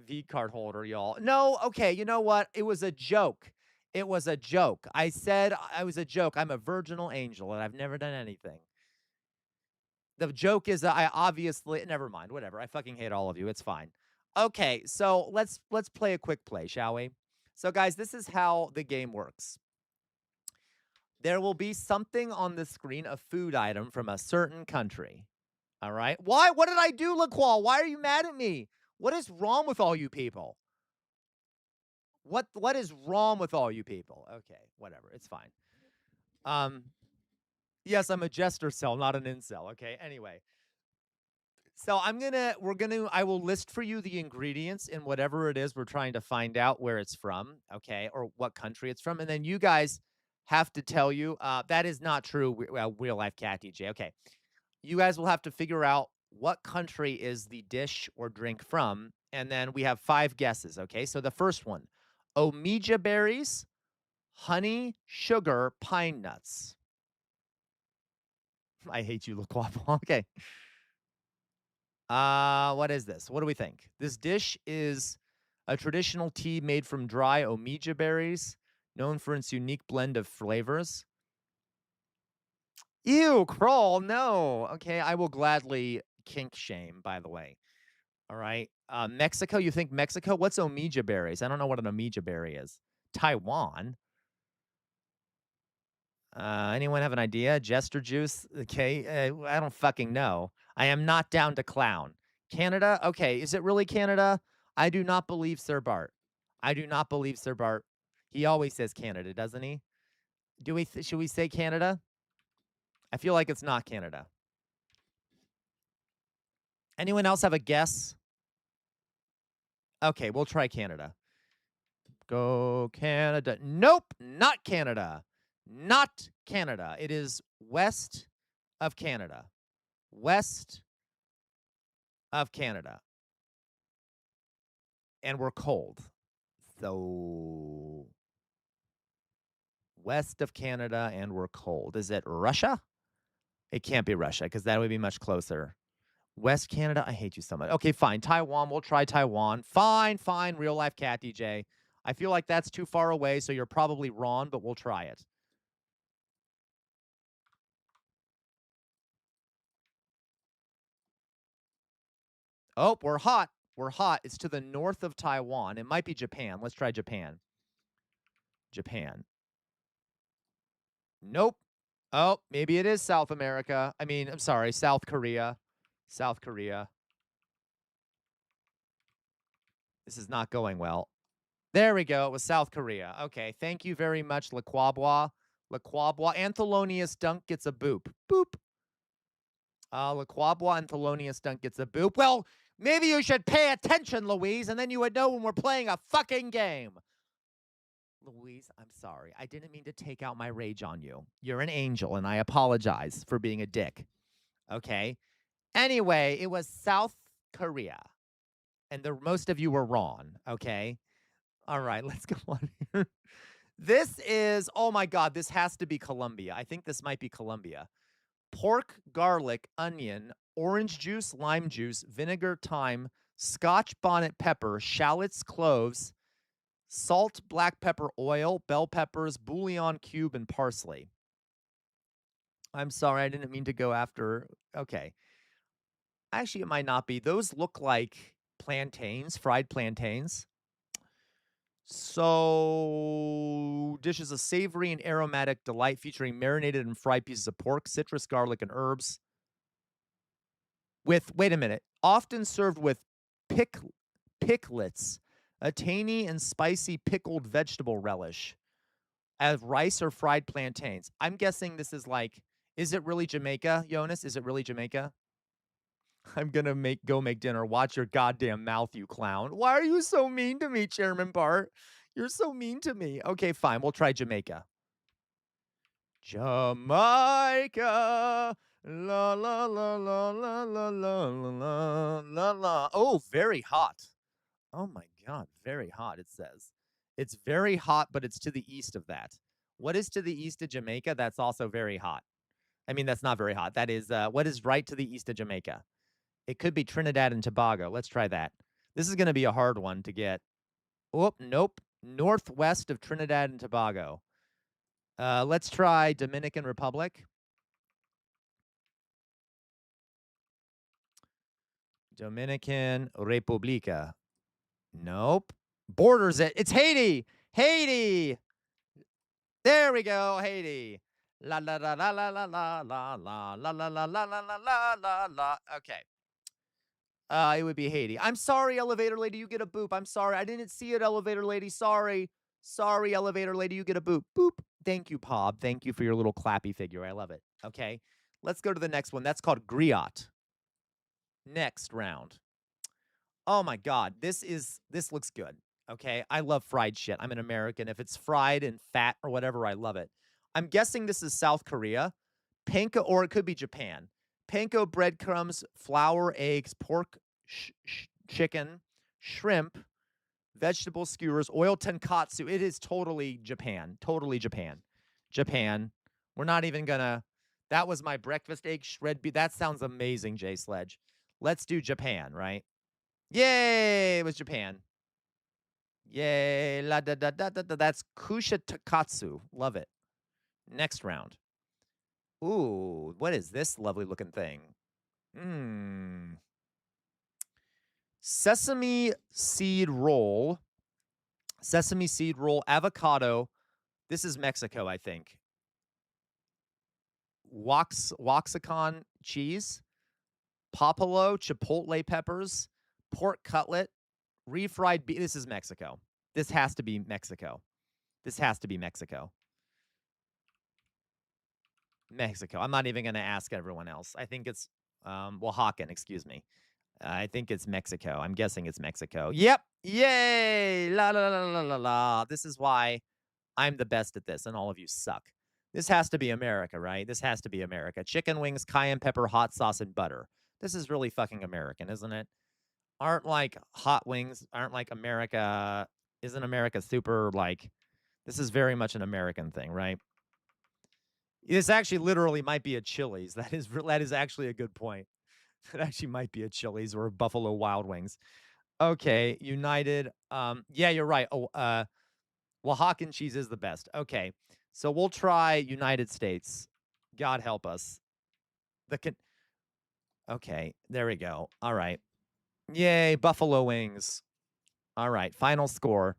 V-card holder, y'all. No, okay, you know what? It was a joke. It was a joke. I said I was a joke. I'm a virginal angel, and I've never done anything. The joke is that I obviously... Never mind. Whatever. I fucking hate all of you. It's fine. Okay, so let's play a quick play, shall we? So, guys, this is how the game works. There will be something on the screen, a food item from a certain country. All right? Why? What did I do, LaQual? Why are you mad at me? What is wrong with all you people? What is wrong with all you people? Okay, whatever. It's fine. Yes, I'm a jester cell, not an incel. Okay, anyway. So I will list for you the ingredients in whatever it is we're trying to find out where it's from, okay, or what country it's from. And then you guys have to tell you, that is not true, real life cat DJ. Okay. You guys will have to figure out what country is the dish or drink from. And then we have 5 guesses, okay? So the first one, omega berries, honey, sugar, pine nuts. I hate you, LaQuapo. Okay. What is this? What do we think? This dish is a traditional tea made from dry omega berries, known for its unique blend of flavors. Ew, crawl, no. Okay, I will gladly kink shame, by the way. All right. Mexico, you think Mexico? What's omega berries? I don't know what an omega berry is. Taiwan. Anyone have an idea? Jester juice? Okay, I don't fucking know. I am not down to clown. Canada? Okay, is it really Canada? I do not believe Sir Bart. I do not believe Sir Bart. He always says Canada, doesn't he? Should we say Canada? I feel like it's not Canada. Anyone else have a guess? Okay, we'll try Canada. Go Canada. Nope, not Canada. Not Canada. It is west of Canada. West of Canada. And we're cold. So west of Canada and we're cold. Is it Russia? It can't be Russia because that would be much closer. West Canada, I hate you so much. Okay, fine. Taiwan, we'll try Taiwan. Fine, real life cat DJ. I feel like that's too far away, so you're probably wrong, but we'll try it. Oh, we're hot. We're hot. It's to the north of Taiwan. It might be Japan. Let's try Japan. Japan. Nope. Oh, maybe it is South America. I mean, I'm sorry, South Korea. South Korea. This is not going well. There we go. It was South Korea. Okay. Thank you very much, Laquabwa. Laquabwa. Anthelonious Dunk gets a boop. Boop. Laquabwa and Thelonious Dunk gets a boop. Well, maybe you should pay attention, Louise, and then you would know when we're playing a fucking game. Louise, I'm sorry. I didn't mean to take out my rage on you. You're an angel, and I apologize for being a dick. Okay? Anyway, it was South Korea. And most of you were wrong. Okay? All right, let's go on here. This is, oh my God, this has to be Colombia. I think this might be Colombia. Pork, garlic, onion, orange juice, lime juice, vinegar, thyme, Scotch bonnet pepper, shallots, cloves, salt, black pepper, oil, bell peppers, bouillon cube, and parsley. I'm sorry, I didn't mean to go after. Okay. Actually, it might not be. Those look like plantains, fried plantains. So, dish is a savory and aromatic delight featuring marinated and fried pieces of pork, citrus, garlic, and herbs. Wait a minute, often served with picklets, a tangy and spicy pickled vegetable relish, as rice or fried plantains. I'm guessing this is like, is it really Jamaica, Jonas? Is it really Jamaica? I'm gonna go make dinner. Watch your goddamn mouth, you clown. Why are you so mean to me, Chairman Bart? You're so mean to me. Okay, fine. We'll try Jamaica. Jamaica. La la la la la la la la la la. Oh, very hot. Oh my God, very hot, it says. It's very hot, but it's to the east of that. What is to the east of Jamaica? That's also very hot. I mean, that's not very hot. That is, what is right to the east of Jamaica? It could be Trinidad and Tobago. Let's try that. This is going to be a hard one to get. Oh, nope. Northwest of Trinidad and Tobago. Let's try Dominican Republic. Dominican Republica. Nope. Borders it. It's Haiti. Haiti. There we go. Haiti. La la la la la la la la la la la la la la la la la. Okay. It would be Haiti. I'm sorry, elevator lady, you get a boop. I'm sorry. I didn't see it, elevator lady. Sorry. Sorry, elevator lady, you get a boop. Boop. Thank you, Pob. Thank you for your little clappy figure. I love it. Okay. Let's go to the next one. That's called griot. Next round. Oh my God. This looks good. Okay. I love fried shit. I'm an American. If it's fried and fat or whatever, I love it. I'm guessing this is South Korea. Panko, or it could be Japan. Panko breadcrumbs, flour, eggs, pork, chicken, shrimp, vegetable skewers, oil tonkatsu. It is totally Japan. Totally Japan. Japan. We're not even gonna. That was my breakfast egg shred beef. That sounds amazing, Jay Sledge. Let's do Japan, right? Yay! It was Japan. Yay! La da da da da da. That's kusha tonkatsu. Love it. Next round. Ooh, what is this lovely looking thing? Sesame seed roll. Sesame seed roll, avocado. This is Mexico, I think. Waxicon cheese. Popolo, chipotle peppers. Pork cutlet. Refried beef. This is Mexico. This has to be Mexico. This has to be Mexico. Mexico. I'm not even going to ask everyone else. I think it's Oaxacan, excuse me. I think it's Mexico. I'm guessing it's Mexico. Yep. Yay. La la la la la la. This is why I'm the best at this and all of you suck. This has to be America, right? This has to be America. Chicken wings, cayenne pepper, hot sauce, and butter. This is really fucking American, isn't it? Aren't like hot wings, aren't like America, isn't America super like, this is very much an American thing, right? This actually literally might be a Chili's. That is actually a good point. That actually might be a Chili's or a Buffalo Wild Wings. Okay, United. Yeah, you're right. Oh, Oaxacan cheese is the best. Okay, so we'll try United States. God help us. Okay, there we go. All right. Yay, buffalo wings. All right, final score.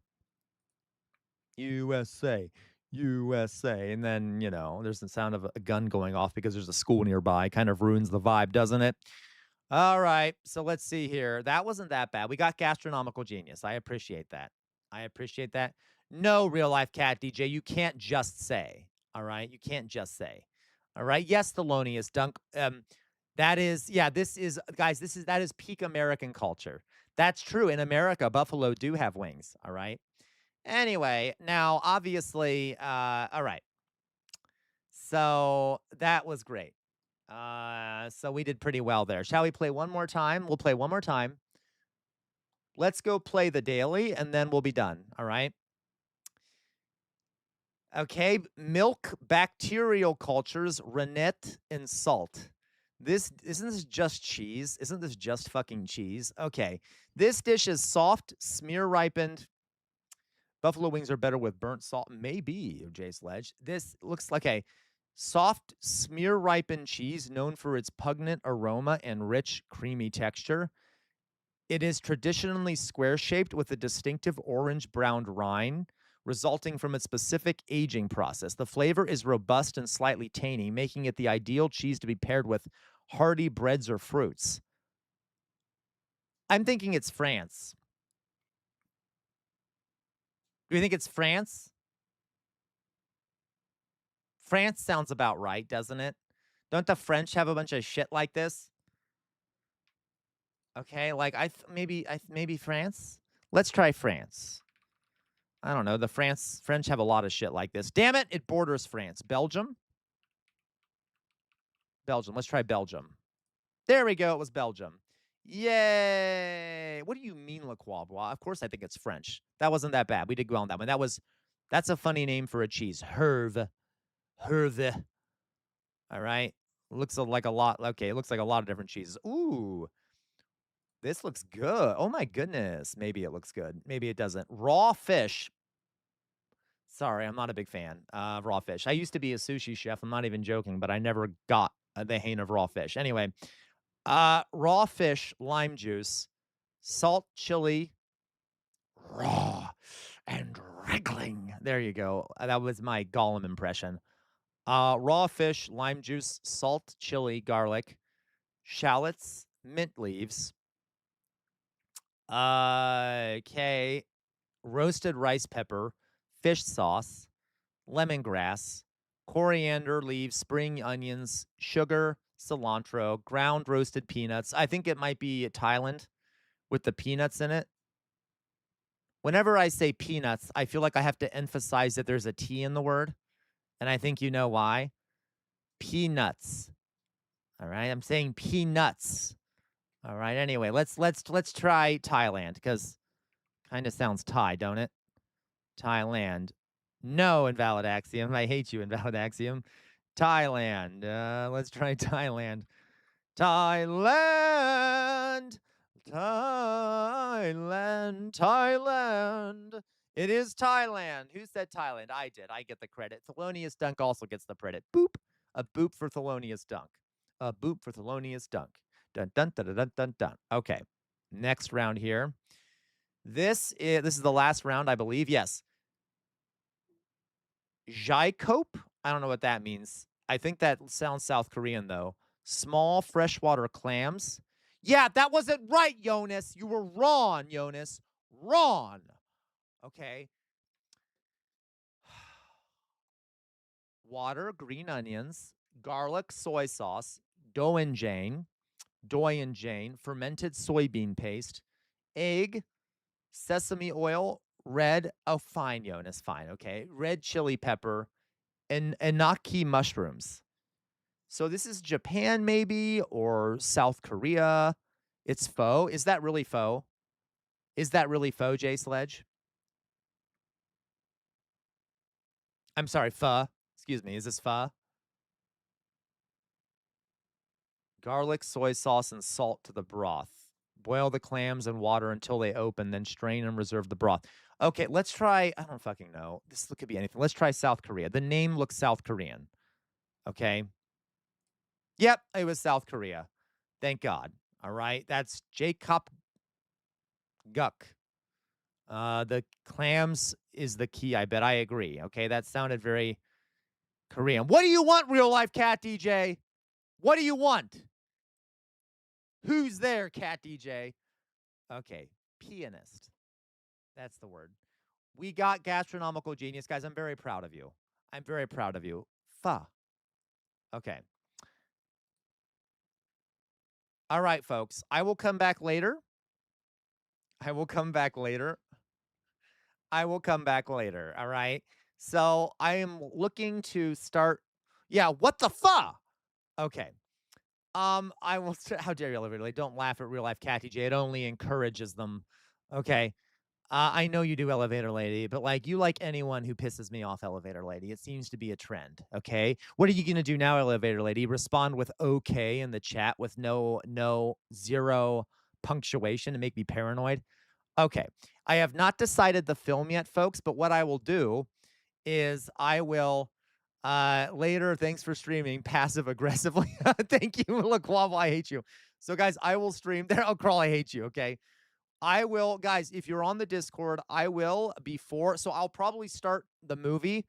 USA, USA. And then, you know, there's the sound of a gun going off because there's a school nearby. Kind of ruins the vibe, doesn't it? All right, so let's see here. That wasn't that bad. We got gastronomical genius. I appreciate that. I appreciate that. No, real life cat DJ, you can't just say. All right, you can't just say. All right, yes, Thelonious Dunk. That is, yeah, this is, guys, that is peak American culture. That's true. In America, buffalo do have wings. All right. Anyway, now obviously, all right. So that was great. So we did pretty well there. Shall we play one more time? We'll play one more time. Let's go play the daily, and then we'll be done. All right. Okay. Milk, bacterial cultures, rennet, and salt. Isn't this just cheese? Isn't this just fucking cheese? Okay. This dish is soft, smear ripened. Buffalo wings are better with burnt salt. Maybe, Jay Sledge. This looks like a soft, smear-ripened cheese known for its pungent aroma and rich, creamy texture. It is traditionally square-shaped with a distinctive orange-brown rind, resulting from its specific aging process. The flavor is robust and slightly tangy, making it the ideal cheese to be paired with hearty breads or fruits. I'm thinking it's France. Do you think it's France? France sounds about right, doesn't it? Don't the French have a bunch of shit like this? Okay, like maybe France. Let's try France. I don't know. The French have a lot of shit like this. Damn it! It borders France. Belgium. Belgium. Let's try Belgium. There we go. It was Belgium. Yay! What do you mean, Le Quabois? Of course, I think it's French. That wasn't that bad. We did go on that one. That's a funny name for a cheese. Herve. Herve. All right. Looks like a lot. Okay, it looks like a lot of different cheeses. Ooh. This looks good. Oh my goodness. Maybe it looks good. Maybe it doesn't. Raw fish. Sorry, I'm not a big fan of raw fish. I used to be a sushi chef. I'm not even joking, but I never got the hang of raw fish. Anyway, raw fish, lime juice, salt, chili, raw and wriggling. There you go. That was my Gollum impression. Raw fish, lime juice, salt, chili, garlic, shallots, mint leaves. Okay. Roasted rice pepper, fish sauce, lemongrass, coriander leaves, spring onions, sugar, cilantro, ground roasted peanuts. I think it might be Thailand with the peanuts in it. Whenever I say peanuts, I feel like I have to emphasize that there's a T in the word. And I think you know why. Peanuts. All right, I'm saying peanuts. All right, anyway, let's try Thailand, because kind of sounds Thai, don't it? Thailand. No, invalid axiom. I hate you, invalid axiom. Thailand. Let's try Thailand. Thailand. Thailand. Thailand. It is Thailand. Who said Thailand? I did. I get the credit. Thelonious Dunk also gets the credit. Boop. A boop for Thelonious Dunk. A boop for Thelonious Dunk. Dun dun dun dun dun dun. Okay. Next round here. This is the last round, I believe. Yes. Jaikope? I don't know what that means. I think that sounds South Korean, though. Small freshwater clams. Yeah, that wasn't right, Jonas. You were wrong, Jonas. Wrong. Okay. Water, green onions, garlic, soy sauce, doenjang, fermented soybean paste, egg, sesame oil, red, oh, fine, Jonas, fine, okay, red chili pepper, and anaki mushrooms. So this is Japan, maybe, or South Korea. It's pho. Is that really pho? Is that really pho, Jay Sledge? I'm sorry, pho. Excuse me, is this pho? Garlic, soy sauce, and salt to the broth. Boil the clams in water until they open, then strain and reserve the broth. Okay, let's try, I don't fucking know. This could be anything. Let's try South Korea. The name looks South Korean. Okay. Yep, it was South Korea. Thank God. All right. That's Jacob Guck. The clams is the key. I bet. I agree. Okay, that sounded very Korean. What do you want, real life Cat DJ? What do you want? Who's there, Cat DJ? Okay, pianist. That's the word. We got gastronomical genius, guys. I'm very proud of you. I'm very proud of you. Fa. Okay. All right, folks. I will come back later. I will come back later. I will come back later. All right. So I am looking to start. Yeah. What the fuck? Okay. I will. How dare you, elevator lady? Don't laugh at real life Cat DJ. It only encourages them. Okay. I know you do, elevator lady, but like you like anyone who pisses me off, elevator lady. It seems to be a trend. Okay. What are you gonna do now, elevator lady? Respond with okay in the chat with zero punctuation to make me paranoid. Okay. I have not decided the film yet, folks, but what I will do is I will later, thanks for streaming passive aggressively. Thank you, LaQuavo, I hate you. So guys, I will stream there. Oh, Crawl, I hate you. Okay. I will, guys, if you're on the Discord, I will so I'll probably start the movie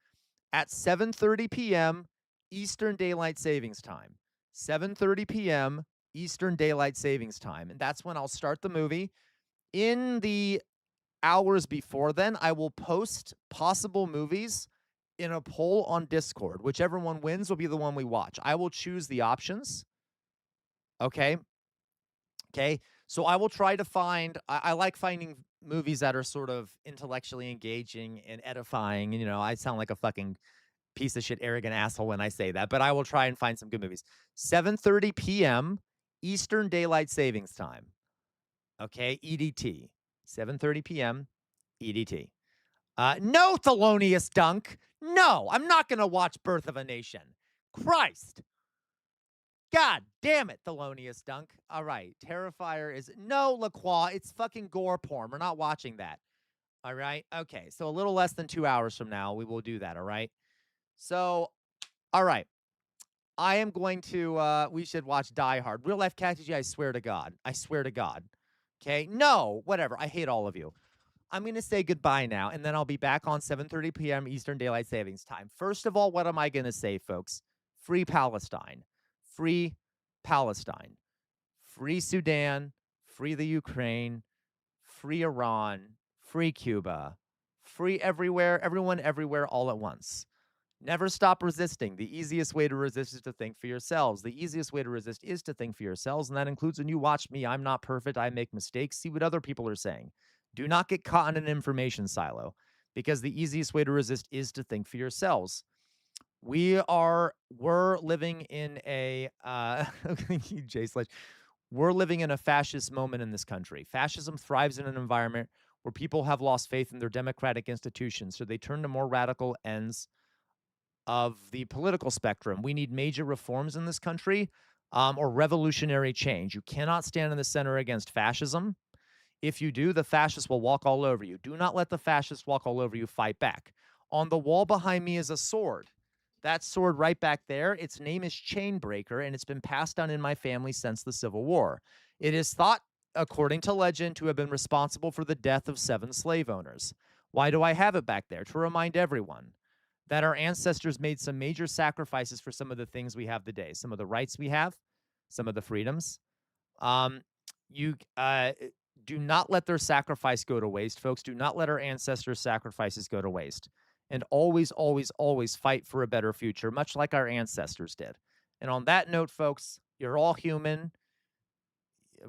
at 7:30 p.m. Eastern Daylight Savings Time. 7:30 p.m. Eastern Daylight Savings Time. And that's when I'll start the movie. In the hours before then, I will post possible movies in a poll on Discord. Whichever one wins will be the one we watch. I will choose the options. Okay. Okay. So I will try to find, I like finding movies that are sort of intellectually engaging and edifying. You know, I sound like a fucking piece of shit, arrogant asshole when I say that, but I will try and find some good movies. 7:30 p.m. Eastern Daylight Savings Time. Okay, EDT. 7:30 p.m. EDT. No, Thelonious Dunk. No, I'm not going to watch Birth of a Nation. Christ. God damn it, Thelonious Dunk. All right. Terrifier is no, LaQuois. It's fucking gore porn. We're not watching that. All right. Okay. So a little less than 2 hours from now, we will do that. All right. So, all right. I am going to, we should watch Die Hard. Real life Cat DJ, I swear to God. I swear to God. Okay. No, whatever. I hate all of you. I'm going to say goodbye now, and then I'll be back on 7:30 p.m. Eastern Daylight Savings Time. First of all, what am I going to say, folks? Free Palestine. Free Palestine, free Sudan, free the Ukraine, free Iran, free Cuba, free everywhere, everyone everywhere all at once. Never stop resisting. The easiest way to resist is to think for yourselves. The easiest way to resist is to think for yourselves, and that includes when you watch me. I'm not perfect. I make mistakes. See what other people are saying. Do not get caught in an information silo, because the easiest way to resist is to think for yourselves. We're living in a Jay Sledge. We're living in a fascist moment in this country. Fascism thrives in an environment where people have lost faith in their democratic institutions, so they turn to more radical ends of the political spectrum. We need major reforms in this country, or revolutionary change. You cannot stand in the center against fascism. If you do, the fascists will walk all over you. Do not let the fascists walk all over you. Fight back. On the wall behind me is a sword. That sword right back there, its name is Chainbreaker, and it's been passed down in my family since the Civil War. It is thought, according to legend, to have been responsible for the death of 7 slave owners. Why do I have it back there? To remind everyone that our ancestors made some major sacrifices for some of the things we have today, some of the rights we have, some of the freedoms. Do not let their sacrifice go to waste, folks. Do not let our ancestors' sacrifices go to waste. And always, always, always fight for a better future, much like our ancestors did. And on that note, folks, you're all human.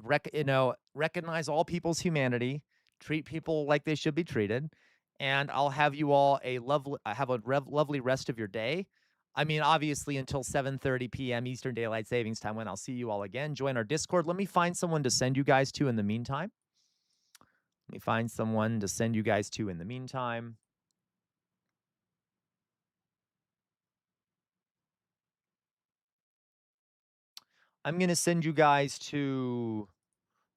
Recognize all people's humanity. Treat people like they should be treated. And I'll have you all lovely rest of your day. I mean, obviously, until 7:30 p.m. Eastern Daylight Savings Time, when I'll see you all again. Join our Discord. Let me find someone to send you guys to in the meantime. I'm going to send you guys to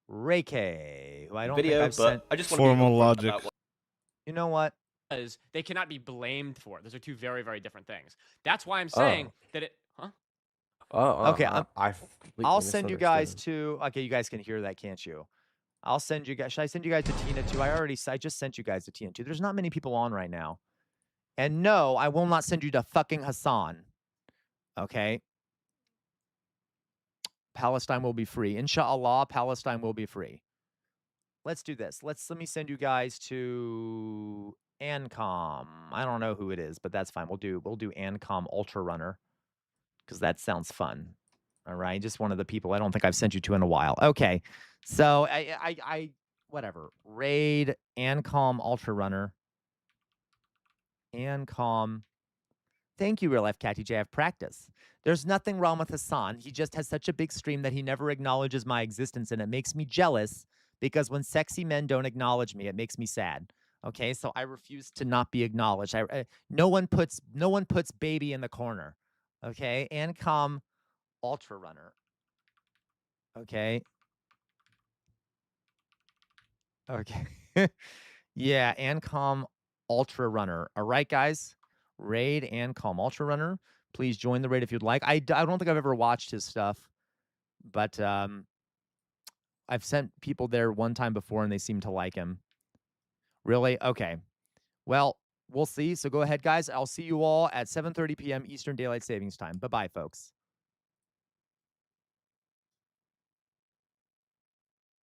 Reich, who I don't think I've sent. I just want formal logic. You know what? Because they cannot be blamed for it. Those are two very, very different things. That's why I'm saying that it. Huh? Okay, I'll send you guys to. Okay, you guys can hear that, can't you? I'll send you guys. Should I send you guys to Tina too? I just sent you guys to Tina too. There's not many people on right now. And no, I will not send you to fucking Hassan. Okay? Palestine will be free. Inshallah, Palestine will be free. Let's do this. Let me send you guys to Ancom. I don't know who it is, but that's fine. We'll do Ancom Ultra Runner because that sounds fun. All right, just one of the people I don't think I've sent you to in a while. Okay, so I whatever. Raid Ancom Ultra Runner. Ancom. Thank you, Real Life Catty J. I've practiced. There's nothing wrong with Hassan. He just has such a big stream that he never acknowledges my existence, and it makes me jealous because when sexy men don't acknowledge me, it makes me sad. Okay, so I refuse to not be acknowledged. No one puts baby in the corner. Okay, Ancom Ultra Runner. Okay. Okay. Yeah, Ancom Ultra Runner. All right, guys. Raid Ancom Ultra Runner. Please join the raid if you'd like. I don't think I've ever watched his stuff, but I've sent people there one time before and they seem to like him. Really? Okay. Well, we'll see. So go ahead, guys. I'll see you all at 7:30 p.m. Eastern Daylight Savings Time. Bye-bye, folks.